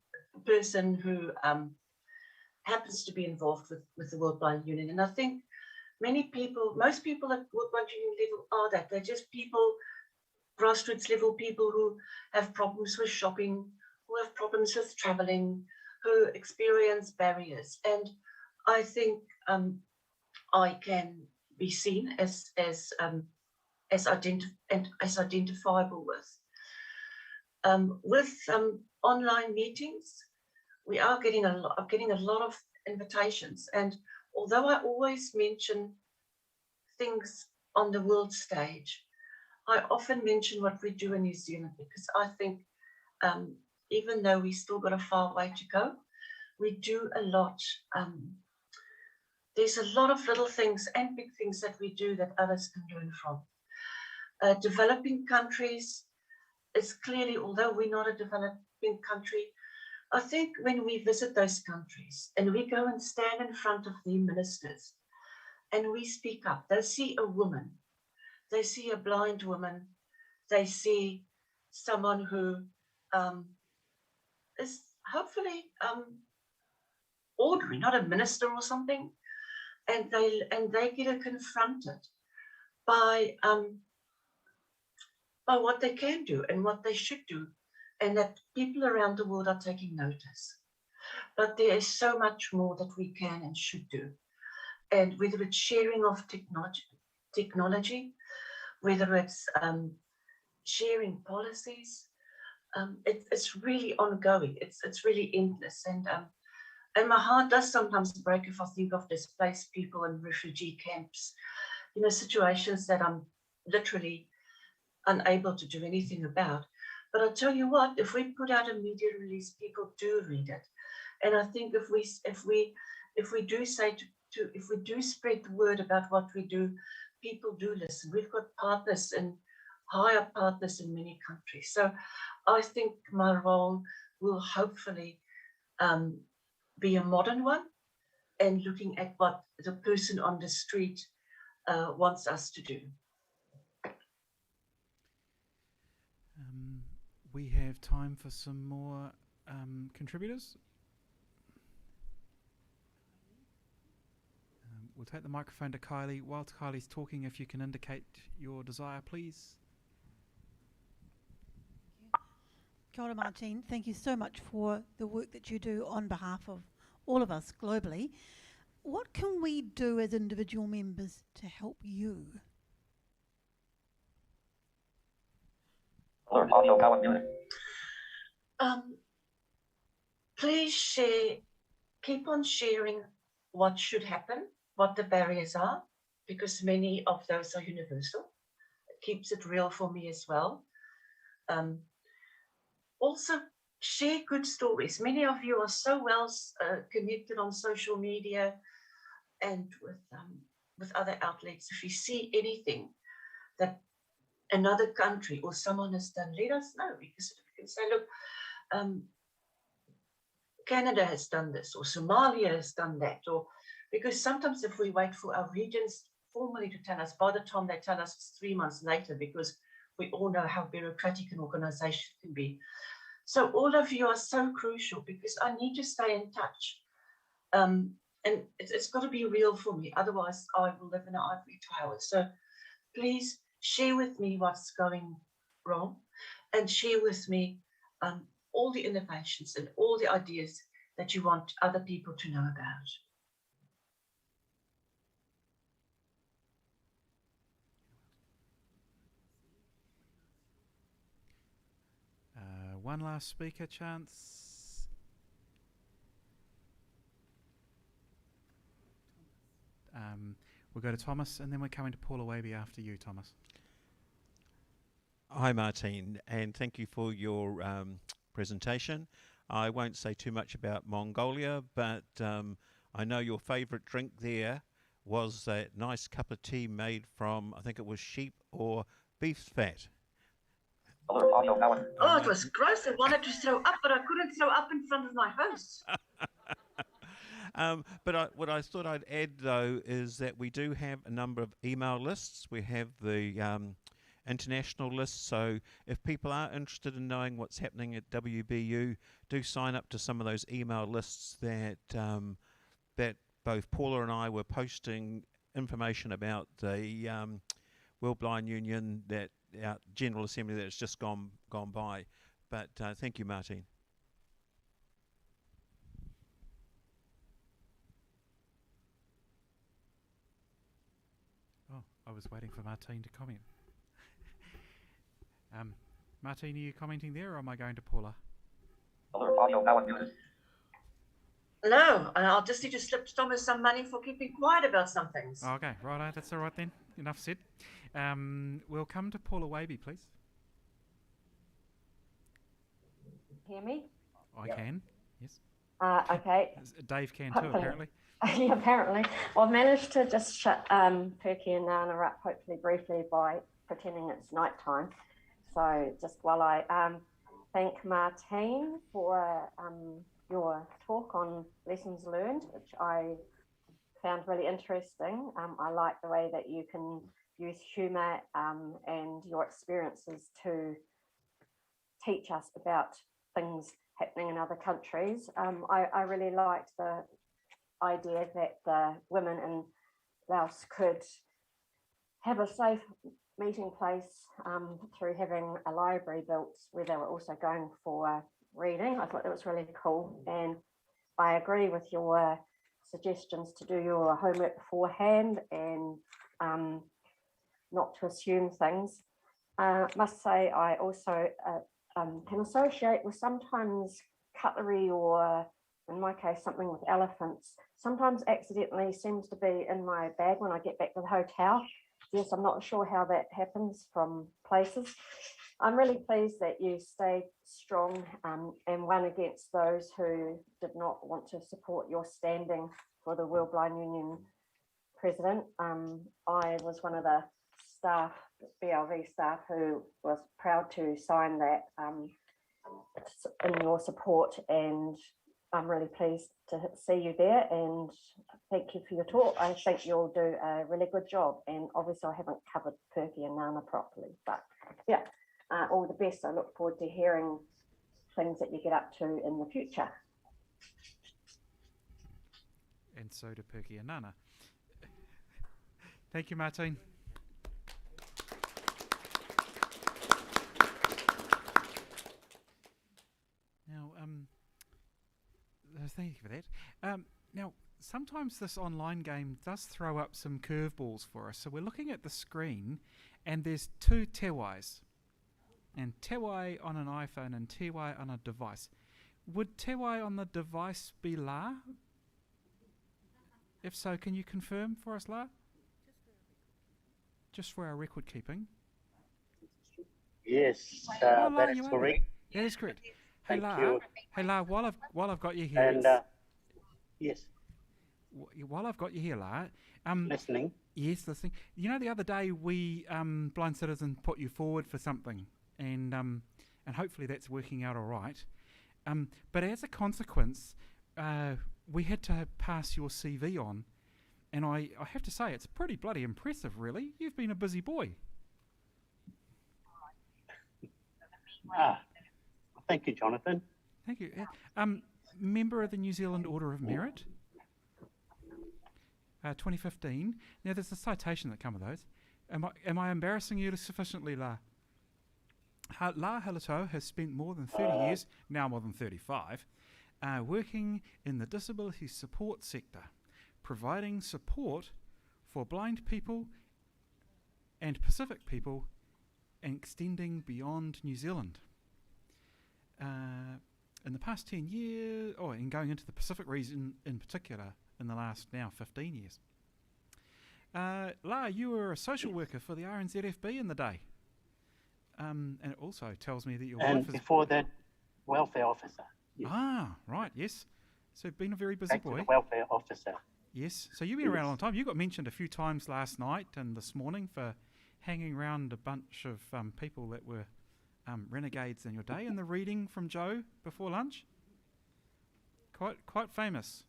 person who happens to be involved with the World Blind Union. And I think most people at World Blind Union level are that. They're just people, grassroots level people who have problems with shopping, who have problems with traveling, who experience barriers. And I think I can be seen as identifiable with. With online meetings, we are getting a lot of invitations. And although I always mention things on the world stage, I often mention what we do in New Zealand, because I think even though we still got a far way to go, we do a lot. There's a lot of little things and big things that we do that others can learn from. Developing countries is clearly, although we're not a developing country, I think when we visit those countries and we go and stand in front of the ministers and we speak up, they see a woman, they see a blind woman, they see someone who is hopefully ordinary, not a minister or something, and they get confronted by what they can do and what they should do, and that people around the world are taking notice. But there is so much more that we can and should do. And whether it's sharing of technology, whether it's sharing policies, it's really ongoing. It's really endless. And my heart does sometimes break if I think of displaced people in refugee camps, situations that I'm literally unable to do anything about. But I'll tell you what, if we put out a media release, people do read it. And I think if we do say if we do spread the word about what we do, people do listen. We've got partners and higher partners in many countries. So I think my role will hopefully be a modern one, and looking at what the person on the street wants us to do. We have time for some more contributors. We'll take the microphone to Kylie. Whilst Kylie's talking, if you can indicate your desire, please. Kia ora, Martine. Thank you so much for the work that you do on behalf of all of us globally. What can we do as individual members to help you? Please share, keep on sharing what should happen, what the barriers are, because many of those are universal. It keeps it real for me as well. Also, share good stories. Many of you are so well connected on social media and with other outlets. If you see anything that another country or someone has done, let us know, because we can say, look, Canada has done this, or Somalia has done that, or because sometimes if we wait for our regions formally to tell us, by the time they tell us it's 3 months later, because we all know how bureaucratic an organization can be. So all of you are so crucial, because I need to stay in touch. And it's got to be real for me, otherwise I will live in an ivory tower. So please share with me what's going wrong, and share with me all the innovations and all the ideas that you want other people to know about. One last speaker chance. We'll go to Thomas, and then we're coming to Paula Waby after you, Thomas. Hi, Martine, and thank you for your presentation. I won't say too much about Mongolia, but I know your favourite drink there was that nice cup of tea made from, I think it was sheep or beef fat. Oh, it was gross. I wanted to throw up, but I couldn't throw up in front of my host. But what I thought I'd add, though, is that we do have a number of email lists. We have the international list, so if people are interested in knowing what's happening at WBU, do sign up to some of those email lists that that both Paula and I were posting information about the World Blind Union, that our General Assembly that's just gone by. But thank you, Martine. Oh, I was waiting for Martine to comment. Martine, are you commenting there, or am I going to Paula? No, and I'll just need to slip Thomas some money for keeping quiet about some things. Okay, right, that's all right then. Enough said. We'll come to Paula Waby, please. Hear me? I can, yes. Okay. Dave can too, apparently. Yeah, apparently. Well, I've managed to just shut Perky and Nana up, hopefully briefly, by pretending it's night time. So just while I thank Martine for your talk on lessons learned, which I found really interesting. I like the way that you can use humour and your experiences to teach us about things happening in other countries. I really liked the idea that the women in Laos could have a safe meeting place through having a library built where they were also going for reading. I thought that was really cool, and I agree with your suggestions to do your homework beforehand and not to assume things. Must say I also can associate with sometimes cutlery, or in my case something with elephants, sometimes accidentally seems to be in my bag when I get back to the hotel. Yes, I'm not sure how that happens from places. I'm really pleased that you stayed strong and won against those who did not want to support your standing for the World Blind Union president. I was one of the staff, BLV staff, who was proud to sign that in your support, and I'm really pleased to see you there, and thank you for your talk. I think you'll do a really good job, and obviously I haven't covered Perky and Nana properly, but yeah, all the best. I look forward to hearing things that you get up to in the future. And so do Perky and Nana. Thank you, Martine. Now, thank you for that. Now, sometimes this online game does throw up some curveballs for us. So we're looking at the screen, and there's two te wais. And te wai on an iPhone and te wai on a device. Would te wai on the device be La? If so, can you confirm for us, La? Just for our record keeping. Yes, La, that is correct. That is correct. Hey, Thank La. you. Hey, La. While I've got you here. And yes. While I've got you here, La. Listening. Yes, listening. You know, the other day we Blind Citizen put you forward for something, and hopefully that's working out all right. But as a consequence, we had to pass your CV on, and I have to say it's pretty bloody impressive, really. You've been a busy boy. Thank you, Jonathan. Thank you. Member of the New Zealand Order of Merit, 2015. Now, there's a citation that come with those. Am I embarrassing you sufficiently, La? La Halito has spent more than 30 years, now more than 35, working in the disability support sector, providing support for blind people and Pacific people and extending beyond New Zealand. In the past 10 years, and going into the Pacific region in particular, in the last now 15 years. La, you were a social worker for the RNZFB in the day. And it also tells me that your And wife is... before that, welfare officer. Yes. Ah, right, yes. So been a very busy Back boy. to the welfare officer. Yes, so you've been around a long time. You got mentioned a few times last night and this morning for hanging around a bunch of people that were renegades in your day, and the reading from Joe before lunch. Quite famous.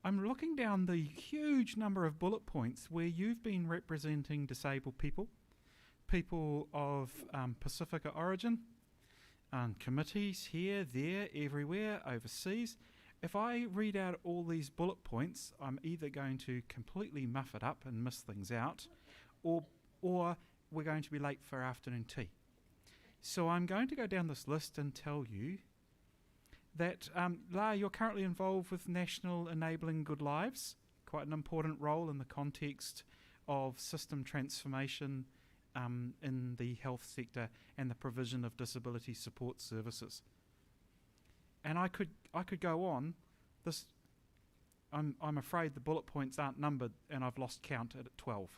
I'm looking down the huge number of bullet points where you've been representing disabled people, people of Pacifica origin, committees here, there, everywhere, overseas. If I read out all these bullet points, I'm either going to completely muff it up and miss things out, or we're going to be late for afternoon tea. So I'm going to go down this list and tell you that, La, you're currently involved with National Enabling Good Lives, quite an important role in the context of system transformation in the health sector and the provision of disability support services. And I could go on. I'm afraid the bullet points aren't numbered, and I've lost count at 12.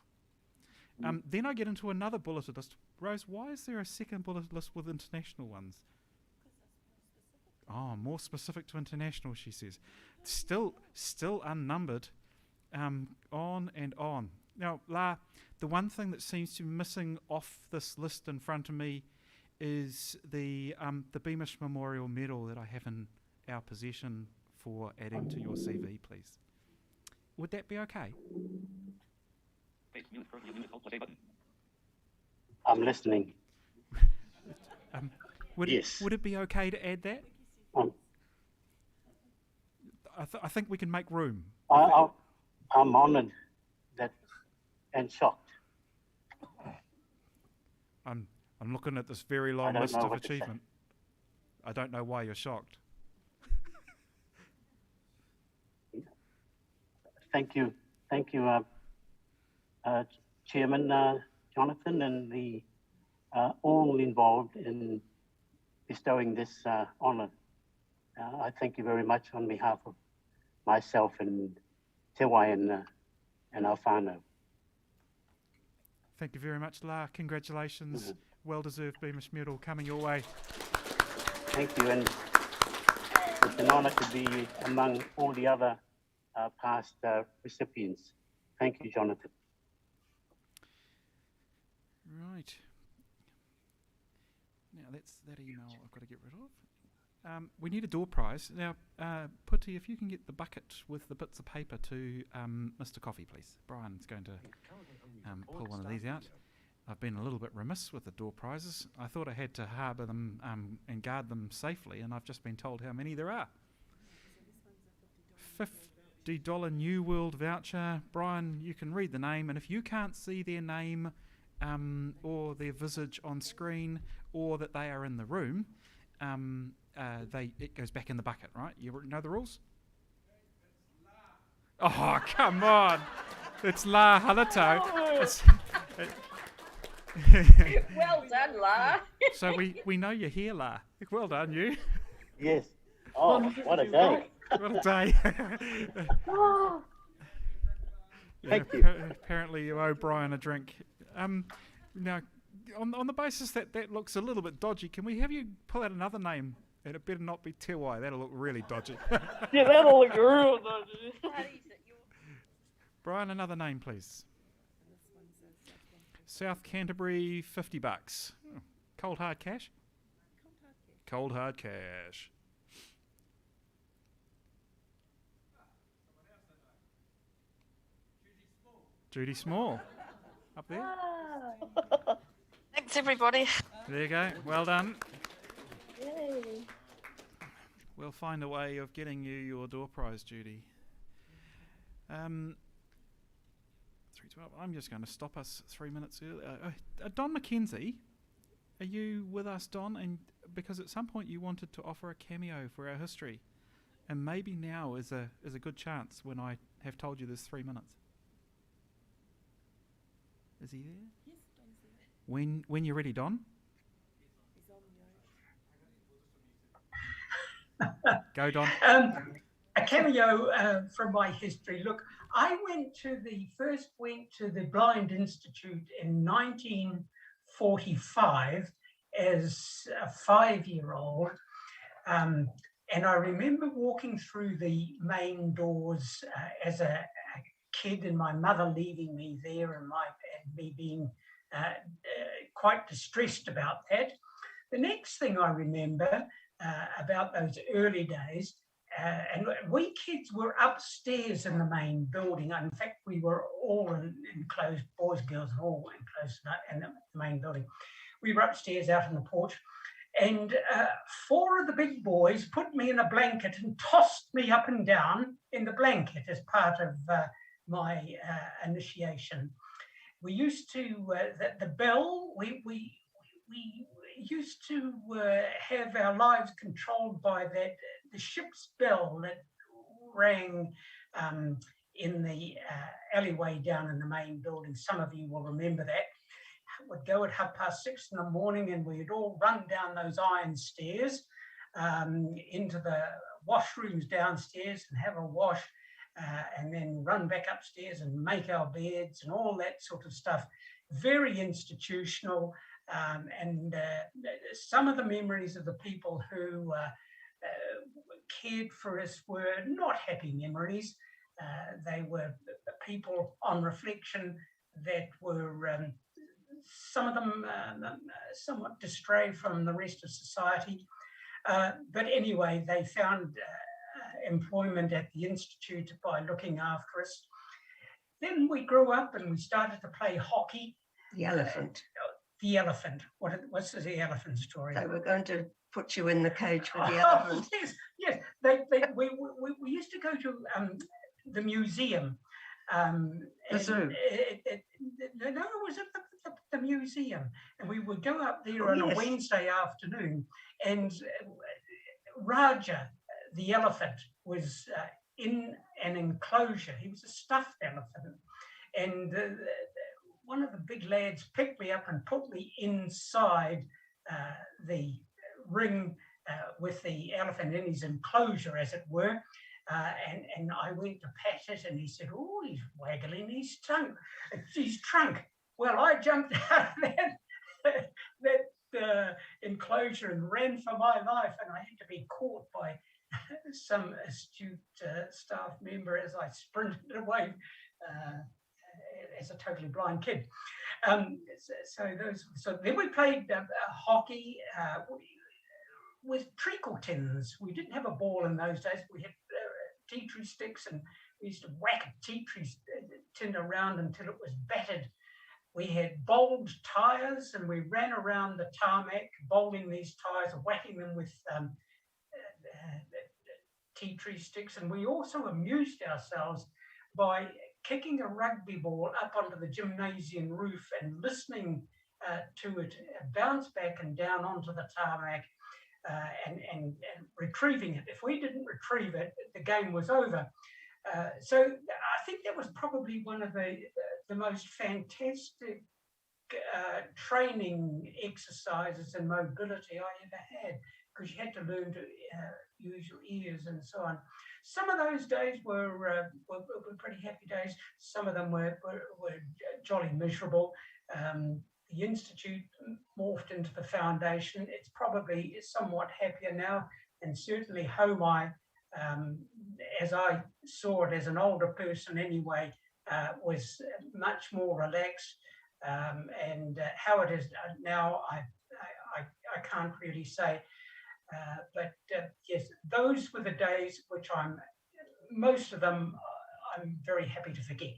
Then I get into another bulleted list. Rose, why is there a second bulleted list with international ones? Oh, more specific to international, she says. Still unnumbered. On and on. Now, La, the one thing that seems to be missing off this list in front of me is the Beamish Memorial Medal that I have in our possession for adding to your CV, please. Would that be okay? I'm listening. Yes. Would it be okay to add that? I think we can make room. I'm honoured and shocked. I'm looking at this very long list of achievement. I don't know why you're shocked. Thank you, Chairman Jonathan, and the all involved in bestowing this honour. I thank you very much on behalf of myself and Te Wai and our whānau. Thank you very much, La. Congratulations well-deserved Beamish Medal coming your way. Thank you, and it's an honour to be among all the other past recipients. Thank you, Jonathan. Right. Now that's that email I've got to get rid of. We need a door prize. Now, Putti, if you can get the bucket with the bits of paper to Mr. Coffee, please. Brian's going to pull one of these out. I've been a little bit remiss with the door prizes. I thought I had to harbour them and guard them safely, and I've just been told how many there are. $50 New World voucher. Brian, you can read the name, and if you can't see their name or their visage on screen, or that they are in the room, it goes back in the bucket, right? You know the rules? Oh, come on! It's La Halato. Well done, La. So we know you're here, La. Well done, you. Yes. Oh, what a day. What a day. Thank you. Apparently you owe Brian a drink. Now, on the basis that looks a little bit dodgy, can we have you pull out another name? And it better not be Te Wai. That'll look really dodgy. Yeah, that'll look real dodgy. Brian, another name, please. South Canterbury, $50. Cold hard cash? Cold hard cash. Judy Small. Up there. Thanks, everybody. There you go. Well done. Yay. We'll find a way of getting you your door prize, Judy. 3:12. I'm just going to stop us 3 minutes early. Don McKenzie, are you with us, Don? And because at some point you wanted to offer a cameo for our history, and maybe now is a good chance when I have told you there's 3 minutes. Is he there? Yes, Don's there. When you're ready, Don. He's on the Go, Don. A cameo from my history. Look, I went to the Blind Institute in 1945 as a 5-year-old. And I remember walking through the main doors as a kid, and my mother leaving me there, and me being quite distressed about that. The next thing I remember about those early days, and we kids were upstairs in the main building. In fact, we were all enclosed, boys, girls, all enclosed in the main building. We were upstairs out on the porch, and 4 of the big boys put me in a blanket and tossed me up and down in the blanket as part of my initiation. We used to the bell. We used to have our lives controlled by the ship's bell that rang in the alleyway down in the main building. Some of you will remember that. It would go at 6:30 in the morning, and we'd all run down those iron stairs into the washrooms downstairs and have a wash. And then run back upstairs and make our beds and all that sort of stuff. Very institutional, and some of the memories of the people who cared for us were not happy memories. They were people on reflection that were, some of them somewhat distrayed from the rest of society. But anyway, they found employment at the Institute by looking after us. Then we grew up and we started to play hockey. The elephant. The elephant. What's the elephant story? They were going to put you in the cage with the elephant. Yes. We used to go to the museum. The zoo. No, it was at the museum. And we would go up there on a Wednesday afternoon, and Raja, the elephant, was in an enclosure. He was a stuffed elephant. And one of the big lads picked me up and put me inside the ring with the elephant in his enclosure, as it were. And I went to pat it, and he said, "Oh, he's waggling his trunk." Well, I jumped out of that that enclosure and ran for my life, and I had to be caught by some astute staff member as I sprinted away as a totally blind kid. So then we played hockey with treacle tins. We didn't have a ball in those days. We had tea tree sticks, and we used to whack a tea tree tin around until it was battered. We had bowled tires, and we ran around the tarmac bowling these tires, whacking them with tea tree sticks. And we also amused ourselves by kicking a rugby ball up onto the gymnasium roof and listening to it bounce back and down onto the tarmac and retrieving it. If we didn't retrieve it, the game was over. So I think that was probably one of the most fantastic training exercises in mobility I ever had, because you had to learn to use your ears and so on. Some of those days were pretty happy days. Some of them were jolly miserable. The Institute morphed into the Foundation. It's probably somewhat happier now, and certainly HOMI, as I saw it as an older person anyway, was much more relaxed. And how it is now, I can't really say. But yes, those were the days which most of them I'm very happy to forget.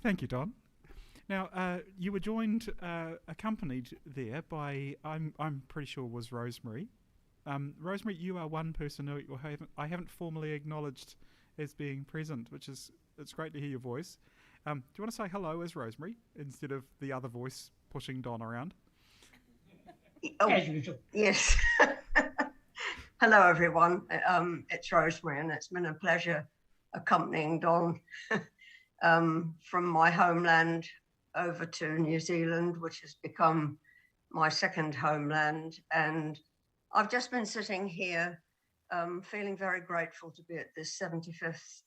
Thank you, Don. Now, you were accompanied there by, I'm pretty sure was Rosemary. Rosemary, you are one person who I haven't formally acknowledged as being present, it's great to hear your voice. Do you want to say hello as Rosemary instead of the other voice pushing Don around? Oh, yes. Hello, everyone. It's Rosemary, and it's been a pleasure accompanying Don from my homeland over to New Zealand, which has become my second homeland. And I've just been sitting here feeling very grateful to be at this 75th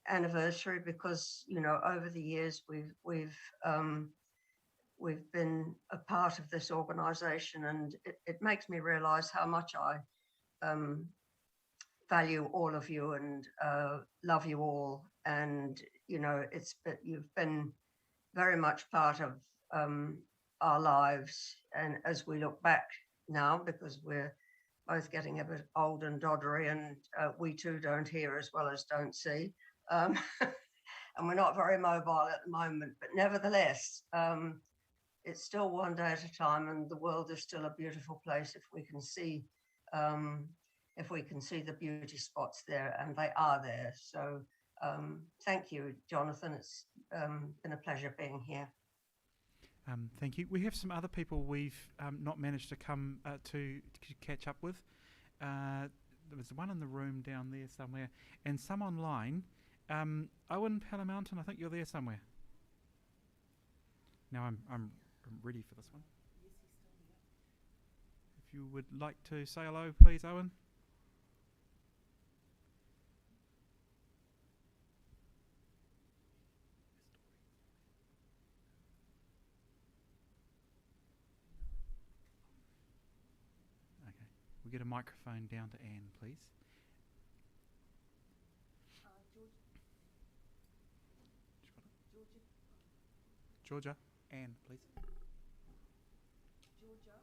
anniversary, because, you know, over the years we've been a part of this organization, and it makes me realize how much I value all of you and love you all. And, you know, you've been very much part of our lives. And as we look back now, because we're both getting a bit old and doddery, and we too don't hear as well as don't see. And we're not very mobile at the moment, but nevertheless, it's still one day at a time, and the world is still a beautiful place if we can see the beauty spots there, and they are there. So thank you, Jonathan. It's been a pleasure being here. Thank you. We have some other people we've not managed to come to catch up with. There was one in the room down there somewhere, and some online. Owen Palamountain, I think you're there somewhere. Now I'm ready for this one. If you would like to say hello, please, Owen. Okay, we'll get a microphone down to Anne, please. Georgia, Anne, please. Georgia.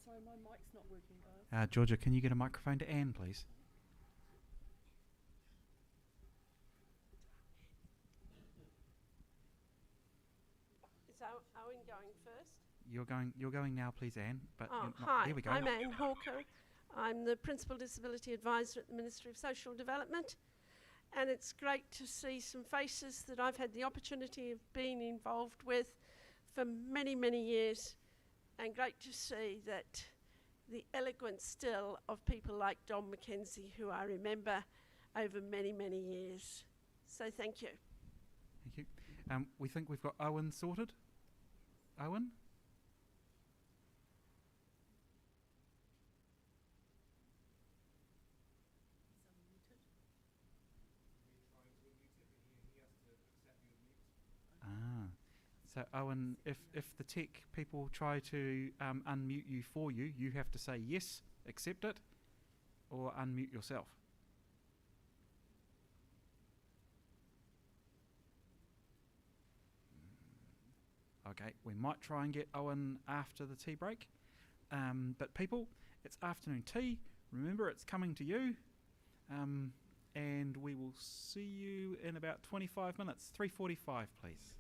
Sorry, my mic's not working, guys. Georgia, can you get a microphone to Anne, please? Is Owen going first? You're going now, please, Anne. But hi, here we go. I'm Anne Hawker. I'm the Principal Disability Advisor at the Ministry of Social Development. And it's great to see some faces that I've had the opportunity of being involved with for many, many years. And great to see that the eloquence still of people like Don McKenzie, who I remember over many, many years. So thank you. Thank you. We think we've got Owen sorted. Owen? So Owen, if the tech people try to unmute you for you, you have to say yes, accept it, or unmute yourself. Okay, we might try and get Owen after the tea break. But people, it's afternoon tea. Remember, it's coming to you. And we will see you in about 25 minutes. 3:45, please.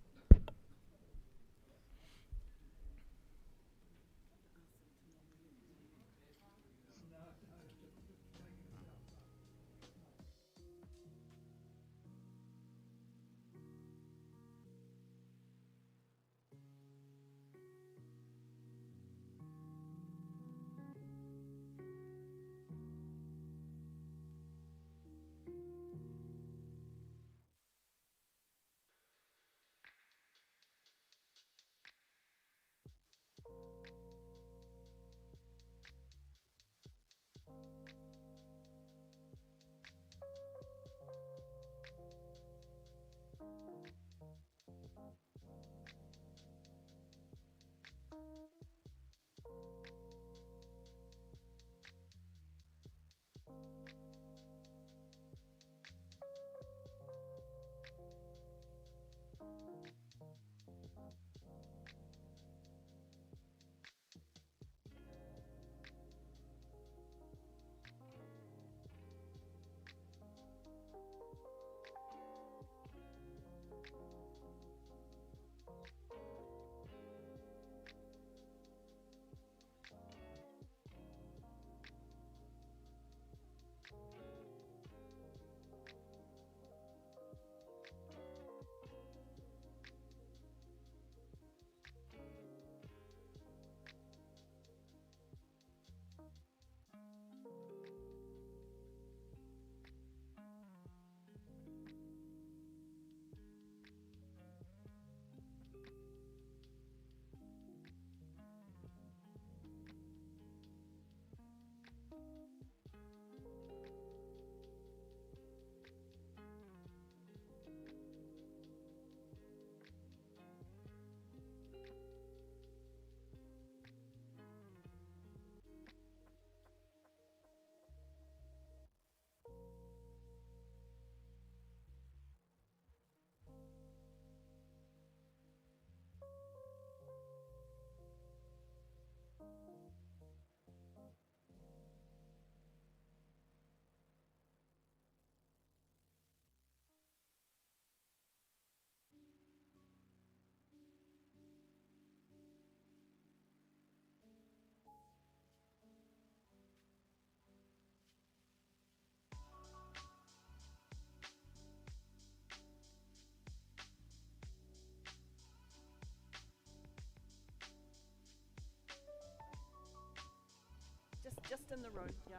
Just in the room, yeah.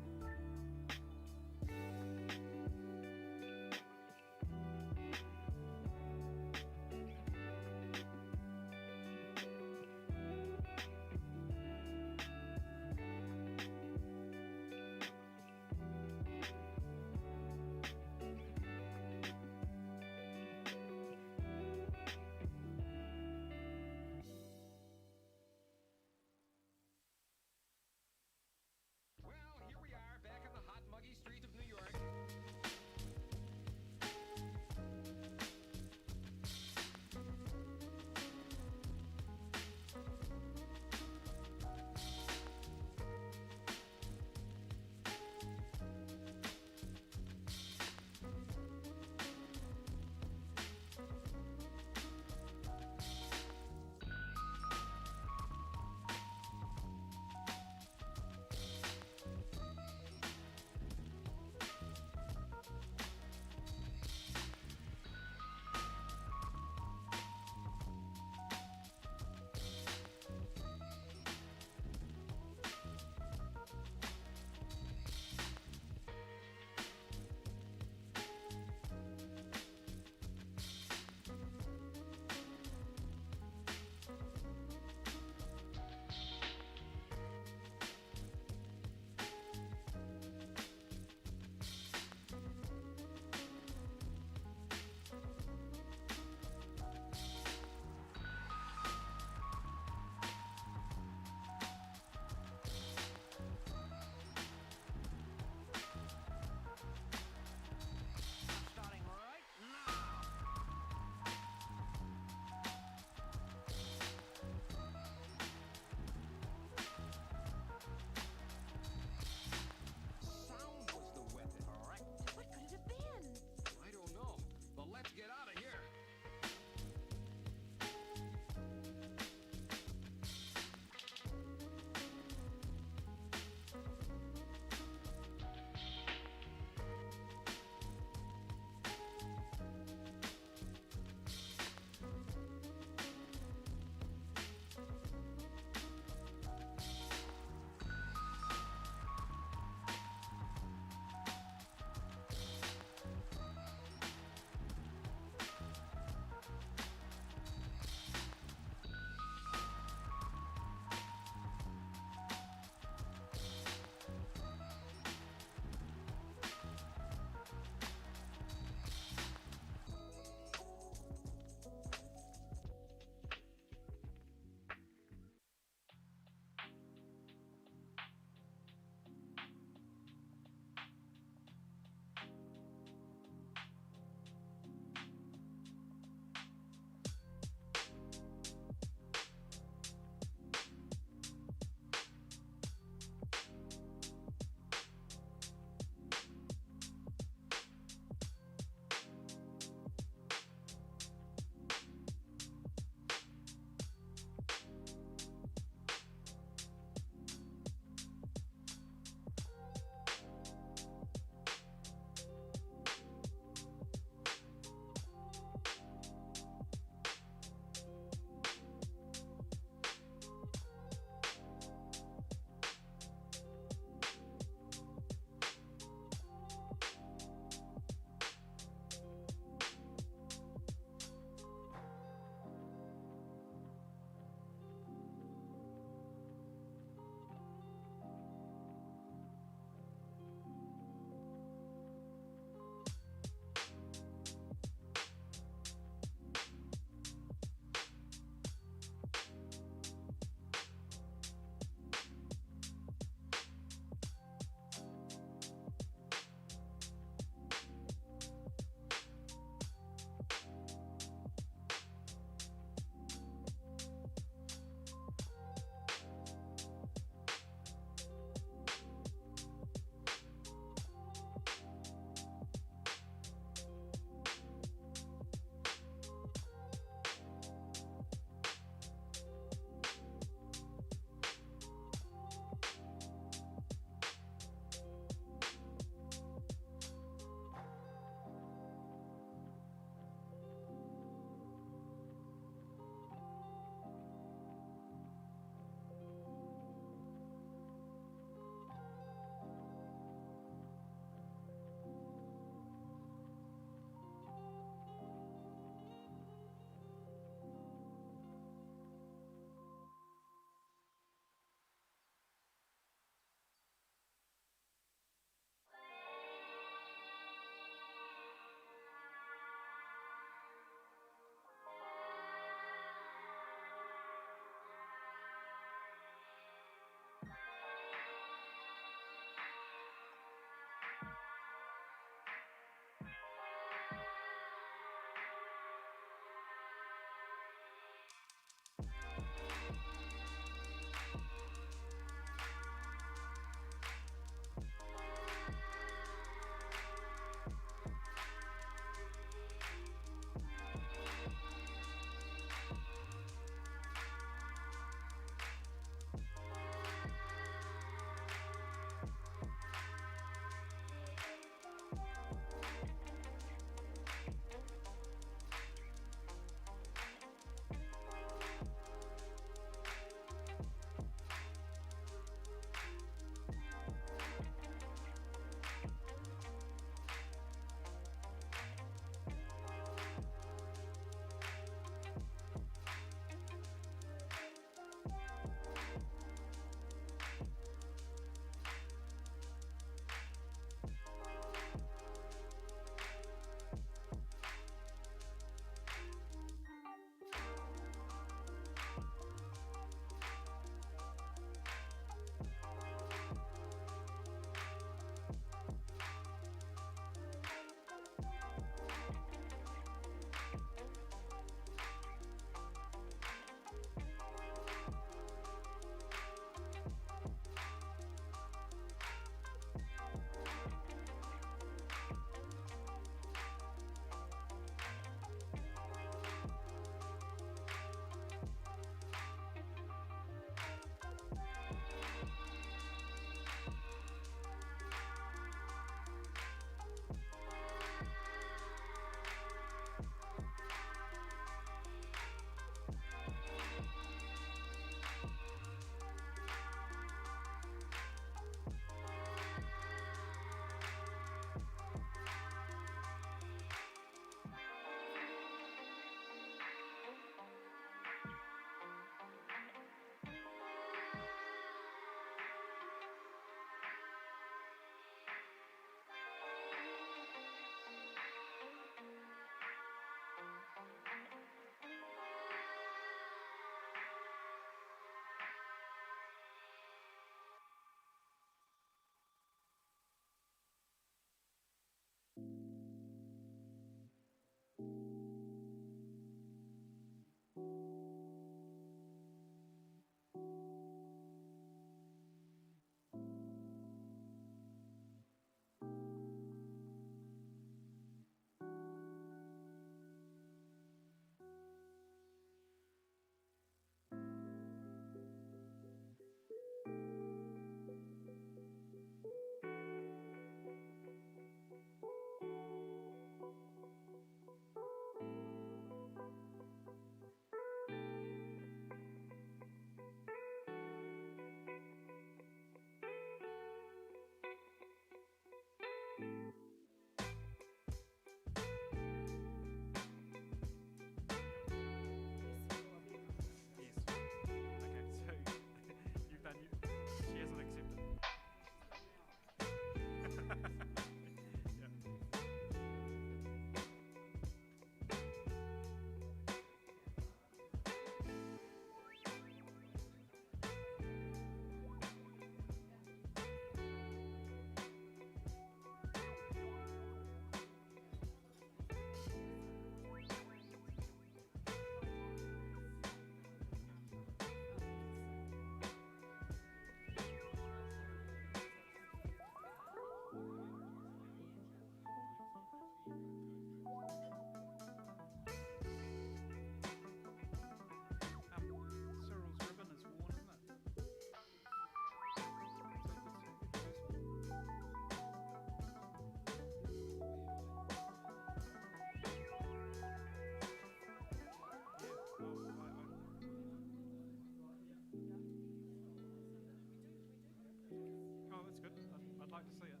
like to see it.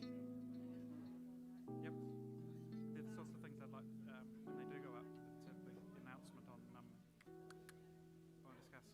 Yes. Yep. They're the sorts of things I'd like when they do go up to have the announcement on what I discuss.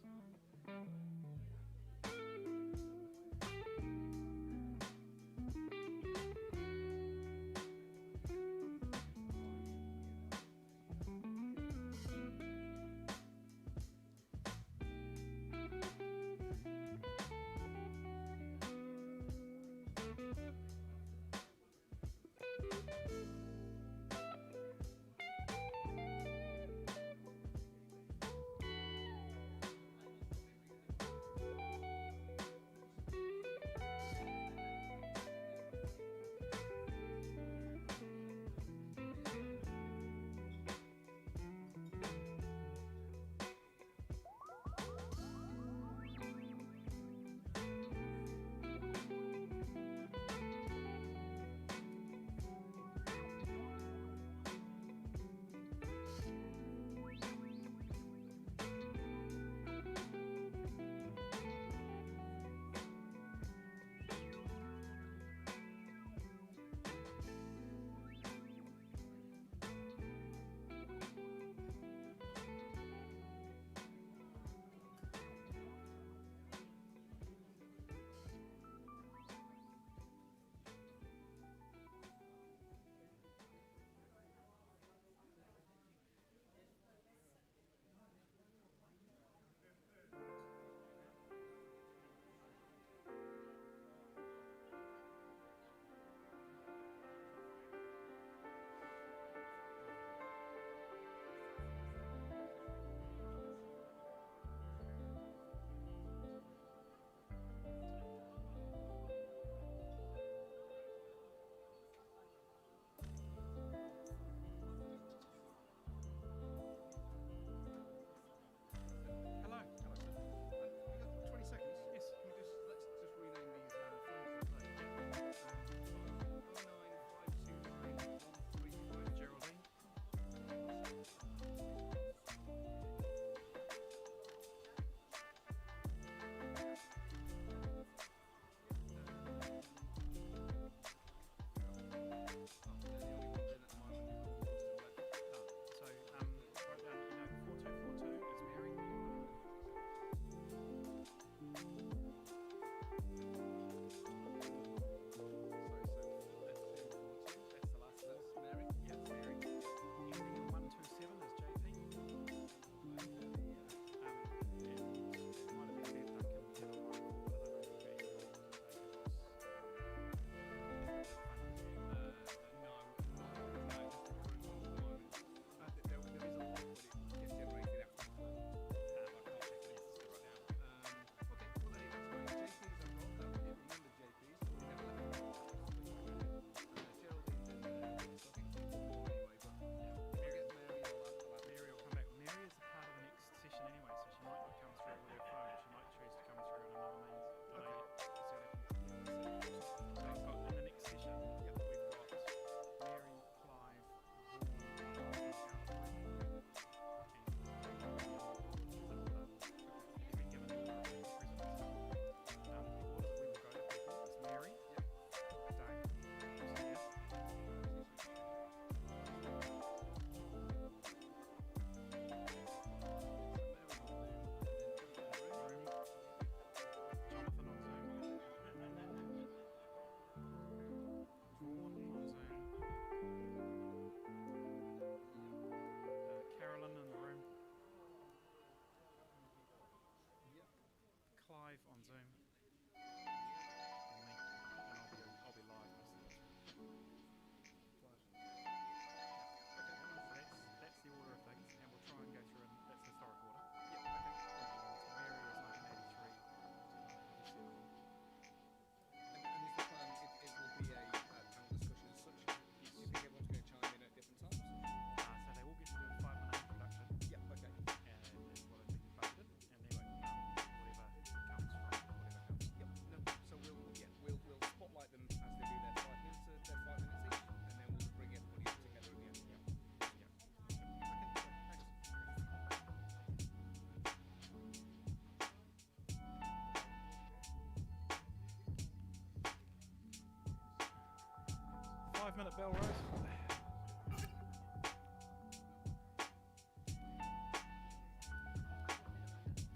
5-minute bell, Rose.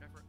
Go for it.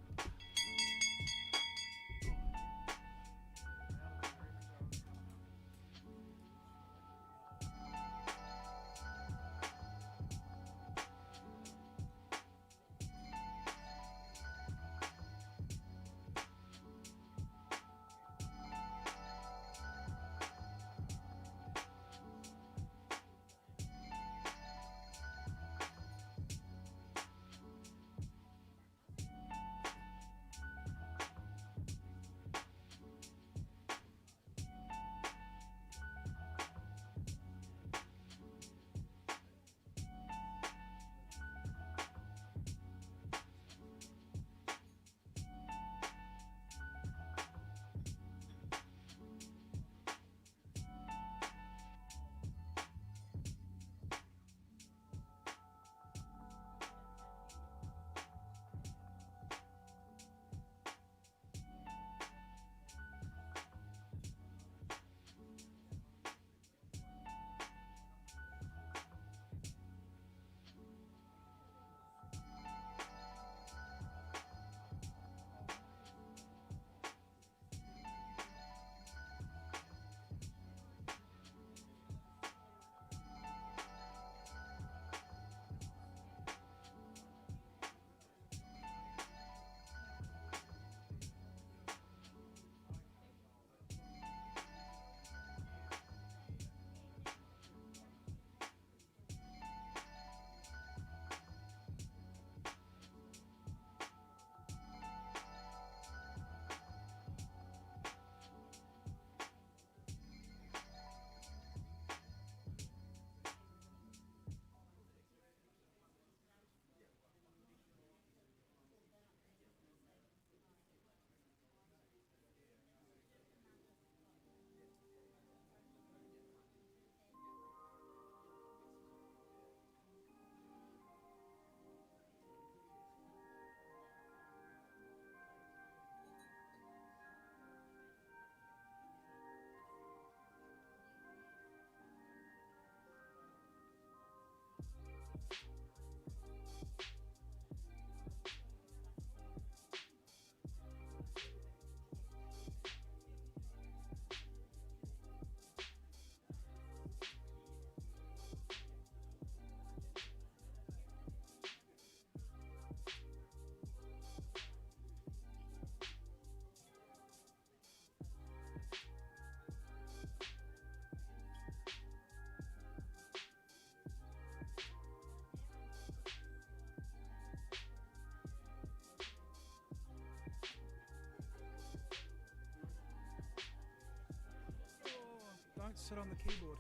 Don't sit on the keyboard.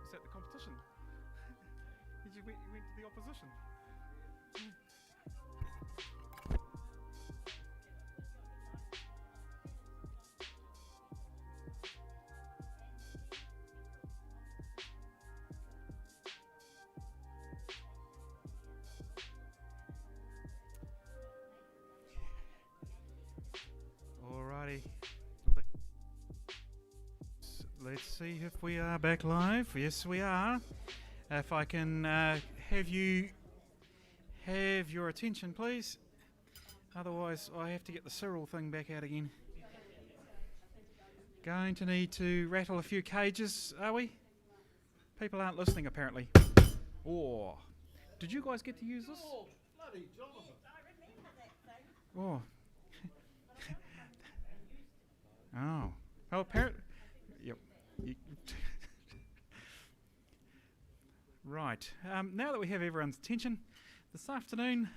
Is that the competition? You went to the opposition? Alrighty. Let's see if we are back live. Yes, we are. If I can have your attention, please. Otherwise, I have to get the Cyril thing back out again. Going to need to rattle a few cages, are we? People aren't listening, apparently. Oh, did you guys get to use this? Oh, bloody Jonathan! I remember that thing. Oh. Oh. Well, apparently. Yep. Right. Now that we have everyone's attention, this afternoon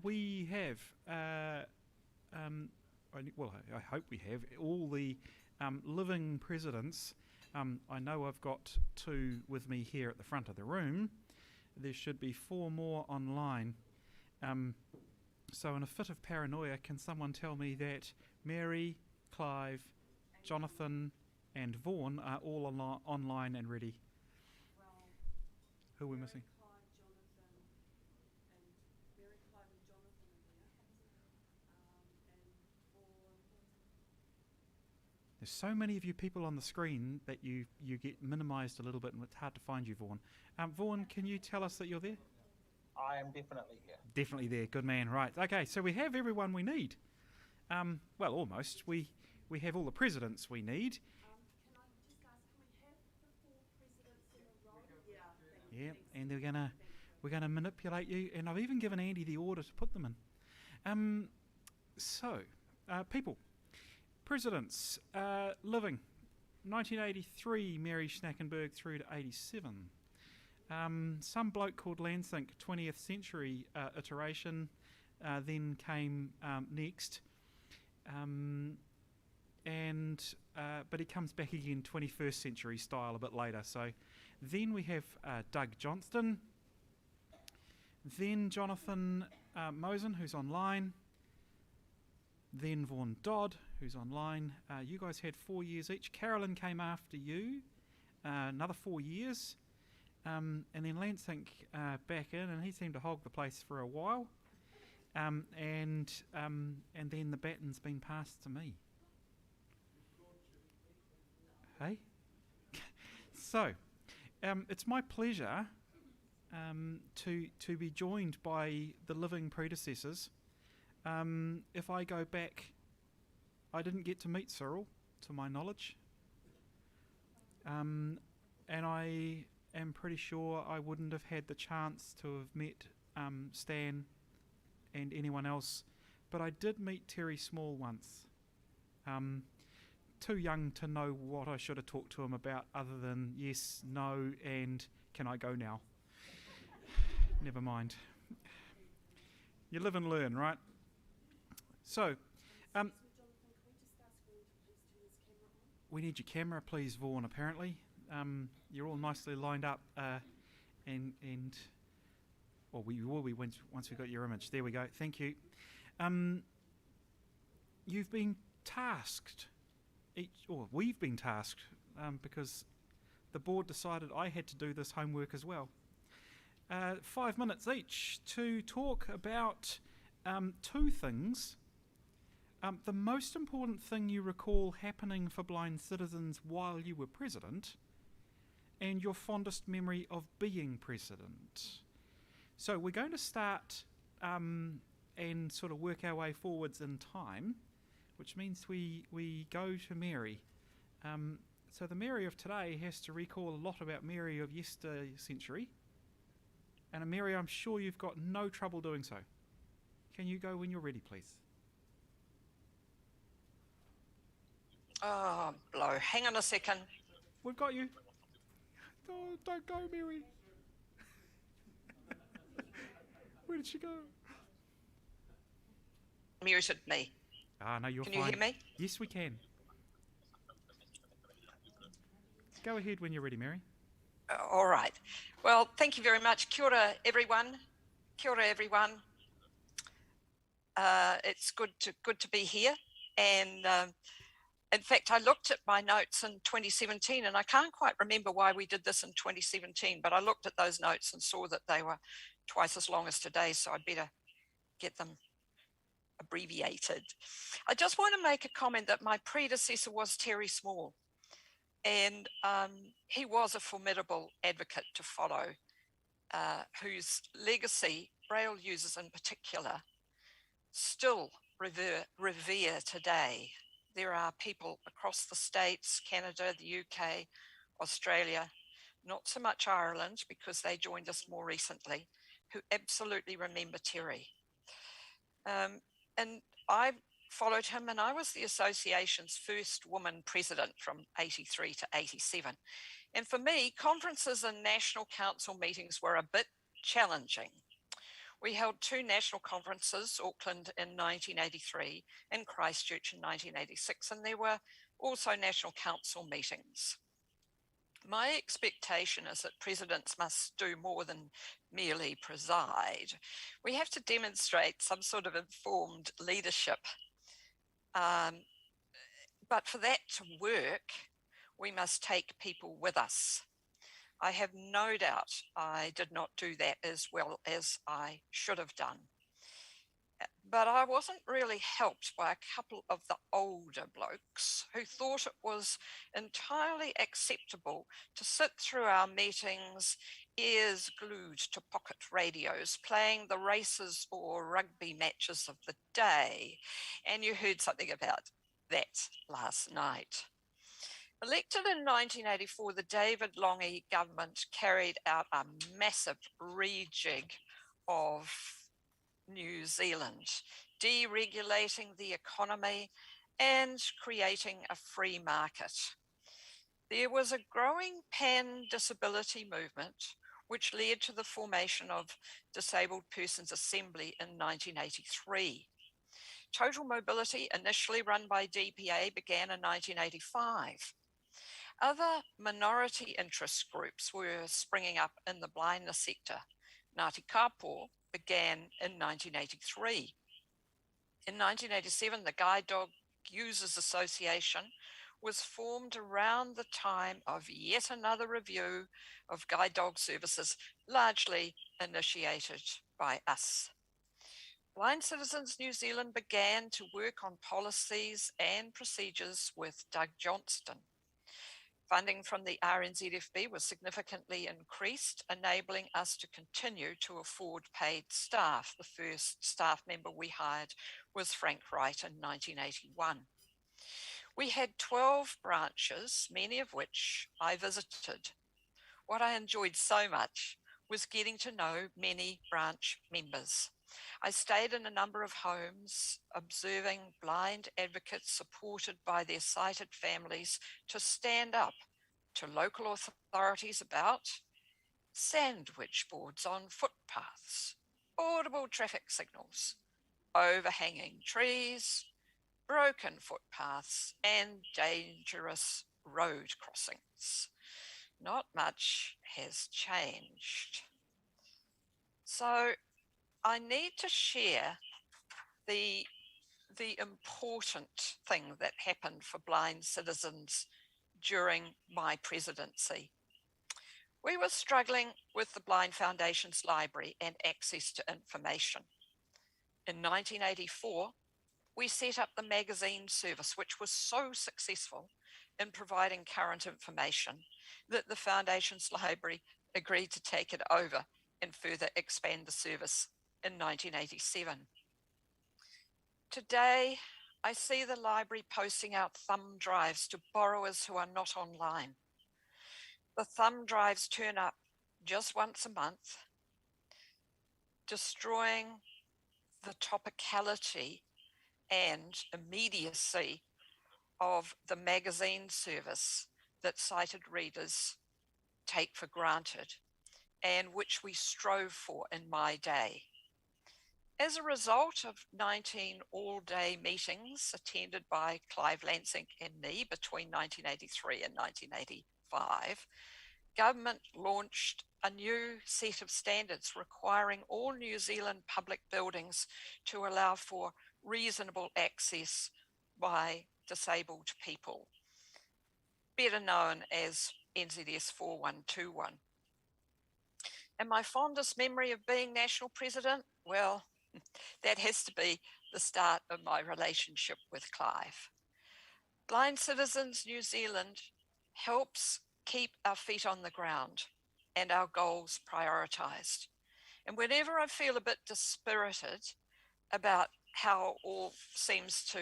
we have, I hope we have, all the living presidents. I know I've got 2 with me here at the front of the room. There should be 4 more online. So in a fit of paranoia, can someone tell me that Mary, Clive, Jonathan and Vaughan are all online and ready? Who are we missing? There's so many of you people on the screen that you get minimised a little bit, and it's hard to find you, Vaughan. Vaughan, can you tell us that you're there? I am definitely here. Definitely there. Good man. Right. Okay, so we have everyone we need. Well, almost. We have all the presidents we need. Yeah, and we're gonna manipulate you, and I've even given Andy the order to put them in. So, people, presidents, living, 1983, Mary Schnackenberg through to 87. Some bloke called Lansink, 20th century iteration, then came next, but he comes back again 21st century style a bit later. So then we have Doug Johnston, then Jonathan Mosen, who's online, then Vaughan Dodd, who's online. You guys had 4 years each. Carolyn came after you, another 4 years. And then Lansink back in, and he seemed to hog the place for a while. And then the baton's been passed to me. Hey? So, it's my pleasure to be joined by the living predecessors. If I go back, I didn't get to meet Cyril, to my knowledge. And I am pretty sure I wouldn't have had the chance to have met Stan and anyone else, but I did meet Terry Small once. Too young to know what I should have talked to him about other than yes, no, and can I go now? Never mind. You live and learn, right? So, we need your camera, please, Vaughan, apparently. You're all nicely lined up, well, we will be once we got your image. There we go. Thank you. You've been tasked, we've been tasked, because the board decided I had to do this homework as well. 5 minutes each to talk about two things. The most important thing you recall happening for blind citizens while you were president, and your fondest memory of being president. So we're going to start and sort of work our way forwards in time, which means we go to Mary. So the Mary of today has to recall a lot about Mary of yesterday century, and Mary, I'm sure you've got no trouble doing so. Can you go when you're ready, please? Oh, blow. Hang on a second. We've got you. Oh, don't go, Mary. Where did she go? Muted me. No, you're fine. Can you hear me? Yes, we can. Go ahead when you're ready, Mary. All right. Well, thank you very much. Kia ora, everyone. Kia ora, everyone. It's good to be here. And in fact, I looked at my notes in 2017, and I can't quite remember why we did this in 2017, but I looked at those notes and saw that they were twice as long as today, so I'd better get them abbreviated. I just want to make a comment that my predecessor was Terry Small, and he was a formidable advocate to follow, whose legacy Braille users in particular still revere today. There are people across the States, Canada, the UK, Australia, not so much Ireland because they joined us more recently, who absolutely remember Terry. And I followed him, and I was the association's first woman president from 83 to 87. And for me, conferences and national council meetings were a bit challenging. We held two national conferences, Auckland in 1983 and Christchurch in 1986, and there were also national council meetings. My expectation is that presidents must do more than merely preside. We have to demonstrate some sort of informed leadership. But for that to work, we must take people with us. I have no doubt I did not do that as well as I should have done. But I wasn't really helped by a couple of the older blokes who thought it was entirely acceptable to sit through our meetings, ears glued to pocket radios, playing the races or rugby matches of the day. And you heard something about that last night. Elected in 1984, the David Lange government carried out a massive rejig of New Zealand, deregulating the economy and creating a free market. There was a growing pan-disability movement which led to the formation of Disabled Persons Assembly in 1983. Total Mobility, initially run by DPA, began in 1985. Other minority interest groups were springing up in the blindness sector. Ngāti Kāpō began in 1983. In 1987, the Guide Dog Users Association was formed around the time of yet another review of guide dog services, largely initiated by us. Blind Citizens New Zealand began to work on policies and procedures with Doug Johnston. Funding from the RNZFB was significantly increased, enabling us to continue to afford paid staff. The first staff member we hired was Frank Wright in 1981. We had 12 branches, many of which I visited. What I enjoyed so much was getting to know many branch members. I stayed in a number of homes, observing blind advocates supported by their sighted families to stand up to local authorities about sandwich boards on footpaths, audible traffic signals, overhanging trees, broken footpaths, and dangerous road crossings. Not much has changed. So I need to share the important thing that happened for blind citizens during my presidency. We were struggling with the Blind Foundation's library and access to information. In 1984, we set up the magazine service, which was so successful in providing current information that the Foundation's library agreed to take it over and further expand the service in 1987. Today, I see the library posting out thumb drives to borrowers who are not online. The thumb drives turn up just once a month, destroying the topicality and immediacy of the magazine service that sighted readers take for granted and which we strove for in my day. As a result of 19 all-day meetings attended by Clive Lansing and me between 1983 and 1985, government launched a new set of standards requiring all New Zealand public buildings to allow for reasonable access by disabled people, better known as NZS 4121. And my fondest memory of being national president? Well, that has to be the start of my relationship with Clive. Blind Citizens New Zealand helps keep our feet on the ground and our goals prioritised. And whenever I feel a bit dispirited about how all seems to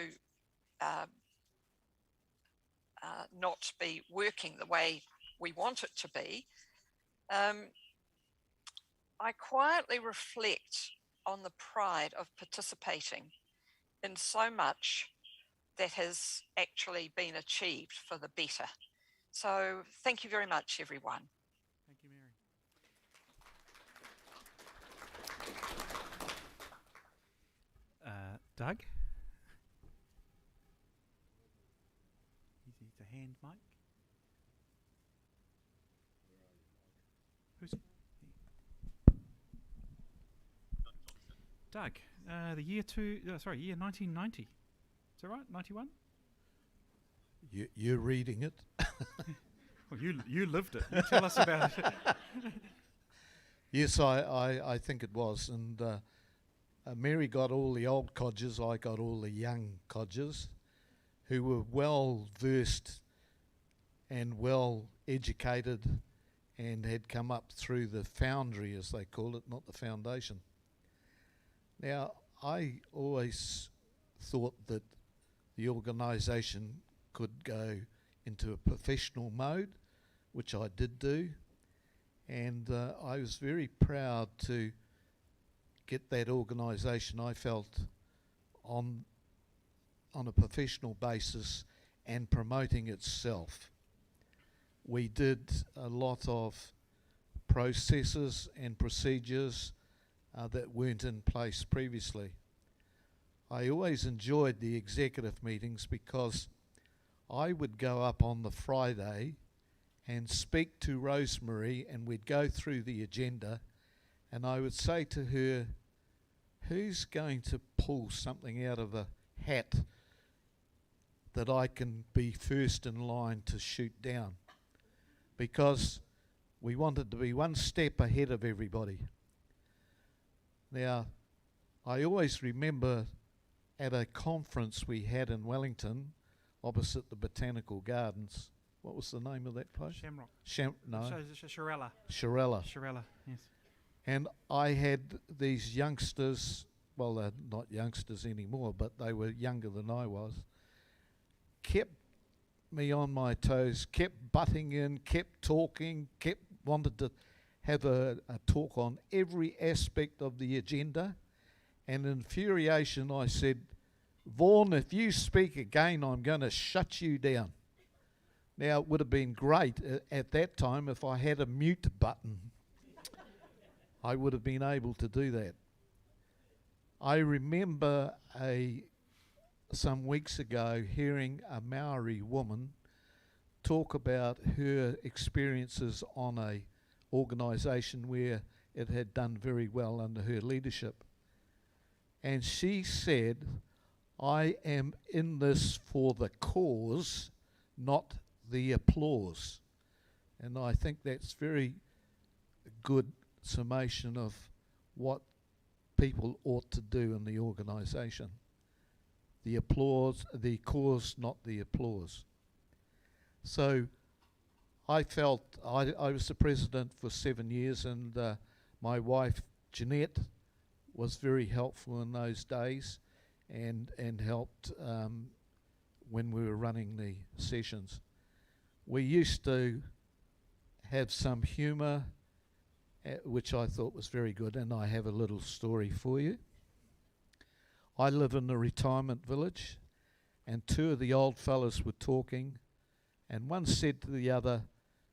not be working the way we want it to be, I quietly reflect on the pride of participating in so much that has actually been achieved for the better. So thank you very much, everyone. Thank you, Mary. Doug? Easy to hand mic. Who's Doug? The year 1990. Is that right? 91? You're reading it. Well, you lived it. You tell us about it. Yes, I think it was, and Mary got all the old codgers, I got all the young codgers who were well versed and well educated and had come up through the foundry, as they call it, not the foundation. Now, I always thought that the organisation could go into a professional mode, which I did do, and I was very proud to get that organisation, I felt, on a professional basis and promoting itself. We did a lot of processes and procedures that weren't in place previously. I always enjoyed the executive meetings because I would go up on the Friday and speak to Rosemary, and we'd go through the agenda, and I would say to her, who's going to pull something out of a hat that I can be first in line to shoot down? Because we wanted to be one step ahead of everybody. Now, I always remember at a conference we had in Wellington, opposite the Botanical Gardens. What was the name of that place? Shamrock. No. Shirella. Shirella. Shirella, yes. And I had these youngsters, well, they're not youngsters anymore, but they were younger than I was, kept me on my toes, kept butting in, kept talking, wanted to have a talk on every aspect of the agenda. And in infuriation, I said, Vaughan, if you speak again, I'm going to shut you down. Now, it would have been great at that time if I had a mute button. I would have been able to do that. I remember some weeks ago hearing a Maori woman talk about her experiences on a organisation where it had done very well under her leadership. And she said, I am in this for the cause, not the applause. And I think that's very good summation of what people ought to do in the organisation. The applause, the cause, not the applause. So I felt, I was the president for 7 years, and my wife Jeanette was very helpful in those days and helped when we were running the sessions. We used to have some humour, which I thought was very good, and I have a little story for you. I live in a retirement village, and two of the old fellas were talking, and one said to the other,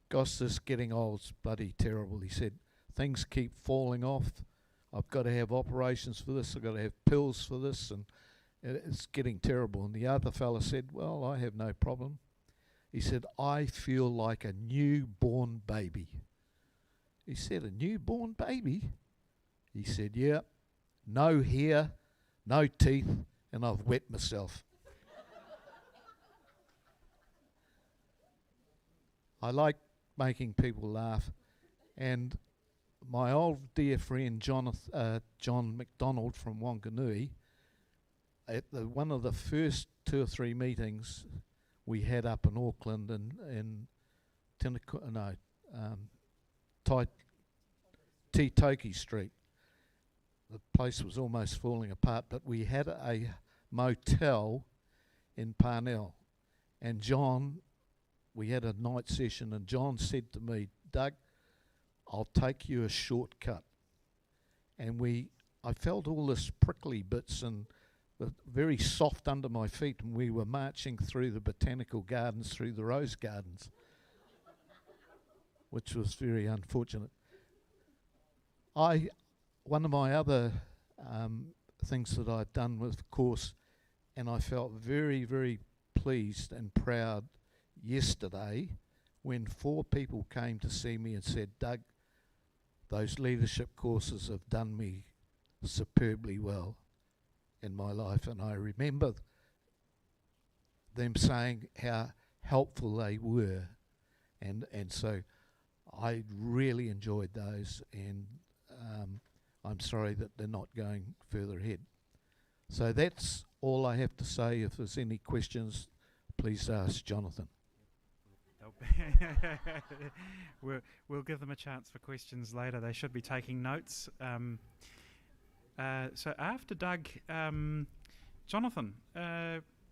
gosh, this getting old is bloody terrible. He said, things keep falling off. I've got to have operations for this, I've got to have pills for this, and it's getting terrible. And the other fella said, well, I have no problem. He said, I feel like a newborn baby. He said, a newborn baby? He said, yeah, no hair, no teeth, and I've wet myself. I like making people laugh, and my old dear friend John McDonald from Wanganui, at one of the first 2 or 3 meetings we had up in Auckland in Titoki Street. The place was almost falling apart, but we had a motel in Parnell, and John, we had a night session, and John said to me, Doug, I'll take you a shortcut. And I felt all this prickly bits and very soft under my feet, and we were marching through the botanical gardens, through the rose gardens, which was very unfortunate. One of my other things that I'd done was, of course, and I felt very, very pleased and proud yesterday when 4 people came to see me and said, Doug, those leadership courses have done me superbly well in my life. And I remember them saying how helpful they were. And so I really enjoyed those, and I'm sorry that they're not going further ahead. So that's all I have to say. If there's any questions, please ask Jonathan. We'll give them a chance for questions later. They should be taking notes. So after Doug, Jonathan,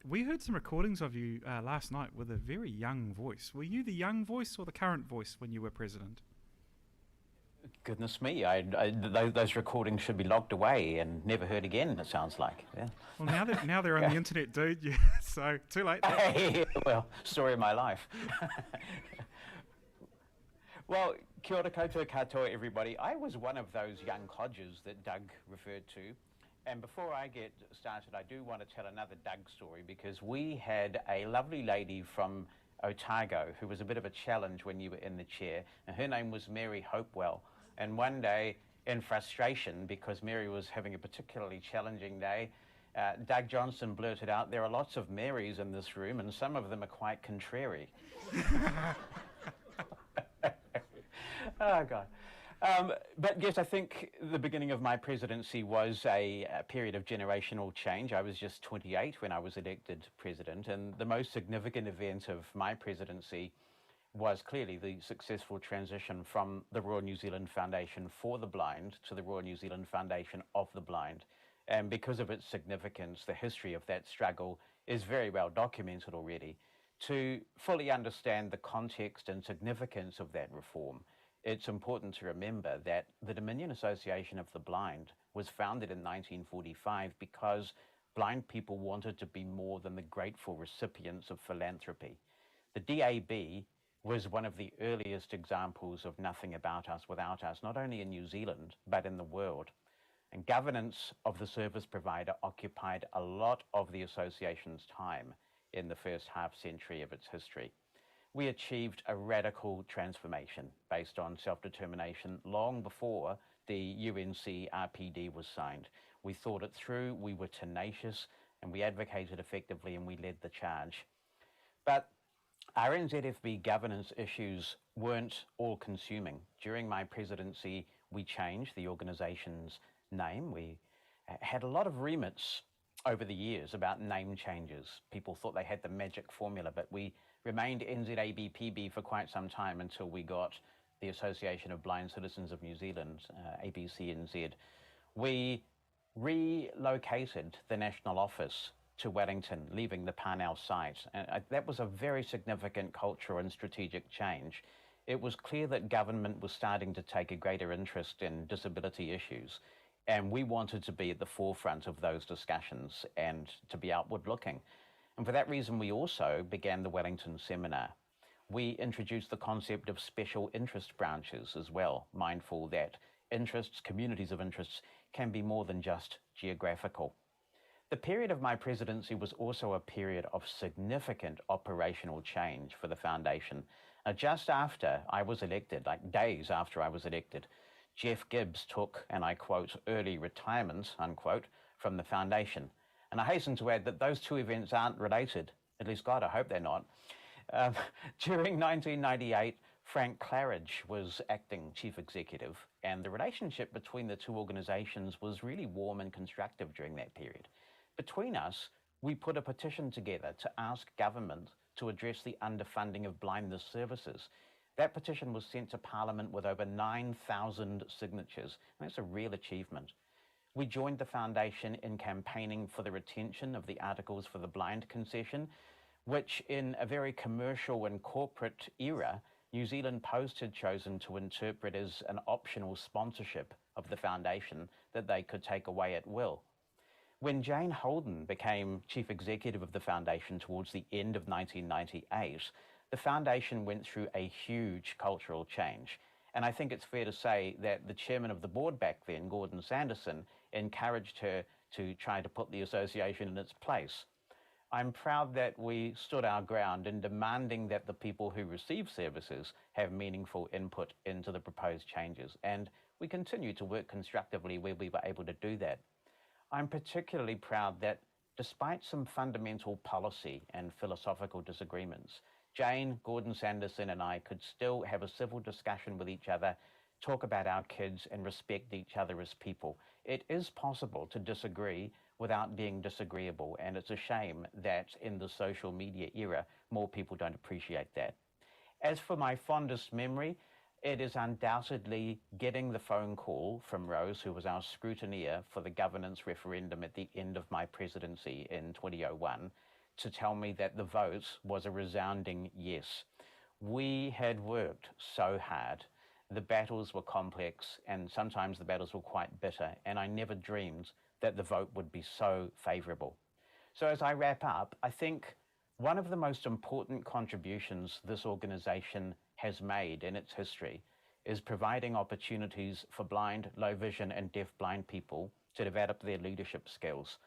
we heard some recordings of you last night with a very young voice. Were you the young voice or the current voice when you were president? Goodness me, those recordings should be logged away and never heard again, it sounds like. Yeah. Well, now they're on the internet, dude. Yeah, so too late. Well, story of my life. Well, kia ora koutou katoa, everybody. I was one of those young codgers that Doug referred to. And before I get started, I do want to tell another Doug story, because we had a lovely lady from Otago who was a bit of a challenge when you were in the chair, and her name was Mary Hopewell. And one day, in frustration, because Mary was having a particularly challenging day, Doug Johnson blurted out, "There are lots of Marys in this room, and some of them are quite contrary." Oh, God. But yes, I think the beginning of my presidency was a period of generational change. I was just 28 when I was elected president, and the most significant event of my presidency was clearly the successful transition from the Royal New Zealand Foundation for the Blind to the Royal New Zealand Foundation of the Blind. And because of its significance, the history of that struggle is very well documented already. To fully understand the context and significance of that reform, it's important to remember that the Dominion Association of the Blind was founded in 1945 because blind people wanted to be more than the grateful recipients of philanthropy. The DAB was one of the earliest examples of nothing about us without us, not only in New Zealand, but in the world. And governance of the service provider occupied a lot of the association's time in the first half century of its history. We achieved a radical transformation based on self-determination long before the UNC RPD was signed. We thought it through, we were tenacious, and we advocated effectively, and we led the charge. But our NZFB governance issues weren't all-consuming. During my presidency, we changed the organisation's name. We had a lot of remits over the years about name changes. People thought they had the magic formula, but we remained NZABPB for quite some time until we got the Association of Blind Citizens of New Zealand, ABCNZ. We relocated the national office to Wellington, leaving the Parnell site. And that was a very significant cultural and strategic change. It was clear that government was starting to take a greater interest in disability issues, and we wanted to be at the forefront of those discussions and to be outward looking. And for that reason, we also began the Wellington Seminar. We introduced the concept of special interest branches as well, mindful that interests, communities of interests, can be more than just geographical. The period of my presidency was also a period of significant operational change for the foundation. Just after I was elected, like days after I was elected, Jeff Gibbs took, and I quote, early retirement, unquote, from the foundation. And I hasten to add that those two events aren't related. At least, God, I hope they're not. During 1998, Frank Claridge was acting chief executive, and the relationship between the two organisations was really warm and constructive during that period. Between us, we put a petition together to ask government to address the underfunding of blindness services. That petition was sent to Parliament with over 9,000 signatures, and that's a real achievement. We joined the foundation in campaigning for the retention of the Articles for the Blind concession, which in a very commercial and corporate era, New Zealand Post had chosen to interpret as an optional sponsorship of the foundation that they could take away at will. When Jane Holden became chief executive of the foundation towards the end of 1998, the foundation went through a huge cultural change. And I think it's fair to say that the chairman of the board back then, Gordon Sanderson, encouraged her to try to put the association in its place. I'm proud that we stood our ground in demanding that the people who receive services have meaningful input into the proposed changes, and we continue to work constructively where we were able to do that. I'm particularly proud that despite some fundamental policy and philosophical disagreements, Jane, Gordon Sanderson and I could still have a civil discussion with each other talk about our kids, and respect each other as people. It is possible to disagree without being disagreeable, and it's a shame that in the social media era, more people don't appreciate that. As for my fondest memory, it is undoubtedly getting the phone call from Rose, who was our scrutineer for the governance referendum at the end of my presidency in 2001, to tell me that the vote was a resounding yes. We had worked so hard. The battles were complex, and sometimes the battles were quite bitter, and I never dreamed that the vote would be so favourable. So as I wrap up, I think one of the most important contributions this organisation has made in its history is providing opportunities for blind, low vision and deaf-blind people to develop their leadership skills.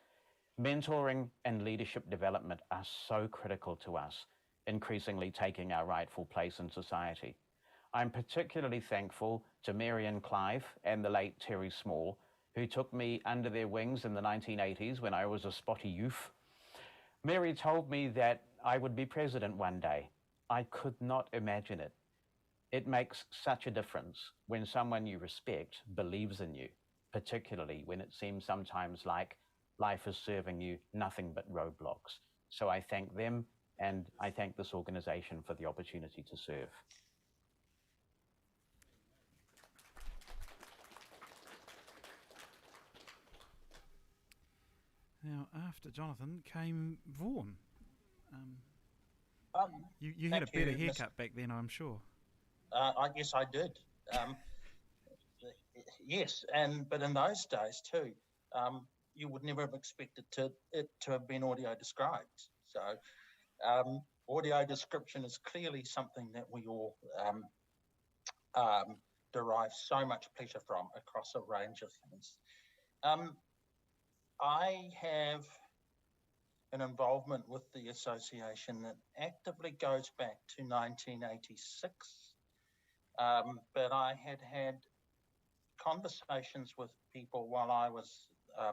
Mentoring and leadership development are so critical to us, increasingly taking our rightful place in society. I'm particularly thankful to Marion Clive and the late Terry Small, who took me under their wings in the 1980s when I was a spotty youth. Mary told me that I would be president one day. I could not imagine it. It makes such a difference when someone you respect believes in you, particularly when it seems sometimes like life is serving you nothing but roadblocks. So I thank them, and I thank this organisation for the opportunity to serve. Now, after Jonathan came Vaughan. You had a Thank better you, haircut back then, I'm sure. I guess I did. Yes, but in those days too, you would never have expected it to have been audio described. So audio description is clearly something that we all derive so much pleasure from across a range of things. I have an involvement with the association that actively goes back to 1986, but I had conversations with people while I was a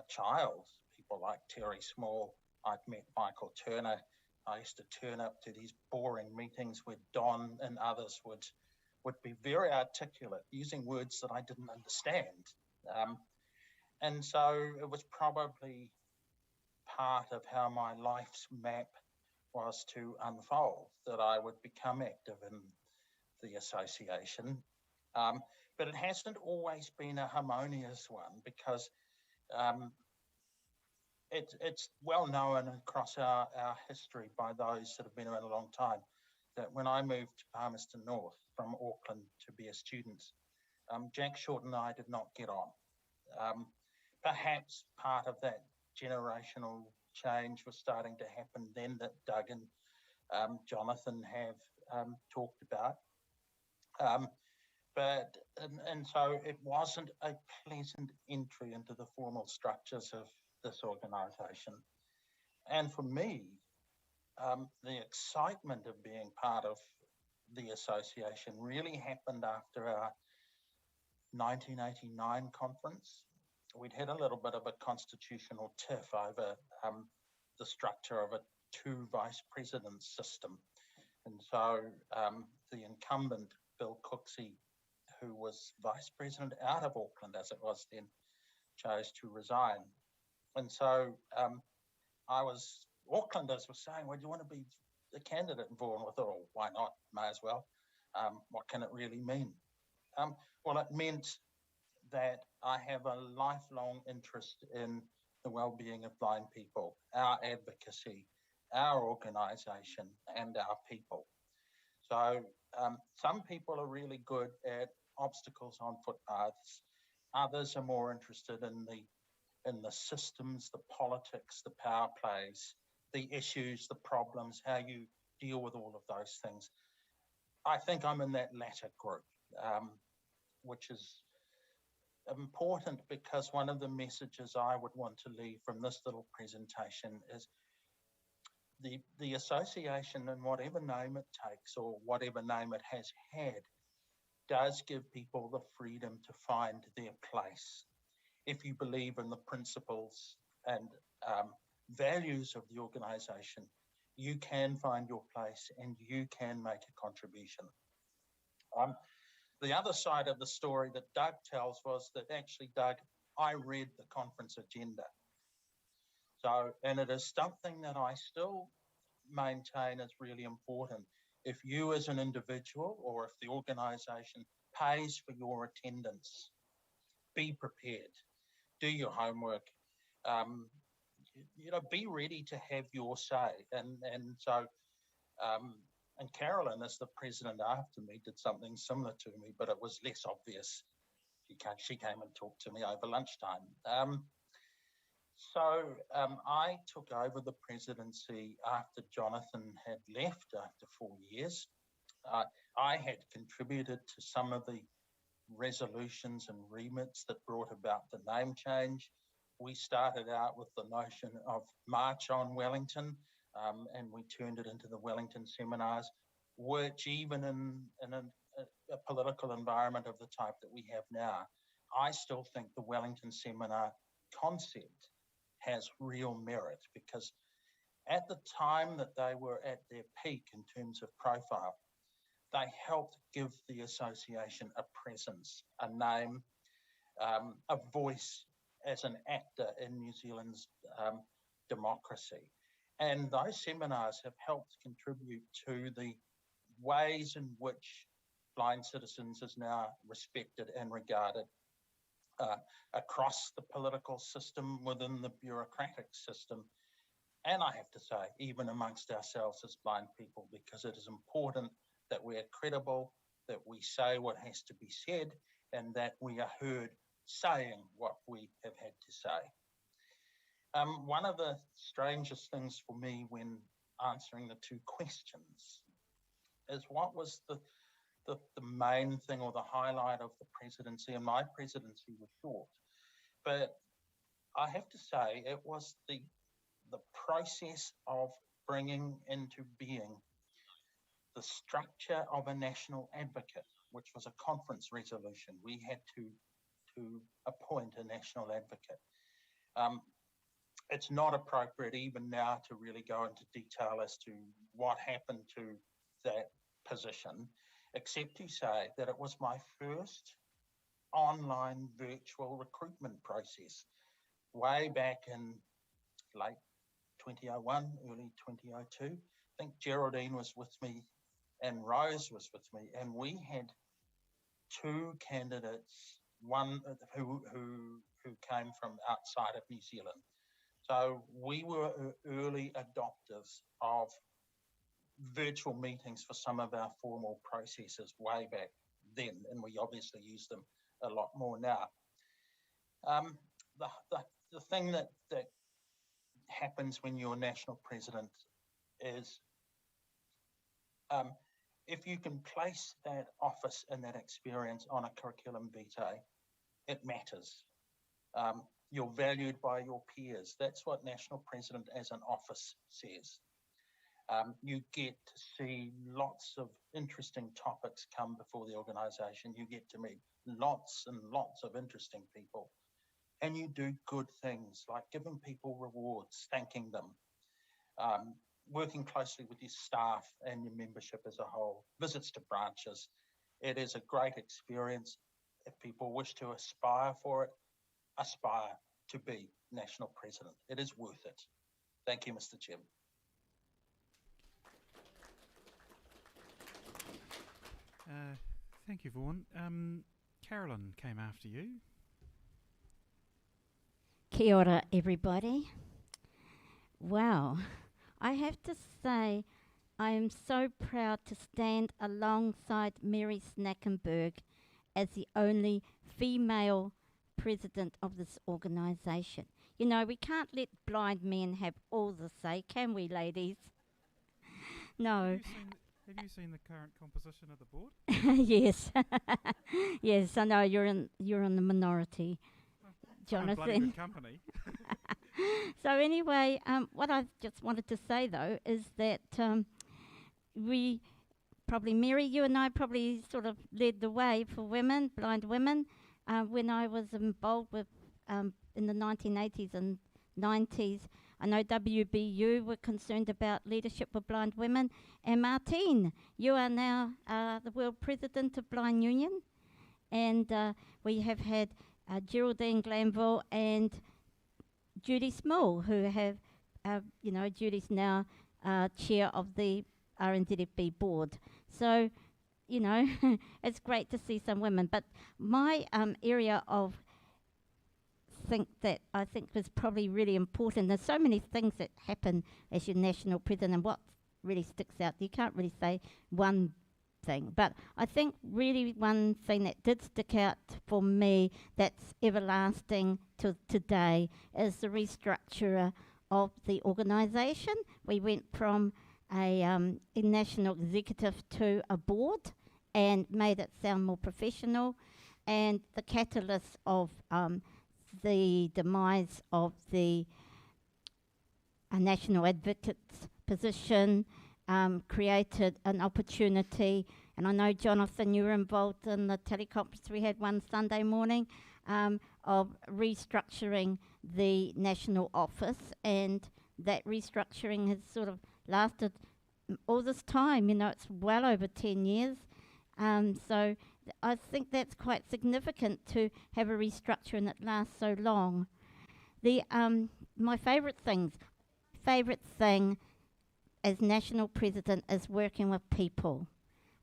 child, people like Terry Small. I'd met Michael Turner. I used to turn up to these boring meetings where Don and others would be very articulate, using words that I didn't understand. And so it was probably part of how my life's map was to unfold, that I would become active in the association. But it hasn't always been a harmonious one, because it's well known across our history by those that have been around a long time that when I moved to Palmerston North from Auckland to be a student, Jack Short and I did not get on. Perhaps part of that generational change was starting to happen then, that Doug and Jonathan have talked about. And so it wasn't a pleasant entry into the formal structures of this organisation. And for me, the excitement of being part of the association really happened after our 1989 conference. We'd had a little bit of a constitutional tiff over the structure of a two vice president system. And so the incumbent, Bill Cooksey, who was vice president out of Auckland as it was then, chose to resign. And so Aucklanders were saying, well, do you want to be the candidate? And Vaughan, with all, why not? May as well. What can it really mean? Well, it meant that I have a lifelong interest in the well-being of blind people, our advocacy, our organisation, and our people. So some people are really good at obstacles on footpaths. Others are more interested in the systems, the politics, the power plays, the issues, the problems, how you deal with all of those things. I think I'm in that latter group, which is important, because one of the messages I would want to leave from this little presentation is the association, in whatever name it takes or whatever name it has had, does give people the freedom to find their place. If you believe in the principles and values of the organisation, you can find your place and you can make a contribution. The other side of the story that Doug tells was that actually, Doug, I read the conference agenda. So, and it is something that I still maintain is really important. If you as an individual or if the organisation pays for your attendance, be prepared, do your homework, be ready to have your say. And Carolyn, as the president after me, did something similar to me, but it was less obvious. She came and talked to me over lunchtime. I took over the presidency after Jonathan had left after 4 years. I had contributed to some of the resolutions and remits that brought about the name change. We started out with the notion of March on Wellington, and we turned it into the Wellington Seminars, which even in a political environment of the type that we have now, I still think the Wellington Seminar concept has real merit, because at the time that they were at their peak in terms of profile, they helped give the association a presence, a name, a voice as an actor in New Zealand's democracy. And those seminars have helped contribute to the ways in which blind citizens is now respected and regarded across the political system, within the bureaucratic system, and I have to say, even amongst ourselves as blind people, because it is important that we are credible, that we say what has to be said, and that we are heard saying what we have had to say. One of the strangest things for me when answering the two questions is what was the main thing or the highlight of the presidency, and my presidency was short. But I have to say it was the process of bringing into being the structure of a national advocate, which was a conference resolution. We had to appoint a national advocate. It's not appropriate even now to really go into detail as to what happened to that position, except to say that it was my first online virtual recruitment process way back in late 2001, early 2002. I think Geraldine was with me and Rose was with me, and we had two candidates, one who came from outside of New Zealand. So we were early adopters of virtual meetings for some of our formal processes way back then, and we obviously use them a lot more now. The thing that happens when you're national president is if you can place that office and that experience on a curriculum vitae, it matters. You're valued by your peers. That's what national president as an office says. You get to see lots of interesting topics come before the organisation. You get to meet lots and lots of interesting people. And you do good things like giving people rewards, thanking them, working closely with your staff and your membership as a whole, visits to branches. It is a great experience. If people wish to aspire for it, aspire to be national president. It is worth it. Thank you, Mr. Chairman. Thank you, Vaughan. Carolyn came after you. Kia ora, everybody. Wow, I have to say I am so proud to stand alongside Mary Snackenberg as the only female president of this organisation. You know, we can't let blind men have all the say, can we, ladies? No. Have you seen the current composition of the board? Yes. Yes, I know you're in the minority, Jonathan. Bloody good company. So anyway, what I just wanted to say though is that we probably, Mary, you and I probably sort of led the way for women, blind women, when I was involved with in the 1980s and 90s. I know WBU were concerned about leadership for blind women. And Martine, you are now the world president of Blind Union. And we have had Geraldine Glanville and Judy Small, who have, Judy's now chair of the RNZFB board. So, it's great to see some women. But my area of I think was probably really important. There's so many things that happen as your national president, and what really sticks out. You can't really say one thing, but I think really one thing that did stick out for me that's everlasting to today is the restructure of the organisation. We went from a national executive to a board and made it sound more professional, and the catalyst of the demise of the national advocate's position created an opportunity. And I know, Jonathan, you were involved in the teleconference we had one Sunday morning of restructuring the national office, and that restructuring has sort of lasted all this time. It's well over 10 years. So I think that's quite significant to have a restructure and it lasts so long. My favourite thing as national president is working with people.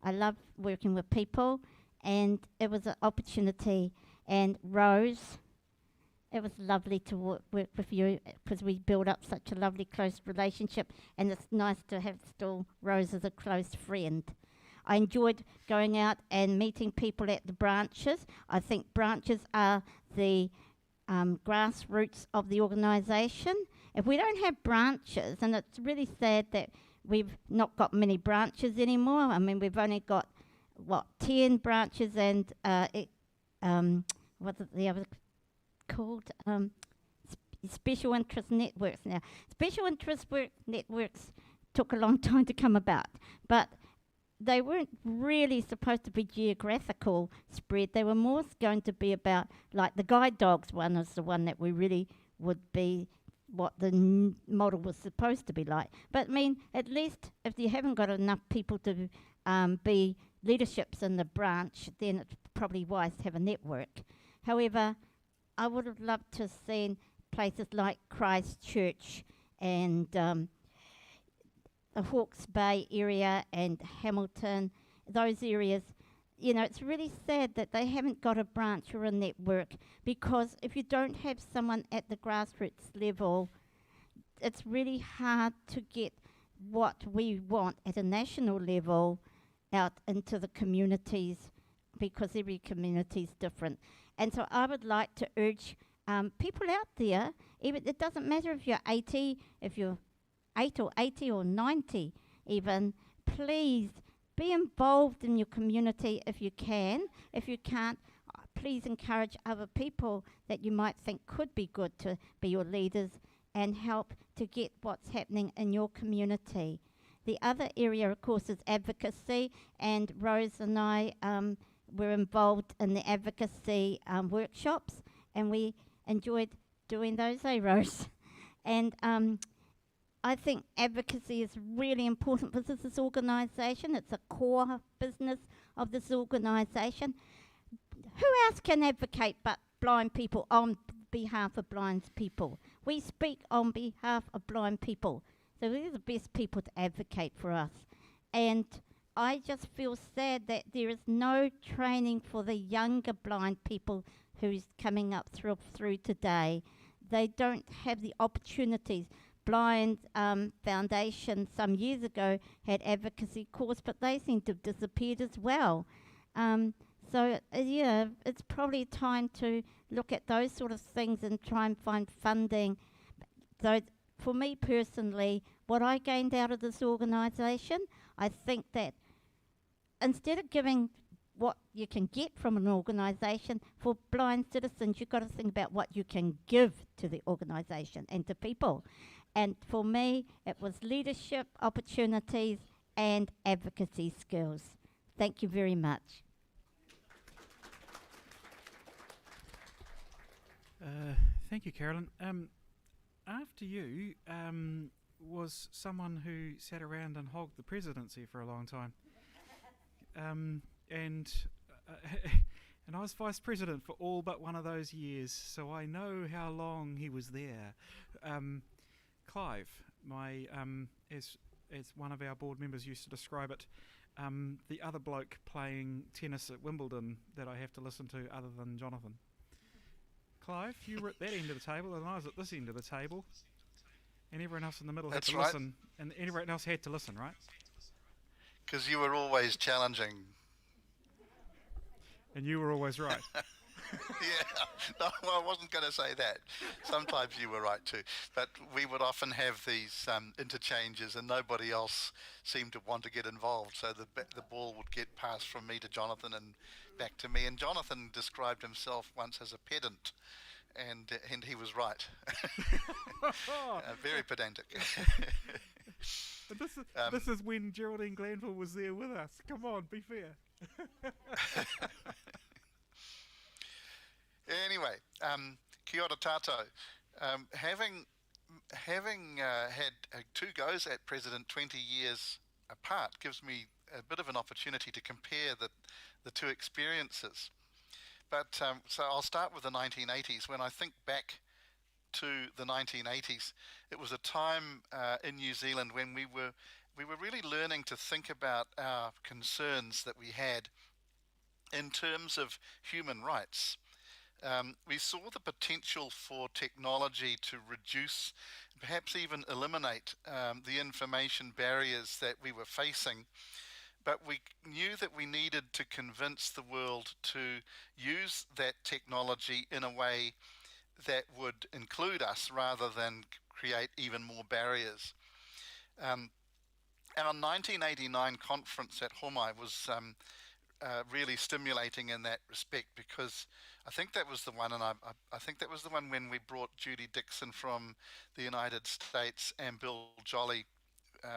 I love working with people, and it was an opportunity. And Rose, it was lovely to work with you because we built up such a lovely close relationship, and it's nice to have still Rose as a close friend. I enjoyed going out and meeting people at the branches. I think branches are the grassroots of the organisation. If we don't have branches, and it's really sad that we've not got many branches anymore. I mean, we've only got, 10 branches and, what's the other called? Special interest networks now. Special interest networks took a long time to come about, but they weren't really supposed to be geographical spread. They were more going to be about, like the guide dogs one is the one that we really would be what the model was supposed to be like. But I mean, at least if you haven't got enough people to be leaderships in the branch, then it's probably wise to have a network. However, I would have loved to have seen places like Christchurch and the Hawke's Bay area and Hamilton, those areas. It's really sad that they haven't got a branch or a network, because if you don't have someone at the grassroots level, it's really hard to get what we want at a national level out into the communities, because every community is different. And so I would like to urge people out there, even it doesn't matter if you're 80, if you're 8 or 80 or 90 even, please be involved in your community if you can. If you can't, please encourage other people that you might think could be good to be your leaders and help to get what's happening in your community. The other area, of course, is advocacy, and Rose and I were involved in the advocacy workshops, and we enjoyed doing those, Rose? And I think advocacy is really important for this organisation. It's a core business of this organisation. Who else can advocate but blind people on behalf of blind people? We speak on behalf of blind people. So they're the best people to advocate for us. And I just feel sad that there is no training for the younger blind people who's coming up through today. They don't have the opportunities. Blind Foundation some years ago had advocacy course, but they seem to have disappeared as well. It's probably time to look at those sort of things and try and find funding. So for me personally, what I gained out of this organisation, I think that instead of giving what you can get from an organisation, for blind citizens, you've got to think about what you can give to the organisation and to people. And for me, it was leadership, opportunities, and advocacy skills. Thank you very much. Thank you, Carolyn. After you was someone who sat around and hogged the presidency for a long time. And And I was vice president for all but one of those years, so I know how long he was there. Clive, as one of our board members used to describe it, the other bloke playing tennis at Wimbledon that I have to listen to other than Jonathan. Clive, you were at that end of the table and I was at this end of the table, and everyone else in the middle had to listen, and everyone else had to listen, right? Because you were always challenging. And you were always right. Yeah, no, well, I wasn't going to say that. Sometimes you were right too. But we would often have these interchanges and nobody else seemed to want to get involved. So the ball would get passed from me to Jonathan and back to me. And Jonathan described himself once as a pedant. And he was right. Very pedantic. But this is when Geraldine Glanville was there with us. Come on, be fair. Anyway, kia ora tātou. Having had 2 goes at President 20 years apart gives me a bit of an opportunity to compare the 2 experiences. But so I'll start with the 1980s. When I think back to the 1980s, it was a time in New Zealand when we were really learning to think about our concerns that we had in terms of human rights. We saw the potential for technology to reduce, perhaps even eliminate the information barriers that we were facing. But we knew that we needed to convince the world to use that technology in a way that would include us rather than create even more barriers. Our 1989 conference at Homai was really stimulating in that respect, because I think that was the one, and I think that was the one when we brought Judy Dixon from the United States and Bill Jolly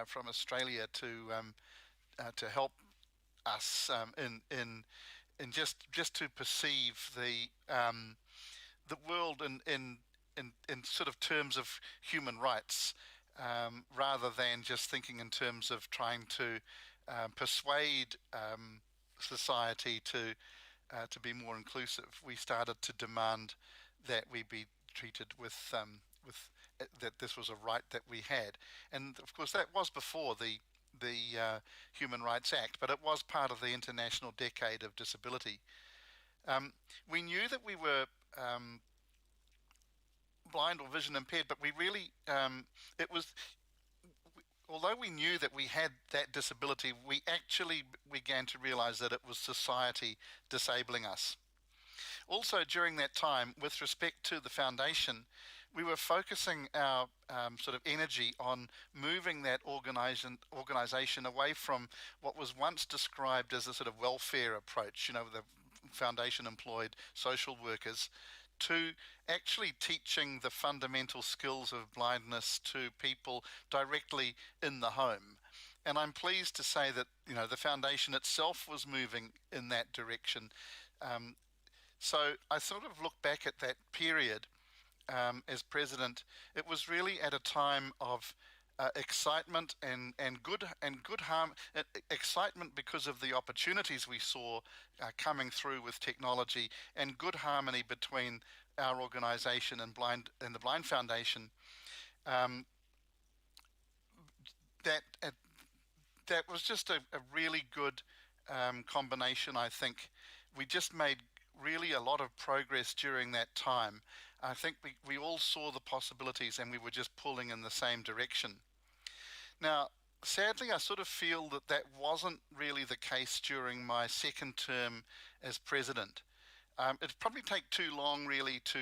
from Australia to help us in just to perceive the world in sort of terms of human rights, rather than just thinking in terms of trying to persuade society to be more inclusive. We started to demand that we be treated with that this was a right that we had, and of course that was before the Human Rights Act, but it was part of the International Decade of Disability. We knew that we were blind or vision impaired, but we really although we knew that we had that disability, we actually began to realize that it was society disabling us. Also, during that time, with respect to the foundation, we were focusing our sort of energy on moving that organization away from what was once described as a sort of welfare approach, the foundation employed social workers, to actually teaching the fundamental skills of blindness to people directly in the home. And I'm pleased to say that the foundation itself was moving in that direction. So I sort of look back at that period as president. It was really at a time of excitement and good excitement because of the opportunities we saw coming through with technology, and good harmony between our organisation and the Blind Foundation. That was just a really good combination. I think we just made really a lot of progress during that time. I think we all saw the possibilities and we were just pulling in the same direction. Now, sadly, I sort of feel that wasn't really the case during my second term as president. It'd probably take too long really to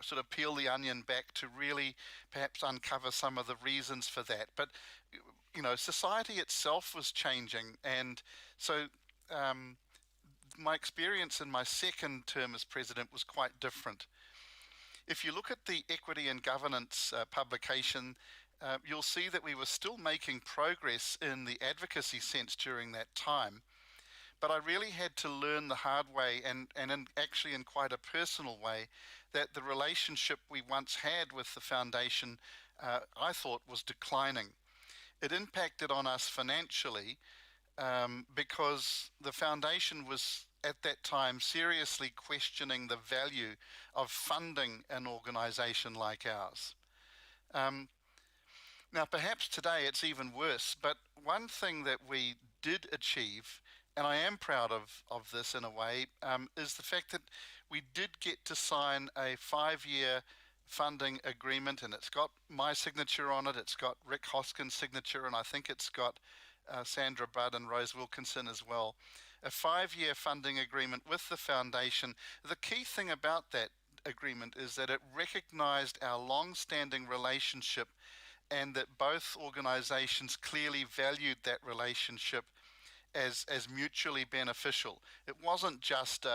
sort of peel the onion back to really perhaps uncover some of the reasons for that. But, society itself was changing. And so my experience in my second term as president was quite different. If you look at the Equity and Governance publication, you'll see that we were still making progress in the advocacy sense during that time. But I really had to learn the hard way, and actually in quite a personal way, that the relationship we once had with the foundation, I thought, was declining. It impacted on us financially because the foundation was at that time seriously questioning the value of funding an organisation like ours. Now, perhaps today it's even worse, but one thing that we did achieve, and I am proud of this in a way, is the fact that we did get to sign a 5-year funding agreement, and it's got my signature on it, it's got Rick Hoskin's signature, and I think it's got Sandra Budd and Rose Wilkinson as well. A 5-year funding agreement with the foundation. The key thing about that agreement is that it recognised our long-standing relationship, and that both organisations clearly valued that relationship as mutually beneficial. It wasn't just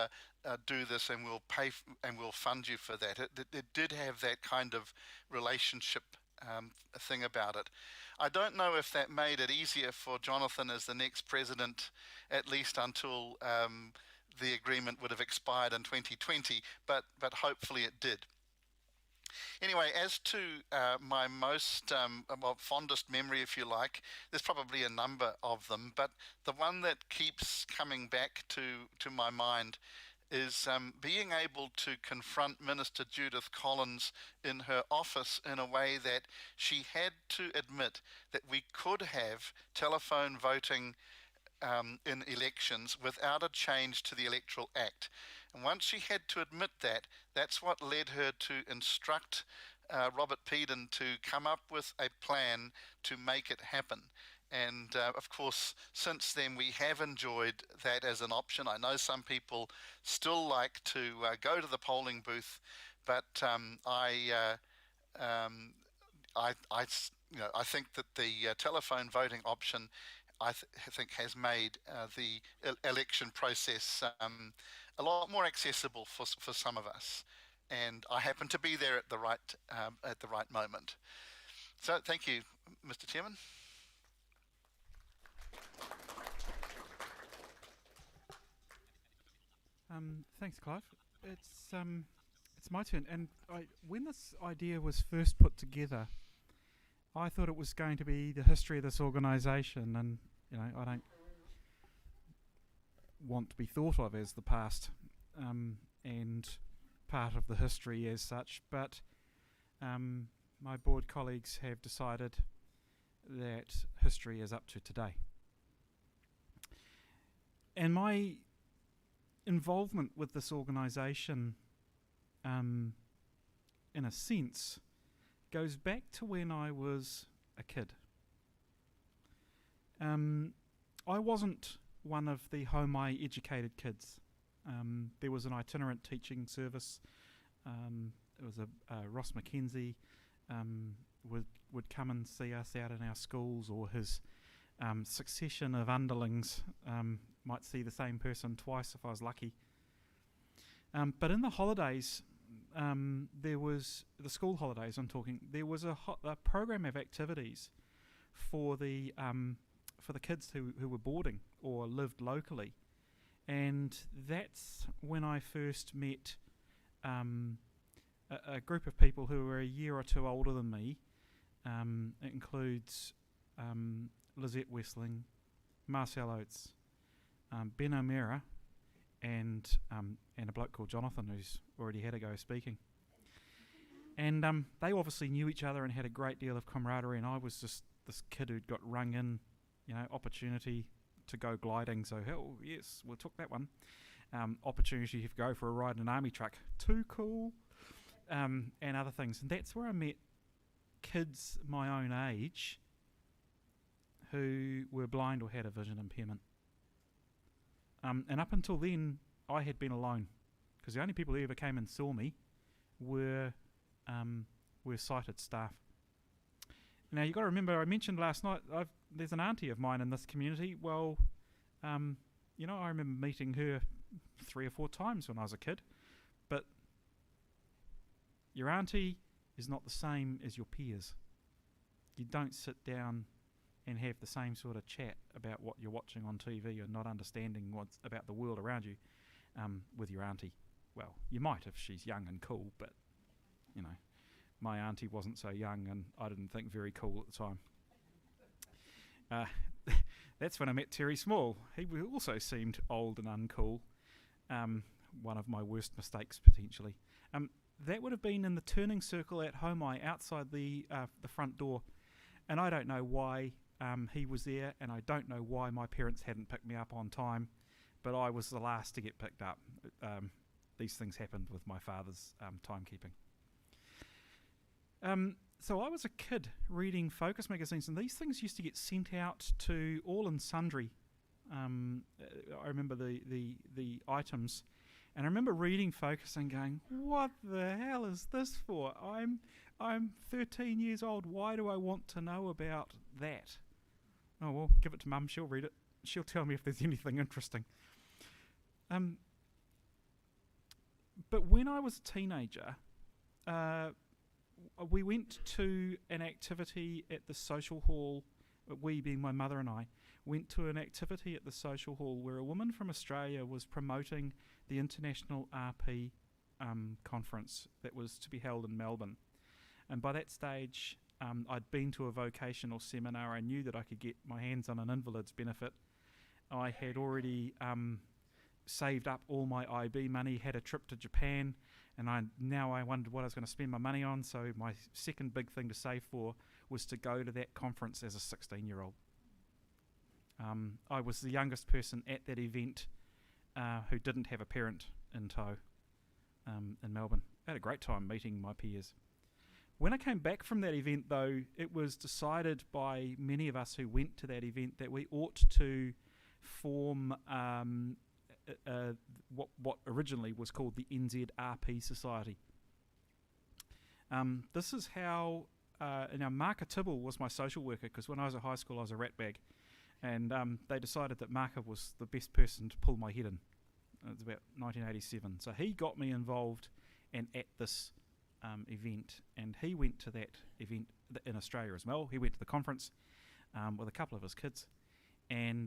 do this and we'll pay and we'll fund you for that. It did have that kind of relationship thing about it. I don't know if that made it easier for Jonathan as the next president, at least until the agreement would have expired in 2020, but hopefully it did. Anyway, as to my most fondest memory, if you like, there's probably a number of them, but the one that keeps coming back to my mind is being able to confront Minister Judith Collins in her office in a way that she had to admit that we could have telephone voting in elections without a change to the Electoral Act. And once she had to admit that, that's what led her to instruct Robert Peden to come up with a plan to make it happen. And of course, since then we have enjoyed that as an option. I know some people still like to go to the polling booth, but I think that the telephone voting option I think has made the election process a lot more accessible for some of us, and I happen to be there at the right moment. So thank you, Mr. Chairman. Thanks, Clive. It's my turn, and when this idea was first put together, I thought it was going to be the history of this organisation, and I don't want to be thought of as the past and part of the history as such, but my board colleagues have decided that history is up to today. And my involvement with this organisation, in a sense, goes back to when I was a kid. I wasn't one of the Homai educated kids. There was an itinerant teaching service. It was Ross Mackenzie would come and see us out in our schools, or his succession of underlings might see the same person twice if I was lucky. But in the holidays, there was the school holidays. I'm talking. There was a program of activities for the kids who were boarding or lived locally, and that's when I first met a group of people who were a year or two older than me. It includes Lizette Westling, Marcel Oates, Ben O'Meara, and a bloke called Jonathan, who's already had a go speaking. And they obviously knew each other and had a great deal of camaraderie, and I was just this kid who'd got rung in, opportunity to go gliding, so hell yes, we took that one. Opportunity to go for a ride in an army truck, too cool, and other things. And that's where I met kids my own age who were blind or had a vision impairment. And up until then, I had been alone, because the only people who ever came and saw me were sighted staff. Now, you've got to remember, I mentioned last night, there's an auntie of mine in this community. Well, I remember meeting her 3 or 4 times when I was a kid, but your auntie is not the same as your peers. You don't sit down and have the same sort of chat about what you're watching on TV or not understanding what's about the world around you with your auntie. Well, you might if she's young and cool, but, my auntie wasn't so young and I didn't think very cool at the time. That's when I met Terry Small. He also seemed old and uncool. one of my worst mistakes potentially. That would have been in the turning circle at Homai outside the front door, and I don't know why he was there, and I don't know why my parents hadn't picked me up on time, but I was the last to get picked up. These things happened with my father's timekeeping. So I was a kid reading Focus magazines, and these things used to get sent out to all and sundry. I remember the items, and I remember reading Focus and going, "What the hell is this for? I'm 13 years old. Why do I want to know about that?" Oh well, give it to Mum. She'll read it. She'll tell me if there's anything interesting. But when I was a teenager, we went to an activity at the social hall. We, being my mother and I, went to an activity at the social hall where a woman from Australia was promoting the International RP conference that was to be held in Melbourne. And by that stage, I'd been to a vocational seminar. I knew that I could get my hands on an invalid's benefit. I had already saved up all my IB money, had a trip to Japan, and I wondered what I was going to spend my money on. So my second big thing to save for was to go to that conference as a 16-year-old. I was the youngest person at that event who didn't have a parent in tow in Melbourne. I had a great time meeting my peers. When I came back from that event, though, it was decided by many of us who went to that event that we ought to form what originally was called the NZRP Society. This is how, now Marka Tibble was my social worker, because when I was at high school I was a ratbag, and they decided that Marka was the best person to pull my head in. It was about 1987. So he got me involved and at this event, and he went to that event in Australia as well. He went to the conference with a couple of his kids, and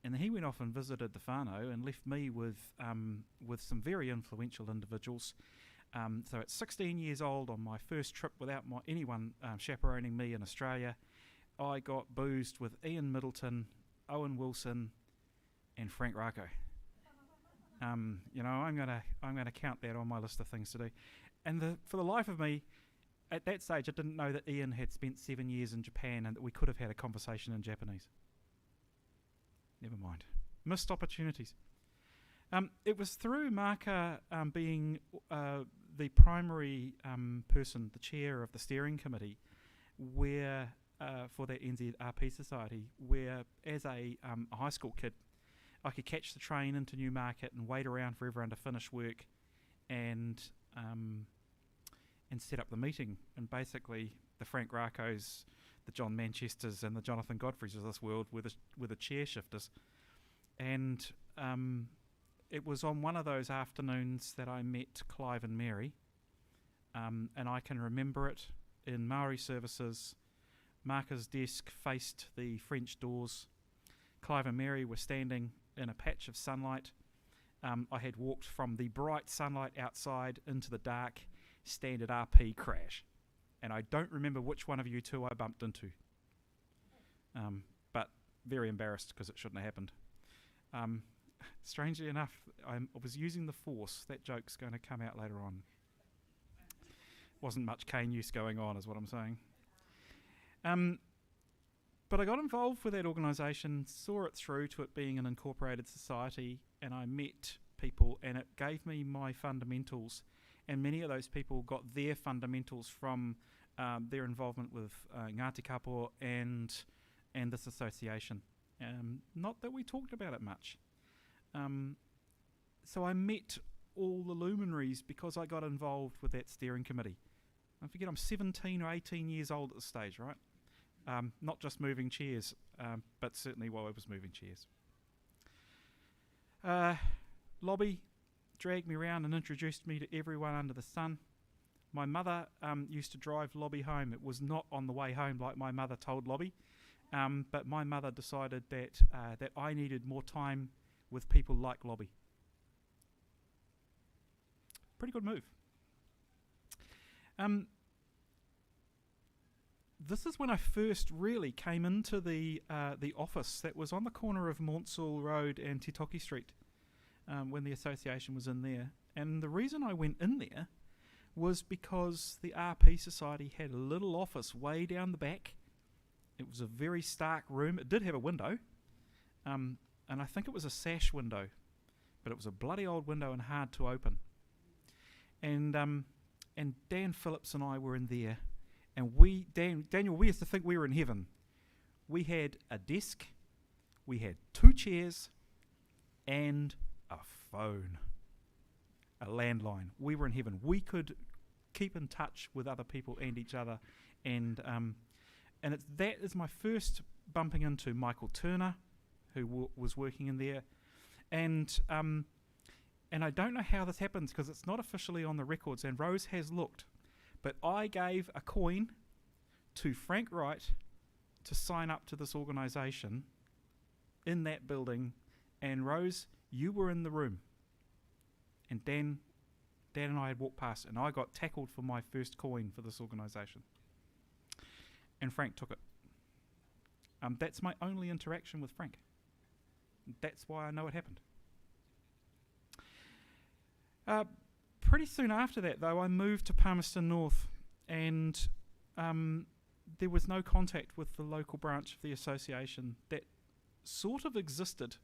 then he went off and visited the whānau and left me with some very influential individuals. So at 16 years old, on my first trip without anyone chaperoning me in Australia, I got boozed with Ian Middleton, Owen Wilson, and Frank Rako. I'm gonna count that on my list of things to do. And for the life of me, at that stage, I didn't know that Ian had spent 7 years in Japan and that we could have had a conversation in Japanese. Never mind. Missed opportunities. It was through Marka being the primary person, the chair of the steering committee, where for that NZRP Society, where as a high school kid, I could catch the train into Newmarket and wait around for everyone to finish work and set up the meeting. And basically, the Frank Rakos, the John Manchesters, and the Jonathan Godfreys of this world were the chair shifters. And it was on one of those afternoons that I met Clive and Mary, and I can remember it in Maori services. Marka's desk faced the French doors. Clive and Mary were standing in a patch of sunlight. I had walked from the bright sunlight outside into the dark standard RP crash, and I don't remember which one of you two I bumped into, but very embarrassed because it shouldn't have happened. Strangely enough, I was using the force. That joke's going to come out later on. Wasn't much cane use going on, is what I'm saying. But I got involved with that organisation, saw it through to it being an incorporated society, and I met people, and it gave me my fundamentals. And many of those people got their fundamentals from their involvement with Ngāti Kapo and this association. Not that we talked about it much. So I met all the luminaries because I got involved with that steering committee. I forget I'm 17 or 18 years old at this stage, right? Not just moving chairs, but certainly while I was moving chairs. Lobby dragged me around and introduced me to everyone under the sun. My mother used to drive Lobby home. It was not on the way home like my mother told Lobby, but my mother decided that that I needed more time with people like Lobby. Pretty good move. This is when I first really came into the office that was on the corner of Maunsell Road and Te Toki Street. when the association was in there. And the reason I went in there was because the RP Society had a little office way down the back. It was a very stark room. It did have a window, and I think it was a sash window, but it was a bloody old window and hard to open. And Dan Phillips and I were in there, and Daniel, we used to think we were in heaven. We had a desk, we had 2 chairs, and a phone, a landline. We were in heaven. We could keep in touch with other people and each other, and that is my first bumping into Michael Turner, who was working in there, and I don't know how this happens because it's not officially on the records, and Rose has looked, but I gave a coin to Frank Wright to sign up to this organisation in that building, and Rose, you were in the room, and Dan and I had walked past, and I got tackled for my first coin for this organisation, and Frank took it. That's my only interaction with Frank. That's why I know it happened. Pretty soon after that, though, I moved to Palmerston North, and there was no contact with the local branch of the association that sort of existed.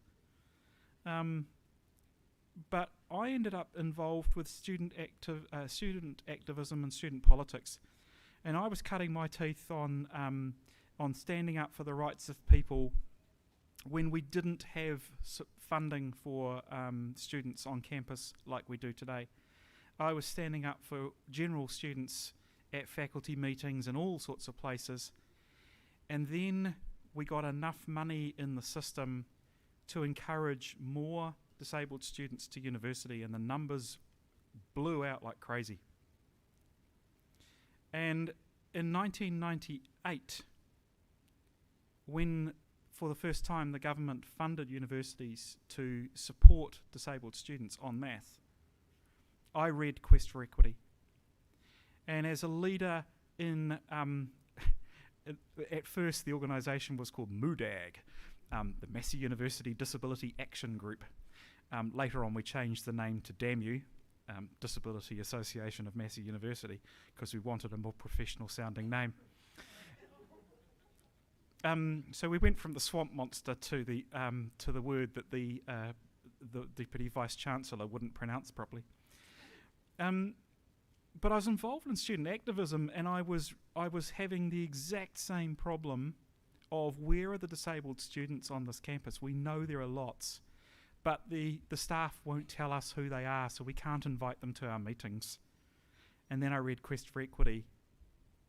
But I ended up involved with student activism and student politics, and I was cutting my teeth on standing up for the rights of people when we didn't have funding for students on campus like we do today. I was standing up for general students at faculty meetings and all sorts of places, and then we got enough money in the system to encourage more disabled students to university, and the numbers blew out like crazy. And in 1998, when for the first time the government funded universities to support disabled students en masse, I read Quest for Equity. And as a leader in, at first the organisation was called MUDAG, the Massey University Disability Action Group. Later on we changed the name to DAMU, Disability Association of Massey University, because we wanted a more professional sounding name. So we went from the swamp monster to the word that the Deputy Vice Chancellor wouldn't pronounce properly. But I was involved in student activism, and I was having the exact same problem of where are the disabled students on this campus. We know there are lots, but the staff won't tell us who they are, so we can't invite them to our meetings. And then I read Quest for Equity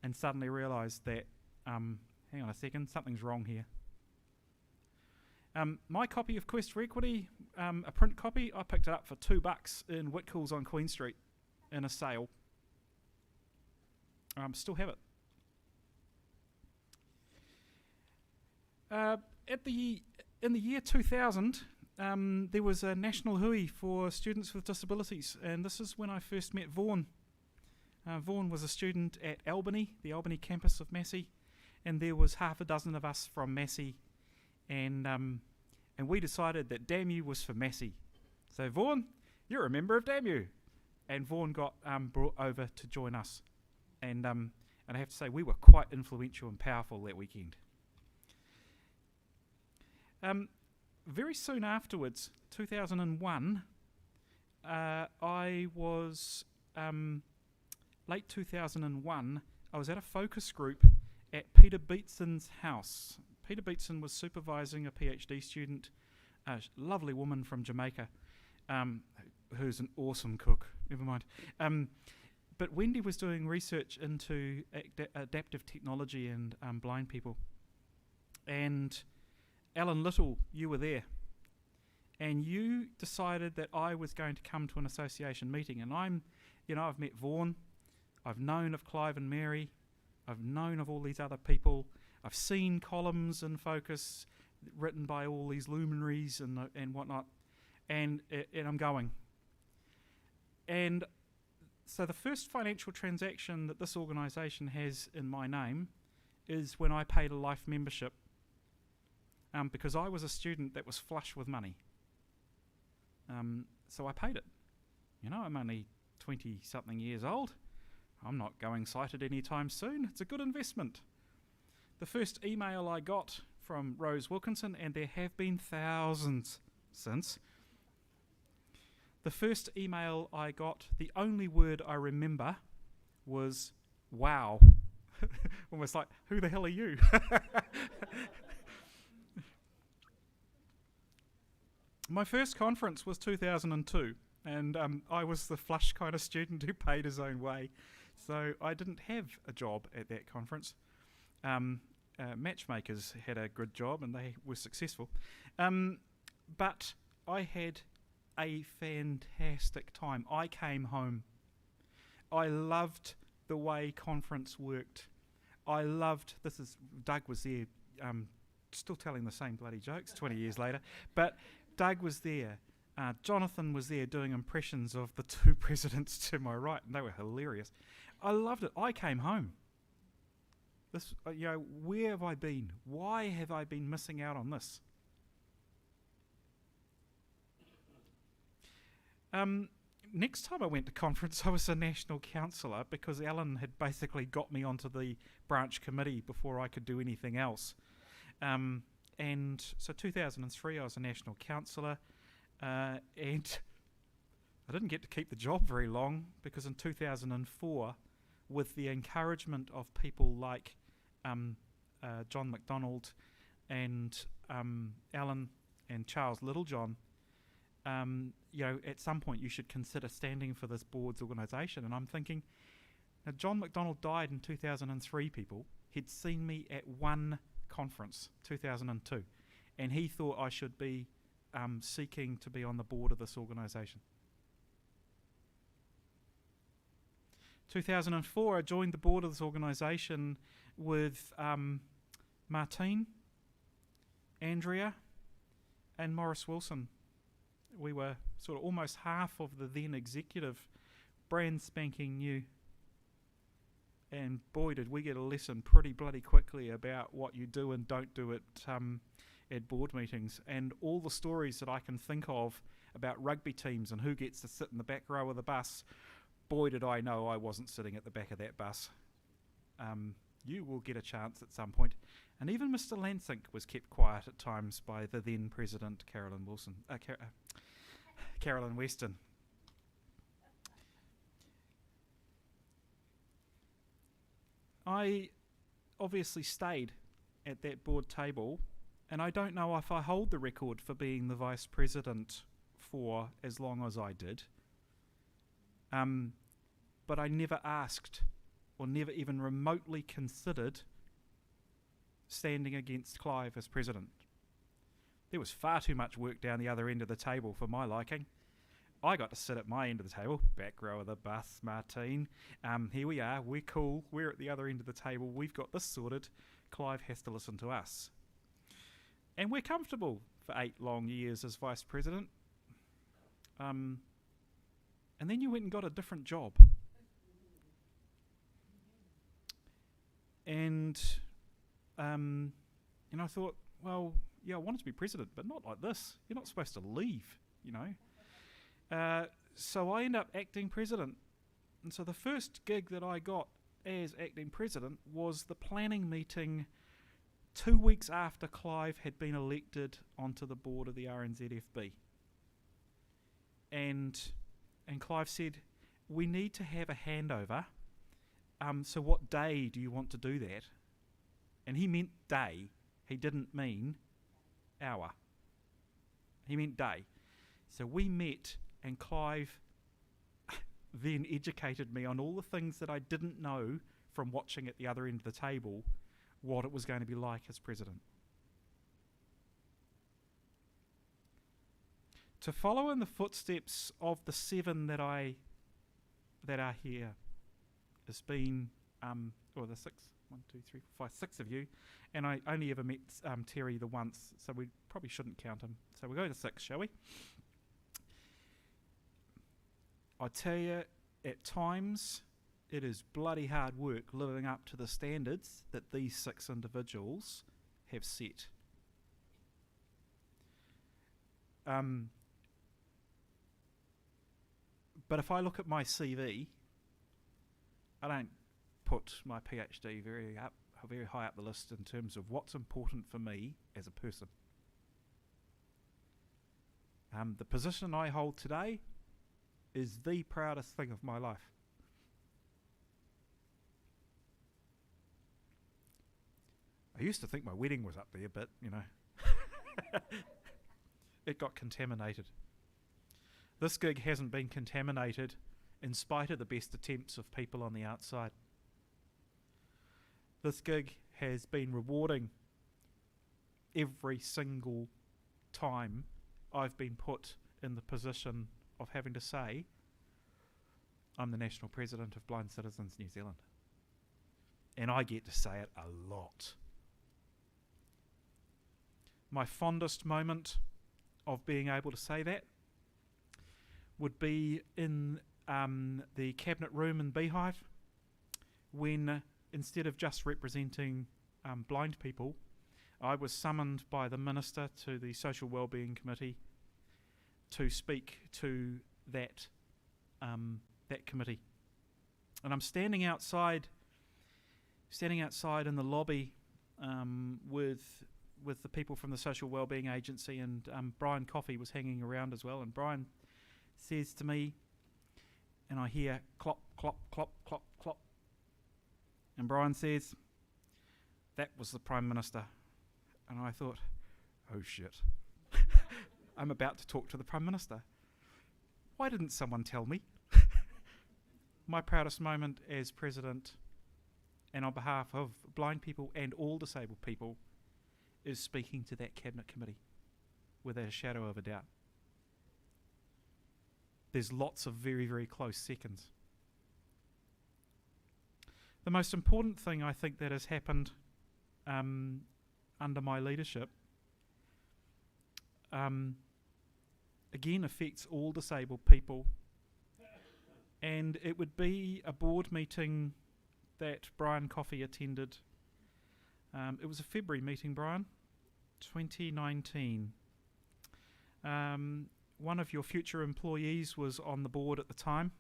and suddenly realised that, hang on a second, something's wrong here. My copy of Quest for Equity, a print copy, I picked it up for $2 in Whitcoulls on Queen Street in a sale. Still have it. In the year 2000, there was a national hui for students with disabilities, and this is when I first met Vaughan. Vaughan was a student at Albany, the Albany campus of Massey, and there was half a dozen of us from Massey, and we decided that DAMU was for Massey. So Vaughan, you're a member of DAMU, and Vaughan got brought over to join us, and I have to say we were quite influential and powerful that weekend. Very soon afterwards, 2001, I was late 2001. I was at a focus group at Peter Beatson's house. Peter Beatson was supervising a PhD student, a lovely woman from Jamaica, who's an awesome cook. Never mind. But Wendy was doing research into adaptive technology and blind people. And Alan Little, you were there. And you decided that I was going to come to an association meeting. And I've met Vaughan. I've known of Clive and Mary. I've known of all these other people. I've seen columns in Focus written by all these luminaries and whatnot. And I'm going. And so the first financial transaction that this organisation has in my name is when I paid a life membership, because I was a student that was flush with money. So I paid it. You know, I'm only 20-something years old. I'm not going sighted anytime soon. It's a good investment. The first email I got from Rose Wilkinson, and there have been thousands since. The first email I got, the only word I remember was wow. Almost like, who the hell are you? My first conference was 2002, and I was the flush kind of student who paid his own way. So I didn't have a job at that conference. Matchmakers had a good job and they were successful. But I had a fantastic time. I came home. I loved the way conference worked. I loved, Doug was there, still telling the same bloody jokes 20 years later, but Doug was there. Jonathan was there doing impressions of the two presidents to my right, and they were hilarious. I loved it. I came home. This, where have I been? Why have I been missing out on this? Next time I went to conference, I was a national councillor because Alan had basically got me onto the branch committee before I could do anything else. And so 2003, I was a national councillor, and I didn't get to keep the job very long because in 2004, with the encouragement of people like John MacDonald and Alan and Charles Littlejohn, at some point you should consider standing for this board's organisation. And I'm thinking, now John MacDonald died in 2003, people. He'd seen me at one conference, 2002, and he thought I should be seeking to be on the board of this organisation. 2004, I joined the board of this organisation with Martine, Andrea, and Maurice Wilson. We were sort of almost half of the then executive, brand spanking new. And boy, did we get a lesson pretty bloody quickly about what you do and don't do at board meetings. And all the stories that I can think of about rugby teams and who gets to sit in the back row of the bus, boy, did I know I wasn't sitting at the back of that bus. You will get a chance at some point. And even Mr. Lansink was kept quiet at times by the then President, Carolyn Weston. I obviously stayed at that board table, and I don't know if I hold the record for being the Vice President for as long as I did. But I never asked or never even remotely considered standing against Clive as President. There was far too much work down the other end of the table for my liking. I got to sit at my end of the table, back row of the bus, Martine. Here we are, we're cool, we're at the other end of the table, we've got this sorted. Clive has to listen to us. And we're comfortable for 8 long years as Vice President. And then you went and got a different job. And I thought, well, yeah, I wanted to be president, but not like this. You're not supposed to leave, So I ended up acting president. And so the first gig that I got as acting president was the planning meeting 2 weeks after Clive had been elected onto the board of the RNZFB. And Clive said, we need to have a handover. So what day do you want to do that? And he meant day. He didn't mean hour. He meant day. So we met, and Clive then educated me on all the things that I didn't know from watching at the other end of the table what it was going to be like as president. To follow in the footsteps of the 7 that are here has been, or the 6, 1, 2, 3, 4, 5, 6 of you, and I only ever met Terry the once, so we probably shouldn't count him. So we'll go to 6, shall we? I tell you, at times, it is bloody hard work living up to the standards that these 6 individuals have set. But if I look at my CV, I don't put my PhD very high up the list in terms of what's important for me as a person. The position I hold today is the proudest thing of my life. I used to think my wedding was up there, but, you know, it got contaminated. This gig hasn't been contaminated in spite of the best attempts of people on the outside. This gig has been rewarding every single time I've been put in the position of having to say, I'm the National President of Blind Citizens New Zealand. And I get to say it a lot. My fondest moment of being able to say that would be in the cabinet room in Beehive, when instead of just representing blind people, I was summoned by the Minister to the Social Wellbeing Committee to speak to that committee. And I'm standing outside in the lobby with the people from the Social Wellbeing Agency, and Brian Coffey was hanging around as well, and Brian says to me, and I hear clop, clop, clop, clop, clop, and Brian says, that was the Prime Minister. And I thought, oh shit, I'm about to talk to the Prime Minister. Why didn't someone tell me? My proudest moment as President, and on behalf of blind people and all disabled people, is speaking to that Cabinet Committee without a shadow of a doubt. There's lots of very, very close seconds. The most important thing I think that has happened under my leadership again affects all disabled people, and it would be a board meeting that Brian Coffey attended. It was a February meeting, Brian, 2019. One of your future employees was on the board at the time.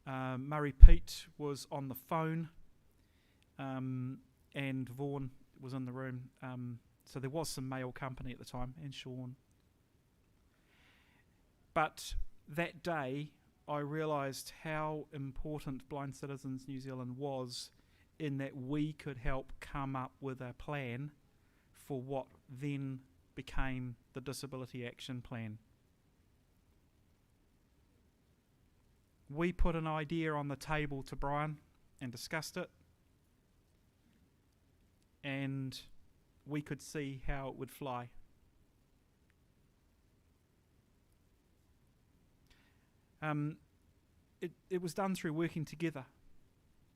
Murray Pete was on the phone, and Vaughan was in the room. So there was some male company at the time, and Sean. But that day, I realised how important Blind Citizens New Zealand was, in that we could help come up with a plan for what then became the Disability Action Plan. We put an idea on the table to Brian and discussed it, and we could see how it would fly. It was done through working together.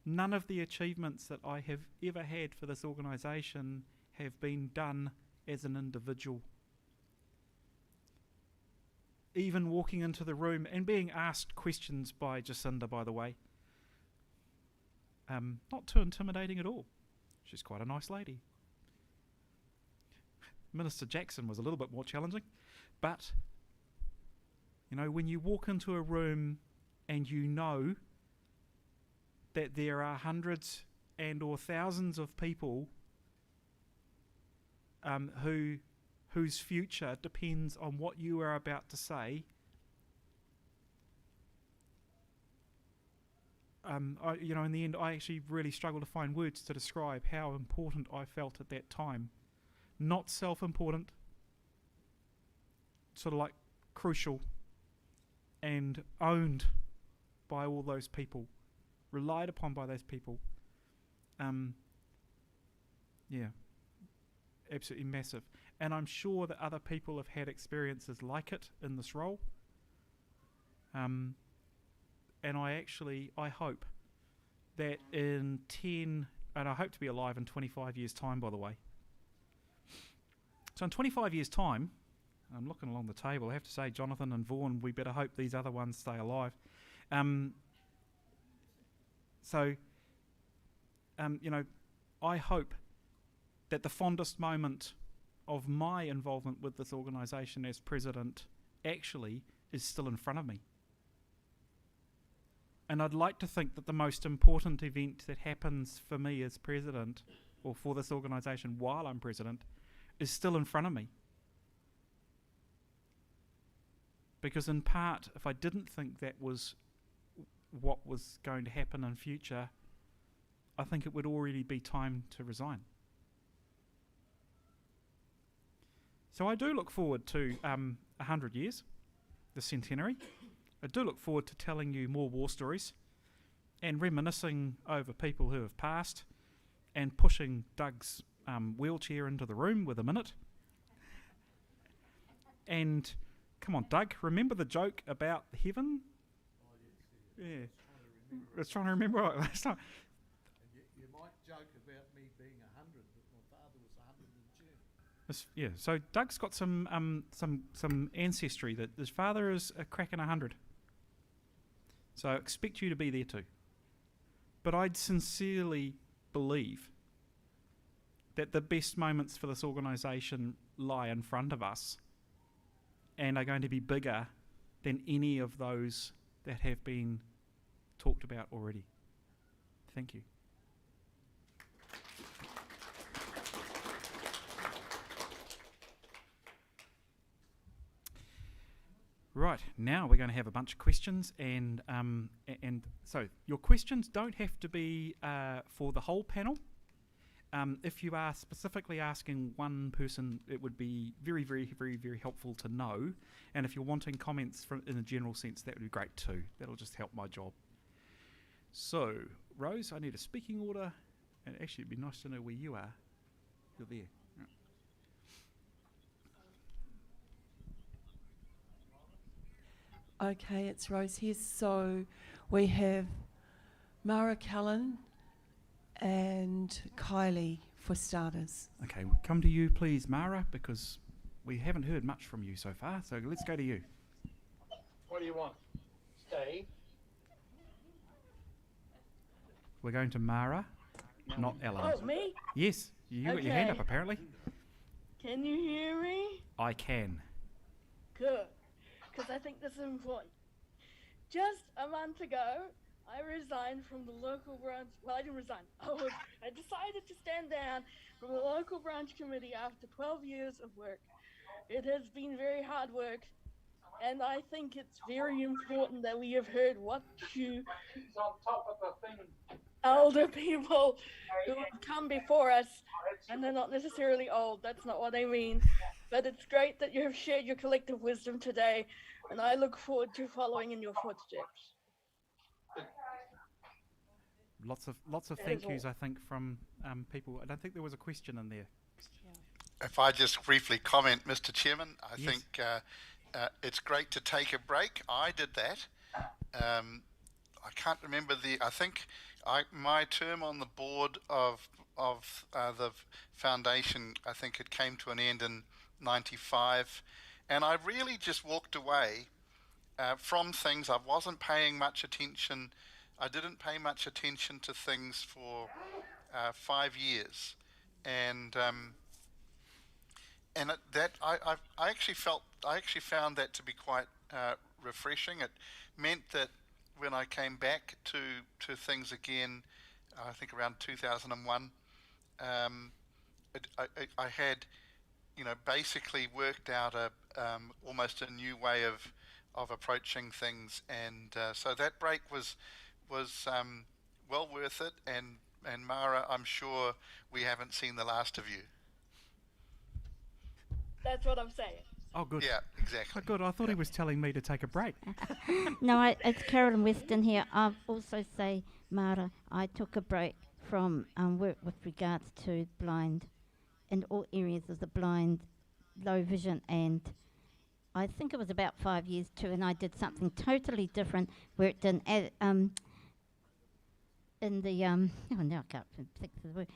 None of the achievements that I have ever had for this organisation have been done as an individual. Even walking into the room and being asked questions by Jacinda, by the way, not too intimidating at all. She's quite a nice lady. Minister Jackson was a little bit more challenging, but you know, when you walk into a room and you know that there are hundreds and or thousands of people whose future depends on what you are about to say, in the end, I actually really struggle to find words to describe how important I felt at that time. Not self-important, sort of like crucial, and owned by all those people, relied upon by those people. Yeah, absolutely massive. And I'm sure that other people have had experiences like it in this role. And I hope that in 10, and I hope to be alive in 25 years' time, by the way. So in 25 years' time, I'm looking along the table, I have to say, Jonathan and Vaughan, we better hope these other ones stay alive. I hope that the fondest moment of my involvement with this organisation as president actually is still in front of me. And I'd like to think that the most important event that happens for me as president, or for this organisation while I'm president, is still in front of me. Because in part, if I didn't think that was what was going to happen in future, I think it would already be time to resign. So I do look forward to 100 years, the centenary. I do look forward to telling you more war stories and reminiscing over people who have passed and pushing Doug's wheelchair into the room with a minute. And come on, Doug, remember the joke about heaven? Yeah. I was trying to remember it last time. You might joke about me being 100, but my father was 102. Yeah, so Doug's got some ancestry that his father is a cracking 100. So I expect you to be there too. But I'd sincerely believe that the best moments for this organisation lie in front of us and are going to be bigger than any of those that have been talked about already. Thank you. Right, now we're going to have a bunch of questions, and so your questions don't have to be for the whole panel. If you are specifically asking one person, it would be very, very, very, very helpful to know. And if you're wanting comments in a general sense, that would be great too. That'll just help my job. So, Rose, I need a speaking order, and actually it'd be nice to know where you are. You're there. Right. Okay, it's Rose here. So we have Mara Cullen and Kylie for starters. Okay, we'll come to you please, Mara, because we haven't heard much from you so far, so let's go to you. What do you want? Stay. We're going to Mara, not Ellen. Oh, me? Yes, you got your hand up apparently. Can you hear me? I can. Good, because I think this is important. Just a month ago, I resigned from the local branch. Well, I didn't resign. I decided to stand down from the local branch committee after 12 years of work. It has been very hard work, and I think it's very important that we have heard what you older people who have come before us, and they're not necessarily old, that's not what I mean, but it's great that you have shared your collective wisdom today, and I look forward to following in your footsteps. Lots of thank yous, I think, from people. I don't think there was a question in there. If I just briefly comment, Mr. Chairman, I Yes. think it's great to take a break. I did that. I can't remember I think my term on the board of the foundation, I think it came to an end in '95, and I really just walked away from things. I wasn't paying much attention. I didn't pay much attention to things for 5 years, and I actually found that to be quite refreshing. It meant that when I came back to things again, I think around 2001, I had, basically worked out almost a new way of approaching things, and so that break was well worth it. And Mara, I'm sure we haven't seen the last of you. That's what I'm saying. Oh, good. Yeah, exactly. Oh, good. I thought he was telling me to take a break. No, it's Carolyn Weston here. I'll also say, Mara, I took a break from work with regards to blind, in all areas of the blind, low vision, and I think it was about 5 years too, and I did something totally different, worked in the, oh, now I can't think of the word.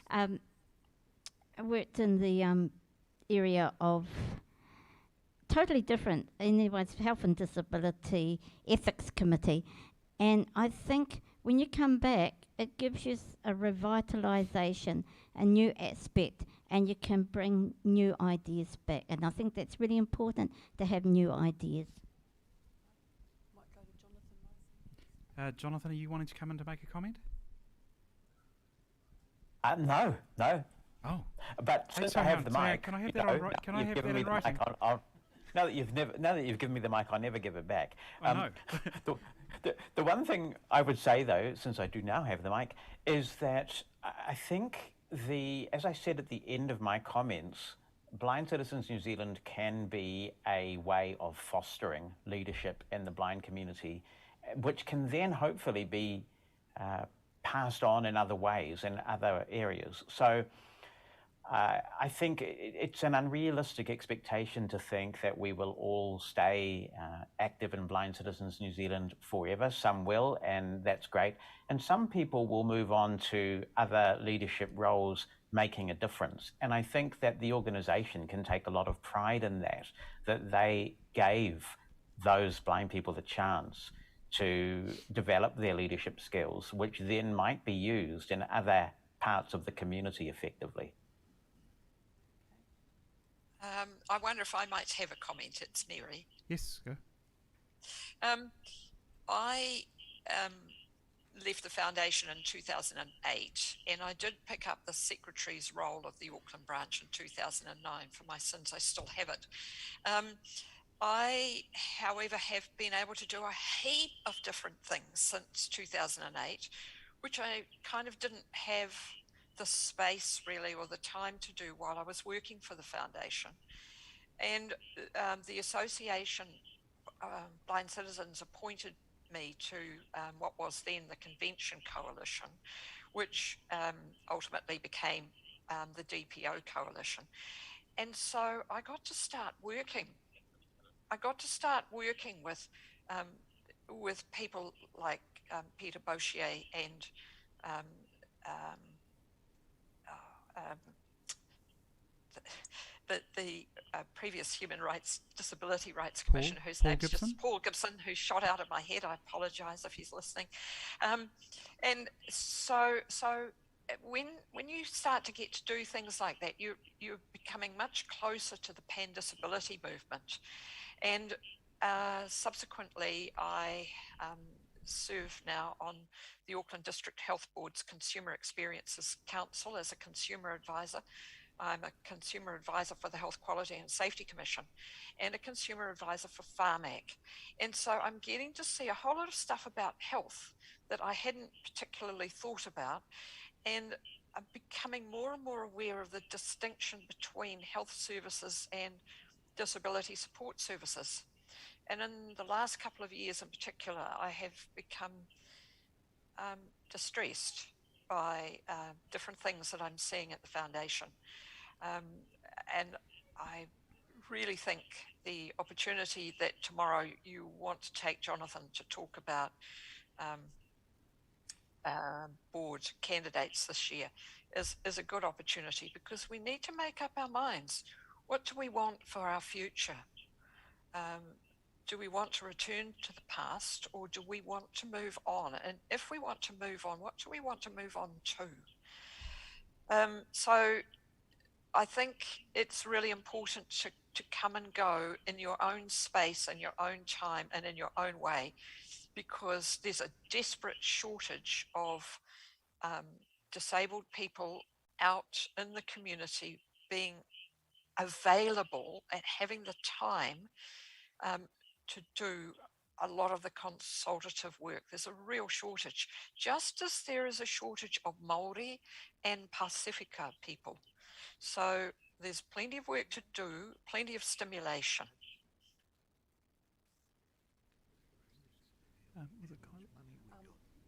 I worked in the area of totally different, anyways, health and disability ethics committee, and I think when you come back it gives you a revitalisation, a new aspect, and you can bring new ideas back, and I think that's really important to have new ideas. Jonathan, are you wanting to come in to make a comment? No. Oh. But Hey, since so I hang have on, the so mic, can I have you that know, on right? Can I you've have given that me in the writing? mic, now that you've given me the mic, I'll never give it back. I know. The one thing I would say, though, since I do now have the mic, is that I think as I said at the end of my comments, Blind Citizens New Zealand can be a way of fostering leadership in the blind community, which can then hopefully be passed on in other ways, in other areas. So I think it's an unrealistic expectation to think that we will all stay active in Blind Citizens New Zealand forever. Some will, and that's great. And some people will move on to other leadership roles, making a difference. And I think that the organisation can take a lot of pride in that they gave those blind people the chance to develop their leadership skills, which then might be used in other parts of the community effectively. I wonder if I might have a comment. It's Mary. Yes, go. I left the foundation in 2008, and I did pick up the secretary's role of the Auckland branch in 2009. For my sins, I still have it. I, however, have been able to do a heap of different things since 2008, which I kind of didn't have the space really or the time to do while I was working for the foundation. And the association, Blind Citizens, appointed me to what was then the Convention Coalition, which ultimately became the DPO Coalition. And so I got to start working. With people like Peter Bouchier and the previous Human Rights, Disability Rights Commissioner, whose Paul name's Gibson? just Paul Gibson, who shot out of my head. I apologise if he's listening. And so when you start to get to do things like that, you're becoming much closer to the pan disability movement. And subsequently, I serve now on the Auckland District Health Board's Consumer Experiences Council as a consumer advisor. I'm a consumer advisor for the Health Quality and Safety Commission and a consumer advisor for PharmAC. And so I'm getting to see a whole lot of stuff about health that I hadn't particularly thought about. And I'm becoming more and more aware of the distinction between health services and disability support services. And in the last couple of years in particular, I have become distressed by different things that I'm seeing at the foundation. And I really think the opportunity that tomorrow you want to take Jonathan to talk about board candidates this year is a good opportunity, because we need to make up our minds. What do we want for our future? Do we want to return to the past, or do we want to move on? And if we want to move on, what do we want to move on to? So I think it's really important to come and go in your own space, in your own time, and in your own way, because there's a desperate shortage of disabled people out in the community being available and having the time to do a lot of the consultative work. There's a real shortage, just as there is a shortage of Māori and Pasifika people. So there's plenty of work to do, plenty of stimulation. Was it Kylie?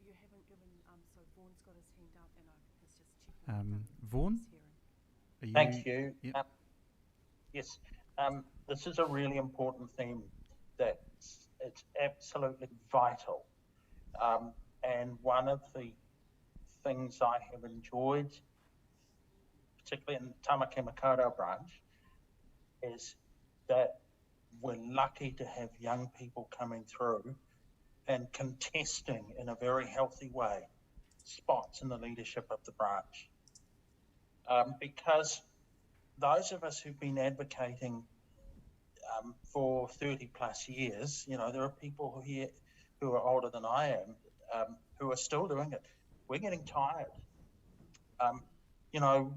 You haven't given, so Vaughan's got his hand up and I was just checking. Vaughan? Are Thank you. Yep. Yes, this is a really important theme that it's absolutely vital. And one of the things I have enjoyed, particularly in Tamaki Makaurau branch, is that we're lucky to have young people coming through and contesting in a very healthy way spots in the leadership of the branch. Because those of us who've been advocating for 30 plus years, you know, there are people here who are older than I am, who are still doing it. We're getting tired. You know,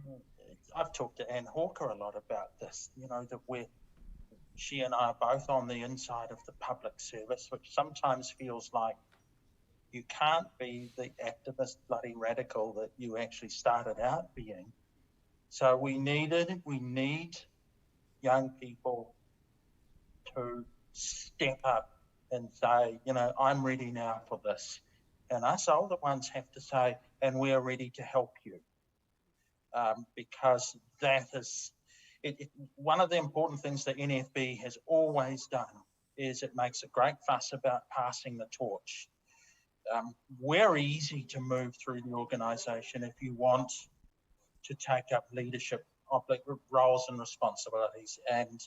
I've talked to Anne Hawker a lot about this, you know, that she and I are both on the inside of the public service, which sometimes feels like you can't be the activist bloody radical that you actually started out being. So we need young people to step up and say, you know, I'm ready now for this. And us older ones have to say, and we are ready to help you. Because that is, one of the important things that NFB has always done is it makes a great fuss about passing the torch. We're easy to move through the organisation if you want to take up leadership roles and responsibilities. And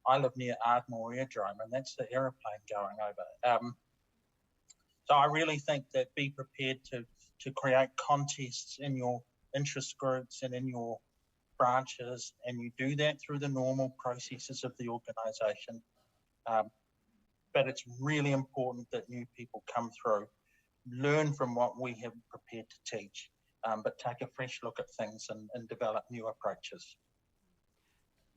I live near Ardmore Airdrome, and that's the aeroplane going over. So I really think that be prepared to create contests in your interest groups and in your branches, and you do that through the normal processes of the organisation. But it's really important that new people come through, learn from what we have prepared to teach, but take a fresh look at things and develop new approaches.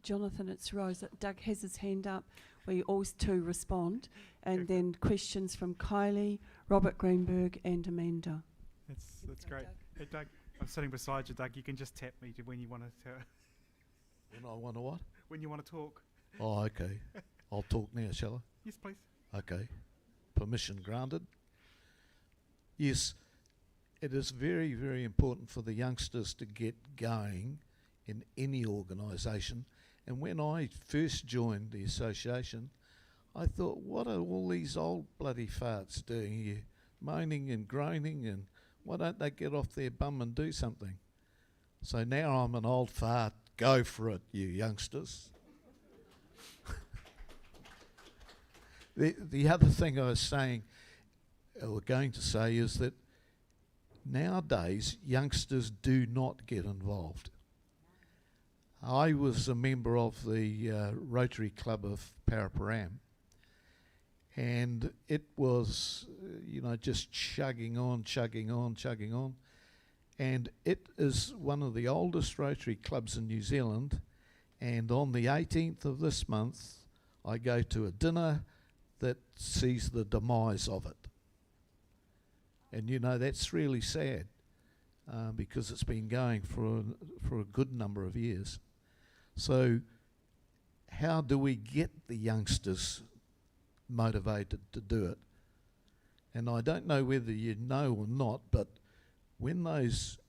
Jonathan, it's Rose. Doug has his hand up. We always to respond, and then questions from Kylie, Robert Greenberg, and Amanda. That's great. Hey, Doug, I'm sitting beside you, Doug. You can just tap me when you want to. When I want to what? When you want to talk. Oh, okay. I'll talk now, shall I? Yes, please. Okay. Permission granted. Yes, it is very, very important for the youngsters to get going in any organisation. And when I first joined the association, I thought, what are all these old bloody farts doing here? Moaning and groaning, and why don't they get off their bum and do something? So now I'm an old fart. Go for it, you youngsters. The other thing I was saying, or going to say, is that nowadays youngsters do not get involved. I was a member of the Rotary Club of Paraparam, and it was, just chugging on. And it is one of the oldest Rotary clubs in New Zealand, and on the 18th of this month, I go to a dinner that sees the demise of it. And that's really sad, because it's been going for a good number of years. So how do we get the youngsters motivated to do it? And I don't know whether you know or not, but when those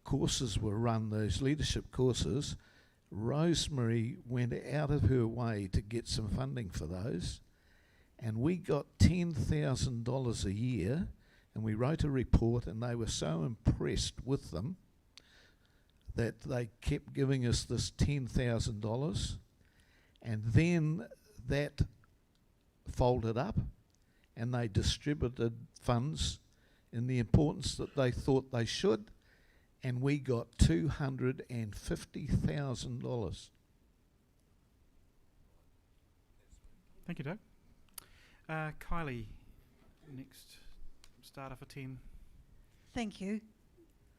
courses were run, those leadership courses, Rosemary went out of her way to get some funding for those, and we got $10,000 a year, and we wrote a report, and they were so impressed with them that they kept giving us this $10,000, and then that folded up, and they distributed funds in the importance that they thought they should, and we got $250,000. Thank you, Doug. Kylie, next starter for 10. Thank you,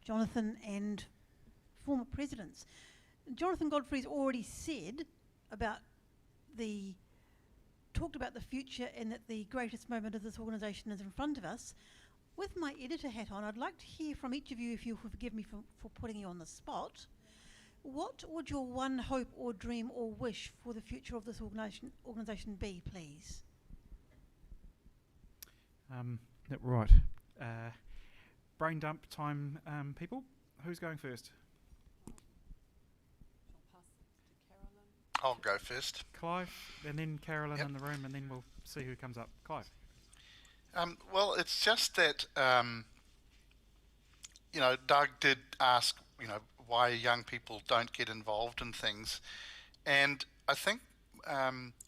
Jonathan and former presidents. Jonathan Godfrey's already talked about the future and that the greatest moment of this organisation is in front of us. With my editor hat on, I'd like to hear from each of you, if you'll forgive me for putting you on the spot. What would your one hope or dream or wish for the future of this organisation be, please? Right. Brain dump time, people. Who's going first? I'll go first. Clive, and then Carolyn in the room, and then we'll see who comes up. Clive. Well, it's just that, Doug did ask, why young people don't get involved in things. And I think,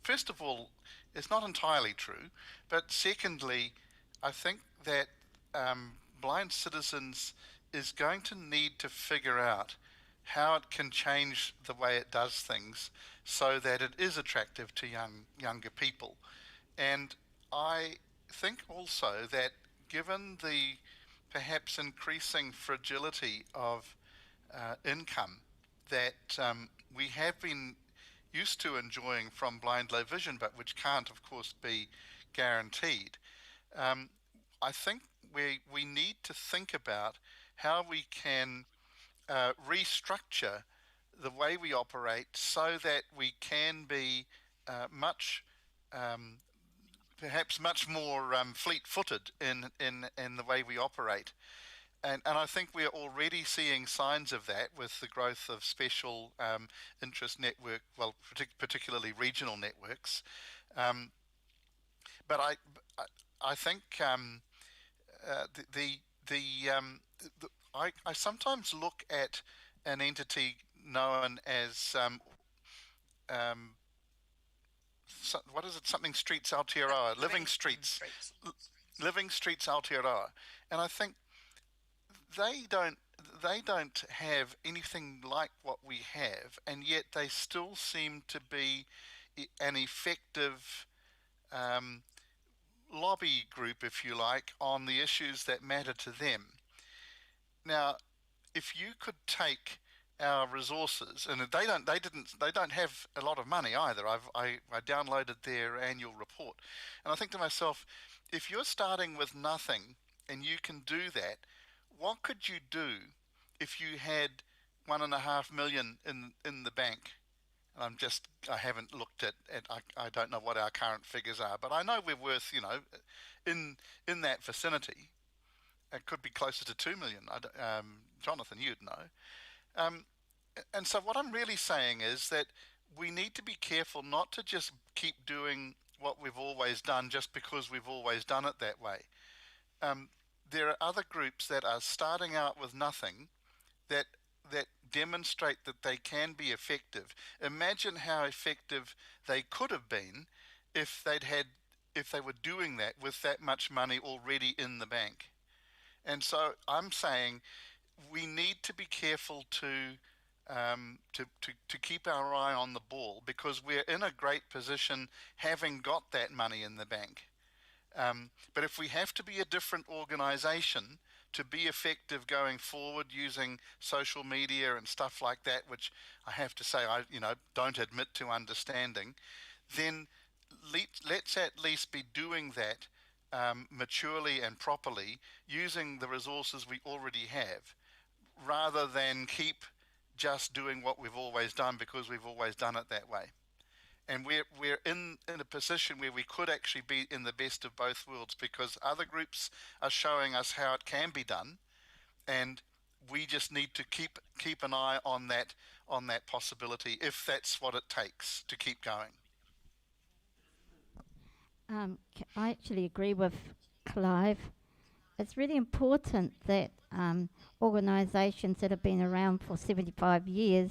first of all, it's not entirely true. But secondly, I think that Blind Citizens is going to need to figure out how it can change the way it does things so that it is attractive to younger people. And I think also that given the perhaps increasing fragility of income that we have been used to enjoying from blind low vision, but which can't, of course, be guaranteed. Um, I think we need to think about how we can restructure the way we operate so that we can be much perhaps much more fleet-footed in the way we operate. And I think we're already seeing signs of that with the growth of special interest network, well, particularly regional networks. But I think I sometimes look at an entity known as what is it? Something Streets Aotearoa, Living Streets, Living Streets Aotearoa, and I think they don't have anything like what we have, and yet they still seem to be an effective lobby group, if you like, on the issues that matter to them. Now, if you could take our resources, and they don't have a lot of money either. I downloaded their annual report, and I think to myself, if you're starting with nothing and you can do that, what could you do if you had 1.5 million in the bank? And I haven't looked at I don't know what our current figures are, but I know we're worth, in that vicinity. It could be closer to 2 million. Jonathan, you'd know. And so what I'm really saying is that we need to be careful not to just keep doing what we've always done just because we've always done it that way. There are other groups that are starting out with nothing that demonstrate that they can be effective. Imagine how effective they could have been if they were doing that with that much money already in the bank. And so I'm saying we need to be careful to keep our eye on the ball, because we're in a great position having got that money in the bank. But if we have to be a different organization to be effective going forward using social media and stuff like that, which I have to say I don't admit to understanding, then let's at least be doing that maturely and properly, using the resources we already have, rather than keep just doing what we've always done because we've always done it that way. And we're in a position where we could actually be in the best of both worlds, because other groups are showing us how it can be done, and we just need to keep an eye on that possibility, if that's what it takes to keep going. I actually agree with Clive. It's really important that organisations that have been around for 75 years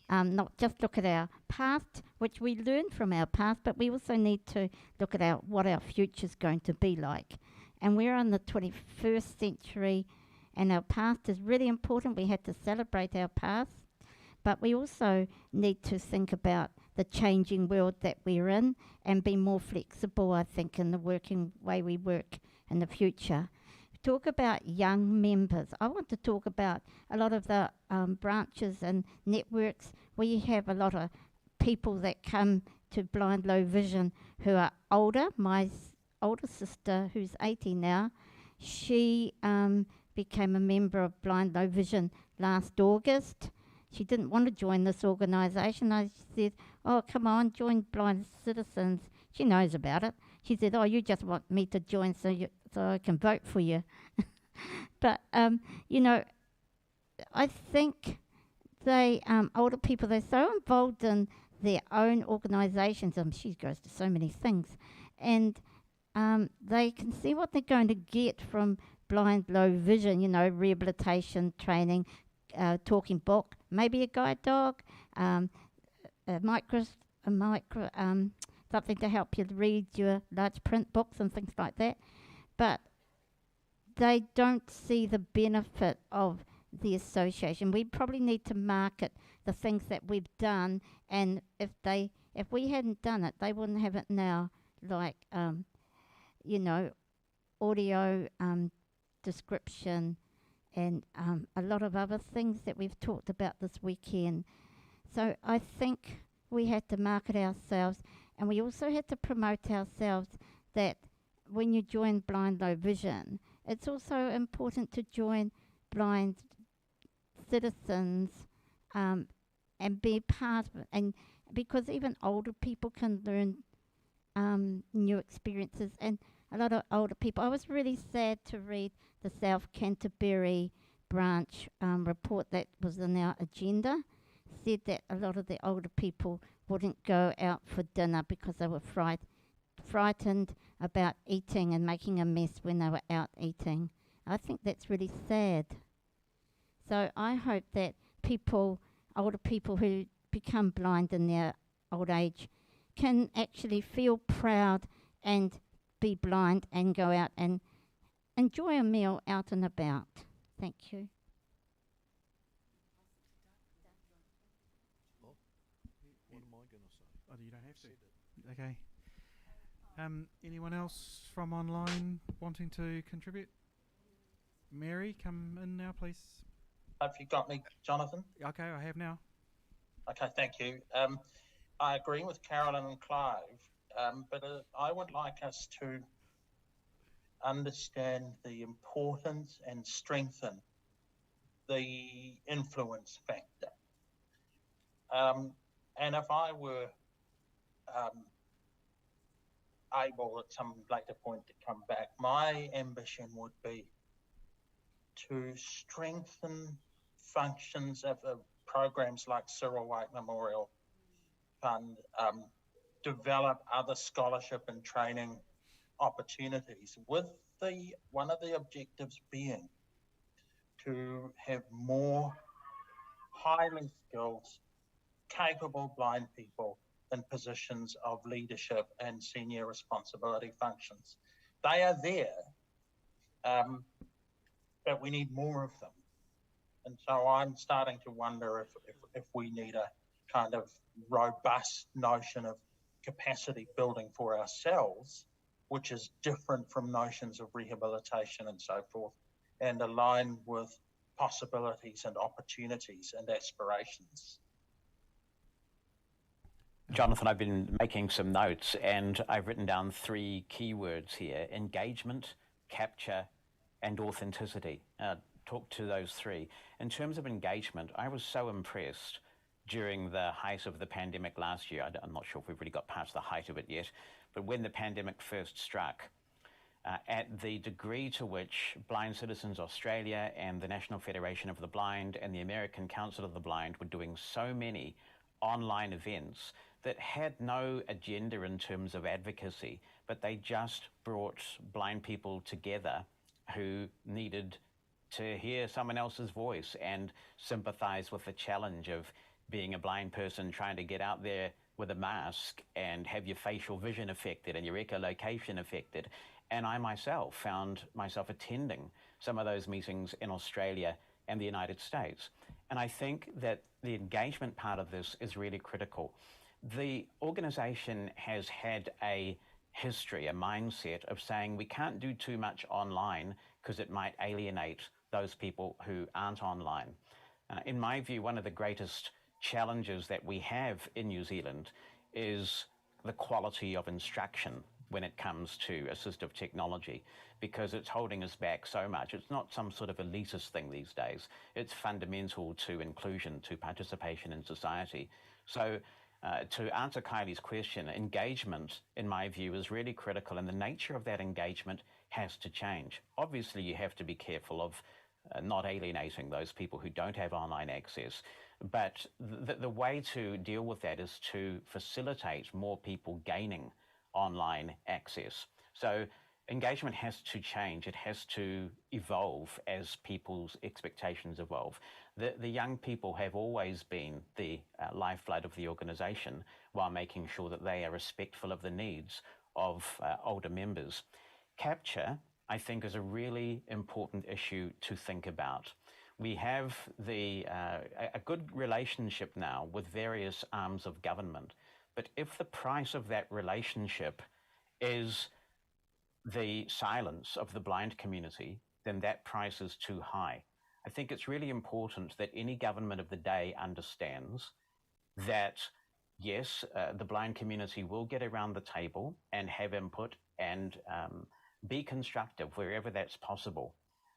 not just look at our past, which we learn from our past, but we also need to look at what our future's going to be like. And we're in the 21st century, and our past is really important. We have to celebrate our past, but we also need to think about the changing world that we're in and be more flexible, I think, in the working way we work in the future. Talk about young members. I want to talk about a lot of the branches and networks. We have a lot of people that come to blind low vision who are older. My older sister, who's 80 now, she became a member of blind low vision last August. She didn't want to join this organisation. I said, oh, come on, join Blind Citizens. She knows about it. She said, oh, you just want me to join so I can vote for you. But, I think older people, they're so involved in their own organisations. She goes to so many things. And they can see what they're going to get from blind low vision, rehabilitation, training, talking book, maybe a guide dog, something to help you read your large print books and things like that. But they don't see the benefit of the association. We probably need to market the things that we've done, and if we hadn't done it, they wouldn't have it now. Like you know, audio description and a lot of other things that we've talked about this weekend. So I think we had to market ourselves, and we also had to promote ourselves that when you join Blind Low Vision, it's also important to join blind citizens and be part of it. And because even older people can learn new experiences, and a lot of older people. I was really sad to read the South Canterbury branch report that was in our agenda, said that a lot of the older people wouldn't go out for dinner because they were frightened about eating and making a mess when they were out eating. I think that's really sad. So I hope that older people who become blind in their old age, can actually feel proud and be blind and go out and enjoy a meal out and about. Thank you. What am I going to say? Oh, you don't have to. Okay. Anyone else from online wanting to contribute? Mary, come in now, please. Have you got me, Jonathan? Okay, I have now. Okay, thank you. I agree with Carolyn and Clive, but I would like us to understand the importance and strengthen the influence factor. And if I were able at some later point to come back, my ambition would be to strengthen functions of programs like Cyril White Memorial Fund, develop other scholarship and training opportunities, with one of the objectives being to have more highly skilled, capable blind people in positions of leadership and senior responsibility functions. They are there, but we need more of them. And so I'm starting to wonder if we need a kind of robust notion of capacity building for ourselves, which is different from notions of rehabilitation and so forth, and align with possibilities and opportunities and aspirations. Jonathan, I've been making some notes and I've written down 3 keywords here: engagement, capture, and authenticity. Talk to those 3. In terms of engagement, I was so impressed during the height of the pandemic last year. I'm not sure if we've really got past the height of it yet, but when the pandemic first struck, at the degree to which Blind Citizens Australia and the National Federation of the Blind and the American Council of the Blind were doing so many online events that had no agenda in terms of advocacy, but they just brought blind people together who needed to hear someone else's voice and sympathize with the challenge of being a blind person trying to get out there with a mask and have your facial vision affected and your echolocation affected. And I myself found myself attending some of those meetings in Australia and the United States. And I think that the engagement part of this is really critical. The organization has had a history, a mindset of saying we can't do too much online because it might alienate those people who aren't online. In my view, one of the greatest challenges that we have in New Zealand is the quality of instruction when it comes to assistive technology, because it's holding us back so much. It's not some sort of elitist thing these days. It's fundamental to inclusion, to participation in society. So to answer Kylie's question, engagement, in my view, is really critical, and the nature of that engagement has to change. Obviously, you have to be careful of not alienating those people who don't have online access, but the way to deal with that is to facilitate more people gaining online access. So engagement has to change. It has to evolve as people's expectations evolve. The young people have always been the lifeblood of the organisation, while making sure that they are respectful of the needs of older members. Capture, I think, is a really important issue to think about. We have a good relationship now with various arms of government, but if the price of that relationship is the silence of the blind community, then that price is too high. I think it's really important that any government of the day understands that, yes, the blind community will get around the table and have input and be constructive wherever that's possible.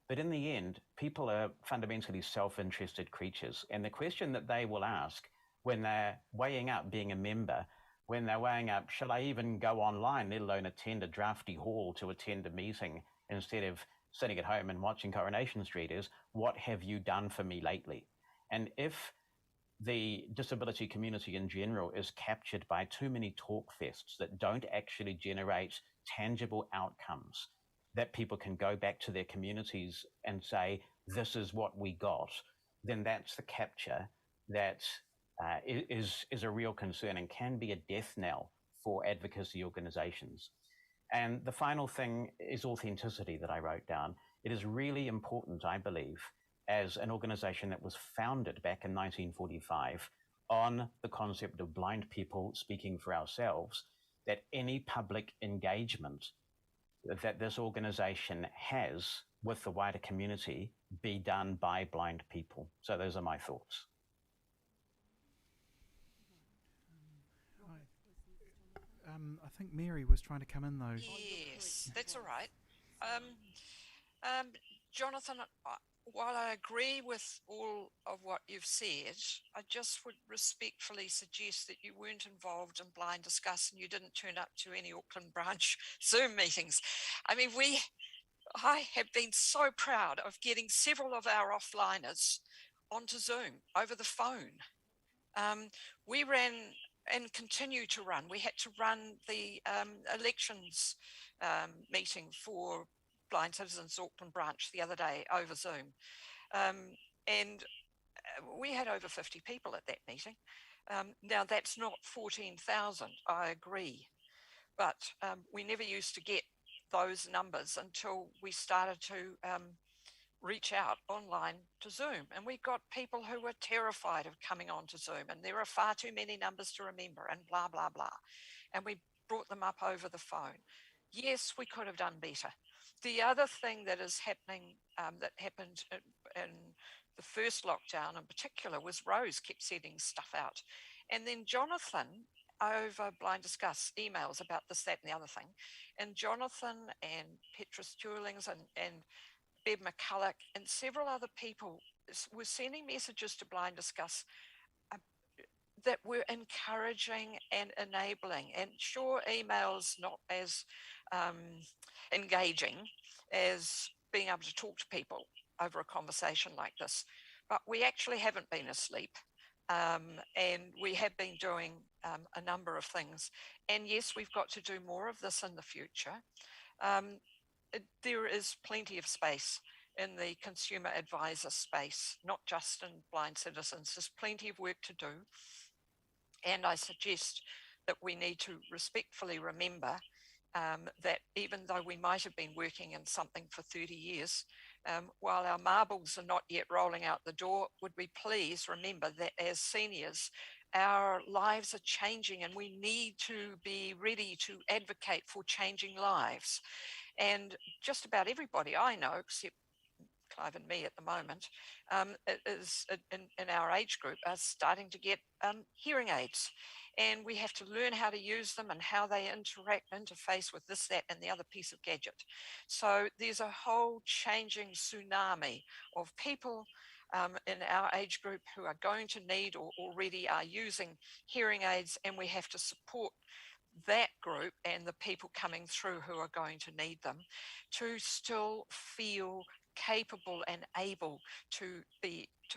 But in the end, people are fundamentally self-interested creatures. And the question that they will ask when they're weighing up being a member, when they're weighing up, shall I even go online, let alone attend a drafty hall to attend a meeting instead of sitting at home and watching Coronation Street, is, what have you done for me lately? And if the disability community in general is captured by too many talk fests that don't actually generate tangible outcomes, that people can go back to their communities and say, this is what we got, then that's the capture that is a real concern and can be a death knell for advocacy organizations. And the final thing is authenticity that I wrote down. It is really important, I believe, as an organization that was founded back in 1945 on the concept of blind people speaking for ourselves, that any public engagement that this organization has with the wider community be done by blind people. So those are my thoughts. I think Mary was trying to come in though. Yes, that's all right. Jonathan, while I agree with all of what you've said, I just would respectfully suggest that you weren't involved in Blind Discuss and you didn't turn up to any Auckland branch Zoom meetings. I mean, I have been so proud of getting several of our offliners onto Zoom over the phone. We ran and continue to run. We had to run the elections meeting for Blind Citizens Auckland branch the other day over Zoom. And we had over 50 people at that meeting. Now that's not 14,000, I agree. But we never used to get those numbers until we started to reach out online to Zoom. And we got people who were terrified of coming on to Zoom, and there are far too many numbers to remember, and blah, blah, blah. And we brought them up over the phone. Yes, we could have done better. The other thing that is happening, that happened in the first lockdown in particular, was Rose kept sending stuff out. And then Jonathan, over Blind Discuss, emails about this, that, and the other thing. And Jonathan and Petra Sturlings and Bev McCulloch and several other people were sending messages to Blind Discuss that were encouraging and enabling. And sure, emails not as engaging as being able to talk to people over a conversation like this, but we actually haven't been asleep. And we have been doing a number of things. And yes, we've got to do more of this in the future. There is plenty of space in the consumer advisor space, not just in Blind Citizens. There's plenty of work to do. And I suggest that we need to respectfully remember that even though we might have been working in something for 30 years, while our marbles are not yet rolling out the door, would we please remember that as seniors, our lives are changing and we need to be ready to advocate for changing lives. And just about everybody I know, except Clive and me at the moment, is in our age group, are starting to get hearing aids. And we have to learn how to use them and how they interface with this, that, and the other piece of gadget. So there's a whole changing tsunami of people in our age group who are going to need or already are using hearing aids, and we have to support that group and the people coming through who are going to need them to still feel capable and able to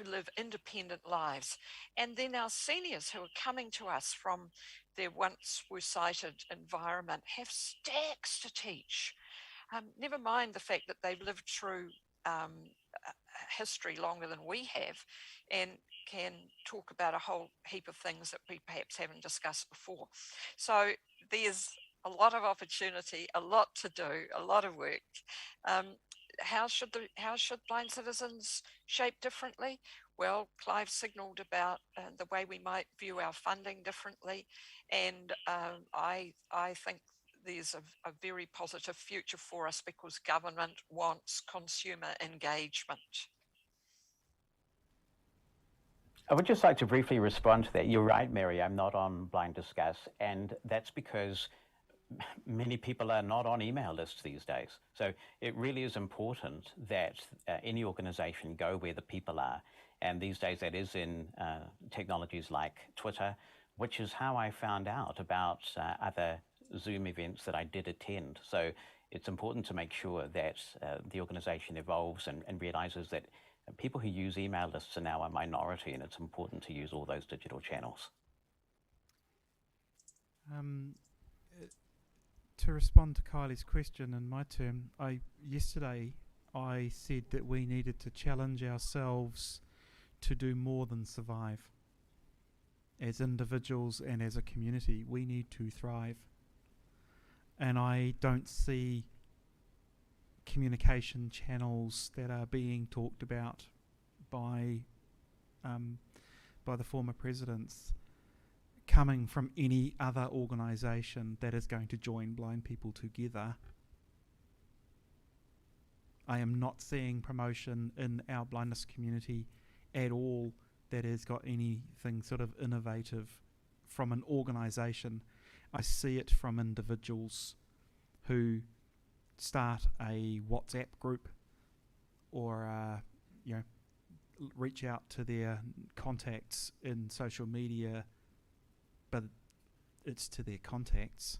live independent lives. And then our seniors who are coming to us from their once were sighted environment have stacks to teach. Never mind the fact that they've lived through history longer than we have and can talk about a whole heap of things that we perhaps haven't discussed before. So there's a lot of opportunity, a lot to do, a lot of work. How should Blind Citizens shape differently? Well, Clive signalled about the way we might view our funding differently, and I think there's a very positive future for us because government wants consumer engagement. I would just like to briefly respond to that. You're right, Mary, I'm not on Blind Discuss, and that's because many people are not on email lists these days. So it really is important that any organization go where the people are. And these days that is in technologies like Twitter, which is how I found out about other Zoom events that I did attend. So it's important to make sure that the organization evolves and realizes that people who use email lists are now a minority, and it's important to use all those digital channels. To respond to Kylie's question in my term, yesterday I said that we needed to challenge ourselves to do more than survive. As individuals and as a community, we need to thrive. And I don't see communication channels that are being talked about by the former presidents coming from any other organisation that is going to join blind people together. I am not seeing promotion in our blindness community at all that has got anything sort of innovative from an organisation. I see it from individuals who start a WhatsApp group or reach out to their contacts in social media, but it's to their contacts.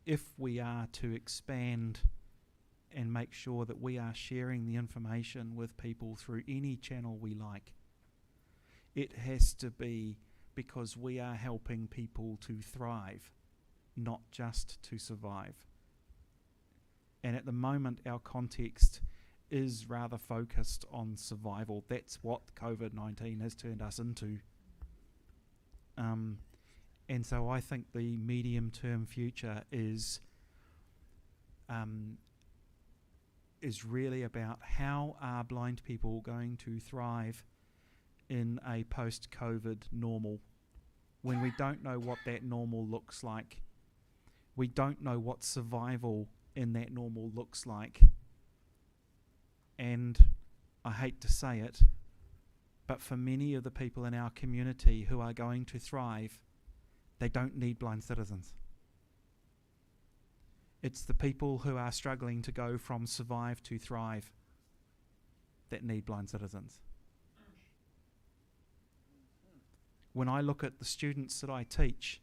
If we are to expand and make sure that we are sharing the information with people through any channel we like, it has to be because we are helping people to thrive, not just to survive. And at the moment, our context is rather focused on survival. That's what COVID-19 has turned us into. And so I think the medium-term future is really about how are blind people going to thrive in a post-COVID normal when we don't know what that normal looks like. We don't know what survival in that normal looks like. And I hate to say it, but for many of the people in our community who are going to thrive, they don't need blind citizens. It's the people who are struggling to go from survive to thrive that need blind citizens. When I look at the students that I teach,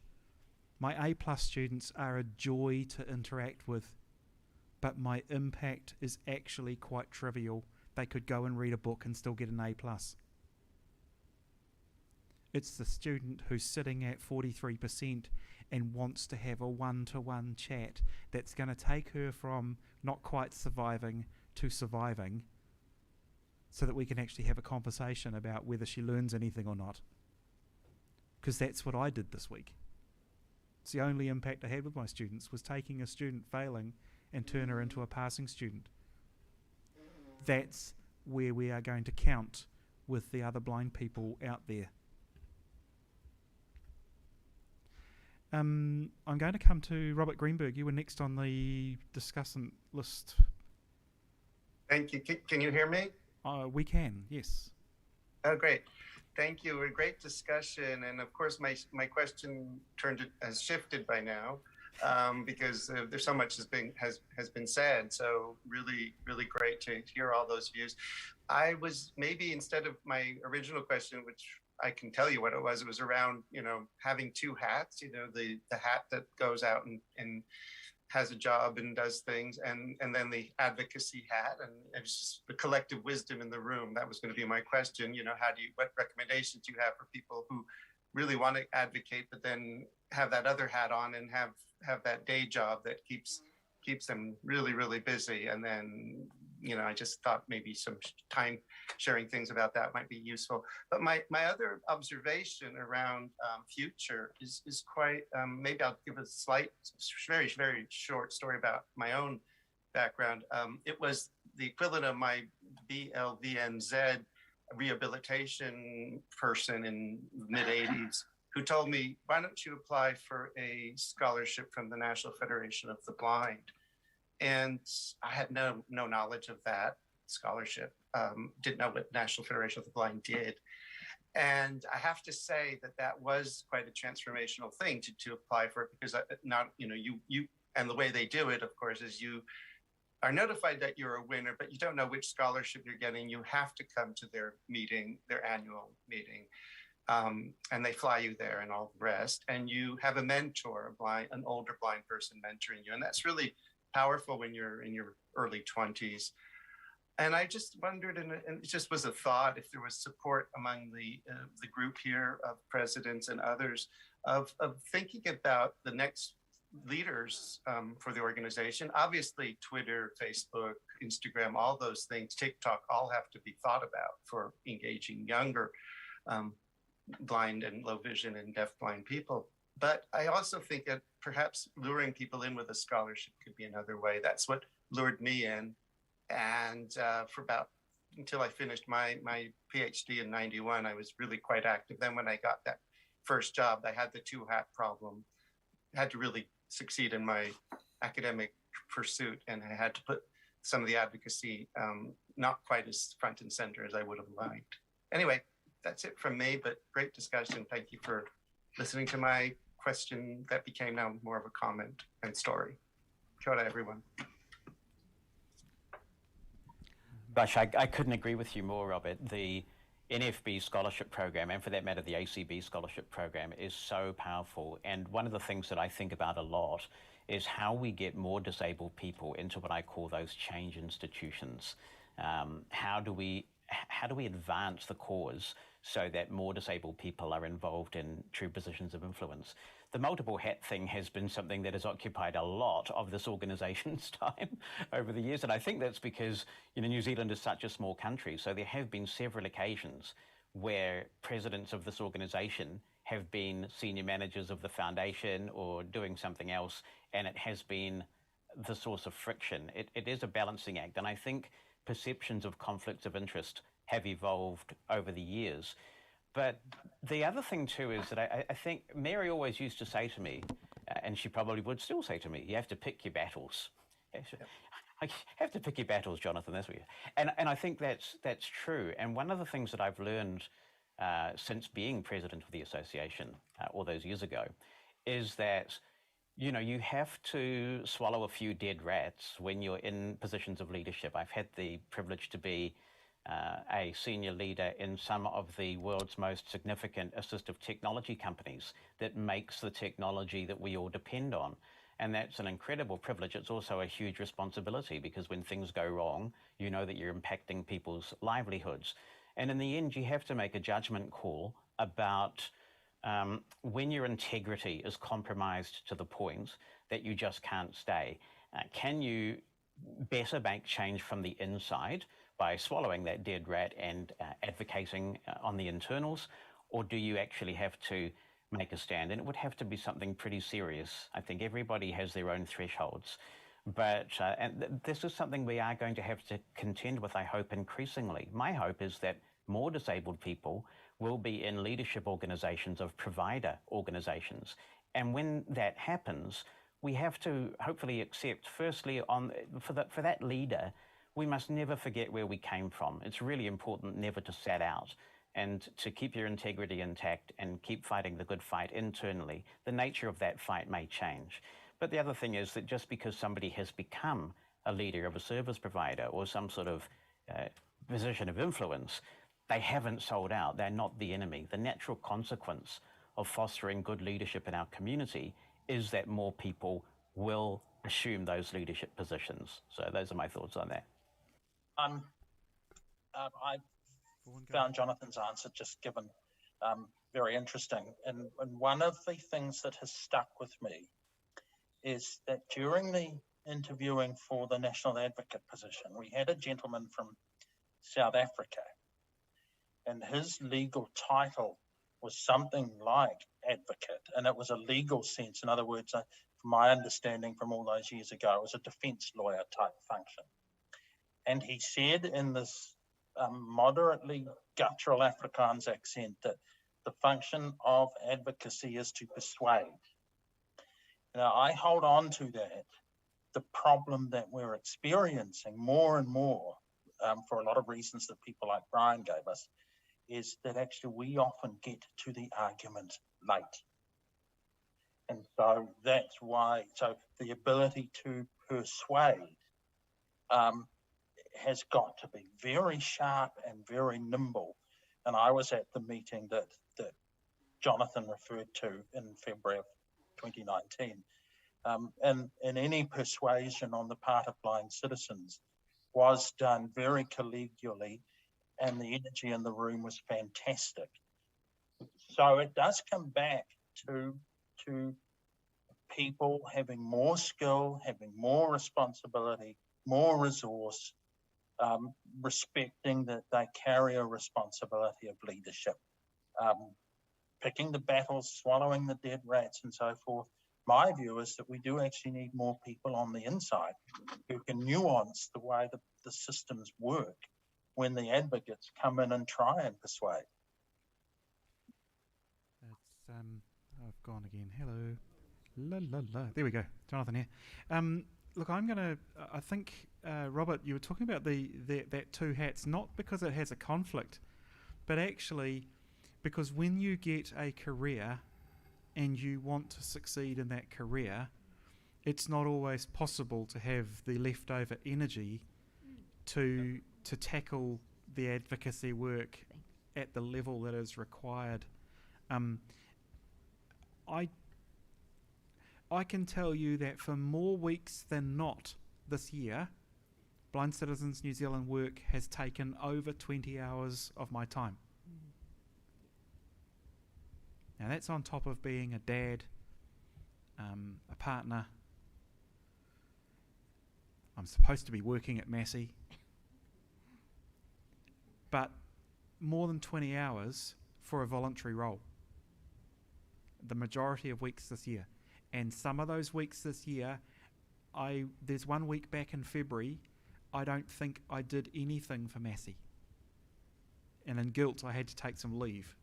my A+ students are a joy to interact with, but my impact is actually quite trivial. They could go and read a book and still get an A+. It's the student who's sitting at 43% and wants to have a one-to-one chat that's going to take her from not quite surviving to surviving so that we can actually have a conversation about whether she learns anything or not. Because that's what I did this week. It's the only impact I had with my students was taking a student failing and turn her into a passing student. That's where we are going to count with the other blind people out there. I'm going to come to Robert Greenberg. You were next on the discussant list. Thank you. Can you hear me? We can, yes. Oh, great. Thank you. A great discussion. And of course, my question has shifted by now because there's so much has been said. So really, really great to hear all those views. I was maybe instead of my original question, which I can tell you what it was around, having two hats, the hat that goes out and has a job and does things, and then the advocacy hat, and it's just the collective wisdom in the room. That was going to be my question. What recommendations do you have for people who really want to advocate, but then have that other hat on and have that day job that keeps them really, really busy? And then, I just thought maybe some time sharing things about that might be useful. But my other observation around future is quite, maybe I'll give a slight, very, very short story about my own background. It was the equivalent of my BLVNZ rehabilitation person in mid-'80s who told me, why don't you apply for a scholarship from the National Federation of the Blind? And I had no knowledge of that scholarship, didn't know what National Federation of the Blind did. And I have to say that was quite a transformational thing to apply for it, because you and the way they do it, of course, is you are notified that you're a winner, but you don't know which scholarship you're getting. You have to come to their meeting, their annual meeting, and they fly you there and all the rest. And you have a mentor, an older blind person mentoring you, and that's really powerful when you're in your early 20s. And I just wondered, and it just was a thought, if there was support among the group here of presidents and others of thinking about the next leaders for the organization. Obviously, Twitter, Facebook, Instagram, all those things, TikTok, all have to be thought about for engaging younger blind and low vision and deafblind people. But I also think that perhaps luring people in with a scholarship could be another way. That's what lured me in. And for about until I finished my PhD in '91, I was really quite active. Then when I got that first job, I had the two-hat problem. I had to really succeed in my academic pursuit, and I had to put some of the advocacy not quite as front and center as I would have liked. Anyway, that's it from me, but great discussion. Thank you for listening to my question that became now more of a comment and story. Kia ora, everyone. Gosh, I couldn't agree with you more, Robert. The NFB scholarship program, and for that matter, the ACB scholarship program, is so powerful. And one of the things that I think about a lot is how we get more disabled people into what I call those change institutions. How do we advance the cause so that more disabled people are involved in true positions of influence? The multiple hat thing has been something that has occupied a lot of this organization's time over the years. And I think that's because, New Zealand is such a small country. So there have been several occasions where presidents of this organization have been senior managers of the foundation or doing something else, and it has been the source of friction. It is a balancing act. And I think perceptions of conflicts of interest have evolved over the years. But the other thing too is that I think Mary always used to say to me, and she probably would still say to me, you have to pick your battles. I have to pick your battles, Jonathan, that's what you... And I think that's true. And one of the things that I've learned since being president of the association all those years ago is that, you have to swallow a few dead rats when you're in positions of leadership. I've had the privilege to be a senior leader in some of the world's most significant assistive technology companies that makes the technology that we all depend on. And that's an incredible privilege. It's also a huge responsibility, because when things go wrong, you know that you're impacting people's livelihoods. And in the end, you have to make a judgment call about when your integrity is compromised to the point that you just can't stay. Can you better make change from the inside by swallowing that dead rat and advocating on the internals, or do you actually have to make a stand? And it would have to be something pretty serious. I think everybody has their own thresholds, but this is something we are going to have to contend with, I hope, increasingly. My hope is that more disabled people will be in leadership organizations of provider organizations. And when that happens, we have to hopefully accept, firstly, for that leader, we must never forget where we came from. It's really important never to sat out and to keep your integrity intact and keep fighting the good fight internally. The nature of that fight may change. But the other thing is that just because somebody has become a leader of a service provider or some sort of position of influence, they haven't sold out. They're not the enemy. The natural consequence of fostering good leadership in our community is that more people will assume those leadership positions. So those are my thoughts on that. I found Jonathan's answer just given very interesting. And one of the things that has stuck with me is that during the interviewing for the National Advocate position, we had a gentleman from South Africa, and his legal title was something like advocate, and it was a legal sense. In other words, from my understanding from all those years ago, it was a defense lawyer type function. And he said in this moderately guttural Afrikaans accent that The function of advocacy is to persuade. Now, I hold on to that. The problem that we're experiencing more and more, for a lot of reasons that people like Brian gave us, is that actually we often get to the argument late. And so that's why, so the ability to persuade has got to be very sharp and very nimble. And I was at the meeting that Jonathan referred to in February of 2019. And any persuasion on the part of blind citizens was done very collegially, and the energy in the room was fantastic. So it does come back to people having more skill, having more responsibility, more resource, respecting that they carry a responsibility of leadership, picking the battles, swallowing the dead rats and so forth. My view is that we do actually need more people on the inside who can nuance the way the systems work when the advocates come in and try and persuade. That's I've gone again. Hello. La la la. There we go. Jonathan here. Look, I'm gonna. I think Robert, you were talking about that two hats, not because it has a conflict, but actually because when you get a career and you want to succeed in that career, it's not always possible to have the leftover energy to tackle the advocacy work at the level that is required. I can tell you that for more weeks than not this year, Blind Citizens New Zealand work has taken over 20 hours of my time. Now that's on top of being a dad, a partner. I'm supposed to be working at Massey. But more than 20 hours for a voluntary role. The majority of weeks this year. And some of those weeks this year, there's 1 week back in February, I don't think I did anything for Massey. And in guilt, I had to take some leave.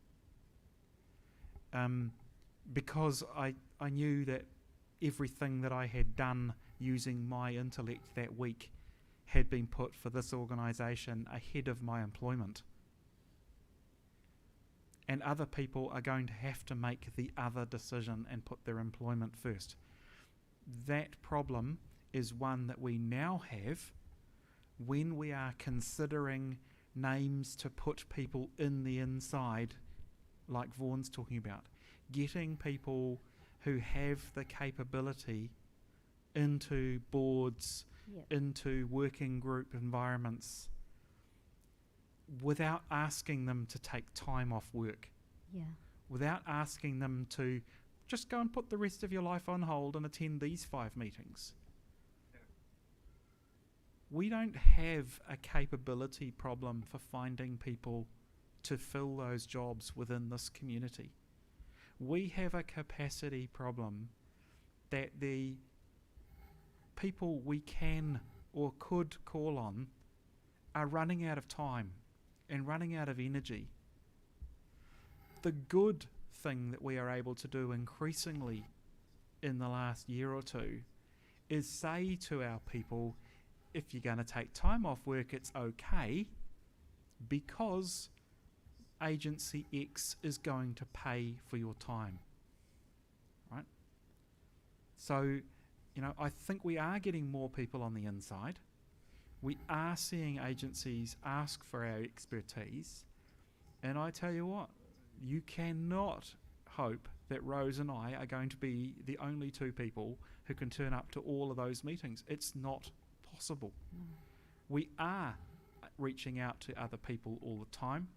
Because I knew that everything that I had done using my intellect that week had been put for this organisation ahead of my employment. And other people are going to have to make the other decision and put their employment first. That problem is one that we now have when we are considering names to put people in the inside, like Vaughan's talking about. Getting people who have the capability into boards, into working group environments, without asking them to take time off work. Without asking them to just go and put the rest of your life on hold and attend these 5 meetings. We don't have a capability problem for finding people to fill those jobs within this community. We have a capacity problem that the people we can or could call on are running out of time and running out of energy. The good thing that we are able to do increasingly in the last year or two is say to our people, if you're going to take time off work, it's okay, because agency X is going to pay for your time. Right? So, I think we are getting more people on the inside. We are seeing agencies ask for our expertise. And I tell you what, you cannot hope that Rose and I are going to be the only 2 people who can turn up to all of those meetings. It's not possible. We are reaching out to other people all the time.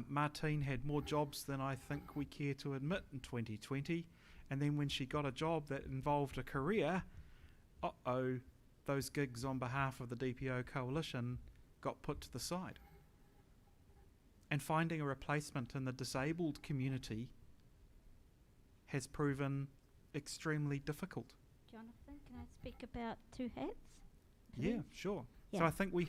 Martine had more jobs than I think we care to admit in 2020. And then when she got a job that involved a career, those gigs on behalf of the DPO coalition got put to the side. And finding a replacement in the disabled community has proven extremely difficult. Jonathan, can I speak about 2 hats? Yeah, sure. Yeah. So I think we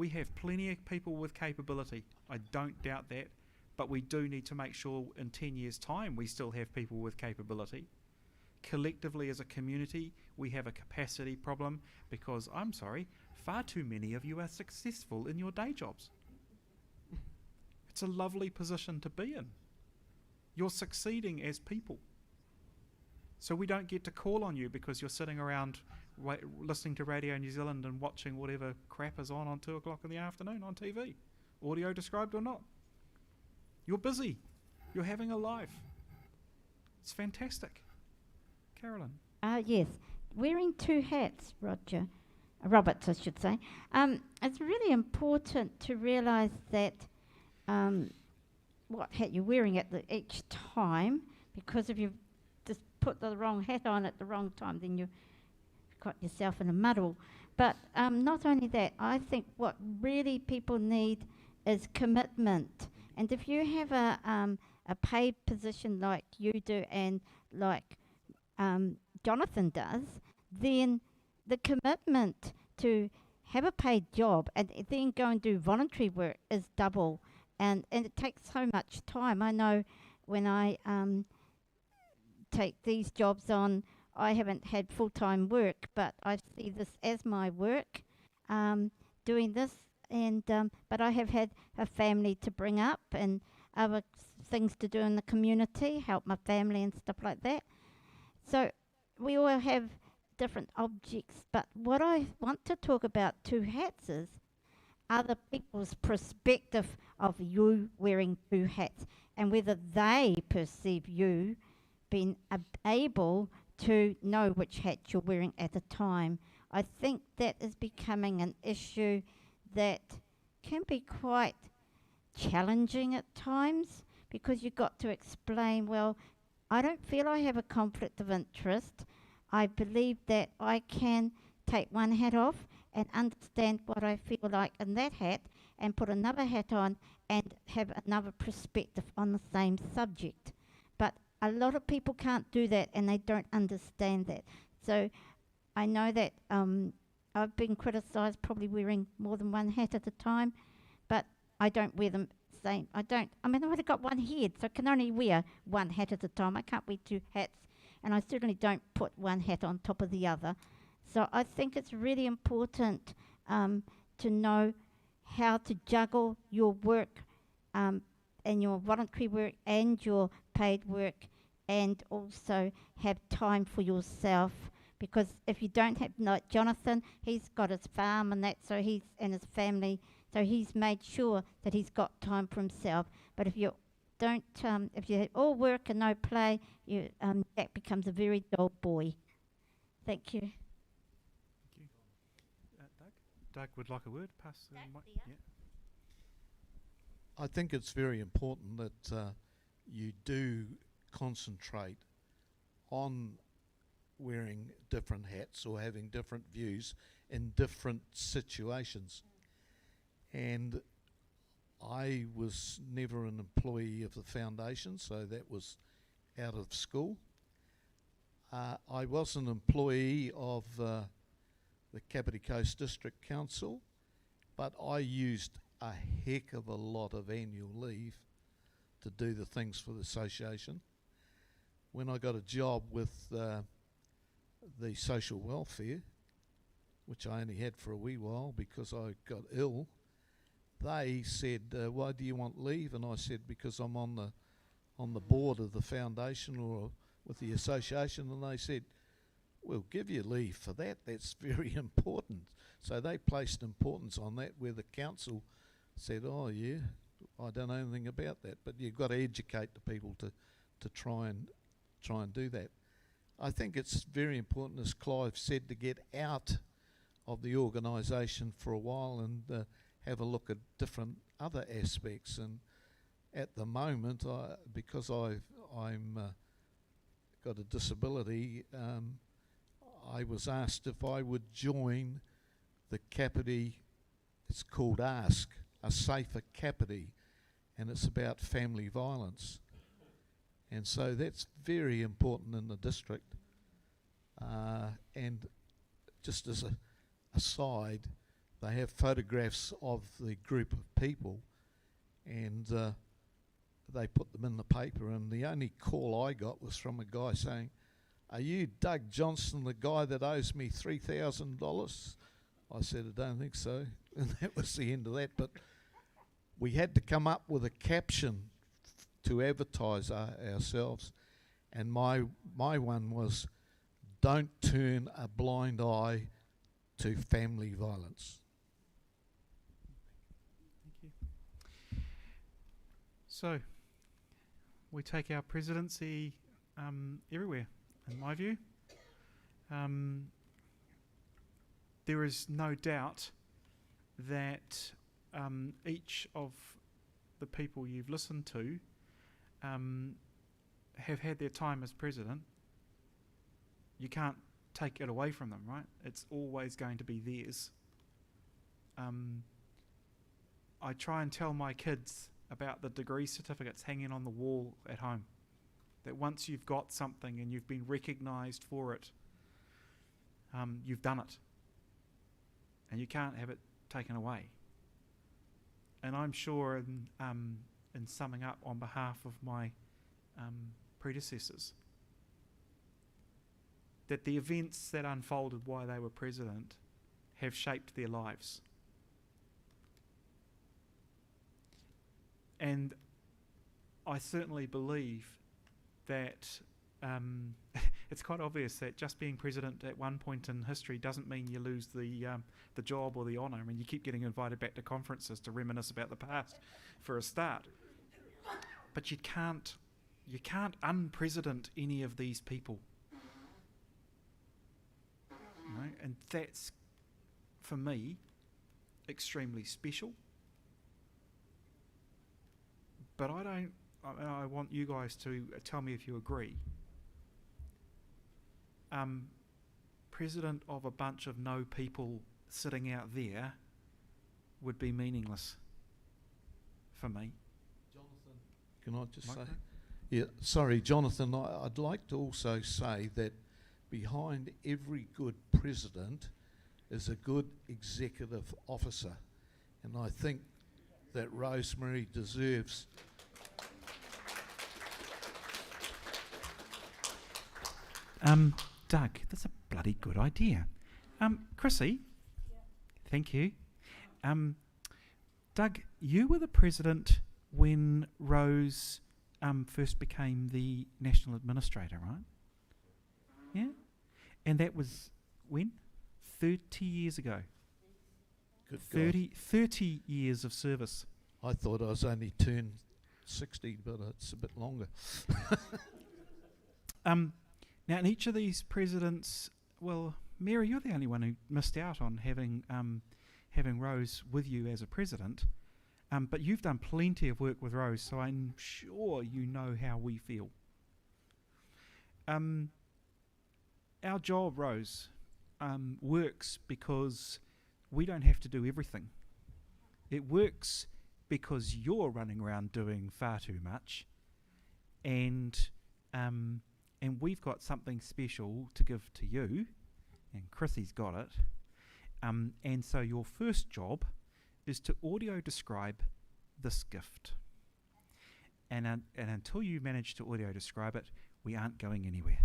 have plenty of people with capability. I don't doubt that. but we do need to make sure in 10 years' time we still have people with capability. Collectively as a community, we have a capacity problem because, I'm sorry, far too many of you are successful in your day jobs. It's a lovely position to be in. You're succeeding as people. So we don't get to call on you because you're sitting around listening to Radio New Zealand and watching whatever crap is on 2 o'clock in the afternoon on TV, audio described or not. You're busy. You're having a life. It's fantastic. Carolyn. Yes, wearing two hats, Roberts, I should say. It's really important to realise that what hat you're wearing at each time, because if you just put the wrong hat on at the wrong time, then you've got yourself in a muddle. But not only that, I think what really people need is commitment. And if you have a paid position like you do and like Jonathan does, then the commitment to have a paid job and then go and do voluntary work is double. And it takes so much time. I know when I take these jobs on, I haven't had full-time work, but I see this as my work, doing this. And but I have had a family to bring up and other things to do in the community, help my family and stuff like that. So we all have different objects, but what I want to talk about two hats is other people's perspective of you wearing two hats and whether they perceive you being able to know which hat you're wearing at a time. I think that is becoming an issue that can be quite challenging at times because you've got to explain, well, I don't feel I have a conflict of interest. I believe that I can take one hat off and understand what I feel like in that hat and put another hat on and have another perspective on the same subject. But a lot of people can't do that and they don't understand that. So I know that I've been criticised probably wearing more than one hat at a time, but I don't wear them same. I've only got one head, so I can only wear one hat at a time. I can't wear two hats, and I certainly don't put one hat on top of the other. So I think it's really important to know how to juggle your work and your voluntary work and your paid work, and also have time for yourself. Because if you don't have, like Jonathan, he's got his farm and that, so he's and his family, so he's made sure that he's got time for himself. But if you don't, if you all work and no play, Jack becomes a very dull boy. Thank you. Thank you. Doug? Doug would like a word. Pass the mic. Yeah. I think it's very important that you do concentrate on wearing different hats or having different views in different situations. And I was never an employee of the foundation, so that was out of school. I was an employee of the Kapiti Coast District Council, but I used a heck of a lot of annual leave to do the things for the association. When I got a job with the social welfare, which I only had for a wee while because I got ill, they said, why do you want leave? And I said, because I'm on the board of the foundation or with the association. And they said, we'll give you leave for that. That's very important. So they placed importance on that, where the council said, oh yeah, I don't know anything about that. But you've got to educate the people to try and do that. I think it's very important, as Clive said, to get out of the organisation for a while and have a look at different other aspects. And at the moment, because I'm got a disability, I was asked if I would join the Kapiti. It's called ASK, A Safer Kapiti, and it's about family violence. And so that's very important in the district. And just as a aside, they have photographs of the group of people, and they put them in the paper, and the only call I got was from a guy saying, "Are you Doug Johnson, the guy that owes me $3,000? I said, "I don't think so." And that was the end of that. But we had to come up with a caption to advertise ourselves. And my one was, "Don't turn a blind eye to family violence." Thank you. So, we take our presidency everywhere, in my view. There is no doubt that each of the people you've listened to have had their time as president. You can't take it away from them, right? It's always going to be theirs. I try and tell my kids about the degree certificates hanging on the wall at home, that once you've got something and you've been recognised for it, you've done it, and you can't have it taken away. And I'm sure in summing up on behalf of my predecessors, that the events that unfolded while they were president have shaped their lives. And I certainly believe that it's quite obvious that just being president at one point in history doesn't mean you lose the job or the honour. I mean, you keep getting invited back to conferences to reminisce about the past for a start. But you can't unpresident any of these people. Right? And that's, for me, extremely special. But I want you guys to tell me if you agree. President of a bunch of no people sitting out there would be meaningless for me. Jonathan, can I just say? Yeah, sorry, Jonathan, I'd like to also say that behind every good president is a good executive officer. And I think that Rosemary deserves Doug, that's a bloody good idea. Chrissy, thank you. Doug, you were the president when Rose first became the national administrator, right? Yeah? And that was when? 30 years ago. Good 30 years of service. I thought I was only turned 60, but it's a bit longer. Now, in each of these presidents, well, Mary, you're the only one who missed out on having Rose with you as a president, but you've done plenty of work with Rose, so I'm sure you know how we feel. Our job, Rose, works because we don't have to do everything. It works because you're running around doing far too much, and we've got something special to give to you, and Chrissy's got it. And so your first job is to audio describe this gift. And until you manage to audio describe it, we aren't going anywhere.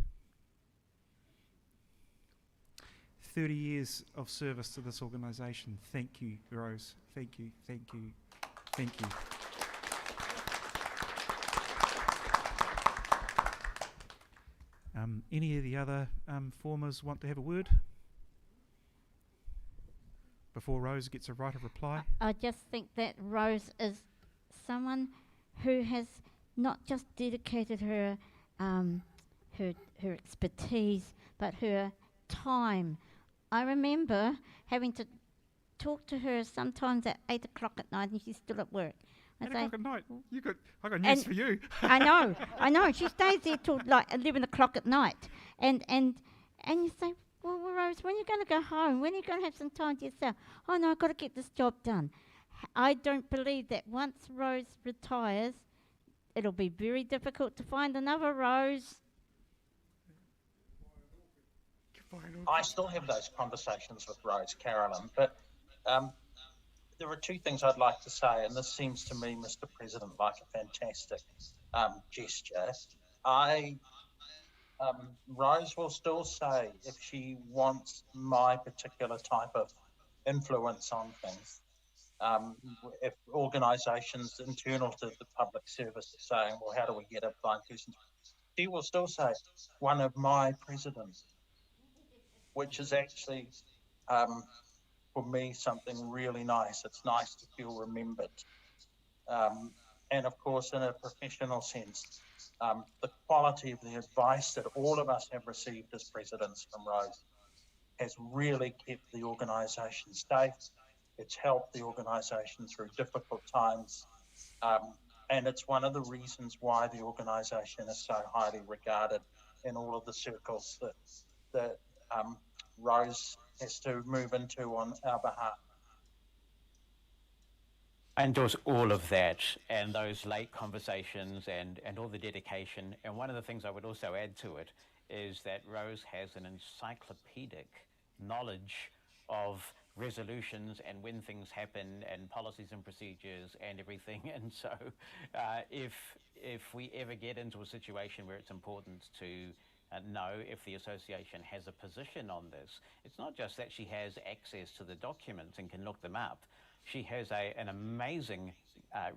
30 years of service to this organisation. Thank you, Rose. Thank you, thank you, thank you. Any of the other formers want to have a word before Rose gets a right of reply? I just think that Rose is someone who has not just dedicated her expertise, but her time. I remember having to talk to her sometimes at 8 o'clock at night, and she's still at work. 8 o'clock at night. I got news for you. I know. She stays there till like 11 o'clock at night, and you say, well, Rose, when are you going to go home? When are you going to have some time to yourself? Oh no, I've got to get this job done. I don't believe that once Rose retires, it'll be very difficult to find another Rose. I still have those conversations with Rose, Carolyn, but there are two things I'd like to say, and this seems to me, Mr. President, like a fantastic gesture. Rose will still say if she wants my particular type of influence on things, if organisations internal to the public service are saying, well, how do we get a blind person? She will still say, one of my presidents, which is actually, for me, something really nice. It's nice to feel remembered. And of course, in a professional sense, the quality of the advice that all of us have received as presidents from Rose has really kept the organisation safe. It's helped the organisation through difficult times. And it's one of the reasons why the organisation is so highly regarded in all of the circles that Rose has to move into on our behalf. I endorse all of that and those late conversations and all the dedication. And one of the things I would also add to it is that Rose has an encyclopedic knowledge of resolutions and when things happen and policies and procedures and everything. And so if we ever get into a situation where it's important to know if the association has a position on this, it's not just that she has access to the documents and can look them up. She has an amazing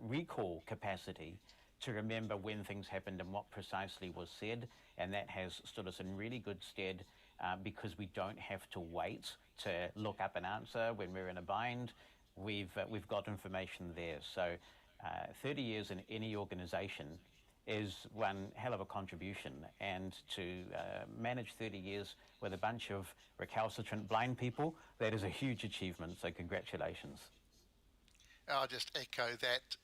recall capacity to remember when things happened and what precisely was said, and that has stood us in really good stead because we don't have to wait to look up an answer when we're in a bind. We've got information there. So 30 years in any organisation is one hell of a contribution, and to manage 30 years with a bunch of recalcitrant blind people, that is a huge achievement, so congratulations. I'll just echo that.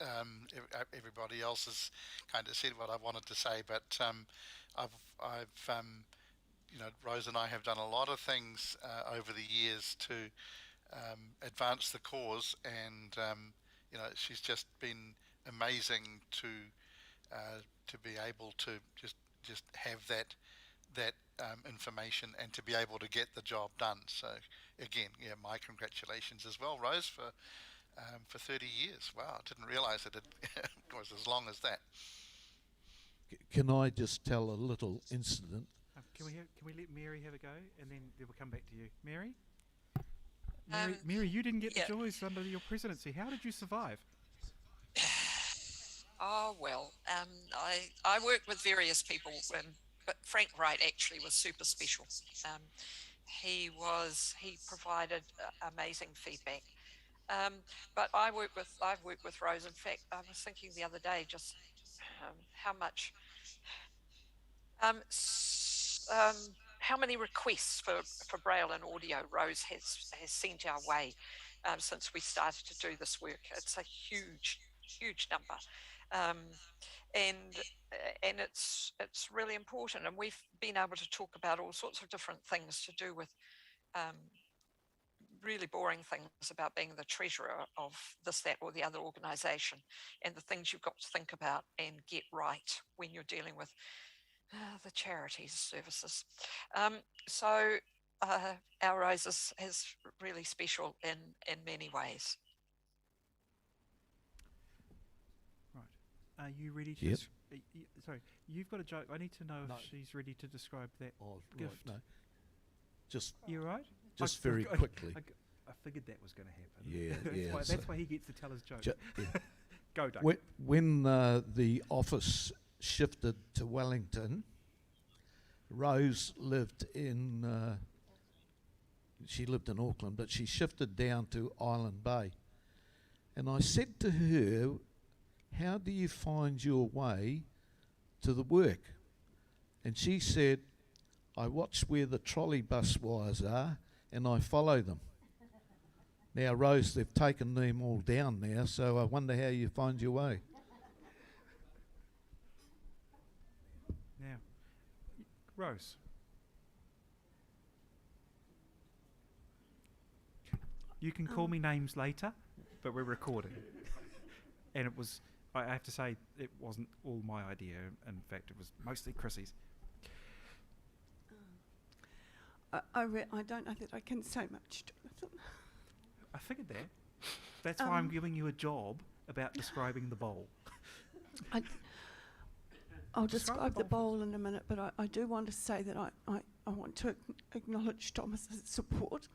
Everybody else has kind of said what I wanted to say, but Rose and I have done a lot of things over the years to advance the cause, and she's just been amazing to be able to just have that information and to be able to get the job done. So again, my congratulations as well, Rose, for 30 years. Wow, I didn't realise it was as long as that. Can I just tell a little incident? Can we let Mary have a go, and then we'll come back to you, Mary? Mary, you didn't get the joys under your presidency. How did you survive? Oh well, I worked with various people, but Frank Wright actually was super special. He provided amazing feedback. But I've worked with Rose. In fact, I was thinking the other day just how much, how many requests for Braille and audio Rose has sent our way since we started to do this work. It's a huge number, and it's really important. And we've been able to talk about all sorts of different things to do with really boring things about being the treasurer of this, that, or the other organisation, and the things you've got to think about and get right when you're dealing with the charities services. So our Rose is really special in many ways. Right. Are you ready to... Yep. Sorry, you've got a joke. I need to know if she's ready to describe that gift. Right, no. Just... You right? Just very quickly. I figured that was going to happen. Yeah, that's why he gets to tell his joke. Go, Doug. When the office shifted to Wellington, Rose lived in... she lived in Auckland, but she shifted down to Island Bay. And I said to her, how do you find your way to the work? And she said, I watch where the trolley bus wires are and I follow them. Now, Rose, they've taken them all down now, so I wonder how you find your way. Now, Rose. You can call me names later, but we're recording. And it was, I have to say, it wasn't all my idea. In fact, it was mostly Chrissy's. I don't know that I can say much, Jonathan. I figured that. That's why I'm giving you a job about describing the bowl. I'll Describe describe the the bowl in a minute, but I do want to say that I want to acknowledge Thomas's support.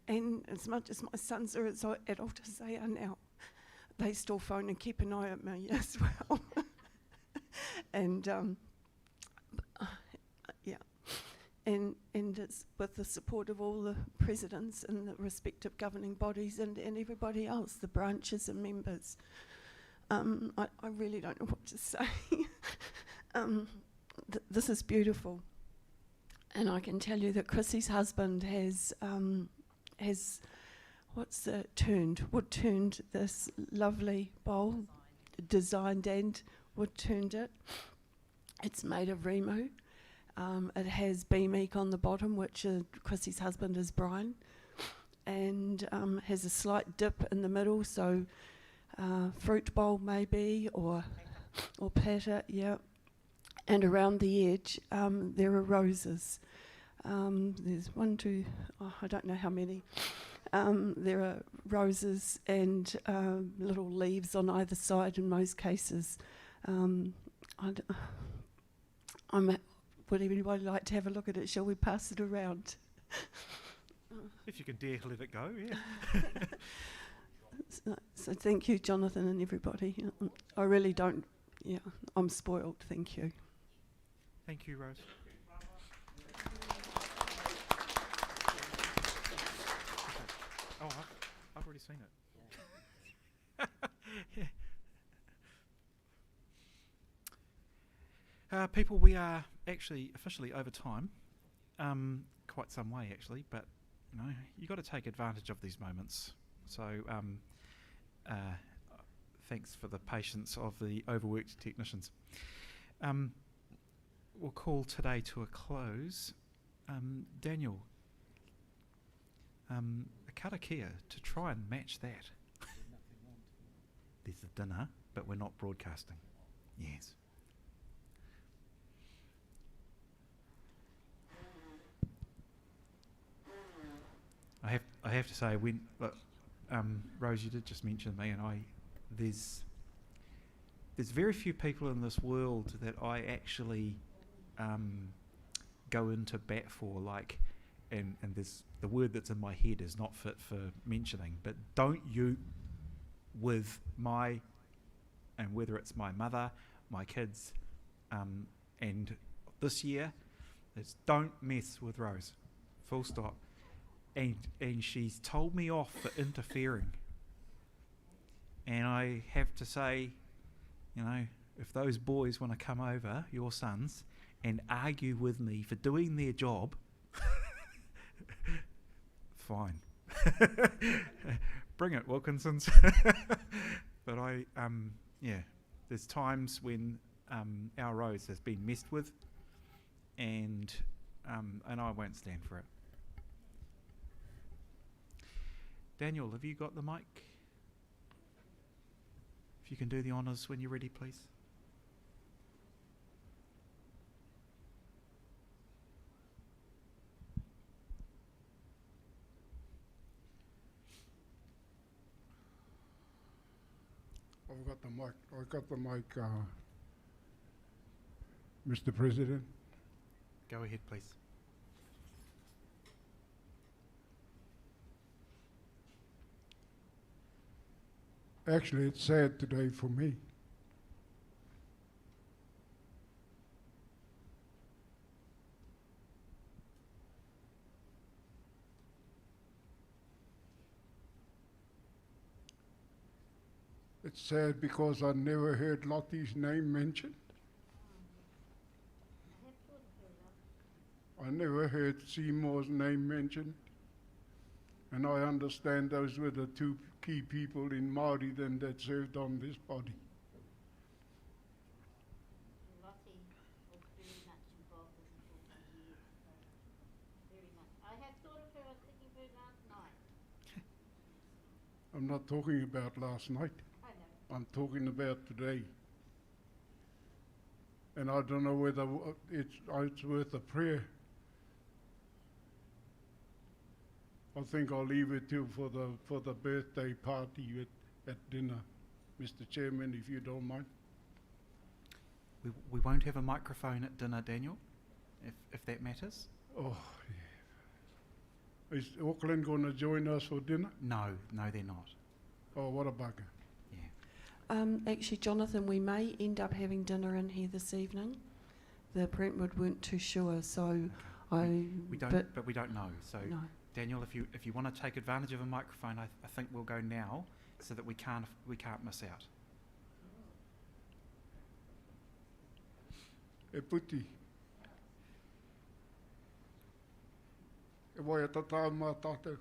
And as much as my sons are as adult as they are now, they still phone and keep an eye on me as well. And yeah, and it's with the support of all the presidents and the respective governing bodies and everybody else, the branches and members. I really don't know what to say. This is beautiful, and I can tell you that Chrissy's husband has wood-turned this lovely bowl, designed and wood-turned it. It's made of Remu. It has beam eke on the bottom, which Chrissy's husband is Brian, and has a slight dip in the middle, so fruit bowl maybe, or platter, yeah. And around the edge, there are roses. There's one, two, I don't know how many. There are roses and little leaves on either side in most cases. Would anybody like to have a look at it? Shall we pass it around? If you can dare to let it go, yeah. So thank you, Jonathan, and everybody. I really don't, I'm spoiled, thank you. Thank you, Rose. Oh, I've already seen it. People, we are actually officially over time, quite some way actually, but you got to take advantage of these moments. So thanks for the patience of the overworked technicians. We'll call today to a close. Daniel, a karakia to try and match that. There's a dinner, but we're not broadcasting. Yes. I have to say, when Rose, you did just mention me, and there's very few people in this world that I actually go into bat for, like, and there's the word that's in my head is not fit for mentioning, but don't you with my, and whether it's my mother, my kids, and this year, it's don't mess with Rose, full stop. And she's told me off for interfering. And I have to say, if those boys want to come over, your sons, and argue with me for doing their job, fine. Bring it, Wilkinsons. But there's times when our Rose has been messed with, and I won't stand for it. Daniel, have you got the mic? If you can do the honours when you're ready, please. I've got the mic. Mr. President. Go ahead, please. Actually, it's sad today for me. It's sad because I never heard Lottie's name mentioned. I never heard Seymour's name mentioned. And I understand those were the two key people in Māori then that served on this body. Lottie was very much involved in the 40 years, very much. I have thought of her, I was thinking of her last night. I'm not talking about last night. I know. I'm talking about today. And I don't know whether it's worth a prayer. I think I'll leave it till for the birthday party at dinner, Mr. Chairman, if you don't mind. We won't have a microphone at dinner, Daniel, if that matters. Oh, yeah. Is Auckland going to join us for dinner? No, they're not. Oh, what a bugger. Actually, Jonathan, we may end up having dinner in here this evening. The Brentwood weren't too sure, so we don't, but we don't know. So, no. Daniel, if you want to take advantage of a microphone, I think we'll go now, so that we can't miss out. E puti. E vai a tata mā tātou.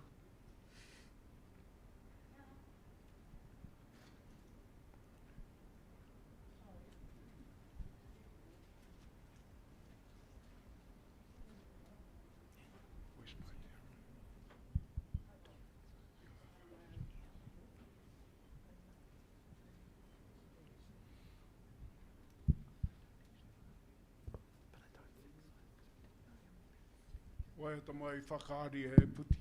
Wai ata mai whakaari e puti.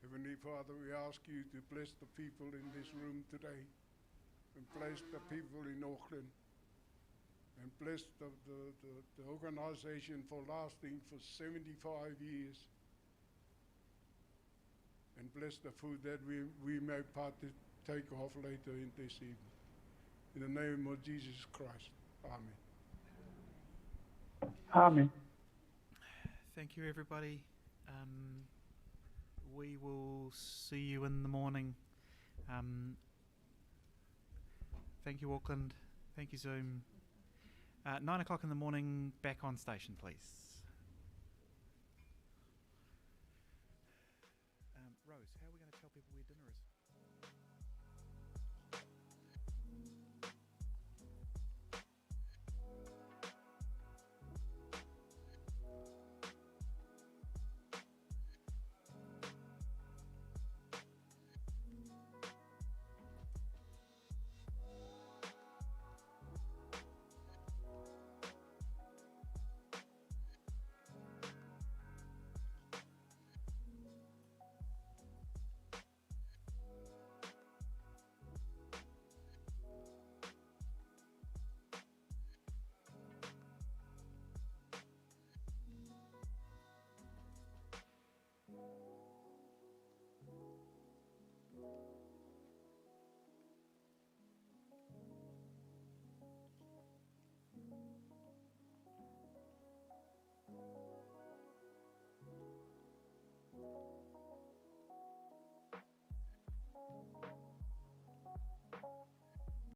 Heavenly Father, we ask you to bless the people in this room today, and bless the people in Auckland, and bless the organisation for lasting for 75 years, and bless the food that we may partake of later in this evening. In the name of Jesus Christ, amen. Amen. Thank you, everybody. We will see you in the morning. Thank you, Auckland. Thank you, Zoom. 9 o'clock in the morning, back on station, please.